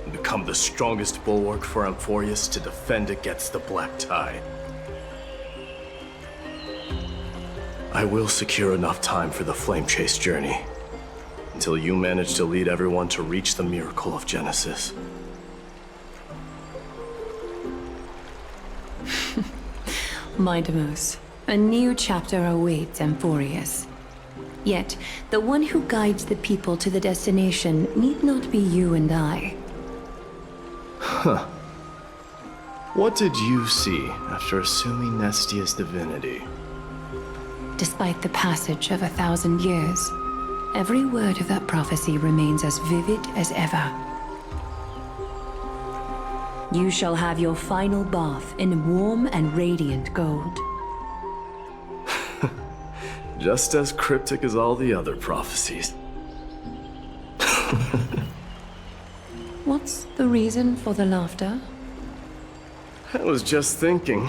and become the strongest bulwark for Amphoreus to defend against the Black Tide. I will secure enough time for the Flame Chase journey, until you manage to lead everyone to reach the miracle of Genesis. My Deimos, a new chapter awaits Amphoreus. Yet, the one who guides the people to the destination need not be you and I. Huh. What did you see after assuming Nestia's divinity? Despite the passage of 1,000 years, every word of that prophecy remains as vivid as ever. You shall have your final bath in warm and radiant gold. Just as cryptic as all the other prophecies. What's the reason for the laughter? I was just thinking,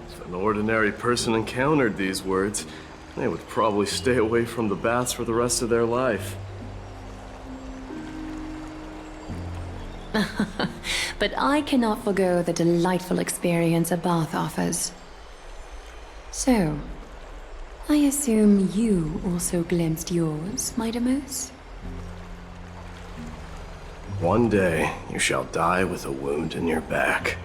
if an ordinary person encountered these words, they would probably stay away from the baths for the rest of their life. But I cannot forgo the delightful experience a bath offers. So, I assume you also glimpsed yours, my Deimos? One day, you shall die with a wound in your back.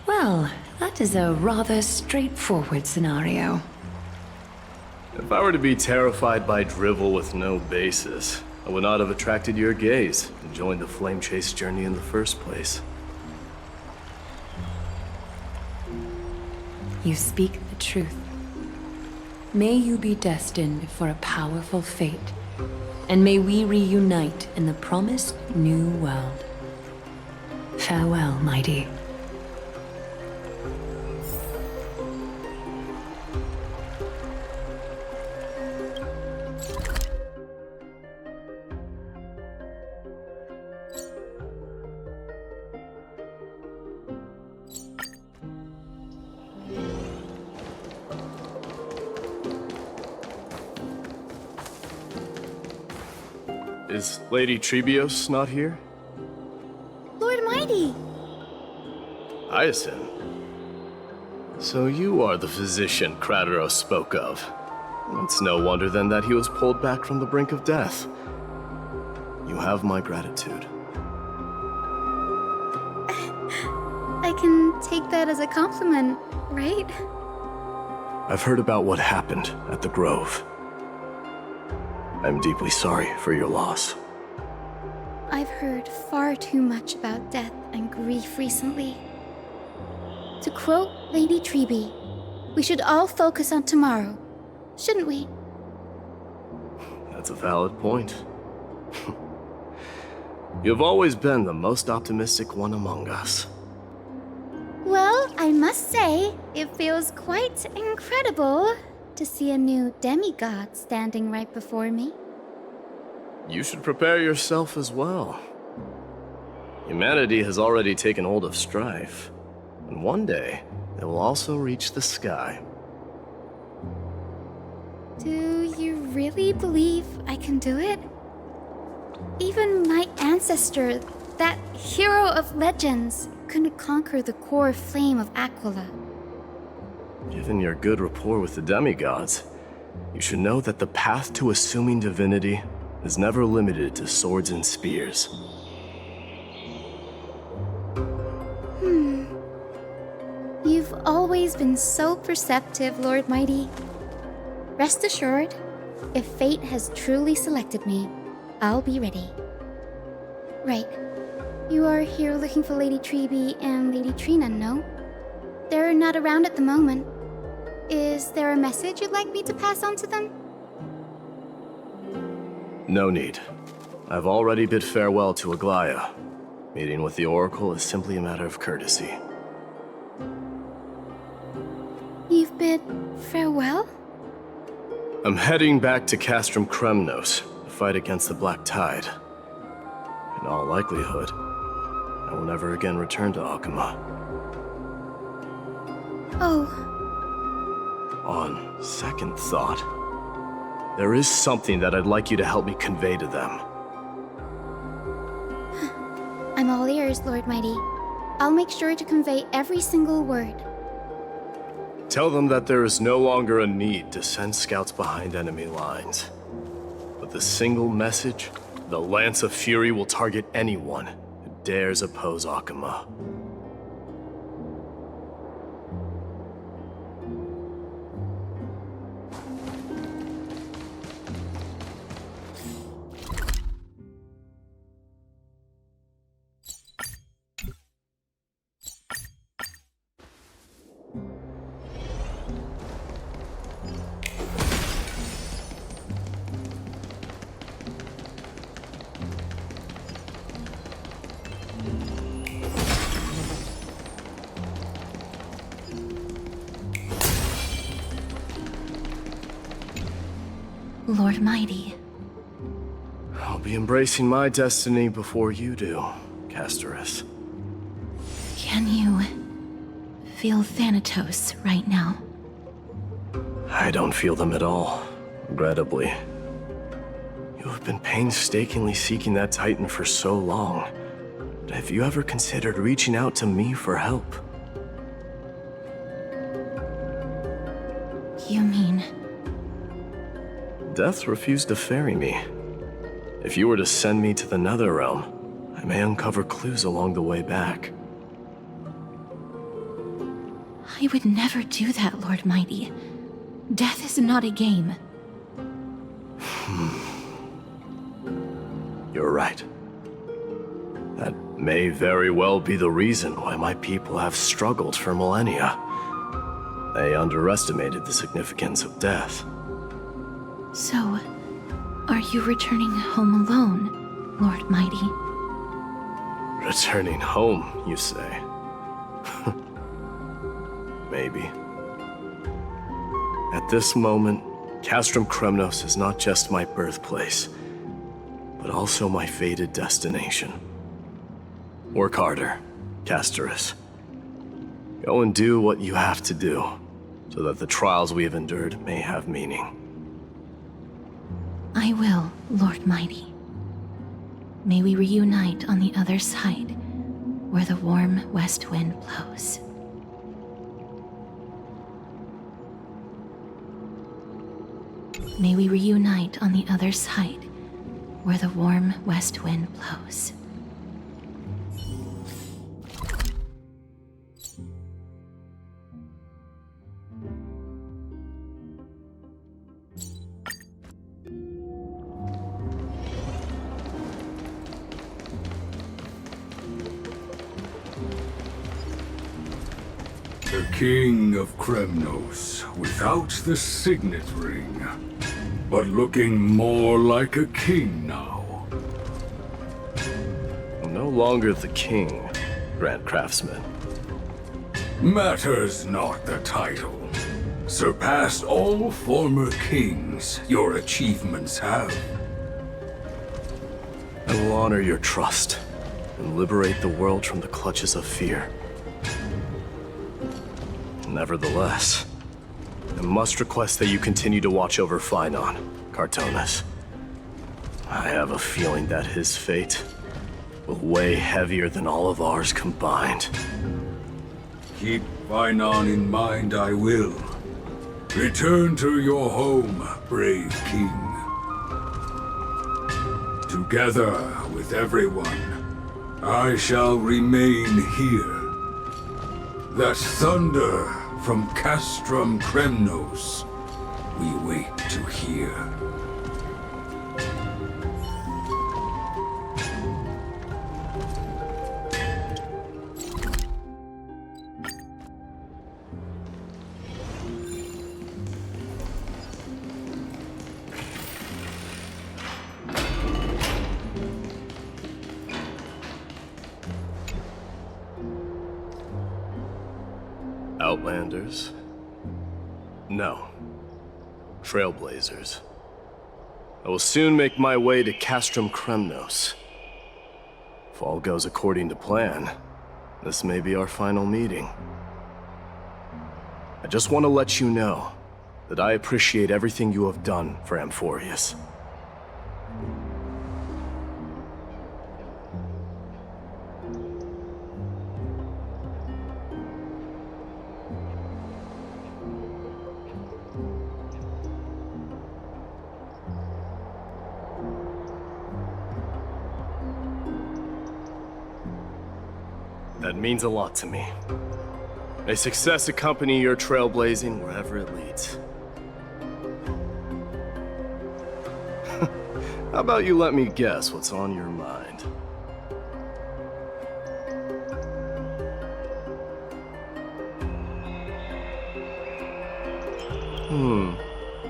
Well, that is a rather straightforward scenario. If I were to be terrified by drivel with no basis, I would not have attracted your gaze and joined the Flame Chase journey in the first place. You speak the truth. May you be destined for a powerful fate, and may we reunite in the promised new world. Farewell, mighty. Is Lady Trebios not here? Lord Mighty! Hyacinth. So you are the physician Krateros spoke of. It's no wonder then that he was pulled back from the brink of death. You have my gratitude. I can take that as a compliment, right? I've heard about what happened at the Grove. I'm deeply sorry for your loss. I've heard far too much about death and grief recently. To quote Lady Treeby, we should all focus on tomorrow, shouldn't we? That's a valid point. You've always been the most optimistic one among us. Well, I must say, it feels quite incredible to see a new demigod standing right before me. You should prepare yourself as well. Humanity has already taken hold of strife, and one day it will also reach the sky. Do you really believe I can do it? Even my ancestor, that hero of legends, couldn't conquer the core flame of Aquila. Given your good rapport with the demigods, you should know that the path to assuming divinity is never limited to swords and spears. You've always been so perceptive, Lord Mighty. Rest assured, if fate has truly selected me, I'll be ready. Right. You are here looking for Lady Treeby and Lady Trina, no? They're not around at the moment. Is there a message you'd like me to pass on to them? No need. I've already bid farewell to Aglaya. Meeting with the Oracle is simply a matter of courtesy. You've bid farewell? I'm heading back to Castrum Kremnos to fight against the Black Tide. In all likelihood, I will never again return to Akuma. Oh. On second thought, there is something that I'd like you to help me convey to them. I'm all ears, Lord Mighty. I'll make sure to convey every single word. Tell them that there is no longer a need to send scouts behind enemy lines. With a single message, the Lance of Fury will target anyone who dares oppose Akuma. Lord Mighty. I'll be embracing my destiny before you do, Castorus. Can you feel Thanatos right now? I don't feel them at all, regrettably. You have been painstakingly seeking that Titan for so long. But have you ever considered reaching out to me for help? You mean... Death refused to ferry me. If you were to send me to the Netherrealm, I may uncover clues along the way back. I would never do that, Lord Mighty. Death is not a game. You're right. That may very well be the reason why my people have struggled for millennia. They underestimated the significance of death. So, are you returning home alone, Lord Mighty? Returning home, you say? Maybe. At this moment, Castrum Kremnos is not just my birthplace, but also my fated destination. Work harder, Castorus. Go and do what you have to do, so that the trials we have endured may have meaning. I will, Lord Mighty. May we reunite on the other side, where the warm west wind blows. May we reunite on the other side, where the warm west wind blows. The King of Kremnos, without the signet ring, but looking more like a king now. I'm no longer the king, Grand Craftsman. Matters not the title. Surpassed all former kings your achievements have. I will honor your trust and liberate the world from the clutches of fear. Nevertheless, I must request that you continue to watch over Phainon, Cartonis. I have a feeling that his fate will weigh heavier than all of ours combined. Keep Phainon in mind, I will. Return to your home, brave king. Together with everyone, I shall remain here. That thunder from Castrum Kremnos we wait to hear. Outlanders? No. Trailblazers. I will soon make my way to Castrum Kremnos. If all goes according to plan, this may be our final meeting. I just want to let you know that I appreciate everything you have done for Amphoreus. That means a lot to me. May success accompany your trailblazing wherever it leads. How about you let me guess what's on your mind?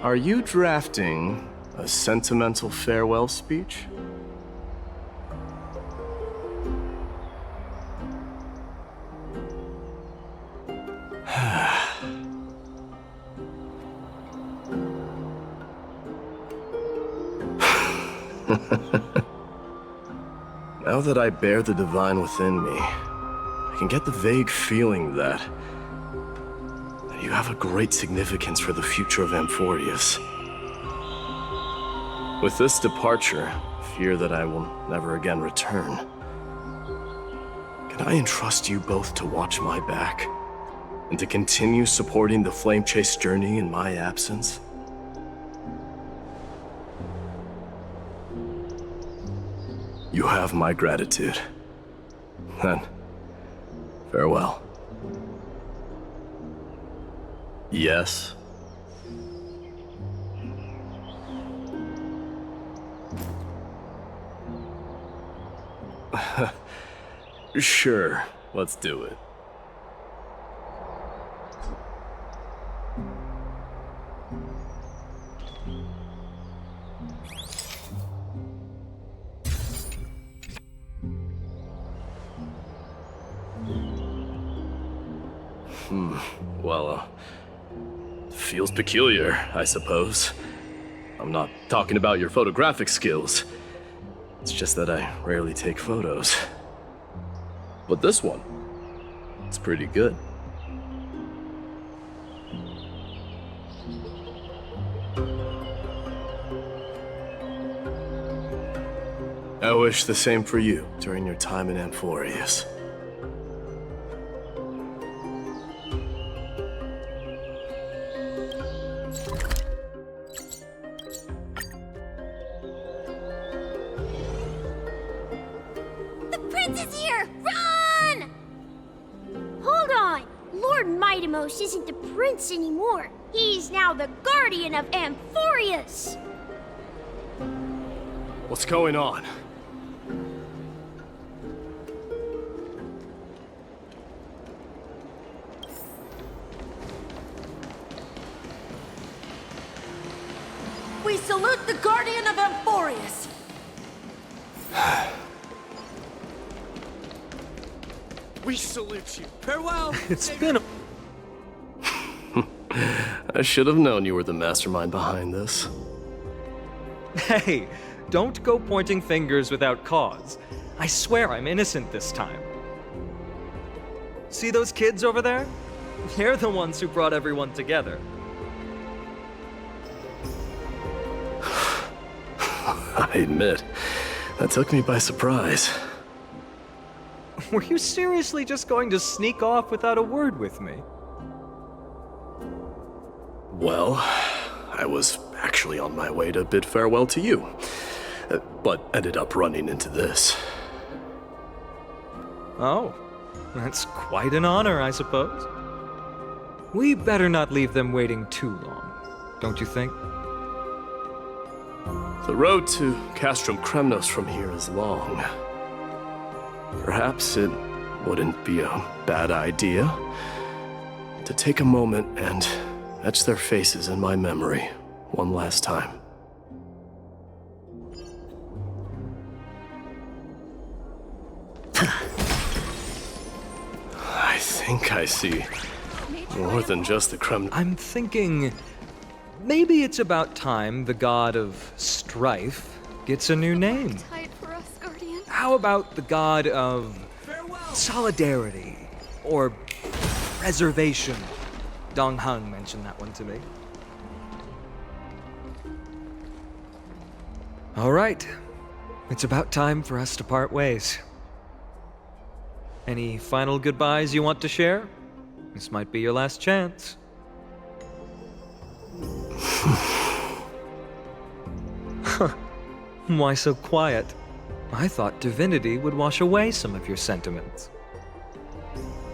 Are you drafting a sentimental farewell speech? Now that I bear the divine within me, I can get the vague feeling that you have a great significance for the future of Amphoreus. With this departure, I fear that I will never again return. Can I entrust you both to watch my back and to continue supporting the Flame Chase journey in my absence? You have my gratitude. Then, farewell. Yes? Sure, let's do it. Well, feels peculiar, I suppose. I'm not talking about your photographic skills. It's just that I rarely take photos. But this one, it's pretty good. I wish the same for you during your time in Amphoreus. Isn't the prince anymore. He's now the guardian of Amphoreus. What's going on? We salute the guardian of Amphoreus. We salute you. Farewell. It's been a... I should have known you were the mastermind behind this. Hey, don't go pointing fingers without cause. I swear I'm innocent this time. See those kids over there? They're the ones who brought everyone together. I admit, that took me by surprise. Were you seriously just going to sneak off without a word with me? Well, I was actually on my way to bid farewell to you, but ended up running into this. Oh, that's quite an honor, I suppose. We better not leave them waiting too long, don't you think? The road to Castrum Kremnos from here is long. Perhaps it wouldn't be a bad idea to take a moment and etch their faces in my memory one last time. I think I see More than just the creme. I'm thinking maybe it's about time the god of strife gets a new name. How about the god of solidarity or preservation? Dong Hung mentioned that one to me. All right, it's about time for us to part ways. Any final goodbyes you want to share? This might be your last chance. Why so quiet? I thought divinity would wash away some of your sentiments.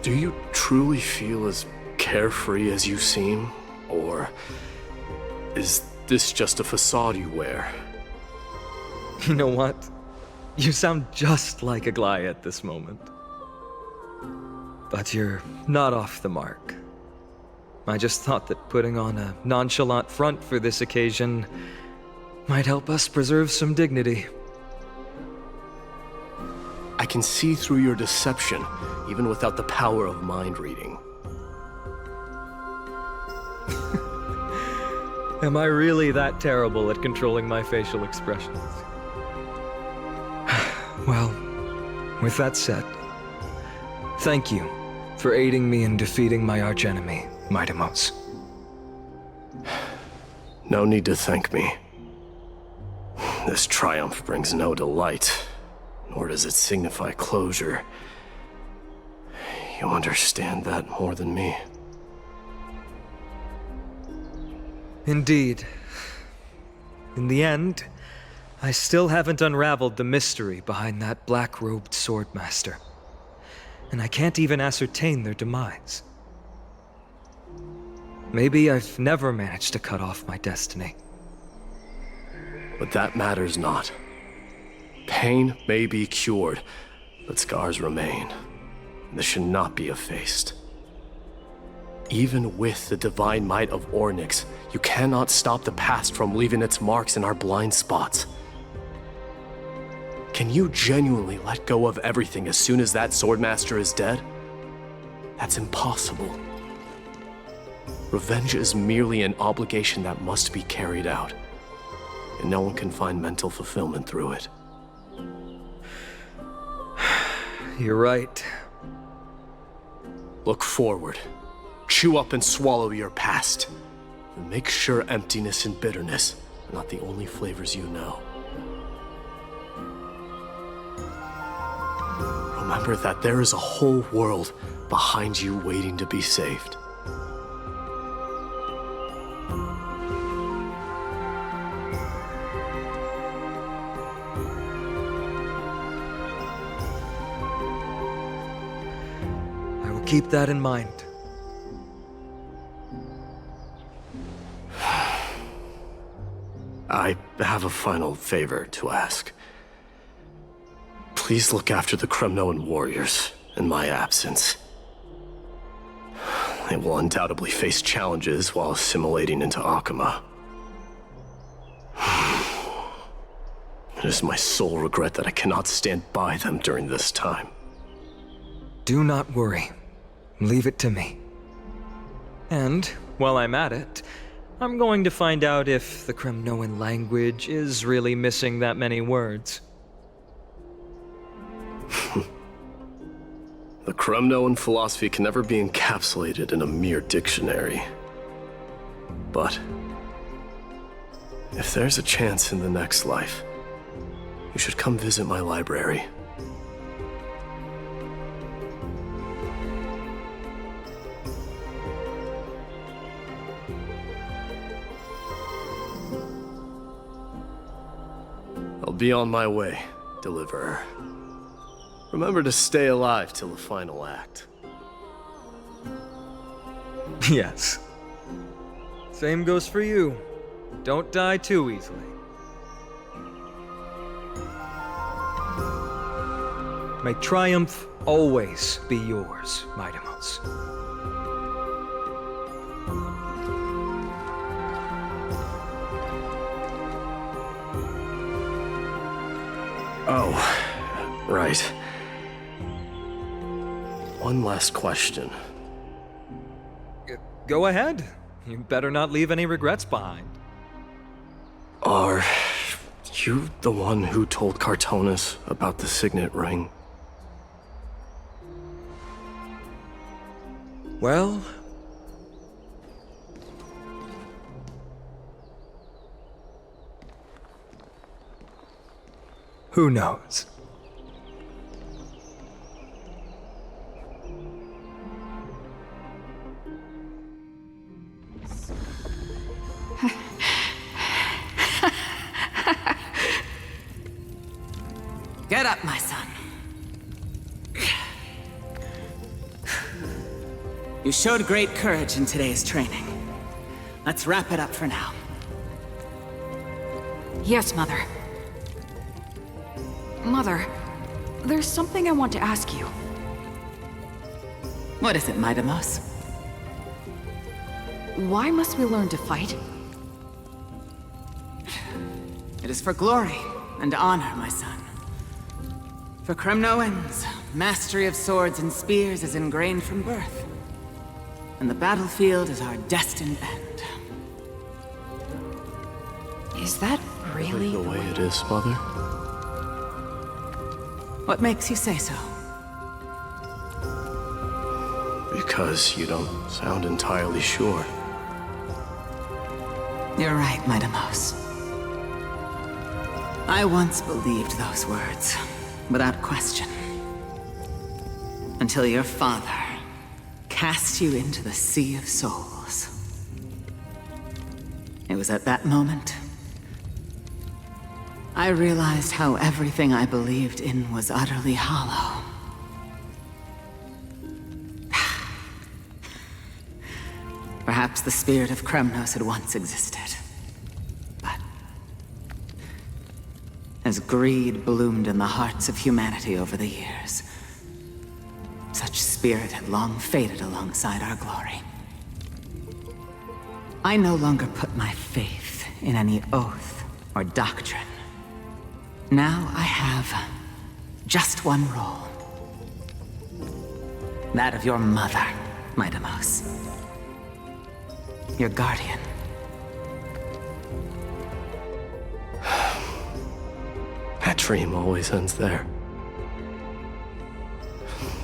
Do you truly feel as carefree as you seem? Or is this just a facade you wear? You know what? You sound just like a Gly at this moment. But you're not off the mark. I just thought that putting on a nonchalant front for this occasion might help us preserve some dignity. I can see through your deception, even without the power of mind reading. Am I really that terrible at controlling my facial expressions? Well, with that said, thank you for aiding me in defeating my archenemy, Mightimos. No need to thank me. This triumph brings no delight, nor does it signify closure. You understand that more than me. Indeed. In the end, I still haven't unraveled the mystery behind that black-robed swordmaster. And I can't even ascertain their demise. Maybe I've never managed to cut off my destiny. But that matters not. Pain may be cured, but scars remain. This should not be effaced. Even with the divine might of Ornyx, you cannot stop the past from leaving its marks in our blind spots. Can you genuinely let go of everything as soon as that swordmaster is dead? That's impossible. Revenge is merely an obligation that must be carried out, and no one can find mental fulfillment through it. You're right. Look forward. Chew up and swallow your past. And make sure emptiness and bitterness are not the only flavors you know. Remember that there is a whole world behind you waiting to be saved. I will keep that in mind. I have a final favor to ask. Please look after the Kremnoan warriors in my absence. They will undoubtedly face challenges while assimilating into Akama. It is my sole regret that I cannot stand by them during this time. Do not worry. Leave it to me. And, while I'm at it, I'm going to find out if the Kremnoan language is really missing that many words. The Kremnoan philosophy can never be encapsulated in a mere dictionary. But if there's a chance in the next life, you should come visit my library. I'll be on my way, Deliverer. Remember to stay alive till the final act. Yes. Same goes for you. Don't die too easily. May triumph always be yours, Mightimos. Oh, right. One last question. Go ahead. You better not leave any regrets behind. Are you the one who told Cartonus about the signet ring? Well... who knows? Get up, my son. You showed great courage in today's training. Let's wrap it up for now. Yes, Mother. Mother, there's something I want to ask you. What is it, Midamos? Why must we learn to fight? It is for glory and honor, my son. For Kremnoans, mastery of swords and spears is ingrained from birth. And the battlefield is our destined end. Is that really the way it is, Mother? What makes you say so? Because you don't sound entirely sure. You're right, Midamos. I once believed those words, without question. Until your father cast you into the Sea of Souls. It was at that moment I realized how everything I believed in was utterly hollow. Perhaps the spirit of Kremnos had once existed. But as greed bloomed in the hearts of humanity over the years, such spirit had long faded alongside our glory. I no longer put my faith in any oath or doctrine. Now I have just one role. That of your mother, Midamos. Your guardian. That dream always ends there.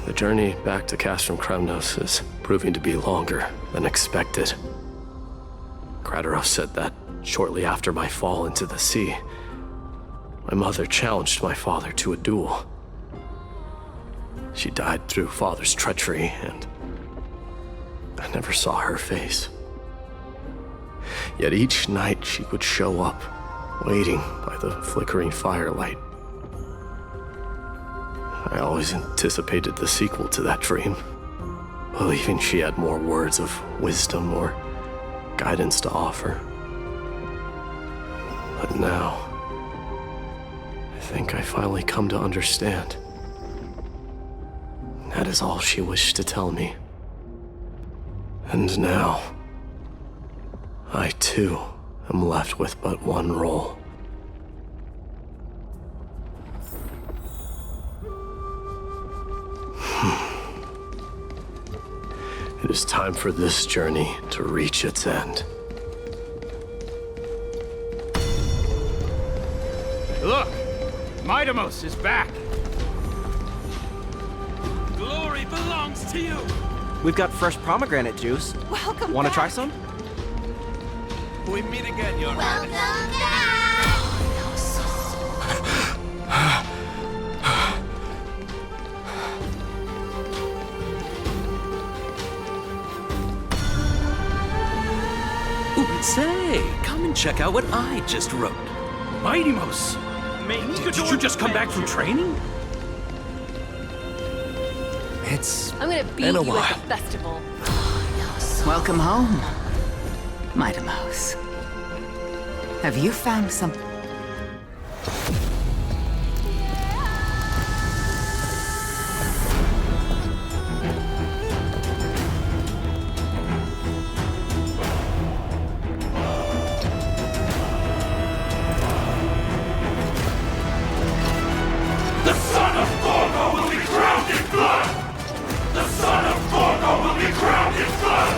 The journey back to Castrum Kremnos is proving to be longer than expected. Krateros said that shortly after my fall into the sea, my mother challenged my father to a duel. She died through father's treachery, and I never saw her face. Yet each night she would show up, waiting by the flickering firelight. I always anticipated the sequel to that dream, believing she had more words of wisdom or guidance to offer. But now, I think I finally come to understand. That is all she wished to tell me. And now, I too am left with but one role. It is time for this journey to reach its end. Look! Midamos is back! Glory belongs to you! We've got fresh pomegranate juice. Welcome Wanna back. try some? We meet again, Your Welcome Highness. back! Ooh, say, come and check out what I just wrote. Midamos! Did you just come back from training? It's I'm gonna beat been a you while. at the festival. Welcome home, Midamos. Have you found something? The son of Gorgo will be crowned in blood! The son of Gorgo will be crowned in blood!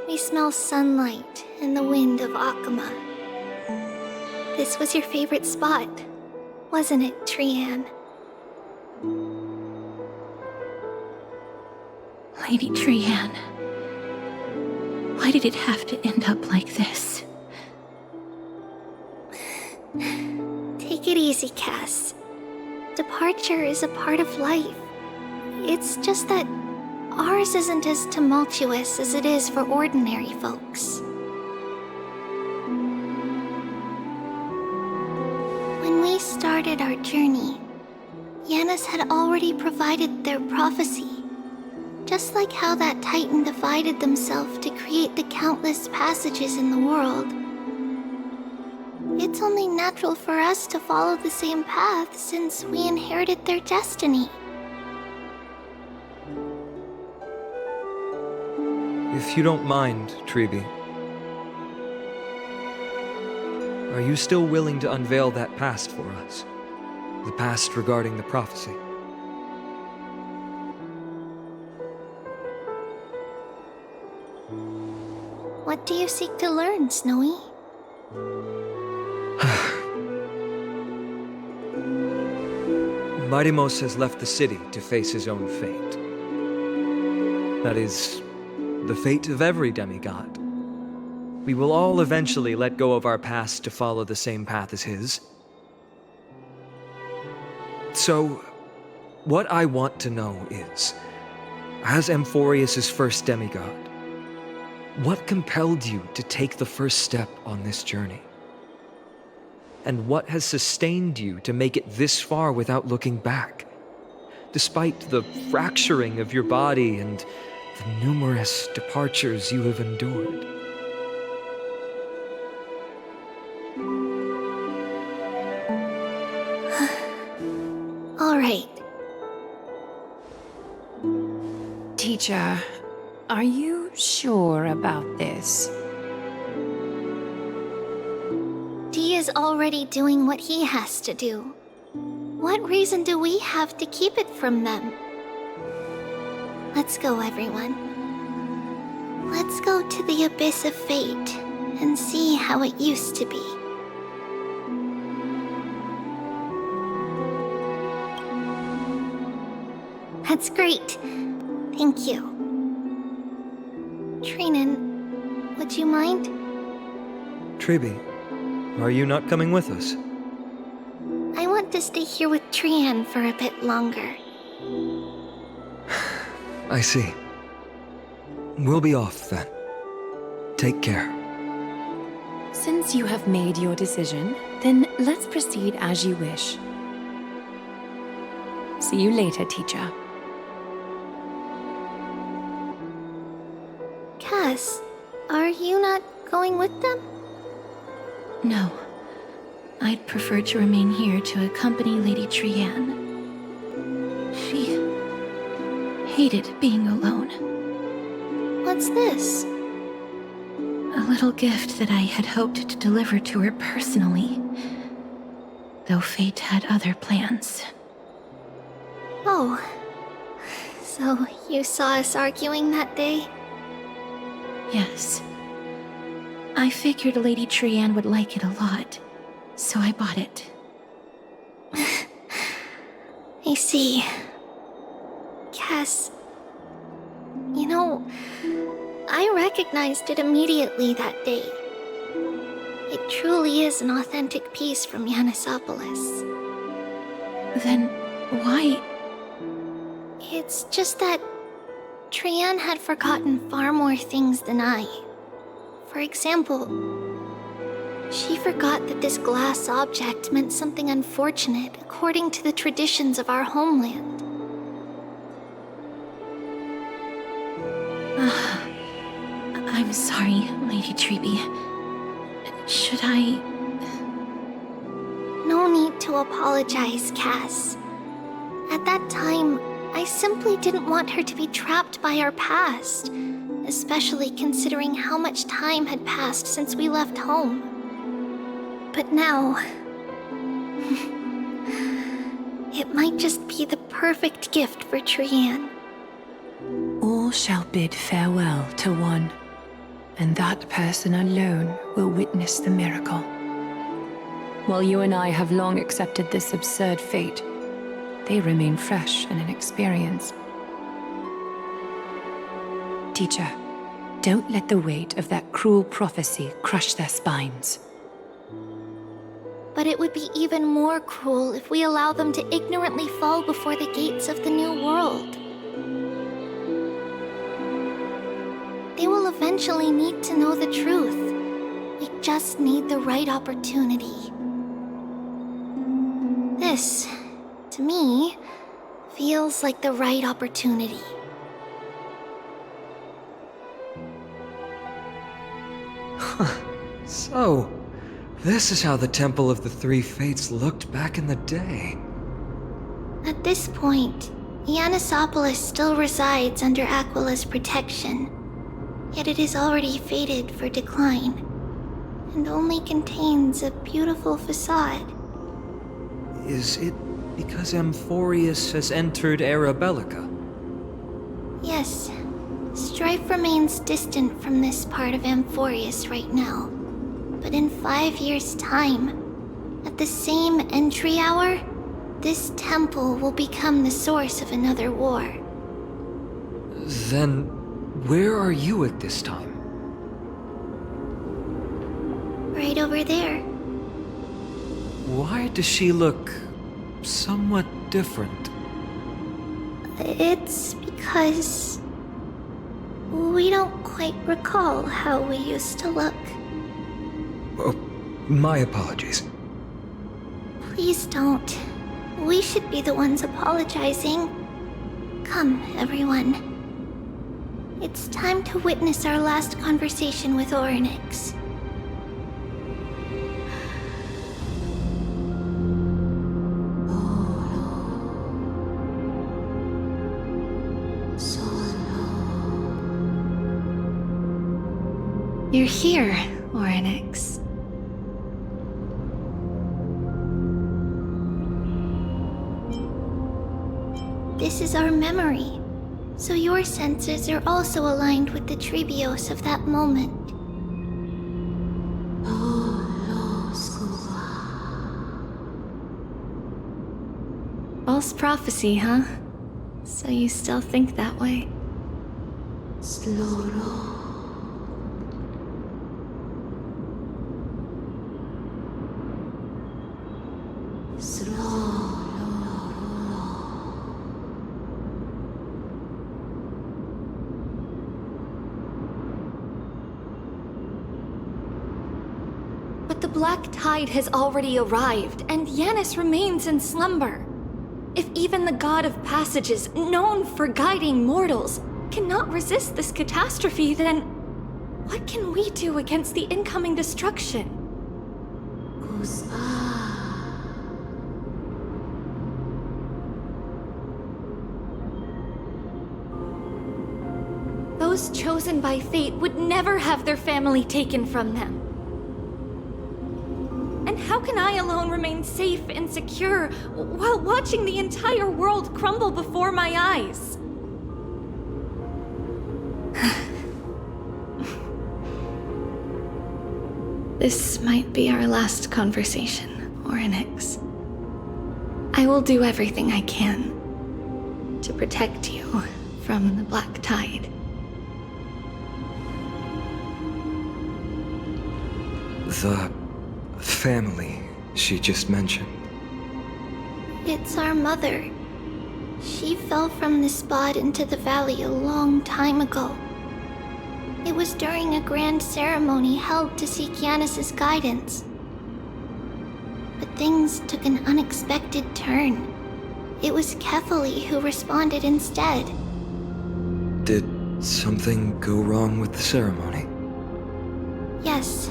We smell sunlight and the wind of Akama. This was your favorite spot, wasn't it, Trian? Lady Trian, why did it have to end up like this? Take it easy, Cass. Departure is a part of life. It's just that ours isn't as tumultuous as it is for ordinary folks. When we started our journey, Yanis had already provided their prophecy. Just like how that Titan divided themselves to create the countless passages in the world. It's only natural for us to follow the same path since we inherited their destiny. If you don't mind, Treeby, are you still willing to unveil that past for us? The past regarding the prophecy? What do you seek to learn, Snowy? Mightimos has left the city to face his own fate. That is, the fate of every demigod. We will all eventually let go of our past to follow the same path as his. So, what I want to know is, as Amphoreus' first demigod, what compelled you to take the first step on this journey? And what has sustained you to make it this far without looking back? Despite the fracturing of your body and the numerous departures you have endured. All right. Teacher, are you sure about this? Dee is already doing what he has to do. What reason do we have to keep it from them? Let's go, everyone. Let's go to the abyss of fate and see how it used to be. That's great. Thank you. Trinan, would you mind? Treeby, are you not coming with us? I want to stay here with Trian for a bit longer. I see. We'll be off then. Take care. Since you have made your decision, then let's proceed as you wish. See you later, teacher. Cass, are you not going with them? No. I'd prefer to remain here to accompany Lady Trian. She hated being alone. What's this? A little gift that I had hoped to deliver to her personally, though fate had other plans. Oh. So you saw us arguing that day? Yes. I figured Lady Trian would like it a lot, so I bought it. I see. Cass, you know, I recognized it immediately that day. It truly is an authentic piece from Yanisopolis. Then why? It's just that Trian had forgotten far more things than I. For example, she forgot that this glass object meant something unfortunate according to the traditions of our homeland. I'm sorry, Lady Treeby. Should I... No need to apologize, Cass. At that time, I simply didn't want her to be trapped by our past, especially considering how much time had passed since we left home. But now... it might just be the perfect gift for Trianne. All shall bid farewell to one, and that person alone will witness the miracle. While you and I have long accepted this absurd fate, they remain fresh and inexperienced. Teacher, don't let the weight of that cruel prophecy crush their spines. But it would be even more cruel if we allow them to ignorantly fall before the gates of the new world. They will eventually need to know the truth. We just need the right opportunity. This, to me, feels like the right opportunity. So, this is how the Temple of the Three Fates looked back in the day. At this point, Yannisopolis still resides under Aquila's protection, yet it is already fated for decline, and only contains a beautiful facade. Is it because Amphoreus has entered Arabellica? Yes, strife remains distant from this part of Amphoreus right now. But in 5 years' time, at the same entry hour, this temple will become the source of another war. Then, where are you at this time? Right over there. Why does she look somewhat different? It's because we don't quite recall how we used to look. Oh, my apologies. Please don't. We should be the ones apologizing. Come, everyone. It's time to witness our last conversation with Orynyx. You're here, Orynyx. This is our memory, so your senses are also aligned with the Trebios of that moment. False prophecy, huh? So you still think that way? But the Black Tide has already arrived, and Yanis remains in slumber. If even the God of Passages, known for guiding mortals, cannot resist this catastrophe, then what can we do against the incoming destruction? Those chosen by fate would never have their family taken from them. And how can I alone remain safe and secure while watching the entire world crumble before my eyes? This might be our last conversation, Orynyx. I will do everything I can to protect you from the Black Tide. The family she just mentioned. It's our mother. She fell from the spot into the valley a long time ago. It was during a grand ceremony held to seek Yanis's guidance. But things took an unexpected turn. It was Kefali who responded instead. Did something go wrong with the ceremony? Yes,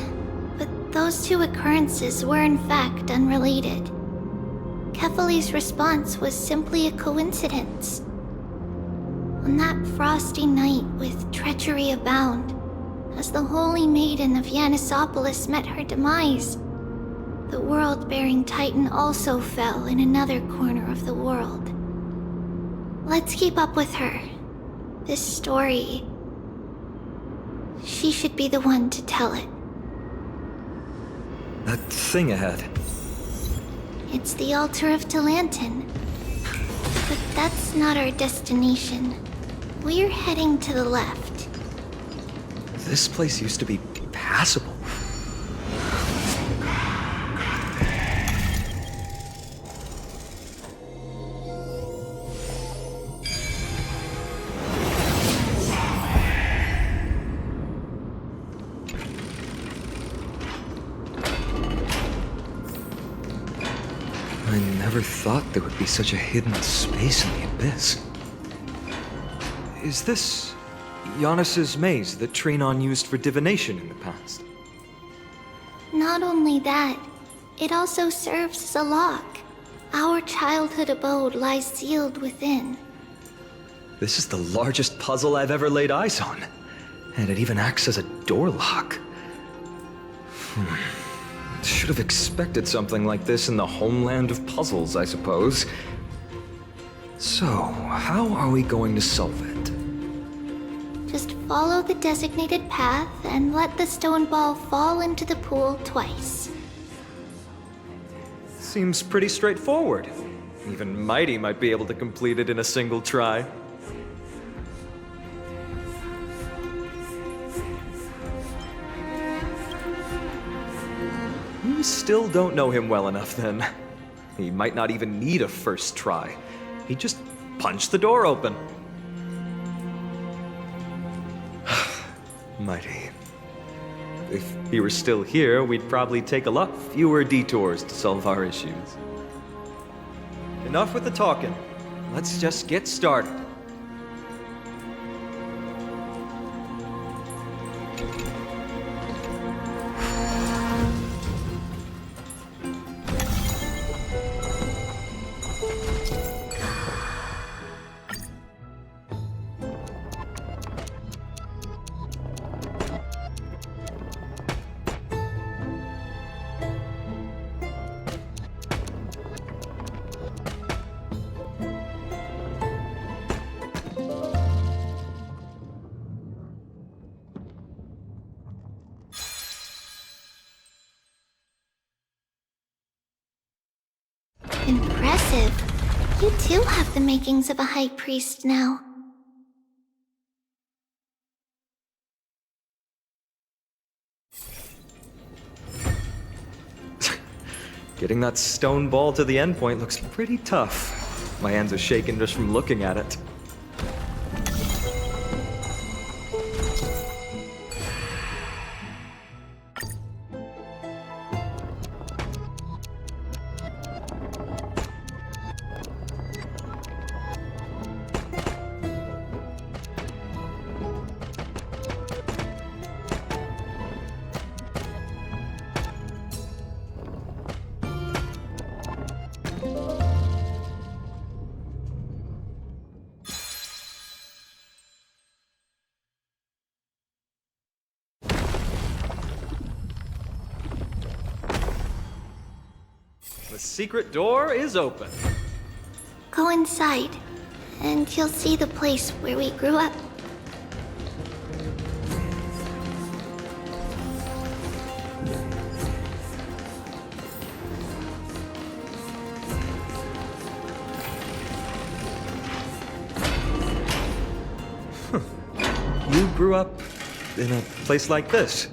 but those two occurrences were in fact unrelated. Kefali's response was simply a coincidence. On that frosty night with treachery abound, as the Holy Maiden of Yanisopolis met her demise, the world-bearing Titan also fell in another corner of the world. Let's keep up with her. This story... she should be the one to tell it. That thing ahead. It's the altar of Talantin. But that's not our destination. We're heading to the left. This place used to be passable. I never thought there would be such a hidden space in the abyss. Is this Giannis's maze that Trinon used for divination in the past? Not only that, it also serves as a lock. Our childhood abode lies sealed within. This is the largest puzzle I've ever laid eyes on. And it even acts as a door lock. Should have expected something like this in the homeland of puzzles, I suppose. So, how are we going to solve it? Just follow the designated path and let the stone ball fall into the pool twice. Seems pretty straightforward. Even Mighty might be able to complete it in a single try. You still don't know him well enough, then. He might not even need a first try. He just punched the door open. Mighty. If he were still here, we'd probably take a lot fewer detours to solve our issues. Enough with the talking. Let's just get started. Impressive. You too have the makings of a high priest now. Getting that stone ball to the endpoint looks pretty tough. My hands are shaking just from looking at it. The secret door is open. Go inside, and you'll see the place where we grew up. You grew up in a place like this?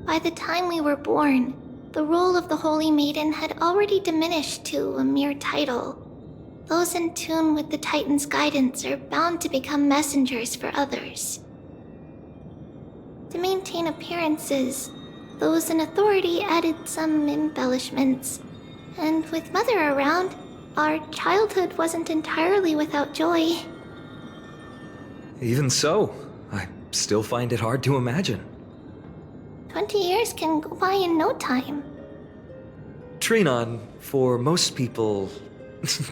By the time we were born, the role of the Holy Maiden had already diminished to a mere title. Those in tune with the Titan's guidance are bound to become messengers for others. To maintain appearances, those in authority added some embellishments. And with Mother around, our childhood wasn't entirely without joy. Even so, I still find it hard to imagine. 20 years can go by in no time. Trinon, for most people,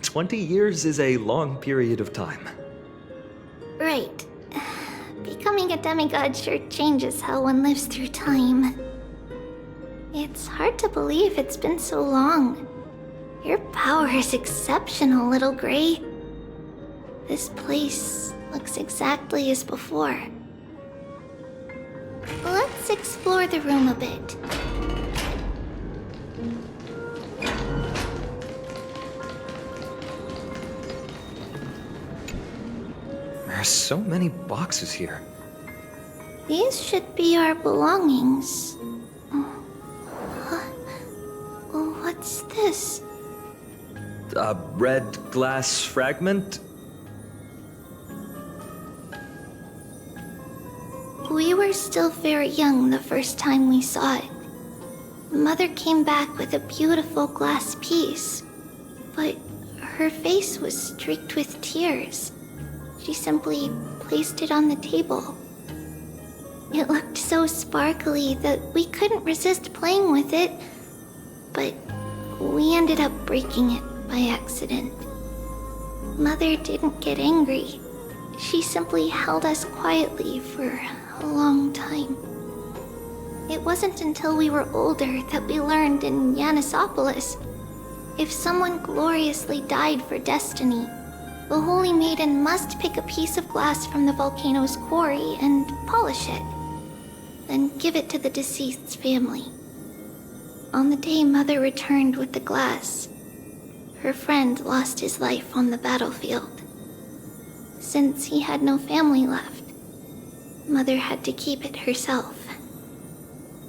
20 years is a long period of time. Right. Becoming a demigod sure changes how one lives through time. It's hard to believe it's been so long. Your power is exceptional, Little Gray. This place looks exactly as before. Let's explore the room a bit. There's so many boxes here. These should be our belongings. What's this? A red glass fragment? We were still very young the first time we saw it. Mother came back with a beautiful glass piece, but her face was streaked with tears. She simply placed it on the table. It looked so sparkly that we couldn't resist playing with it, but we ended up breaking it by accident. Mother didn't get angry. She simply held us quietly for a long time. It wasn't until we were older that we learned in Yanisopolis, if someone gloriously died for destiny, the Holy Maiden must pick a piece of glass from the volcano's quarry and polish it, then give it to the deceased's family. On the day Mother returned with the glass, her friend lost his life on the battlefield. Since he had no family left, Mother had to keep it herself.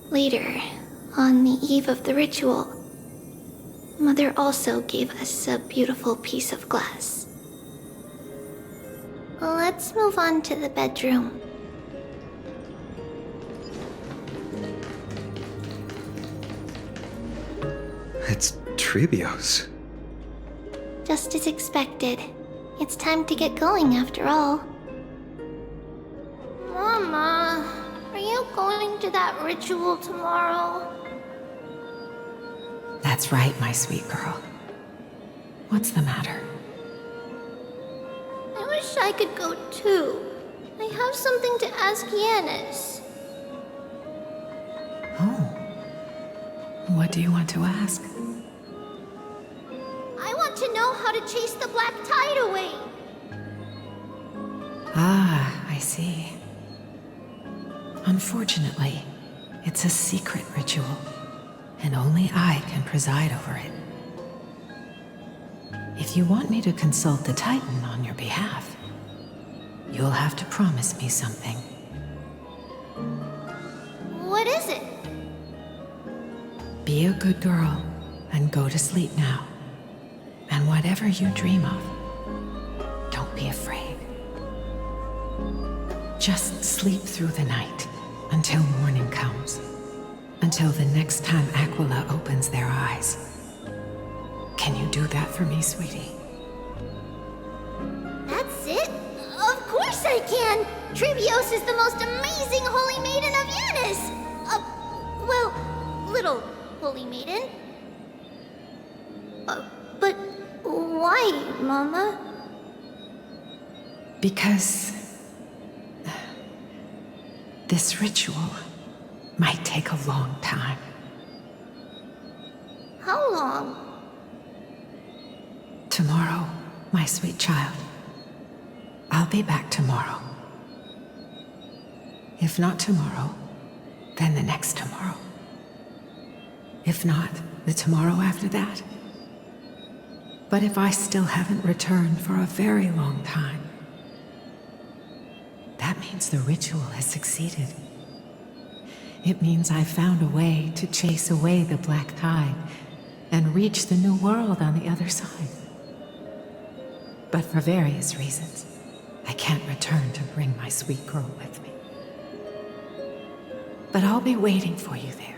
Later, on the eve of the ritual, Mother also gave us a beautiful piece of glass. Let's move on to the bedroom. It's Trebios. Just as expected. It's time to get going after all. Mama, are you going to that ritual tomorrow? That's right, my sweet girl. What's the matter? I wish I could go too. I have something to ask Yanis. Oh. What do you want to ask? I want to know how to chase the black tide away. Ah, I see. Unfortunately, it's a secret ritual, and only I can preside over it. If you want me to consult the Titan on your behalf, you'll have to promise me something. What is it? Be a good girl and go to sleep now. And whatever you dream of, don't be afraid. Just sleep through the night until morning comes. Until the next time Aquila opens their eyes. Can you do that for me, sweetie? That's it? Of course I can! Trebios is the most amazing Holy Maiden of Yanis! Well, little Holy Maiden. But why, Mama? Because this ritual might take a long time. How long? Tomorrow, my sweet child. I'll be back tomorrow. If not tomorrow, then the next tomorrow. If not, the tomorrow after that. But if I still haven't returned for a very long time, that means the ritual has succeeded. It means I found a way to chase away the black tide and reach the new world on the other side. But for various reasons, I can't return to bring my sweet girl with me. But I'll be waiting for you there.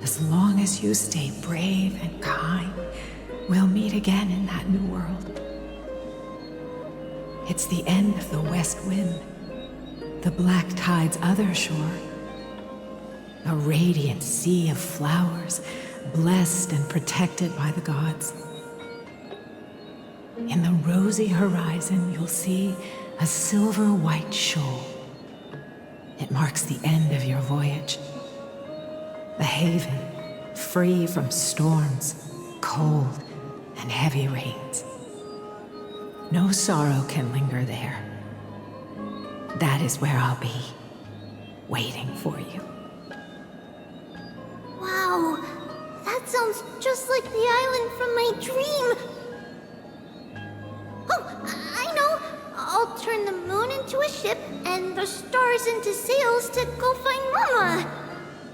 As long as you stay brave and kind, we'll meet again in that new world. It's the end of the west wind, the black tide's other shore. A radiant sea of flowers, blessed and protected by the gods. In the rosy horizon, you'll see a silver-white shoal. It marks the end of your voyage. The haven, free from storms, cold, and heavy rains. No sorrow can linger there. That is where I'll be, waiting for you. Wow, that sounds just like the island from my dream. Oh, I know. I'll turn the moon into a ship and the stars into sails to go find Mama.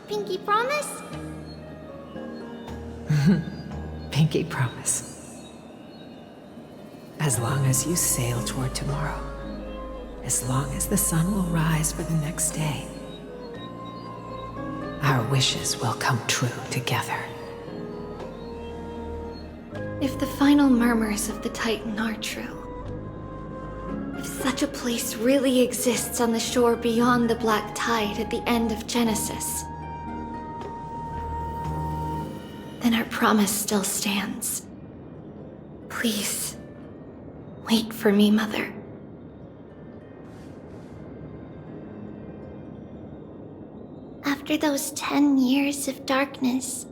Pinky promise? Pinky promise. As long as you sail toward tomorrow. As long as the sun will rise for the next day. Our wishes will come true together. If the final murmurs of the Titan are true, if such a place really exists on the shore beyond the Black Tide at the end of Genesis, then our promise still stands. Please, wait for me, Mother. After those 10 years of darkness,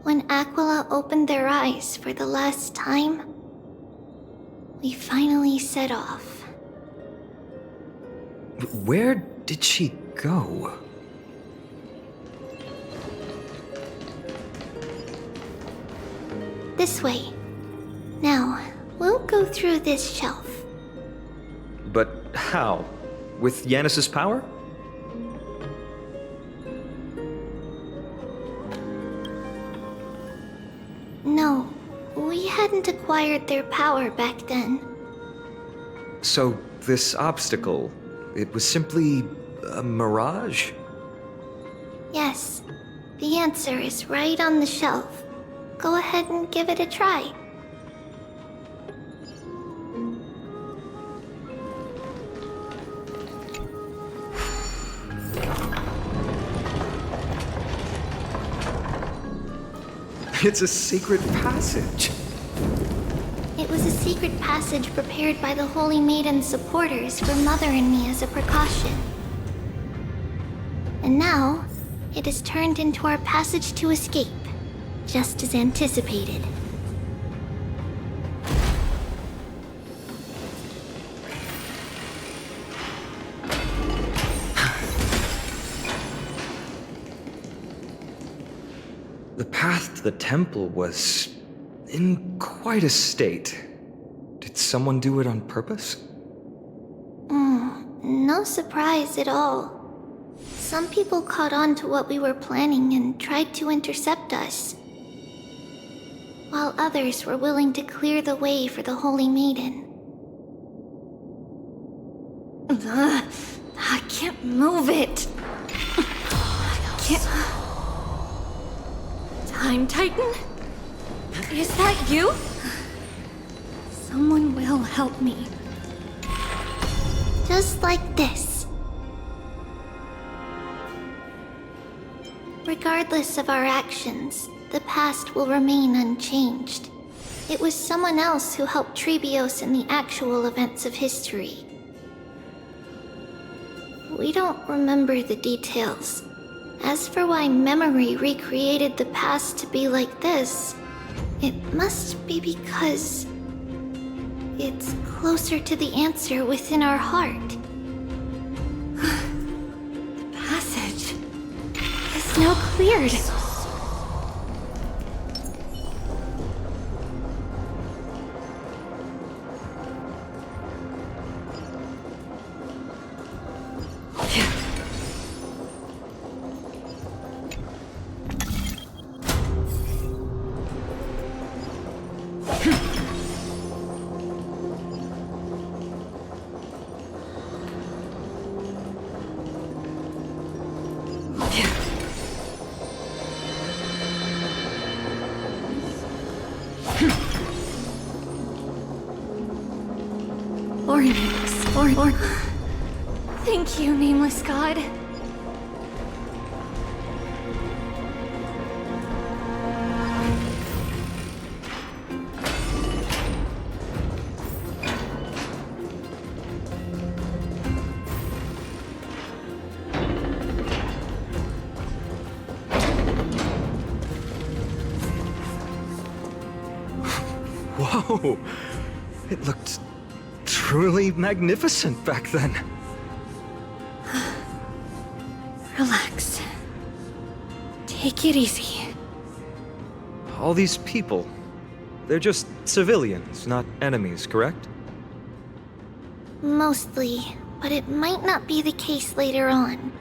when Aquila opened their eyes for the last time, we finally set off. Where did she go? This way. Now, we'll go through this shelf. But how? With Yanis's power? No, we hadn't acquired their power back then. So, this obstacle, it was simply a mirage? Yes, the answer is right on the shelf. Go ahead and give it a try. It's a secret passage. It was a secret passage prepared by the Holy Maiden's supporters for Mother and me as a precaution. And now, it is turned into our passage to escape, just as anticipated. The path to the temple was in quite a state. Did someone do it on purpose? No surprise at all. Some people caught on to what we were planning and tried to intercept us, while others were willing to clear the way for the Holy Maiden. I can't move it. I can't... Time Titan? Is that you? Someone will help me. Just like this. Regardless of our actions, the past will remain unchanged. It was someone else who helped Trebios in the actual events of history. We don't remember the details. As for why memory recreated the past to be like this, it must be because it's closer to the answer within our heart. The passage is now cleared. Thank you, nameless god. Oh, it looked truly magnificent back then. Relax. Take it easy. All these people, they're just civilians, not enemies, correct? Mostly, but it might not be the case later on.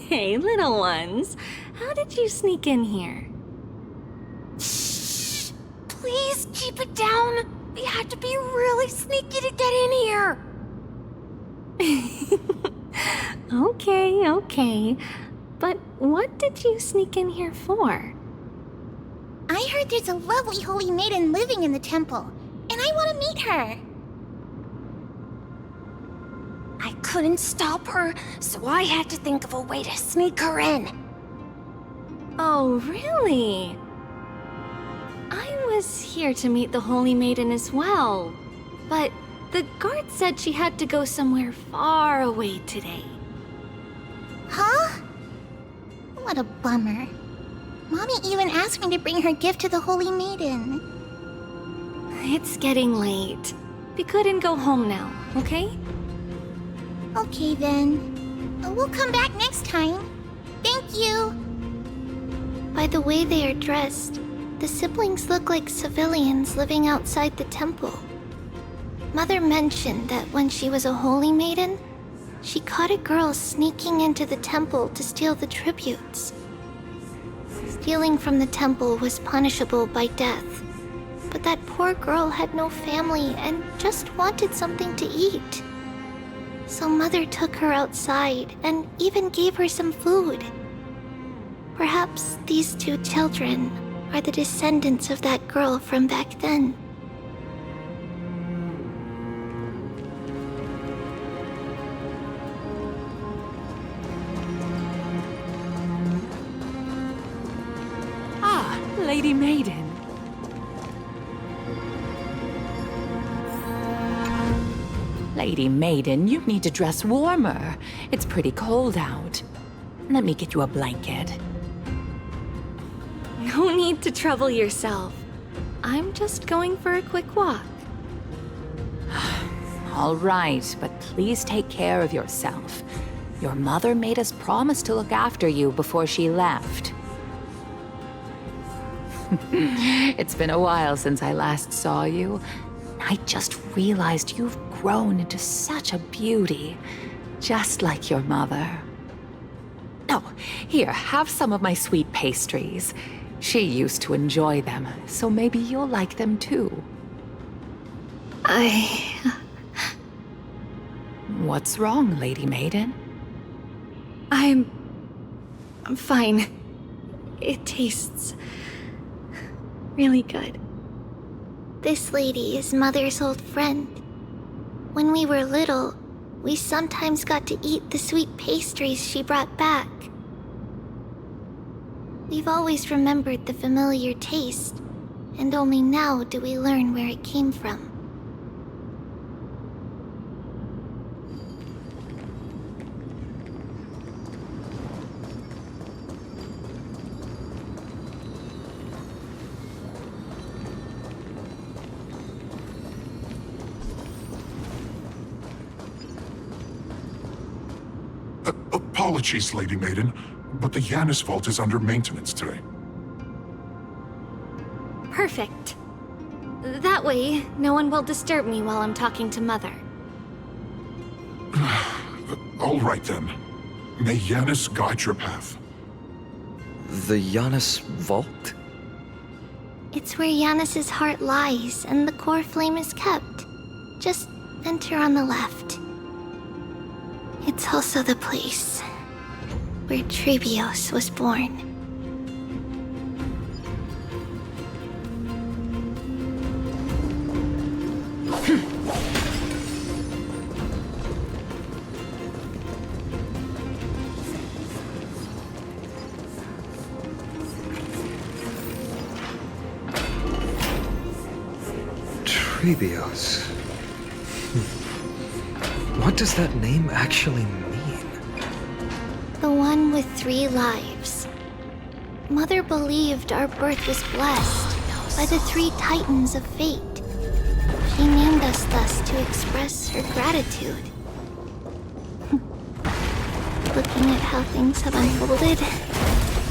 Hey, little ones. How did you sneak in here? Shh! Please keep it down. We had to be really sneaky to get in here. Okay. But what did you sneak in here for? I heard there's a lovely holy maiden living in the temple, and I want to meet her. I couldn't stop her, so I had to think of a way to sneak her in. Oh, really? I was here to meet the Holy Maiden as well, but the guard said she had to go somewhere far away today. Huh? What a bummer. Mommy even asked me to bring her gift to the Holy Maiden. It's getting late. We couldn't go home now, okay? Okay then. We'll come back next time. Thank you. By the way they are dressed, the siblings look like civilians living outside the temple. Mother mentioned that when she was a holy maiden, she caught a girl sneaking into the temple to steal the tributes. Stealing from the temple was punishable by death, but that poor girl had no family and just wanted something to eat. So Mother took her outside and even gave her some food. Perhaps these two children are the descendants of that girl from back then. Ah, Lady Maiden. Lady Maiden, you need to dress warmer. It's pretty cold out. Let me get you a blanket. No need to trouble yourself. I'm just going for a quick walk. All right, but please take care of yourself. Your mother made us promise to look after you before she left. It's been a while since I last saw you. I just realized you've grown into such a beauty, just like your mother. Oh, here, have some of my sweet pastries. She used to enjoy them, so maybe you'll like them too. What's wrong, Lady Maiden? I'm fine. It tastes really good. This lady is Mother's old friend. When we were little, we sometimes got to eat the sweet pastries she brought back. We've always remembered the familiar taste, and only now do we learn where it came from. Apologies, Lady Maiden, but the Yanis vault is under maintenance today. Perfect. That way, no one will disturb me while I'm talking to Mother. All right then. May Yanis guide your path. The Yanis vault? It's where Yanis's heart lies and the core flame is kept. Just enter on the left. It's also the place where Trailblaze was born. Trailblaze. What does that name actually mean? one with 3 lives. Mother believed our birth was blessed by the 3 titans of fate. She named us thus to express her gratitude. Looking at how things have unfolded,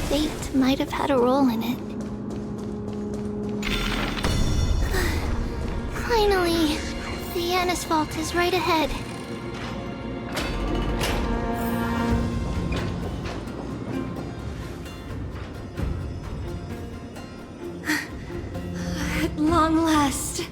fate might have had a role in it. Finally, the Yanis Vault is right ahead. At long last.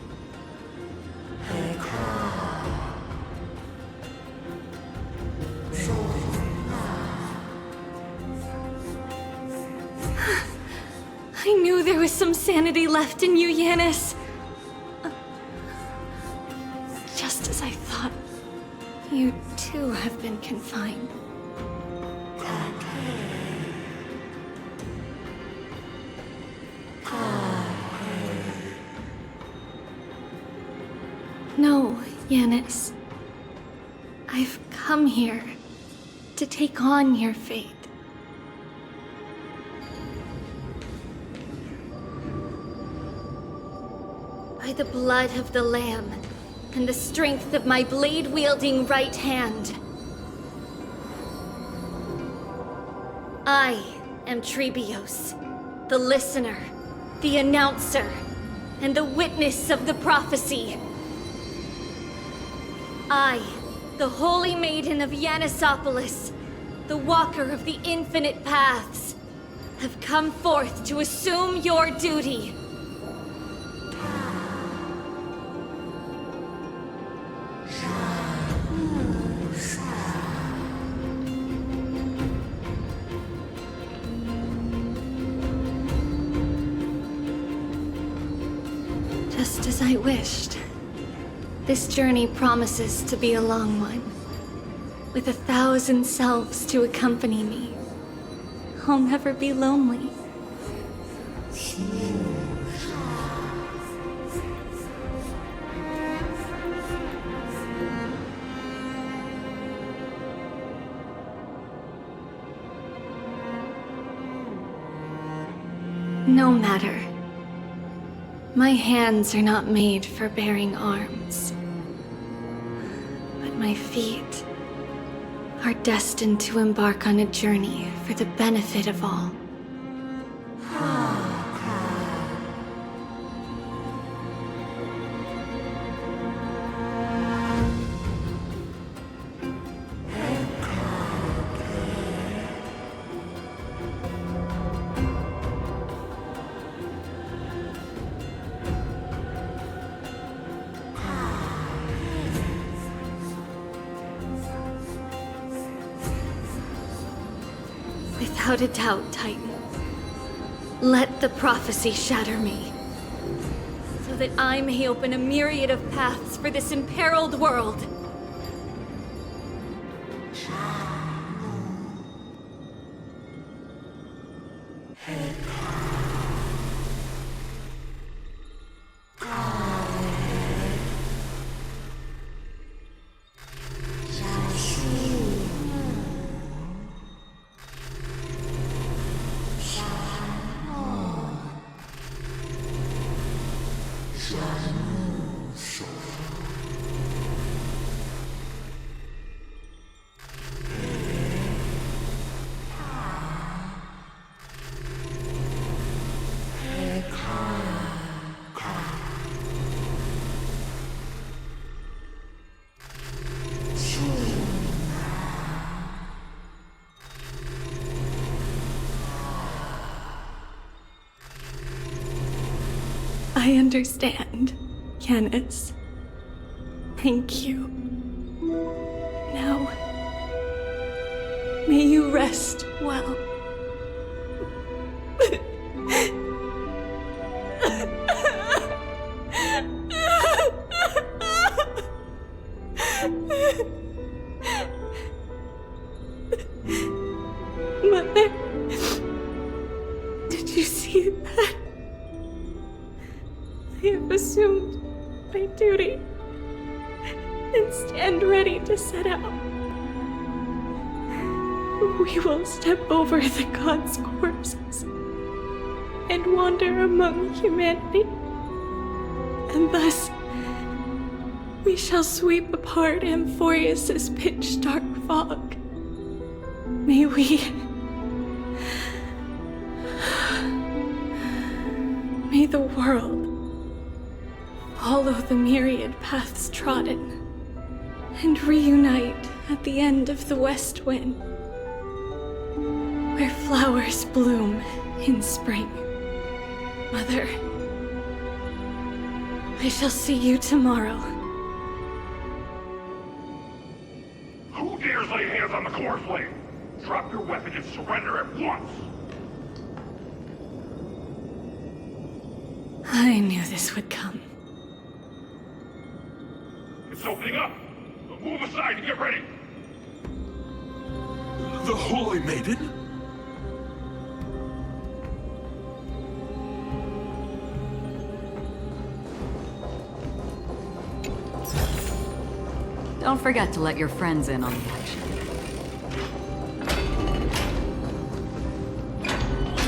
I knew there was some sanity left in you, Yanis. Just as I thought, you too have been confined. No, Yanis. I've come here to take on your fate. By the blood of the Lamb and the strength of my blade-wielding right hand, I am Trebios, the listener, the announcer, and the witness of the prophecy. I, the Holy Maiden of Yanisopolis, the Walker of the Infinite Paths, have come forth to assume your duty. Just as I wished. This journey promises to be a long one, with 1,000 selves to accompany me. I'll never be lonely. No matter. My hands are not made for bearing arms. But my feet are destined to embark on a journey for the benefit of all. Without a doubt, Titan. Let the prophecy shatter me, so that I may open a myriad of paths for this imperiled world. I understand, Yanis. Thank you. Now, may you rest well. Mother, did you see that? I have assumed my duty and stand ready to set out. we will step over the gods' corpses and wander among humanity. And thus, we shall sweep apart Amphoreus' pitch-dark fog. May the world follow the myriad paths trodden and reunite at the end of the west wind, where flowers bloom in spring. Mother, I shall see you tomorrow. Who dares lay hands on the core flame? Drop your weapon and surrender at once! I knew this would come. It's opening up! Move aside and get ready! The Holy Maiden? Don't forget to let your friends in on the action.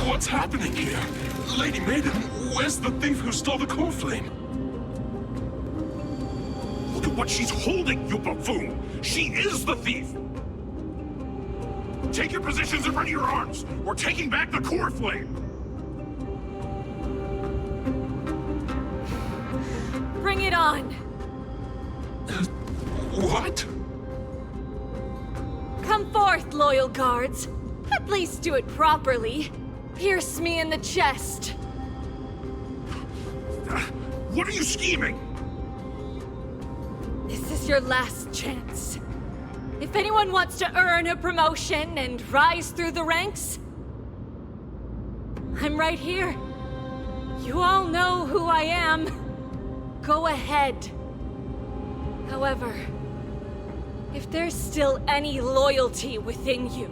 What's happening here? Lady Maiden, where's the thief who stole the core flame? Look at what she's holding, you buffoon! She is the thief! Take your positions and ready your arms! We're taking back the core flame! Bring it on! What? Come forth, loyal guards. At least do it properly. Pierce me in the chest. What are you scheming? This is your last chance. If anyone wants to earn a promotion and rise through the ranks, I'm right here. You all know who I am. Go ahead. However, if there's still any loyalty within you,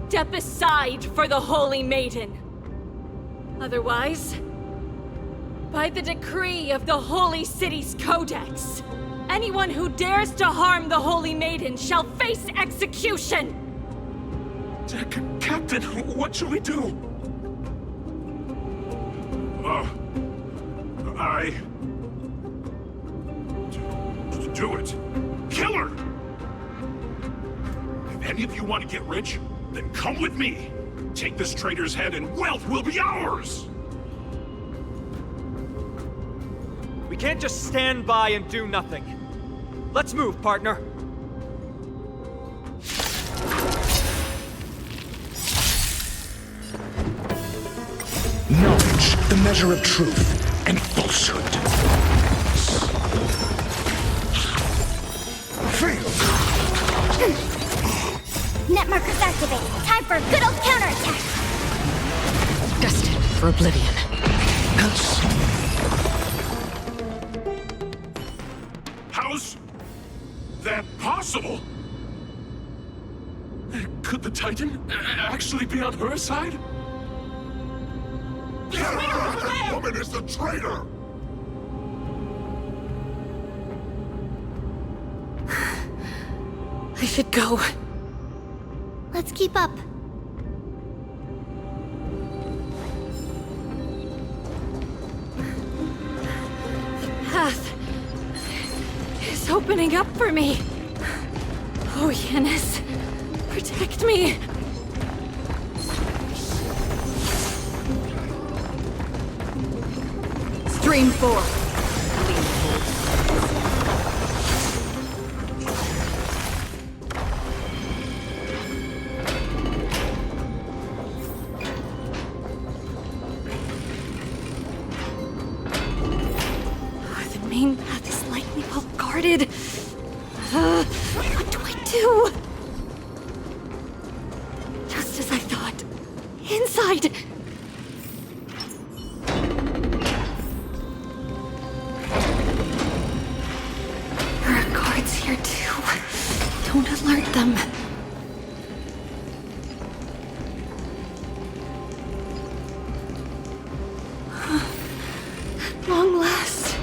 step aside for the Holy Maiden. Otherwise, by the decree of the Holy City's Codex, anyone who dares to harm the Holy Maiden shall face execution! Captain, what should we do? Do it! Kill her! If any of you want to get rich, then come with me! Take this traitor's head and wealth will be ours! We can't just stand by and do nothing. Let's move, partner. Knowledge, the measure of truth and falsehood. Net markers activated. Time for a good old counterattack. Destined for oblivion. How's that possible? Could the Titan actually be on her side? Get her! That woman is the traitor! I should go. Let's keep up. The path is opening up for me. Oh, Yanis, protect me. Stream 4. The main path is likely well guarded. What do I do? Just as I thought. Inside! There are guards here too. Don't alert them. At long last.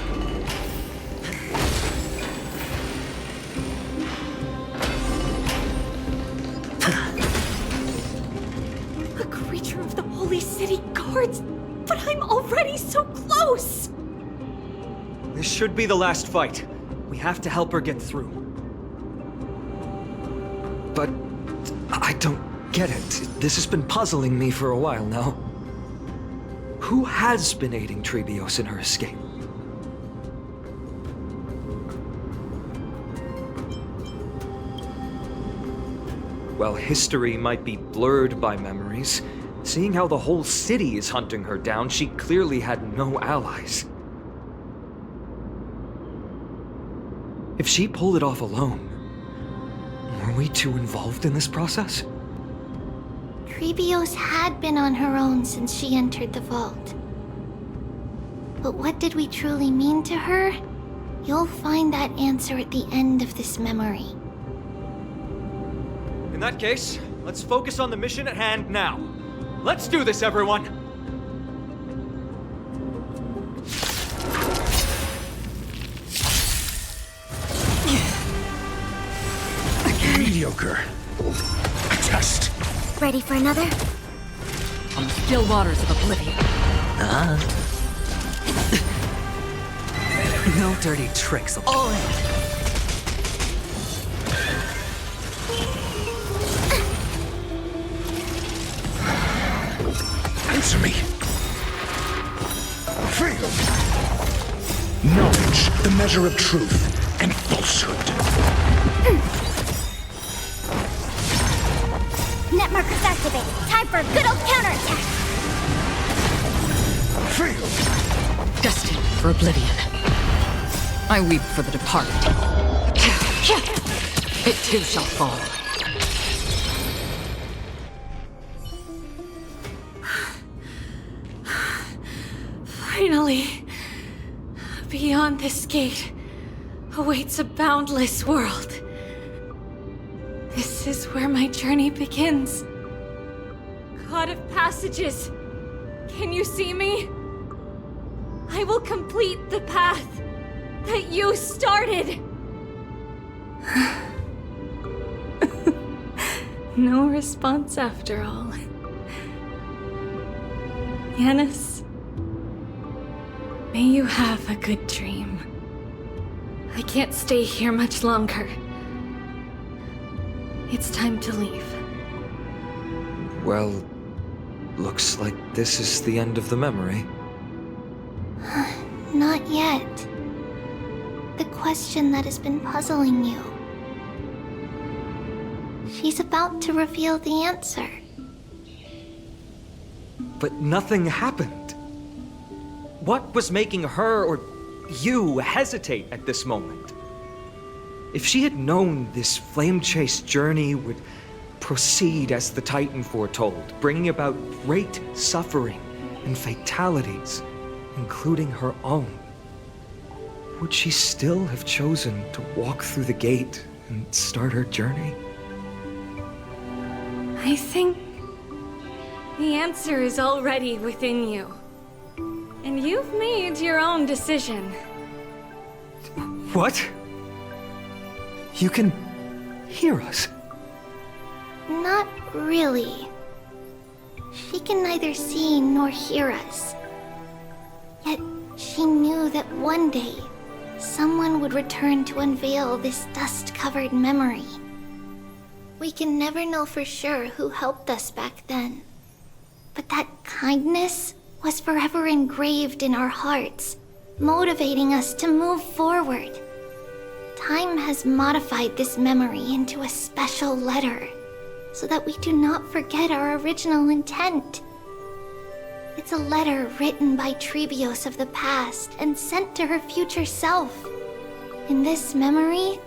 A creature of the Holy City Guards! But I'm already so close! This should be the last fight. We have to help her get through. But I don't get it. This has been puzzling me for a while now. Who has been aiding Trebios in her escape? While history might be blurred by memories, seeing how the whole city is hunting her down, she clearly had no allies. If she pulled it off alone, were we too involved in this process? Trebios had been on her own since she entered the vault. But what did we truly mean to her? You'll find that answer at the end of this memory. In that case, let's focus on the mission at hand now. Let's do this, everyone! Mediocre. A test. Ready for another? On the still waters of oblivion. No dirty tricks. All in. Answer me. Fail. Knowledge, the measure of truth and falsehood. Net markers activated. Time for a good old counterattack. Fail. Destined for oblivion. I weep for the departed. It too shall fall. Finally, beyond this gate awaits a boundless world. This is where my journey begins. God of Passages, can you see me? I will complete the path that you started. No response after all. Yanis, may you have a good dream. I can't stay here much longer. It's time to leave. Well, looks like this is the end of the memory. Not yet. The question that has been puzzling you. She's about to reveal the answer. But nothing happened. What was making her or you hesitate at this moment? If she had known this flame-chased journey would proceed as the Titan foretold, bringing about great suffering and fatalities, including her own, would she still have chosen to walk through the gate and start her journey? I think the answer is already within you. And you've made your own decision. What? You can hear us? Not really. She can neither see nor hear us. Yet she knew that one day, someone would return to unveil this dust-covered memory. We can never know for sure who helped us back then. But that kindness was forever engraved in our hearts, motivating us to move forward. Time has modified this memory into a special letter, so that we do not forget our original intent. It's a letter written by Trebios of the past and sent to her future self. In this memory,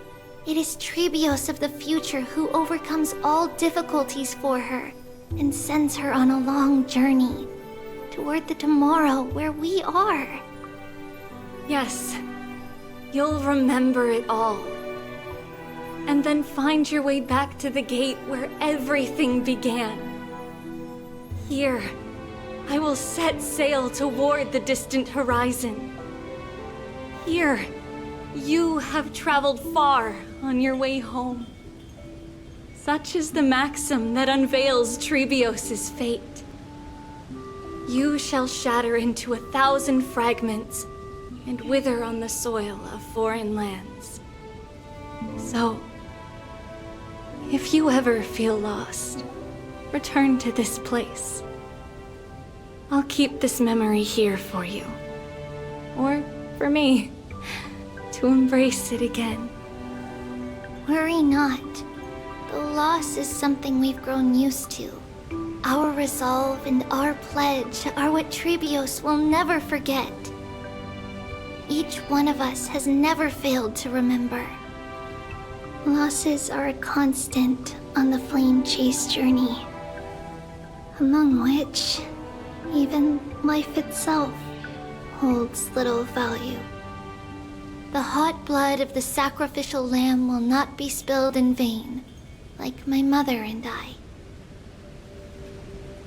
it is Trebios of the future who overcomes all difficulties for her and sends her on a long journey toward the tomorrow where we are. Yes, you'll remember it all. And then find your way back to the gate where everything began. Here, I will set sail toward the distant horizon. Here, you have traveled far on your way home. Such is the maxim that unveils Trebios' fate. You shall shatter into 1,000 fragments and wither on the soil of foreign lands. So, if you ever feel lost, return to this place. I'll keep this memory here for you. Or for me, to embrace it again. Worry not. The loss is something we've grown used to. Our resolve and our pledge are what Trebios will never forget. Each one of us has never failed to remember. Losses are a constant on the flame chase journey, among which even life itself holds little value. The hot blood of the sacrificial lamb will not be spilled in vain, like my mother and I.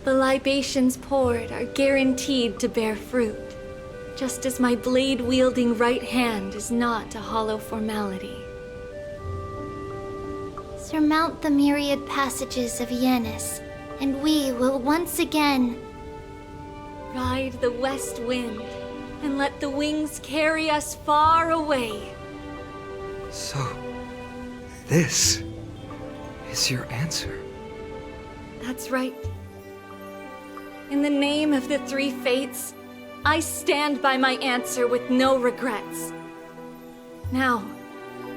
The libations poured are guaranteed to bear fruit, just as my blade-wielding right hand is not a hollow formality. Surmount the myriad passages of Yanis, and we will once again ride the west wind and let the wings carry us far away. So, this is your answer? That's right. In the name of the three fates, I stand by my answer with no regrets. Now,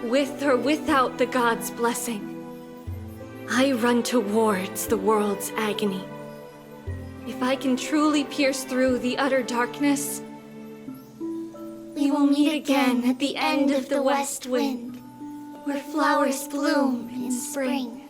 with or without the gods' blessing, I run towards the world's agony. If I can truly pierce through the utter darkness, we will meet again at the end of the west wind, where flowers bloom in spring.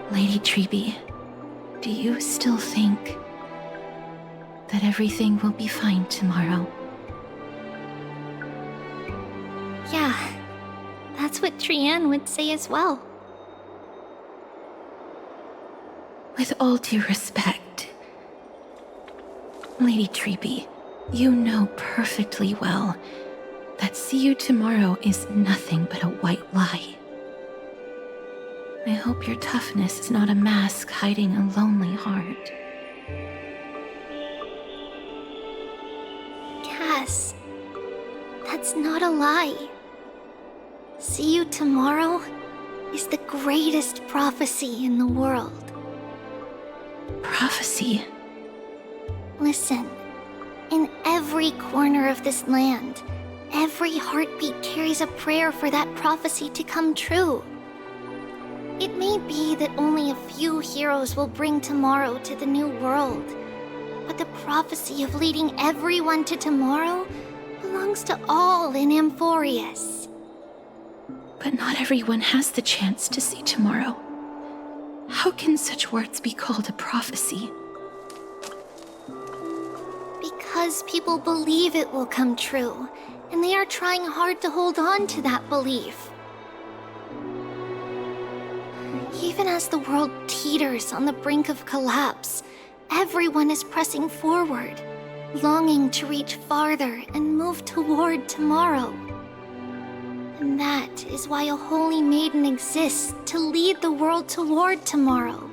Lady Trebi, do you still think that everything will be fine tomorrow? Yeah, that's what Trianne would say as well. With all due respect, Lady Trebi, you know perfectly well that see you tomorrow is nothing but a white lie. I hope your toughness is not a mask hiding a lonely heart. Cass, that's not a lie. See you tomorrow is the greatest prophecy in the world. Prophecy? Listen, in every corner of this land, every heartbeat carries a prayer for that prophecy to come true. It may be that only a few heroes will bring tomorrow to the new world, but the prophecy of leading everyone to tomorrow belongs to all in Amphoreus. But not everyone has the chance to see tomorrow. How can such words be called a prophecy? Because people believe it will come true, and they are trying hard to hold on to that belief. Even as the world teeters on the brink of collapse, everyone is pressing forward, longing to reach farther and move toward tomorrow. And that is why a holy maiden exists to lead the world toward tomorrow,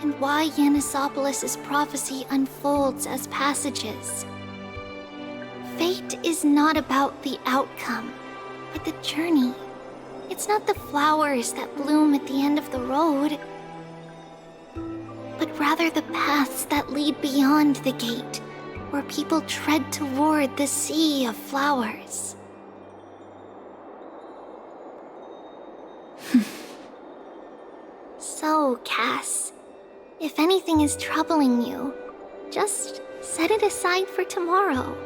and why Yanisopolis' prophecy unfolds as passages. Fate is not about the outcome, but the journey. It's not the flowers that bloom at the end of the road, but rather the paths that lead beyond the gate, where people tread toward the sea of flowers. So, Cass, if anything is troubling you, just Set it aside for tomorrow.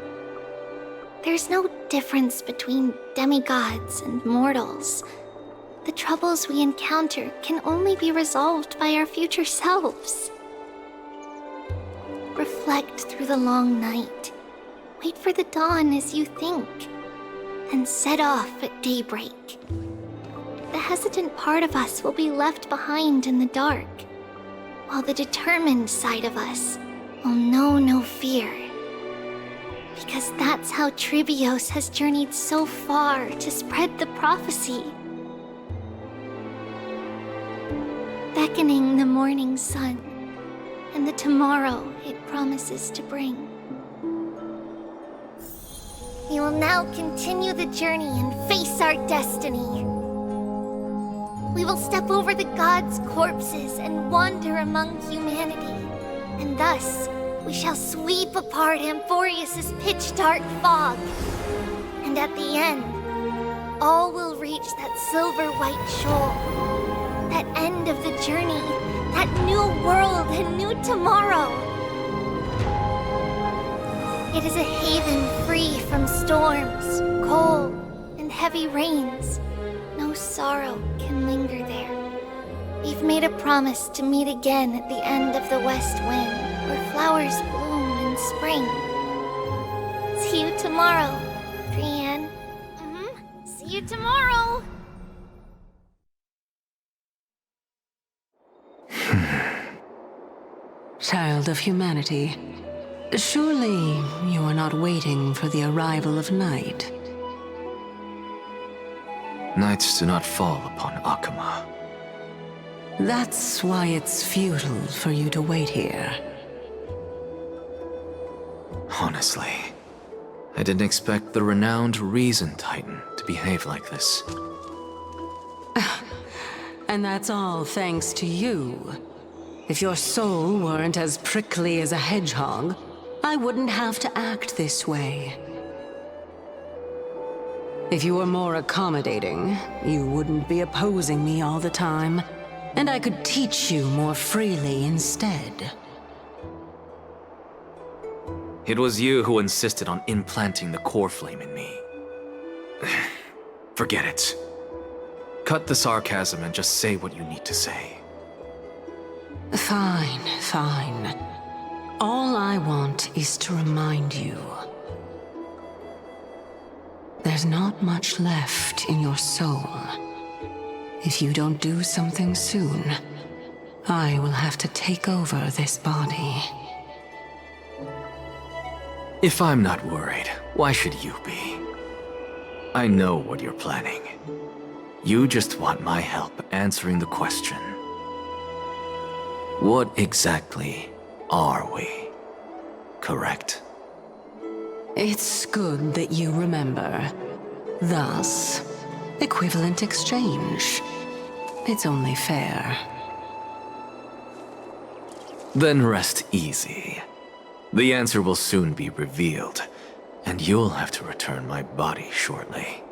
There's no difference between demigods and mortals. The troubles we encounter can only be resolved by our future selves. Reflect through the long night. Wait for the dawn as you think. Then set off at daybreak. The hesitant part of us will be left behind in the dark, while the determined side of us will know no fear. Because that's how Trivios has journeyed so far to spread the prophecy. Beckoning the morning sun, and the tomorrow it promises to bring. We will now continue the journey and face our destiny. We will step over the gods' corpses and wander among humanity, and thus we shall sweep apart Amphoreus' pitch-dark fog. And at the end, all will reach that silver-white shoal, that end of the journey, that new world and new tomorrow. It is a haven free from storms, cold, and heavy rains. No sorrow can linger there. We've made a promise to meet again at the end of the west wind, where flowers bloom in spring. See you tomorrow, Trian. See you tomorrow! Child of humanity, surely you are not waiting for the arrival of night. Nights do not fall upon Akama. That's why it's futile for you to wait here. Honestly, I didn't expect the renowned Reason Titan to behave like this. And that's all thanks to you. If your soul weren't as prickly as a hedgehog, I wouldn't have to act this way. If you were more accommodating, you wouldn't be opposing me all the time, and I could teach you more freely instead. It was you who insisted on implanting the core flame in me. Forget it. Cut the sarcasm and just say what you need to say. Fine, fine. All I want is to remind you. There's not much left in your soul. If you don't do something soon, I will have to take over this body. If I'm not worried, why should you be? I know what you're planning. You just want my help answering the question. What exactly are we? Correct? It's good that you remember. Thus, equivalent exchange. It's only fair. Then rest easy. The answer will soon be revealed, and you'll have to return my body shortly.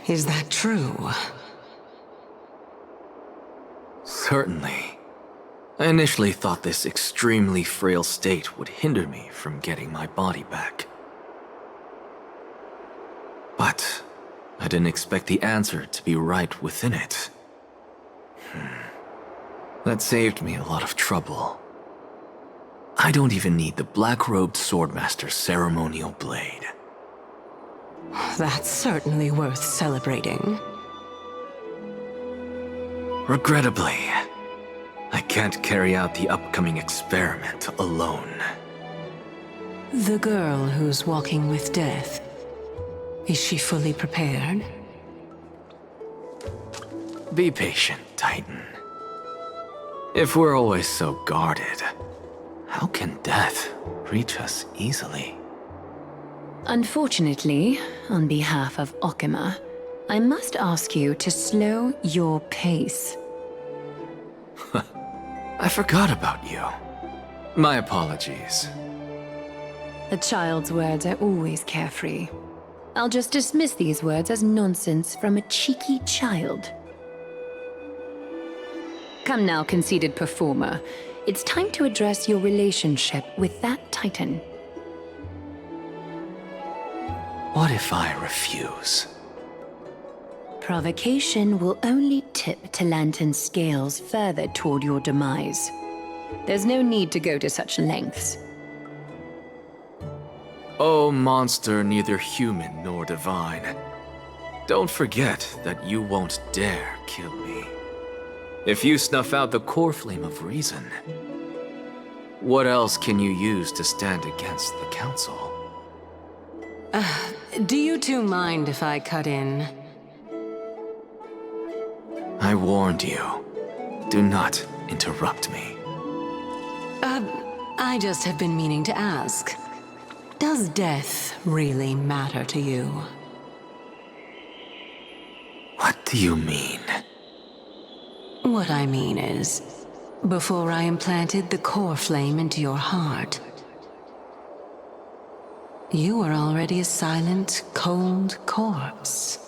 Is that true? Certainly. I initially thought this extremely frail state would hinder me from getting my body back. But I didn't expect the answer to be right within it. That saved me a lot of trouble. I don't even need the black-robed swordmaster's ceremonial blade. That's certainly worth celebrating. Regrettably, I can't carry out the upcoming experiment alone. The girl who's walking with death, is she fully prepared? Be patient, Titan. If we're always so guarded, how can death reach us easily? Unfortunately, on behalf of Okima, I must ask you to slow your pace. I forgot about you. My apologies. A child's words are always carefree. I'll just dismiss these words as nonsense from a cheeky child. Come now, conceited performer. it's time to address your relationship with that Titan. What if I refuse? Provocation will only tip Talantan's scales further toward your demise. There's no need to go to such lengths. Oh, monster neither human nor divine. Don't forget that you won't dare kill me. If you snuff out the core flame of reason, what else can you use to stand against the Council? Do you two mind if I cut in? I warned you. Do not interrupt me. I just have been meaning to ask. Does death really matter to you? What do you mean? What I mean is, before I implanted the core flame into your heart, you were already a silent, cold corpse.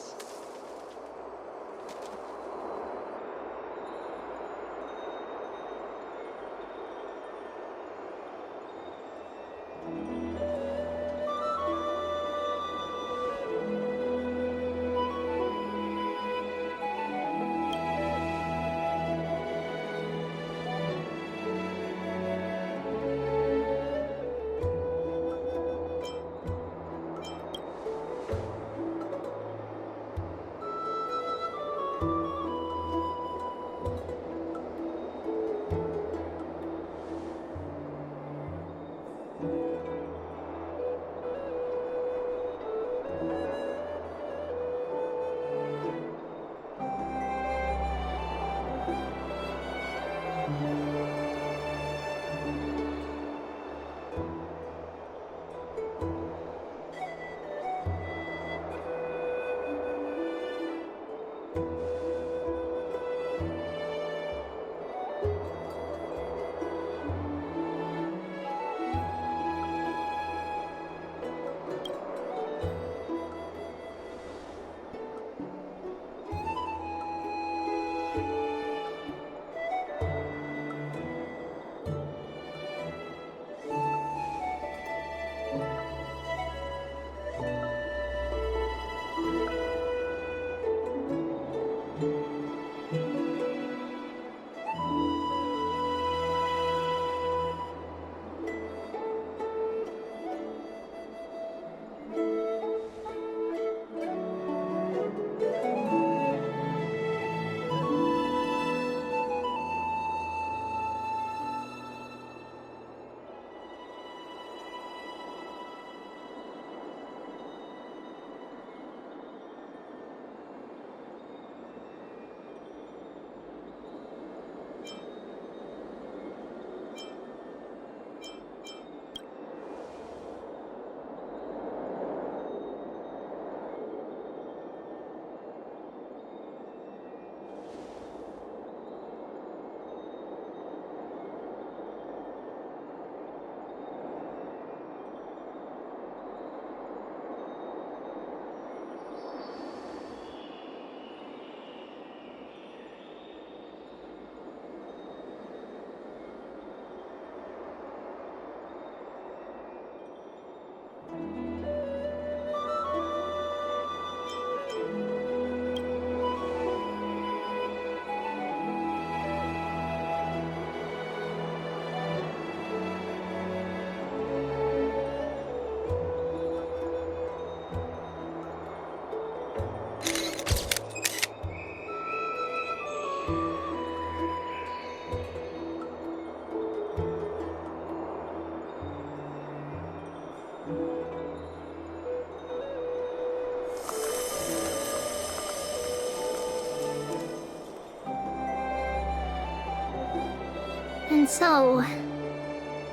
And so,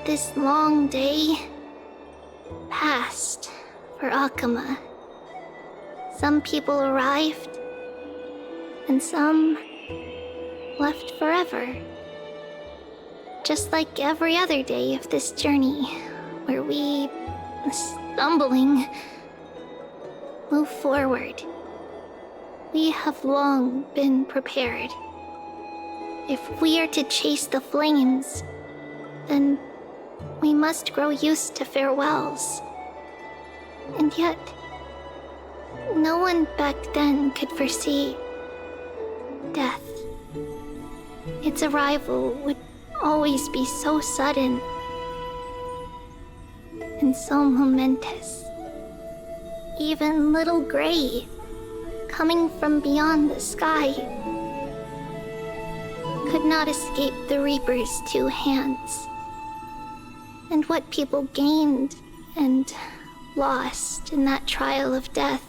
this long day passed for Akama. Some people arrived, and some left forever. Just like every other day of this journey, where we, stumbling, move forward. We have long been prepared. If we are to chase the flames, then we must grow used to farewells. And yet, no one back then could foresee death. Its arrival would always be so sudden and so momentous. Even little Gray, coming from beyond the sky, could not escape the Reaper's two hands. And what people gained and lost in that trial of death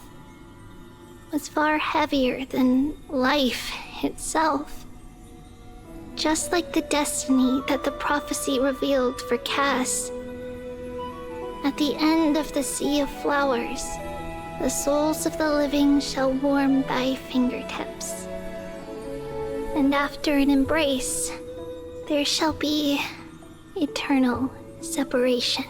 was far heavier than life itself. Just like the destiny that the prophecy revealed for Cass. At the end of the Sea of Flowers, the souls of the living shall warm thy fingertips. And after an embrace, there shall be eternal separation.